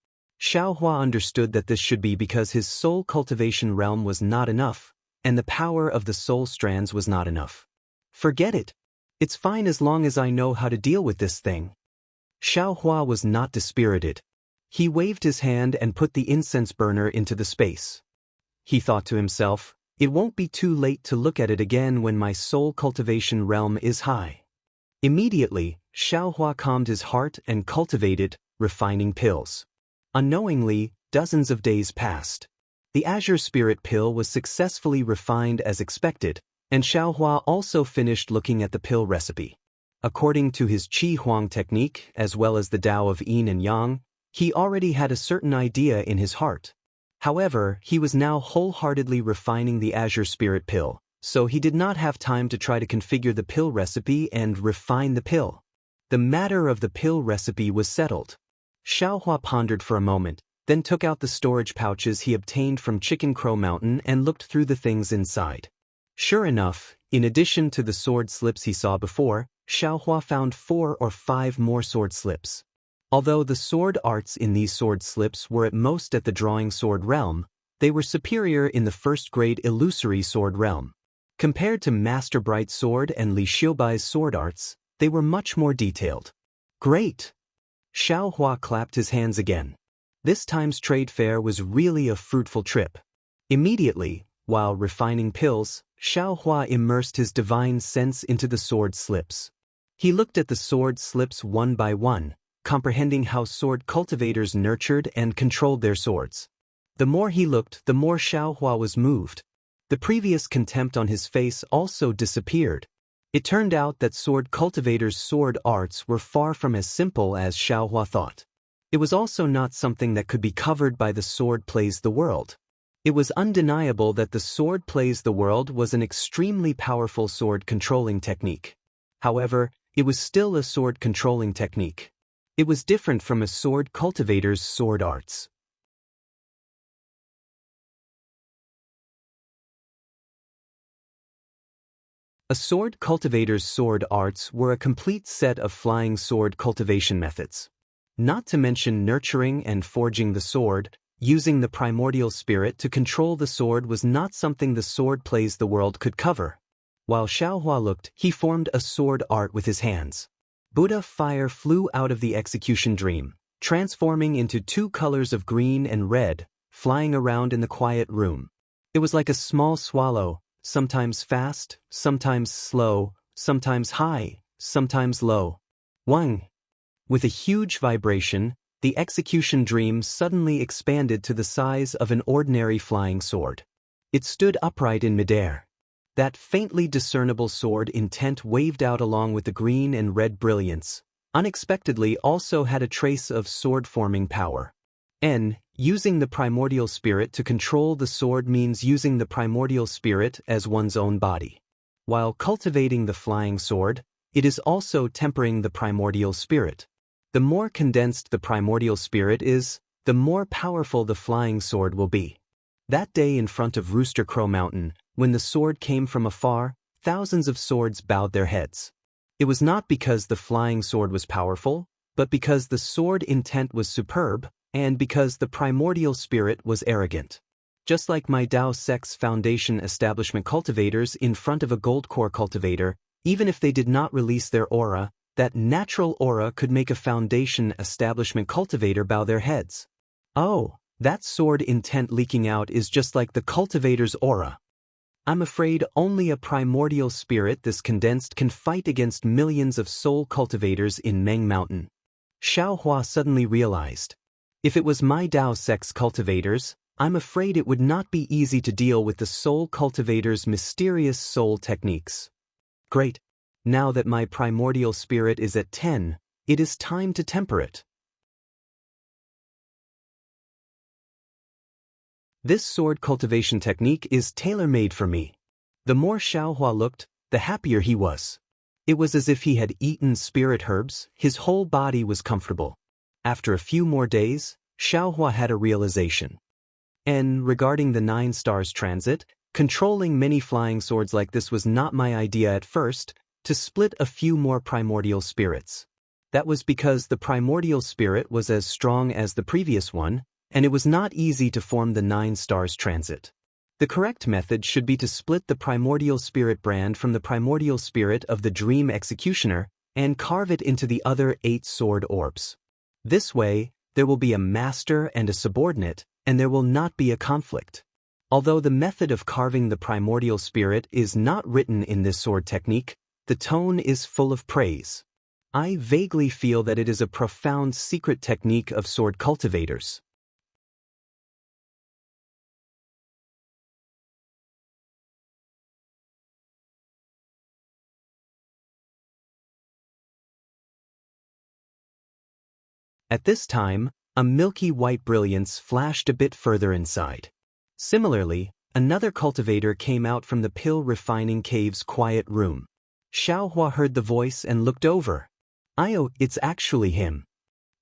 Xiaohua understood that this should be because his soul cultivation realm was not enough, and the power of the soul strands was not enough. Forget it. It's fine as long as I know how to deal with this thing. Xiaohua was not dispirited. He waved his hand and put the incense burner into the space. He thought to himself, it won't be too late to look at it again when my soul cultivation realm is high. Immediately, Xiaohua calmed his heart and cultivated, refining pills. Unknowingly, dozens of days passed. The Azure Spirit pill was successfully refined as expected, and Xiaohua also finished looking at the pill recipe. According to his Qi Huang technique, as well as the Tao of Yin and Yang, he already had a certain idea in his heart. However, he was now wholeheartedly refining the Azure Spirit pill, so he did not have time to try to configure the pill recipe and refine the pill. The matter of the pill recipe was settled. Xiaohua pondered for a moment, then took out the storage pouches he obtained from Chicken Crow Mountain and looked through the things inside. Sure enough, in addition to the sword slips he saw before, Xiaohua found 4 or 5 more sword slips. Although the sword arts in these sword slips were at most at the drawing sword realm, they were superior in the first-grade illusory sword realm. Compared to Master Bright's sword and Li Xiubai's sword arts, they were much more detailed. Great! Xiaohua clapped his hands again. This time's trade fair was really a fruitful trip. Immediately, while refining pills, Xiaohua immersed his divine sense into the sword slips. He looked at the sword slips one by one, comprehending how sword cultivators nurtured and controlled their swords. The more he looked, the more Xiaohua was moved. The previous contempt on his face also disappeared. It turned out that sword cultivators' sword arts were far from as simple as Xiaohua thought. It was also not something that could be covered by the sword plays the world. It was undeniable that the sword plays the world was an extremely powerful sword controlling technique. However, it was still a sword controlling technique. It was different from a sword cultivator's sword arts. A sword cultivator's sword arts were a complete set of flying sword cultivation methods. Not to mention nurturing and forging the sword, using the primordial spirit to control the sword was not something the sword plays the world could cover. While Xiaohua looked, he formed a sword art with his hands. Buddha fire flew out of the execution dream, transforming into two colors of green and red, flying around in the quiet room. It was like a small swallow, sometimes fast, sometimes slow, sometimes high, sometimes low. Wang. With a huge vibration, the execution dream suddenly expanded to the size of an ordinary flying sword. It stood upright in midair. That faintly discernible sword intent waved out along with the green and red brilliance, unexpectedly also had a trace of sword-forming power. Using the primordial spirit to control the sword means using the primordial spirit as one's own body. While cultivating the flying sword, it is also tempering the primordial spirit. The more condensed the primordial spirit is, the more powerful the flying sword will be. That day in front of Rooster Crow Mountain, when the sword came from afar, thousands of swords bowed their heads. It was not because the flying sword was powerful, but because the sword intent was superb, and because the primordial spirit was arrogant. Just like my Dao Sect's foundation establishment cultivators in front of a gold core cultivator, even if they did not release their aura, that natural aura could make a foundation establishment cultivator bow their heads. Oh, that sword intent leaking out is just like the cultivator's aura. I'm afraid only a primordial spirit this condensed can fight against millions of soul cultivators in Meng Mountain. Xiaohua suddenly realized. If it was my Dao Sect's cultivators, I'm afraid it would not be easy to deal with the soul cultivator's mysterious soul techniques. Great. Now that my primordial spirit is at 10, it is time to temper it. This sword cultivation technique is tailor-made for me. The more Xiaohua looked, the happier he was. It was as if he had eaten spirit herbs, his whole body was comfortable. After a few more days, Xiaohua had a realization. Regarding the 9 stars transit, controlling many flying swords like this was not my idea at first, to split a few more primordial spirits. That was because the primordial spirit was as strong as the previous one, and it was not easy to form the 9 stars transit. The correct method should be to split the primordial spirit brand from the primordial spirit of the dream executioner and carve it into the other 8 sword orbs. This way, there will be a master and a subordinate, and there will not be a conflict. Although the method of carving the primordial spirit is not written in this sword technique, the tone is full of praise. I vaguely feel that it is a profound secret technique of sword cultivators. At this time, a milky white brilliance flashed a bit further inside. Similarly, another cultivator came out from the pill refining cave's quiet room. Xiaohua heard the voice and looked over. Oh, it's actually him.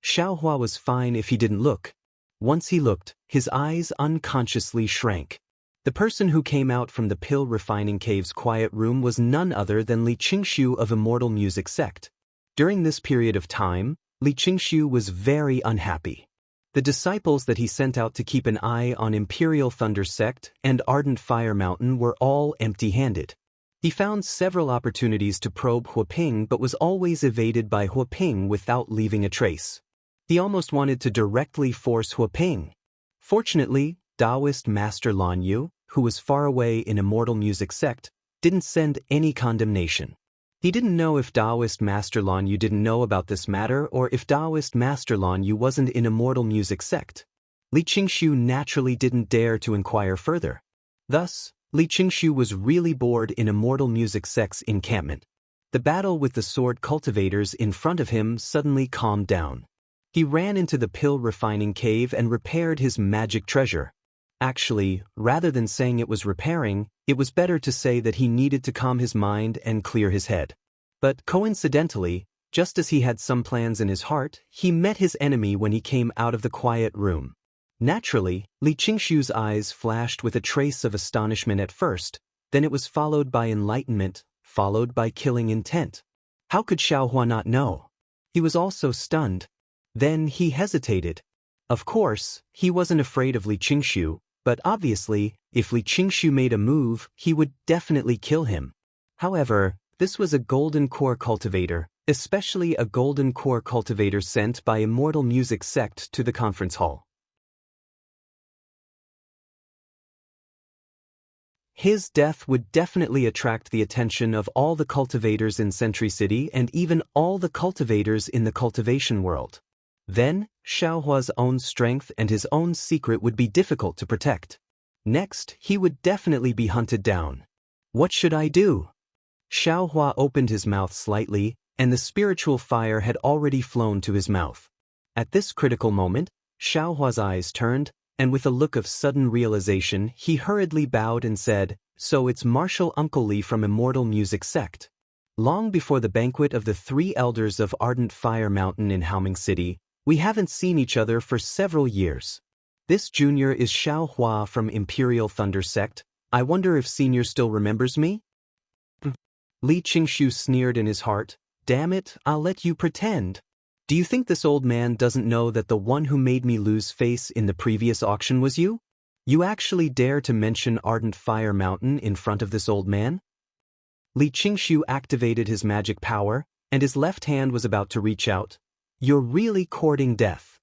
Xiaohua was fine if he didn't look. Once he looked, his eyes unconsciously shrank. The person who came out from the pill refining cave's quiet room was none other than Li Qingshu of Immortal Music Sect. During this period of time, Li Qingshu was very unhappy. The disciples that he sent out to keep an eye on Imperial Thunder Sect and Ardent Fire Mountain were all empty-handed. He found several opportunities to probe Huaping but was always evaded by Huaping without leaving a trace. He almost wanted to directly force Huaping. Fortunately, Daoist Master Lan Yu, who was far away in Immortal Music Sect, didn't send any condemnation. He didn't know if Daoist Master Lan Yu didn't know about this matter or if Daoist Master Lan Yu wasn't in Immortal Music Sect. Li Qingshu naturally didn't dare to inquire further. Thus, Li Qingshu was really bored in Immortal Music Sect's encampment. The battle with the sword cultivators in front of him suddenly calmed down. He ran into the pill refining cave and repaired his magic treasure. Actually, rather than saying it was repairing, it was better to say that he needed to calm his mind and clear his head. But coincidentally, just as he had some plans in his heart, he met his enemy when he came out of the quiet room. Naturally, Li Qingshu's eyes flashed with a trace of astonishment at first, then it was followed by enlightenment, followed by killing intent. How could Xiaohua not know? He was also stunned. Then he hesitated. Of course, he wasn't afraid of Li Qingshu, but obviously, if Li Qingshu made a move, he would definitely kill him. However, this was a golden core cultivator, especially a golden core cultivator sent by Immortal music sect to the conference hall. His death would definitely attract the attention of all the cultivators in Century City and even all the cultivators in the cultivation world. Then, Xiaohua's own strength and his own secret would be difficult to protect. Next, he would definitely be hunted down. What should I do? Xiaohua opened his mouth slightly, and the spiritual fire had already flown to his mouth. At this critical moment, Xiaohua's eyes turned, and with a look of sudden realization, he hurriedly bowed and said, "So it's Marshal Uncle Li from Immortal Music Sect." Long before the banquet of the 3 elders of Ardent Fire Mountain in Haoming City, we haven't seen each other for several years. This junior is Xiaohua from Imperial Thunder Sect. I wonder if senior still remembers me? Li Qingshu sneered in his heart. Damn it, I'll let you pretend. Do you think this old man doesn't know that the one who made me lose face in the previous auction was you? You actually dare to mention Ardent Fire Mountain in front of this old man? Li Qingshu activated his magic power, and his left hand was about to reach out. You're really courting death.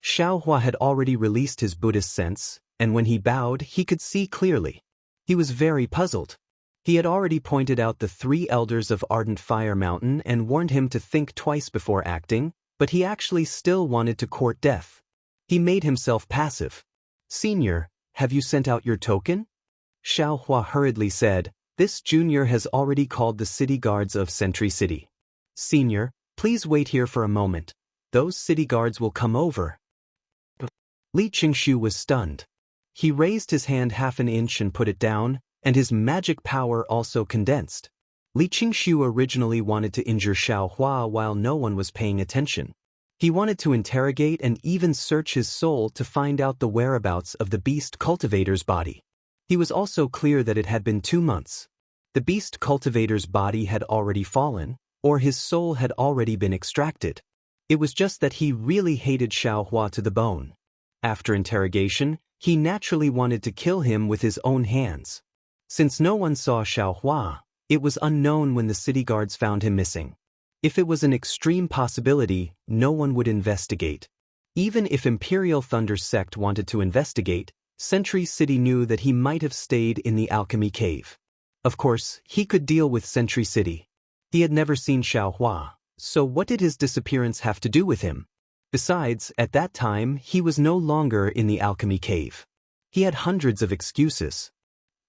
Xiaohua had already released his Buddhist sense, and when he bowed, he could see clearly. He was very puzzled. He had already pointed out the 3 elders of Ardent Fire Mountain and warned him to think twice before acting, but he actually still wanted to court death. He made himself passive. Senior, have you sent out your token? Xiaohua hurriedly said, this junior has already called the city guards of Century City. Senior, please wait here for a moment. Those city guards will come over. Li Qingshu was stunned. He raised his hand half an inch and put it down, and his magic power also condensed. Li Qingshu originally wanted to injure Xiaohua while no one was paying attention. He wanted to interrogate and even search his soul to find out the whereabouts of the beast cultivator's body. He was also clear that it had been 2 months. The beast cultivator's body had already fallen, or his soul had already been extracted. It was just that he really hated Xiaohua to the bone. After interrogation, he naturally wanted to kill him with his own hands. Since no one saw Xiaohua, it was unknown when the city guards found him missing. If it was an extreme possibility, no one would investigate. Even if Imperial Thunder Sect wanted to investigate, Century City knew that he might have stayed in the alchemy cave. Of course, he could deal with Century City. He had never seen Xiaohua, so what did his disappearance have to do with him? Besides, at that time, he was no longer in the alchemy cave. He had hundreds of excuses.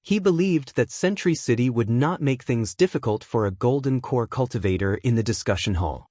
He believed that Century City would not make things difficult for a golden core cultivator in the discussion hall.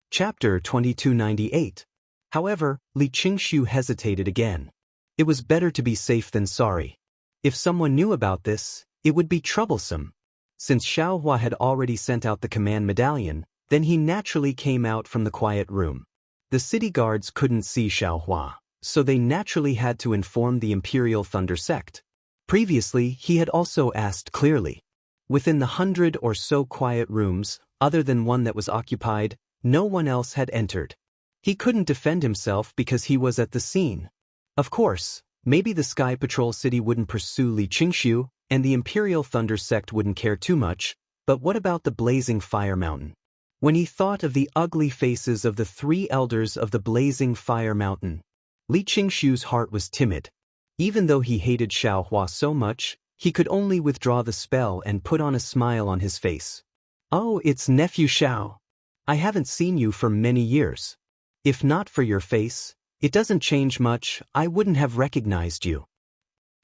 Chapter 2298. However, Li Qingshu hesitated again. It was better to be safe than sorry. If someone knew about this, it would be troublesome. Since Xiaohua had already sent out the command medallion, then he naturally came out from the quiet room. The city guards couldn't see Xiaohua, so they naturally had to inform the Imperial Thunder Sect. Previously, he had also asked clearly. Within the 100 or so quiet rooms, other than one that was occupied, no one else had entered. He couldn't defend himself because he was at the scene. Of course, maybe the Sky Patrol City wouldn't pursue Li Qingshu, and the Imperial Thunder Sect wouldn't care too much, but what about the Blazing Fire Mountain? When he thought of the ugly faces of the 3 elders of the Blazing Fire Mountain, Li Qingshu's heart was timid. Even though he hated Xiaohua so much, he could only withdraw the spell and put on a smile on his face. Oh, it's Nephew Xiao. I haven't seen you for many years. If not for your face, it doesn't change much, I wouldn't have recognized you.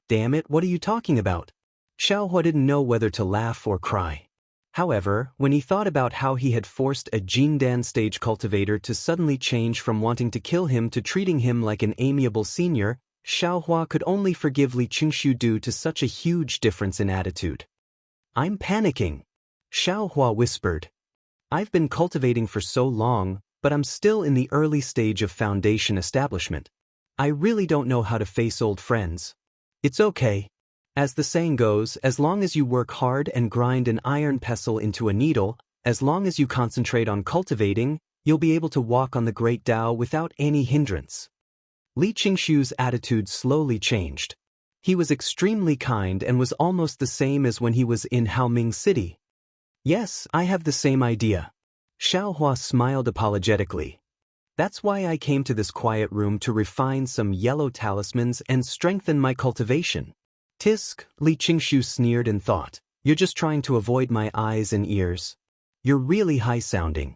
Damn it, what are you talking about? Xiaohua didn't know whether to laugh or cry. However, when he thought about how he had forced a Jindan stage cultivator to suddenly change from wanting to kill him to treating him like an amiable senior, Xiaohua could only forgive Li Qingshu due to such a huge difference in attitude. I'm panicking. Xiaohua whispered. I've been cultivating for so long, but I'm still in the early stage of foundation establishment. I really don't know how to face old friends. It's okay. As the saying goes, as long as you work hard and grind an iron pestle into a needle, as long as you concentrate on cultivating, you'll be able to walk on the great Tao without any hindrance. Li Qingshu's attitude slowly changed. He was extremely kind and was almost the same as when he was in Haoming City. Yes, I have the same idea. Xiaohua smiled apologetically. That's why I came to this quiet room to refine some yellow talismans and strengthen my cultivation. Tisk, Li Qingshu sneered and thought, you're just trying to avoid my eyes and ears. You're really high-sounding.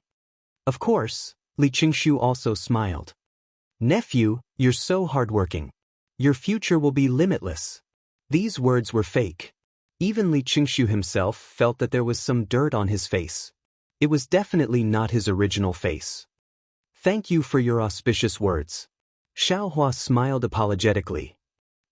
Of course, Li Qingshu also smiled. Nephew, you're so hardworking. Your future will be limitless. These words were fake. Even Li Qingshu himself felt that there was some dirt on his face. It was definitely not his original face. Thank you for your auspicious words. Xiaohua smiled apologetically.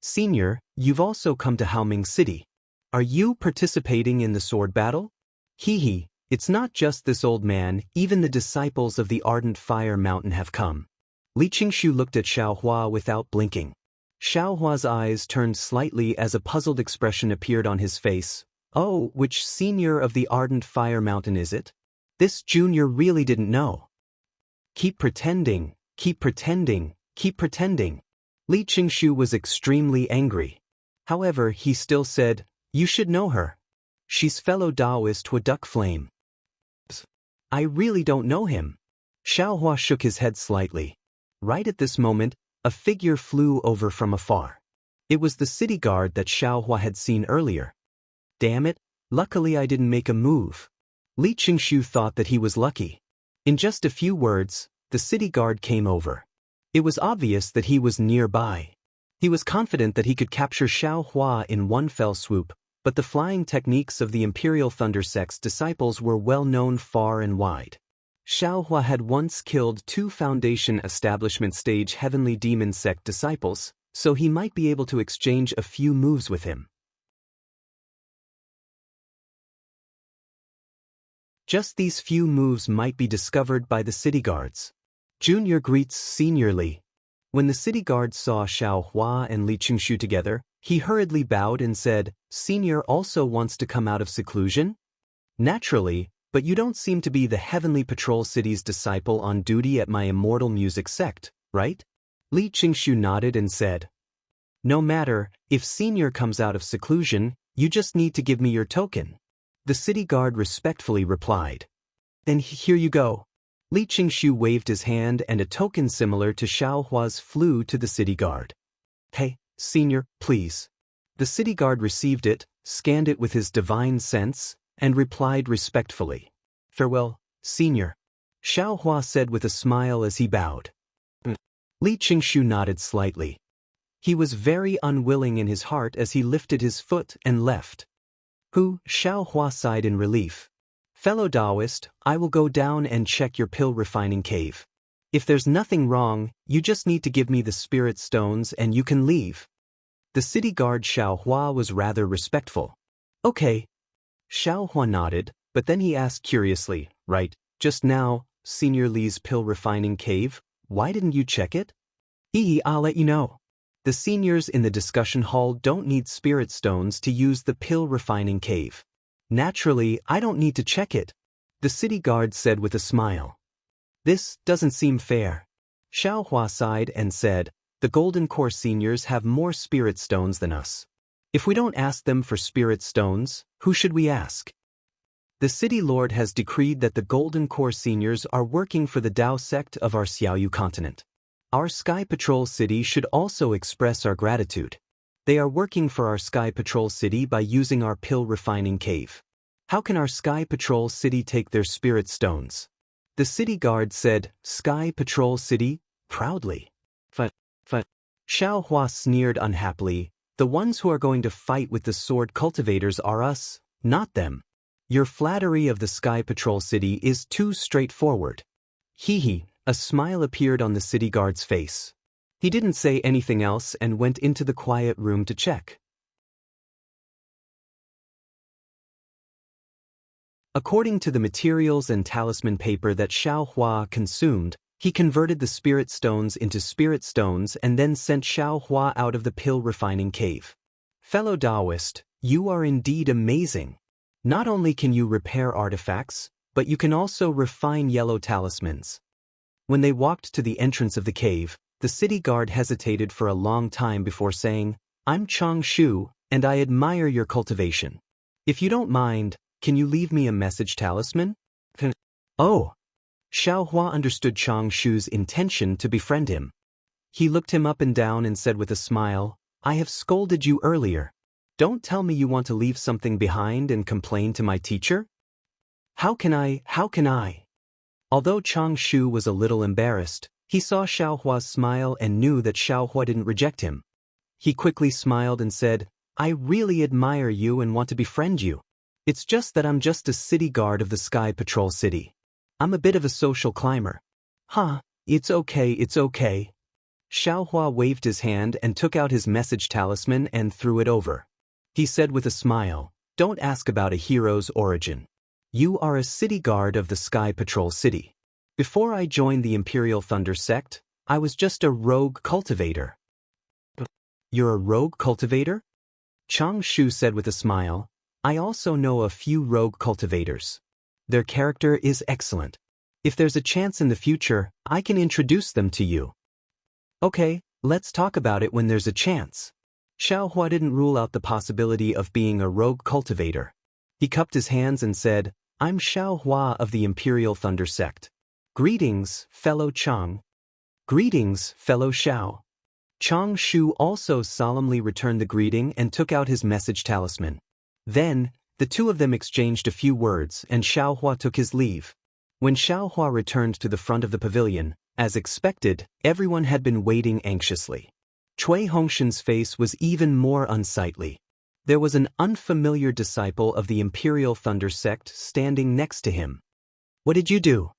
Senior, you've also come to Haoming City. Are you participating in the sword battle? Hee, it's not just this old man, even the disciples of the Ardent Fire Mountain have come. Li Qingshu looked at Xiaohua without blinking. Xiaohua's eyes turned slightly as a puzzled expression appeared on his face. Oh, which senior of the Ardent Fire Mountain is it? This junior really didn't know. Keep pretending, keep pretending, keep pretending. Li Qingshu was extremely angry. However, he still said, you should know her. She's fellow Daoist Duck Flame. I really don't know him. Xiaohua shook his head slightly. Right at this moment, a figure flew over from afar. It was the city guard that Xiaohua had seen earlier. Damn it, luckily I didn't make a move. Li Qingshu thought that he was lucky. In just a few words, the city guard came over. It was obvious that he was nearby. He was confident that he could capture Xiaohua in one fell swoop, but the flying techniques of the Imperial Thunder Sect's disciples were well known far and wide. Xiaohua had once killed 2 Foundation Establishment Stage Heavenly Demon Sect disciples, so he might be able to exchange a few moves with him. Just these few moves might be discovered by the city guards. Junior greets seniorly. When the city guard saw Xiaohua and Li Qingshu together, he hurriedly bowed and said, Senior also wants to come out of seclusion? Naturally, but you don't seem to be the Heavenly Patrol City's disciple on duty at my Immortal music sect, right? Li Qingshu nodded and said, no matter, if Senior comes out of seclusion, you just need to give me your token. The city guard respectfully replied. Then here you go. Li Qingshu waved his hand and a token similar to Xiaohua's flew to the city guard. Hey, Senior, please. The city guard received it, scanned it with his divine sense, and replied respectfully. Farewell, Senior. Xiaohua said with a smile as he bowed. Li Qingshu nodded slightly. He was very unwilling in his heart as he lifted his foot and left. Xiaohua sighed in relief. Fellow Daoist, I will go down and check your pill refining cave. If there's nothing wrong, you just need to give me the spirit stones and you can leave. The city guard Xiaohua was rather respectful. Okay. Xiaohua nodded, but then he asked curiously, right, just now, Senior Li's pill refining cave, why didn't you check it? I'll let you know. The seniors in the discussion hall don't need spirit stones to use the pill refining cave. Naturally, I don't need to check it. The city guard said with a smile. This doesn't seem fair. Xiaohua sighed and said, the Golden Core seniors have more spirit stones than us. If we don't ask them for spirit stones, who should we ask? The city lord has decreed that the Golden Core seniors are working for the Dao sect of our Xiaoyu continent. Our Sky Patrol City should also express our gratitude. They are working for our Sky Patrol City by using our pill refining cave. How can our Sky Patrol City take their spirit stones? The city guard said, Sky Patrol City, proudly. Xiaohua sneered unhappily, the ones who are going to fight with the sword cultivators are us, not them. Your flattery of the Sky Patrol City is too straightforward. A smile appeared on the city guard's face. He didn't say anything else and went into the quiet room to check. According to the materials and talisman paper that Xiaohua consumed, he converted the spirit stones into spirit stones and then sent Xiaohua out of the pill refining cave. Fellow Daoist, you are indeed amazing. Not only can you repair artifacts, but you can also refine yellow talismans. When they walked to the entrance of the cave, The city guard hesitated for a long time before saying, "I'm Chang Shu, and I admire your cultivation. If you don't mind, can you leave me a message talisman?" Oh! Xiaohua understood Chang Shu's intention to befriend him. He looked him up and down and said with a smile, "I have scolded you earlier. Don't tell me you want to leave something behind and complain to my teacher?" How can I? Although Chang Shu was a little embarrassed, he saw Xiaohua's smile and knew that Xiaohua didn't reject him. He quickly smiled and said, "I really admire you and want to befriend you. It's just that I'm just a city guard of the Sky Patrol City. I'm a bit of a social climber." It's okay. Xiaohua waved his hand and took out his message talisman and threw it over. He said with a smile, "Don't ask about a hero's origin. You are a city guard of the Sky Patrol City. Before I joined the Imperial Thunder Sect, I was just a rogue cultivator." "You're a rogue cultivator?" Chang Shu said with a smile, "I also know a few rogue cultivators. Their character is excellent. If there's a chance in the future, I can introduce them to you." "Okay, let's talk about it when there's a chance." Xiaohua didn't rule out the possibility of being a rogue cultivator. He cupped his hands and said, "I'm Xiaohua of the Imperial Thunder Sect. Greetings, fellow Chang." "Greetings, fellow Xiao." Chang Shu also solemnly returned the greeting and took out his message talisman. Then, the two of them exchanged a few words and Xiaohua took his leave. When Xiaohua returned to the front of the pavilion, as expected, everyone had been waiting anxiously. Cui Hongshan's face was even more unsightly. There was an unfamiliar disciple of the Imperial Thunder Sect standing next to him. "What did you do?"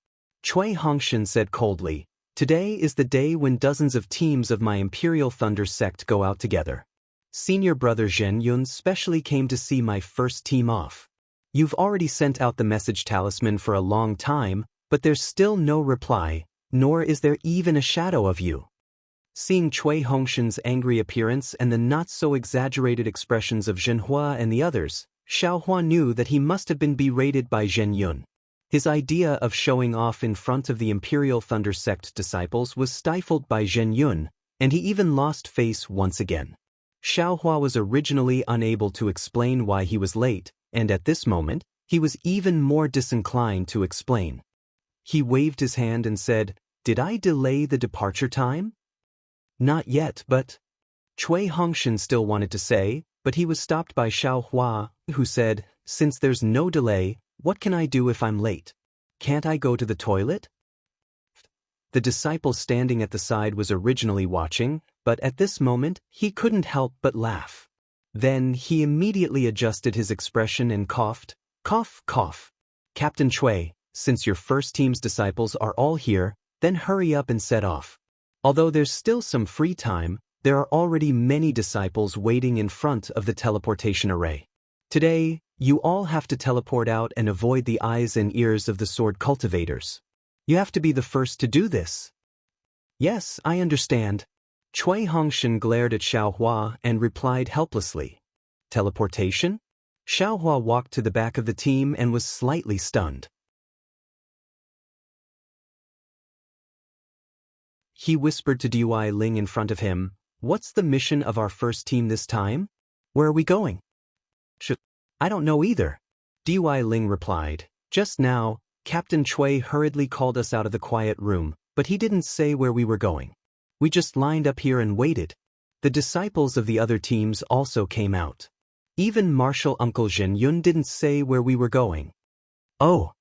Cui Hongshan said coldly, "Today is the day when dozens of teams of my Imperial Thunder Sect go out together. Senior brother Zhen Yun specially came to see my first team off. You've already sent out the message talisman for a long time, but there's still no reply, nor is there even a shadow of you." Seeing Cui Hongshan's angry appearance and the not-so-exaggerated expressions of Zhenhua and the others, Xiaohua knew that he must have been berated by Zhen Yun. His idea of showing off in front of the Imperial Thunder Sect disciples was stifled by Zhen Yun, and he even lost face once again. Xiaohua was originally unable to explain why he was late, and at this moment, he was even more disinclined to explain. He waved his hand and said, "Did I delay the departure time?" "Not yet, but—" Cui Hongshan still wanted to say, but he was stopped by Xiaohua, who said, "Since there's no delay, what can I do if I'm late? Can't I go to the toilet?" The disciple standing at the side was originally watching, but at this moment, he couldn't help but laugh. Then he immediately adjusted his expression and coughed, "Cough, cough. Captain Cui, since your first team's disciples are all here, then hurry up and set off. Although there's still some free time, there are already many disciples waiting in front of the teleportation array. Today, you all have to teleport out and avoid the eyes and ears of the sword cultivators. You have to be the first to do this." "Yes, I understand." Cui Hongshan glared at Xiaohua and replied helplessly. "Teleportation?" Xiaohua walked to the back of the team and was slightly stunned. He whispered to Dui Ling in front of him, "What's the mission of our first team this time? Where are we going?" "I don't know either." Dui Ling replied, "Just now, Captain Cui hurriedly called us out of the quiet room, but he didn't say where we were going. We just lined up here and waited." The disciples of the other teams also came out. Even Martial Uncle Zhen Yun didn't say where we were going. "Oh."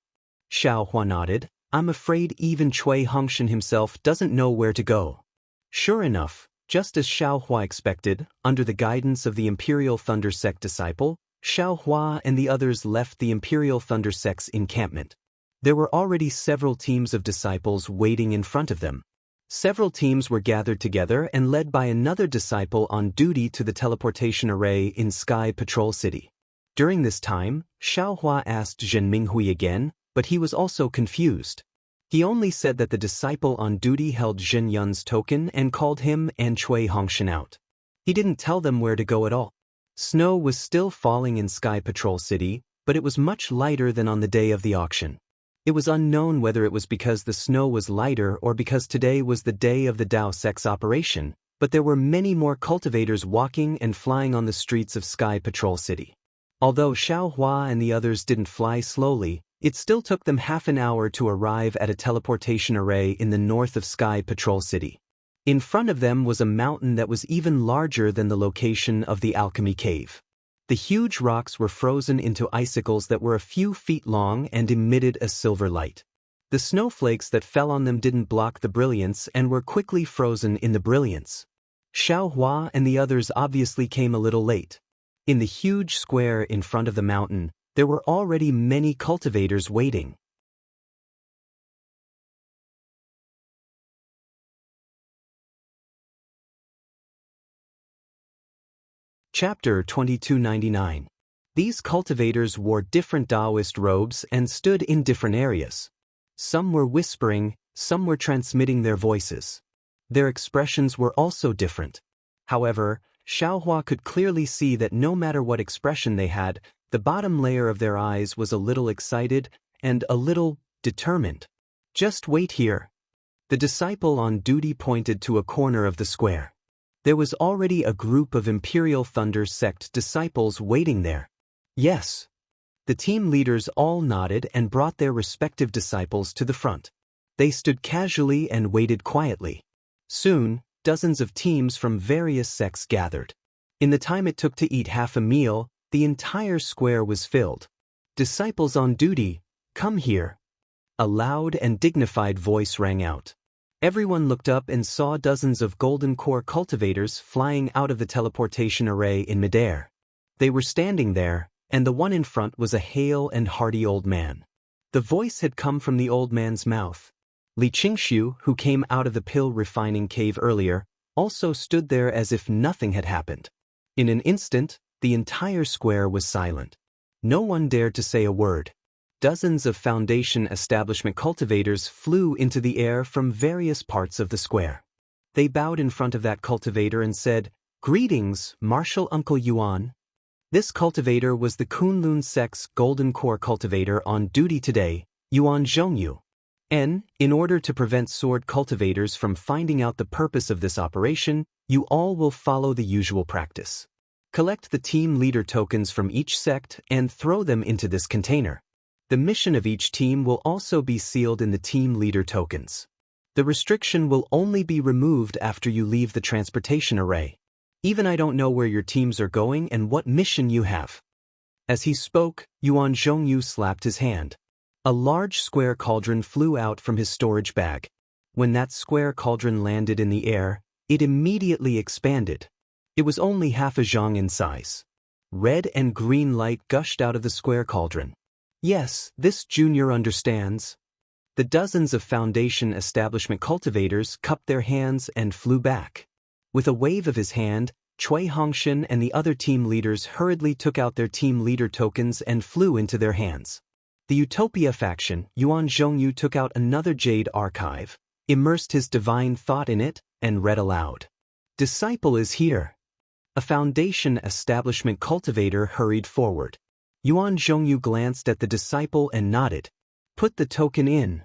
Xiaohua nodded, "I'm afraid even Cui Hongshan himself doesn't know where to go." Sure enough, just as Xiaohua expected, under the guidance of the Imperial Thunder Sect disciple, Xiaohua and the others left the Imperial Thunder Sect's encampment. There were already several teams of disciples waiting in front of them. Several teams were gathered together and led by another disciple on duty to the teleportation array in Sky Patrol City. During this time, Xiaohua asked Zhen Minghui again, but he was also confused. He only said that the disciple on duty held Zhen Yun's token and called him and Cui Hongshan out. He didn't tell them where to go at all. Snow was still falling in Sky Patrol City, but it was much lighter than on the day of the auction. It was unknown whether it was because the snow was lighter or because today was the day of the Daoist operation, but there were many more cultivators walking and flying on the streets of Sky Patrol City. Although Xiaohua and the others didn't fly slowly, it still took them half an hour to arrive at a teleportation array in the north of Sky Patrol City. In front of them was a mountain that was even larger than the location of the alchemy cave. The huge rocks were frozen into icicles that were a few feet long and emitted a silver light. The snowflakes that fell on them didn't block the brilliance and were quickly frozen in the brilliance. Xiaohua and the others obviously came a little late. In the huge square in front of the mountain, there were already many cultivators waiting. Chapter 2299. These cultivators wore different Daoist robes and stood in different areas. Some were whispering, some were transmitting their voices. Their expressions were also different. However, Xiaohua could clearly see that no matter what expression they had, the bottom layer of their eyes was a little excited and a little determined. Just wait here. The disciple on duty pointed to a corner of the square. There was already a group of Imperial Thunder Sect disciples waiting there. Yes. The team leaders all nodded and brought their respective disciples to the front. They stood casually and waited quietly. Soon, dozens of teams from various sects gathered. In the time it took to eat half a meal, the entire square was filled. Disciples on duty, come here. A loud and dignified voice rang out. Everyone looked up and saw dozens of golden core cultivators flying out of the teleportation array in midair. They were standing there, and the one in front was a hale and hearty old man. The voice had come from the old man's mouth. Li Qingxiu, who came out of the pill refining cave earlier, also stood there as if nothing had happened. In an instant, the entire square was silent. No one dared to say a word. Dozens of Foundation establishment cultivators flew into the air from various parts of the square. They bowed in front of that cultivator and said, "Greetings, Martial Uncle Yuan." This cultivator was the Kunlun Sect's Golden Core cultivator on duty today, Yuan Zhongyu. In order to prevent sword cultivators from finding out the purpose of this operation, you all will follow the usual practice. Collect the team leader tokens from each sect and throw them into this container. The mission of each team will also be sealed in the team leader tokens. The restriction will only be removed after you leave the transportation array. Even I don't know where your teams are going and what mission you have. As he spoke, Yuan Zhongyu slapped his hand. A large square cauldron flew out from his storage bag. When that square cauldron landed in the air, it immediately expanded. It was only half a zhang in size. Red and green light gushed out of the square cauldron. Yes, this junior understands. The dozens of Foundation establishment cultivators cupped their hands and flew back. With a wave of his hand, Cui Hongshan and the other team leaders hurriedly took out their team leader tokens and flew into their hands. The Utopia faction, Yuan Zhongyu took out another jade archive, immersed his divine thought in it, and read aloud. "Disciple is here." A Foundation establishment cultivator hurried forward. Yuan Zhongyu glanced at the disciple and nodded. "Put the token in."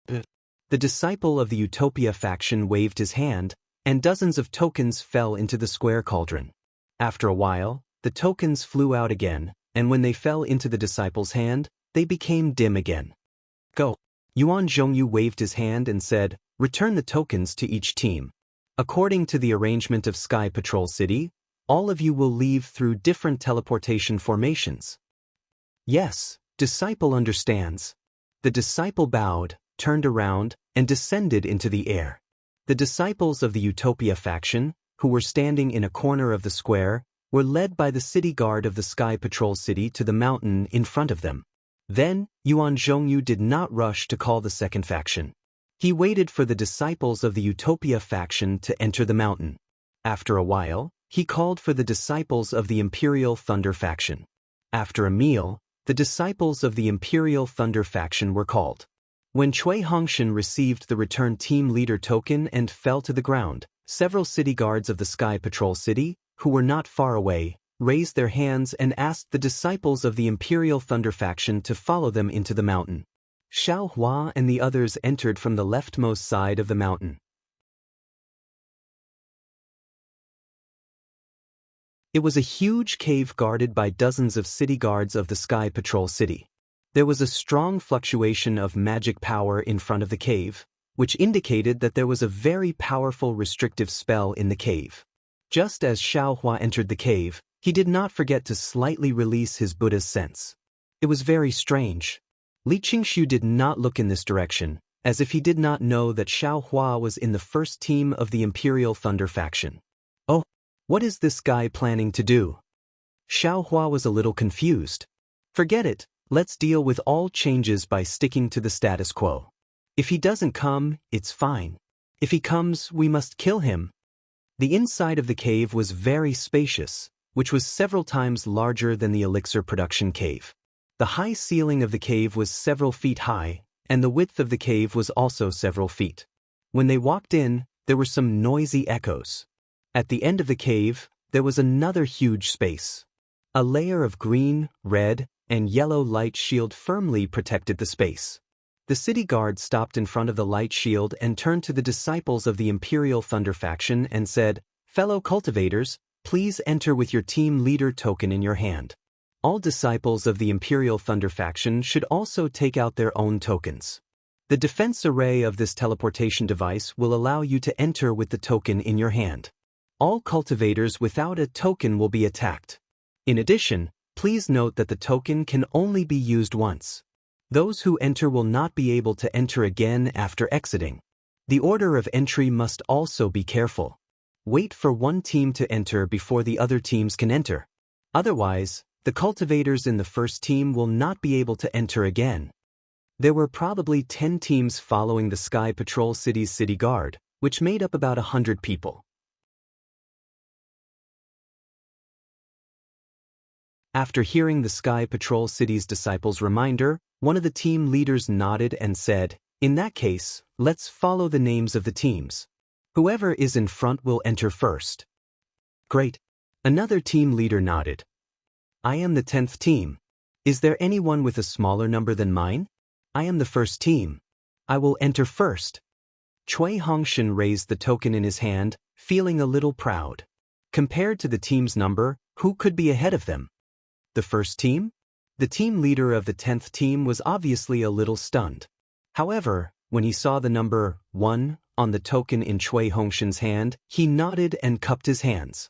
The disciple of the Utopia faction waved his hand, and dozens of tokens fell into the square cauldron. After a while, the tokens flew out again, and when they fell into the disciple's hand, they became dim again. "Go." Yuan Zhongyu waved his hand and said, "Return the tokens to each team. According to the arrangement of Sky Patrol City, all of you will leave through different teleportation formations." "Yes, disciple understands." The disciple bowed, turned around, and descended into the air. The disciples of the Utopia faction, who were standing in a corner of the square, were led by the city guard of the Sky Patrol City to the mountain in front of them. Then, Yuan Zhongyu did not rush to call the second faction. He waited for the disciples of the Utopia faction to enter the mountain. After a while, he called for the disciples of the Imperial Thunder faction. After a meal, the disciples of the Imperial Thunder faction were called. When Cui Hongshan received the return team leader token and fell to the ground, several city guards of the Sky Patrol City, who were not far away, raised their hands and asked the disciples of the Imperial Thunder faction to follow them into the mountain. Xiaohua and the others entered from the leftmost side of the mountain. It was a huge cave guarded by dozens of city guards of the Sky Patrol City. There was a strong fluctuation of magic power in front of the cave, which indicated that there was a very powerful restrictive spell in the cave. Just as Xiaohua entered the cave, he did not forget to slightly release his Buddha's sense. It was very strange. Li Qingshu did not look in this direction, as if he did not know that Xiaohua was in the first team of the Imperial Thunder faction. Oh, what is this guy planning to do? Xiaohua was a little confused. Forget it, let's deal with all changes by sticking to the status quo. If he doesn't come, it's fine. If he comes, we must kill him. The inside of the cave was very spacious, which was several times larger than the elixir production cave. The high ceiling of the cave was several feet high, and the width of the cave was also several feet. When they walked in, there were some noisy echoes. At the end of the cave, there was another huge space. A layer of green, red, and yellow light shield firmly protected the space. The city guard stopped in front of the light shield and turned to the disciples of the Imperial Thunder faction and said, "Fellow cultivators, please enter with your team leader token in your hand." All disciples of the Imperial Thunder faction should also take out their own tokens. The defense array of this teleportation device will allow you to enter with the token in your hand. All cultivators without a token will be attacked. In addition, please note that the token can only be used once. Those who enter will not be able to enter again after exiting. The order of entry must also be careful. Wait for one team to enter before the other teams can enter. Otherwise, the cultivators in the first team will not be able to enter again. There were probably 10 teams following the Sky Patrol City's city guard, which made up about 100 people. After hearing the Sky Patrol City's disciples' reminder, one of the team leaders nodded and said, "In that case, let's follow the names of the teams. Whoever is in front will enter first." Great. Another team leader nodded. "I am the 10th team. Is there anyone with a smaller number than mine? I am the first team. I will enter first." Cui Hongshan raised the token in his hand, feeling a little proud. Compared to the team's number, who could be ahead of them? The first team? The team leader of the 10th team was obviously a little stunned. However, when he saw the number 1 on the token in Cui Hongshan's hand, he nodded and cupped his hands.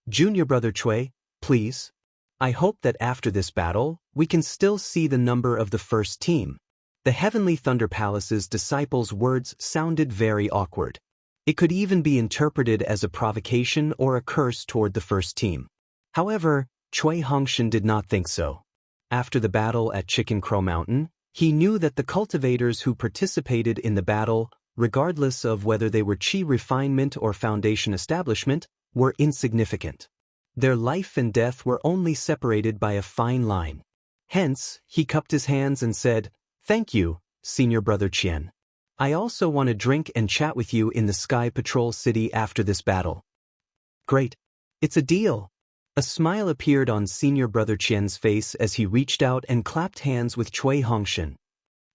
"Junior brother Cui, please. I hope that after this battle, we can still see the number of the first team." The Heavenly Thunder Palace's disciples' words sounded very awkward. It could even be interpreted as a provocation or a curse toward the first team. However, Cui Hongshan did not think so. After the battle at Chicken Crow Mountain, he knew that the cultivators who participated in the battle, regardless of whether they were Qi Refinement or Foundation Establishment, were insignificant. Their life and death were only separated by a fine line. Hence, he cupped his hands and said, "Thank you, Senior Brother Qian. I also want to drink and chat with you in the Sky Patrol City after this battle." "Great. It's a deal." A smile appeared on Senior Brother Qian's face as he reached out and clapped hands with Cui Hongshan.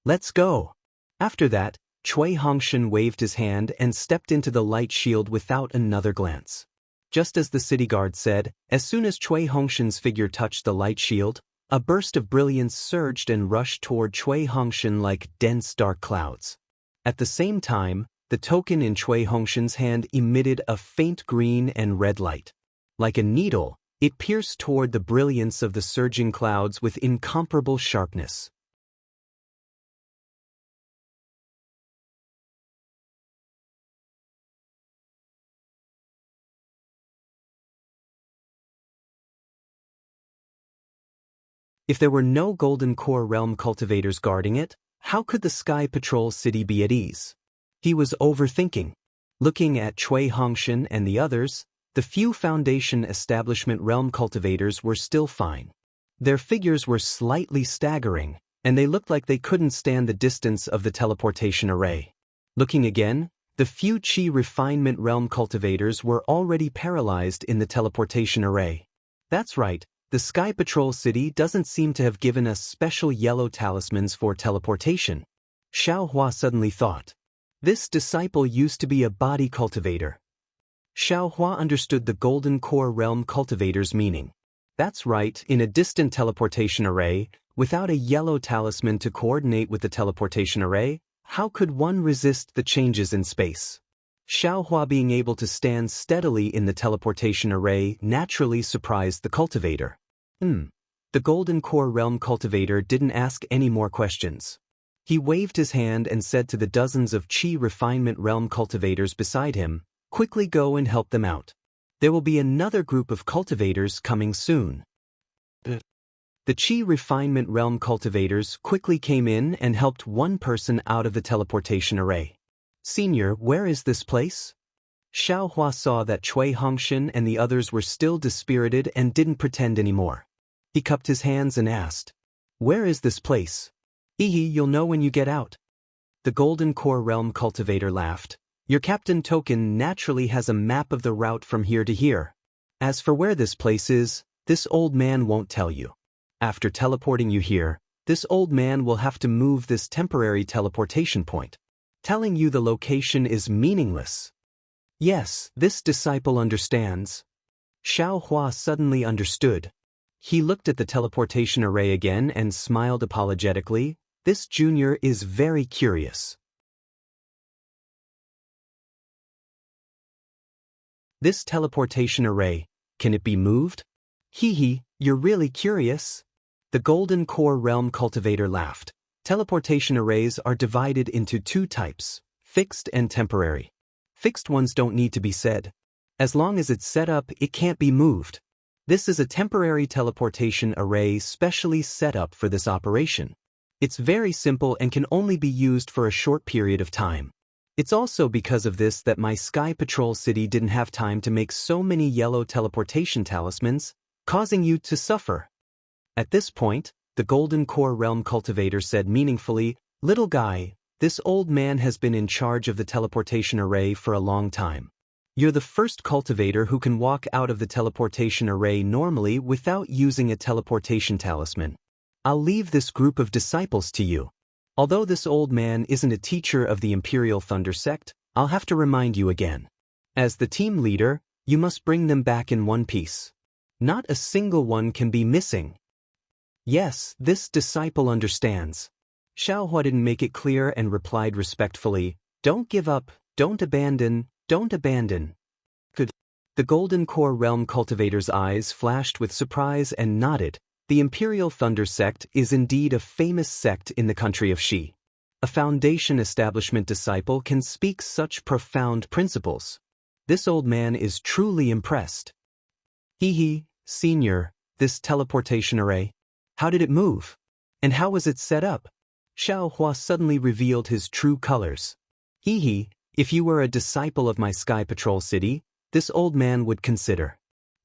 "Let's go." After that, Cui Hongshan waved his hand and stepped into the light shield without another glance. Just as the city guard said, as soon as Cui Hongshan's figure touched the light shield, a burst of brilliance surged and rushed toward Cui Hongshan like dense dark clouds. At the same time, the token in Cui Hongshan's hand emitted a faint green and red light. Like a needle, it pierced toward the brilliance of the surging clouds with incomparable sharpness. If there were no Golden Core Realm cultivators guarding it, how could the Sky Patrol City be at ease? He was overthinking. Looking at Cui Hongshan and the others, the few Foundation Establishment Realm cultivators were still fine. Their figures were slightly staggering, and they looked like they couldn't stand the distance of the teleportation array. Looking again, the few Qi Refinement Realm cultivators were already paralyzed in the teleportation array. That's right, the Sky Patrol City doesn't seem to have given us special yellow talismans for teleportation. Xiao Hua suddenly thought. This disciple used to be a body cultivator. Xiao Hua understood the Golden Core Realm cultivator's meaning. That's right, in a distant teleportation array, without a yellow talisman to coordinate with the teleportation array, how could one resist the changes in space? Xiao Hua being able to stand steadily in the teleportation array naturally surprised the cultivator. The Golden Core Realm cultivator didn't ask any more questions. He waved his hand and said to the dozens of Qi Refinement Realm cultivators beside him, "Quickly go and help them out. There will be another group of cultivators coming soon." The Qi Refinement Realm cultivators quickly came in and helped one person out of the teleportation array. "Senior, where is this place?" Xiao Hua saw that Cui Hongshan and the others were still dispirited and didn't pretend anymore. He cupped his hands and asked, "Where is this place?" You'll know when you get out." The Golden Core Realm cultivator laughed. "Your captain token naturally has a map of the route from here to here. As for where this place is, this old man won't tell you. After teleporting you here, this old man will have to move this temporary teleportation point. Telling you the location is meaningless." Yes, this disciple understands. Xiao Hua suddenly understood. He looked at the teleportation array again and smiled apologetically. This junior is very curious. This teleportation array, can it be moved? You're really curious. The Golden Core Realm cultivator laughed. Teleportation arrays are divided into two types, fixed and temporary. Fixed ones don't need to be said. As long as it's set up, it can't be moved. This is a temporary teleportation array specially set up for this operation. It's very simple and can only be used for a short period of time. It's also because of this that my Sky Patrol City didn't have time to make so many yellow teleportation talismans, causing you to suffer. At this point, the Golden Core Realm cultivator said meaningfully, "Little guy, this old man has been in charge of the teleportation array for a long time. You're the first cultivator who can walk out of the teleportation array normally without using a teleportation talisman. I'll leave this group of disciples to you. Although this old man isn't a teacher of the Imperial Thunder Sect, I'll have to remind you again. As the team leader, you must bring them back in one piece. Not a single one can be missing." Yes, this disciple understands. Xiao Hua didn't make it clear and replied respectfully, "Don't give up, don't abandon, don't abandon." Good. The Golden Core Realm cultivator's eyes flashed with surprise and nodded. The Imperial Thunder Sect is indeed a famous sect in the country of Xi. A Foundation establishment disciple can speak such profound principles. This old man is truly impressed. Senior, this teleportation array. How did it move? And how was it set up? Xiao Hua suddenly revealed his true colors. If you were a disciple of my Sky Patrol City, this old man would consider.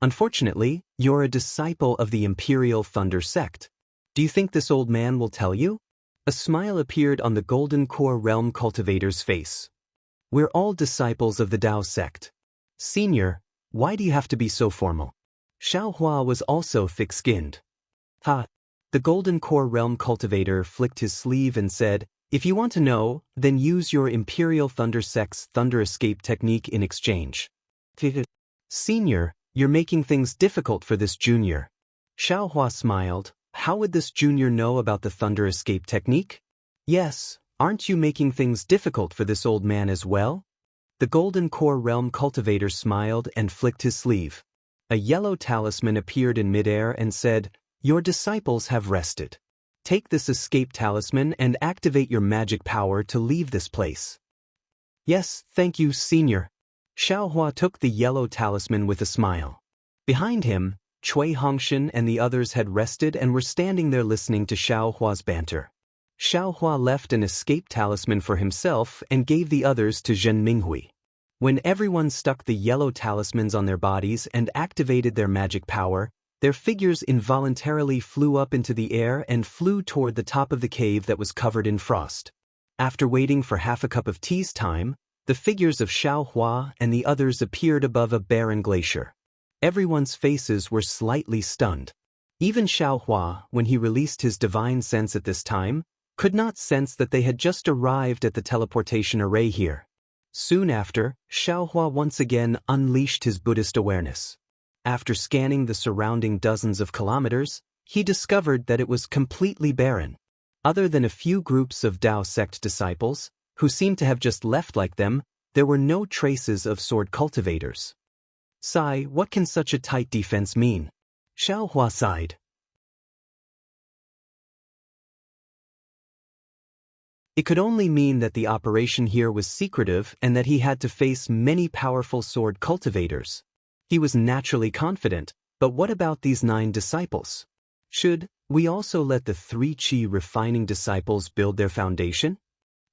Unfortunately, you're a disciple of the Imperial Thunder Sect. Do you think this old man will tell you? A smile appeared on the Golden Core Realm cultivator's face. We're all disciples of the Dao sect. Senior, why do you have to be so formal? Xiao Hua was also thick-skinned. The Golden Core Realm cultivator flicked his sleeve and said, "If you want to know, then use your Imperial Thunder Sect's Thunder Escape technique in exchange." Senior, you're making things difficult for this junior. Xiao Hua smiled. How would this junior know about the Thunder Escape technique? Yes, aren't you making things difficult for this old man as well? The Golden Core Realm cultivator smiled and flicked his sleeve. A yellow talisman appeared in midair and said, "Your disciples have rested. Take this escape talisman and activate your magic power to leave this place." Yes, thank you, Senior. Xiao Hua took the yellow talisman with a smile. Behind him, Cui Hongshan and the others had rested and were standing there listening to Xiao Hua's banter. Xiao Hua left an escape talisman for himself and gave the others to Zhen Minghui. When everyone stuck the yellow talismans on their bodies and activated their magic power, their figures involuntarily flew up into the air and flew toward the top of the cave that was covered in frost. After waiting for half a cup of tea's time, the figures of Xiao Hua and the others appeared above a barren glacier. Everyone's faces were slightly stunned. Even Xiaohua, when he released his divine sense at this time, could not sense that they had just arrived at the teleportation array here. Soon after, Xiaohua once again unleashed his Buddhist awareness. After scanning the surrounding dozens of kilometers, he discovered that it was completely barren. Other than a few groups of Dao sect disciples, who seemed to have just left like them, there were no traces of sword cultivators. Sigh, what can such a tight defense mean? Xiaohua sighed. It could only mean that the operation here was secretive and that he had to face many powerful sword cultivators. He was naturally confident, but what about these 9 disciples? Should we also let the 3 qi refining disciples build their foundation?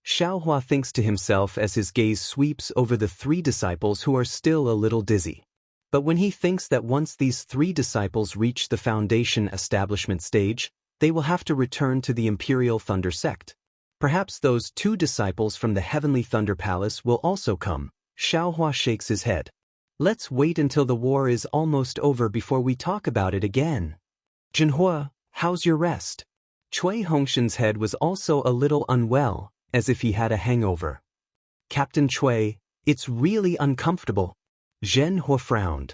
Xiaohua thinks to himself as his gaze sweeps over the 3 disciples who are still a little dizzy. But when he thinks that once these 3 disciples reach the foundation establishment stage, they will have to return to the Imperial Thunder sect. Perhaps those 2 disciples from the Heavenly Thunder Palace will also come. Xiaohua shakes his head. Let's wait until the war is almost over before we talk about it again. Jinhua, how's your rest? Cui Hongshan's head was also a little unwell, as if he had a hangover. Captain Cui, it's really uncomfortable. Zhenhua frowned.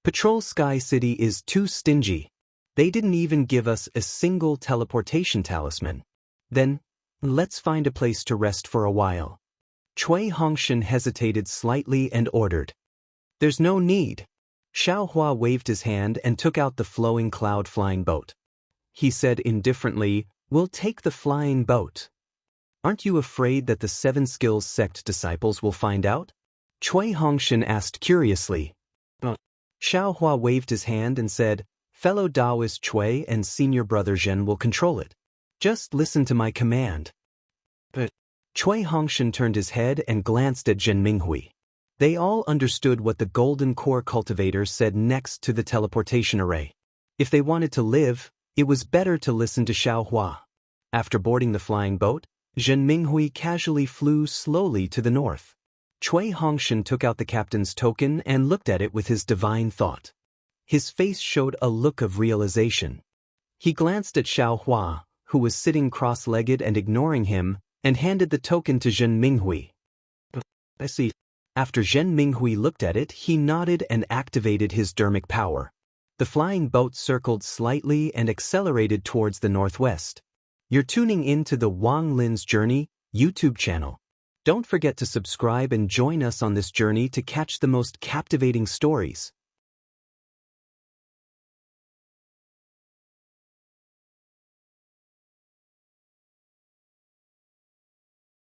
Patrol Sky City is too stingy. They didn't even give us a single teleportation talisman. Then, let's find a place to rest for a while. Cui Hongshan hesitated slightly and ordered. There's no need. Xiaohua waved his hand and took out the flowing cloud-flying boat. He said indifferently, we'll take the flying boat. Aren't you afraid that the 7 Skills sect disciples will find out? Cui Hongshan asked curiously. Xiaohua waved his hand and said, fellow Daoist Cui and senior brother Zhen will control it. Just listen to my command. But Cui Hongshan turned his head and glanced at Zhen Minghui. They all understood what the Golden Core cultivator said next to the teleportation array. If they wanted to live, it was better to listen to Xiaohua. After boarding the flying boat, Zhen Minghui casually flew slowly to the north. Cui Hongshan took out the captain's token and looked at it with his divine thought. His face showed a look of realization. He glanced at Xiaohua, who was sitting cross-legged and ignoring him, and handed the token to Zhen Minghui. I see. After Zhen Minghui looked at it, he nodded and activated his dermic power. The flying boat circled slightly and accelerated towards the northwest. You're tuning in to the Wang Lin's Journey YouTube channel. Don't forget to subscribe and join us on this journey to catch the most captivating stories.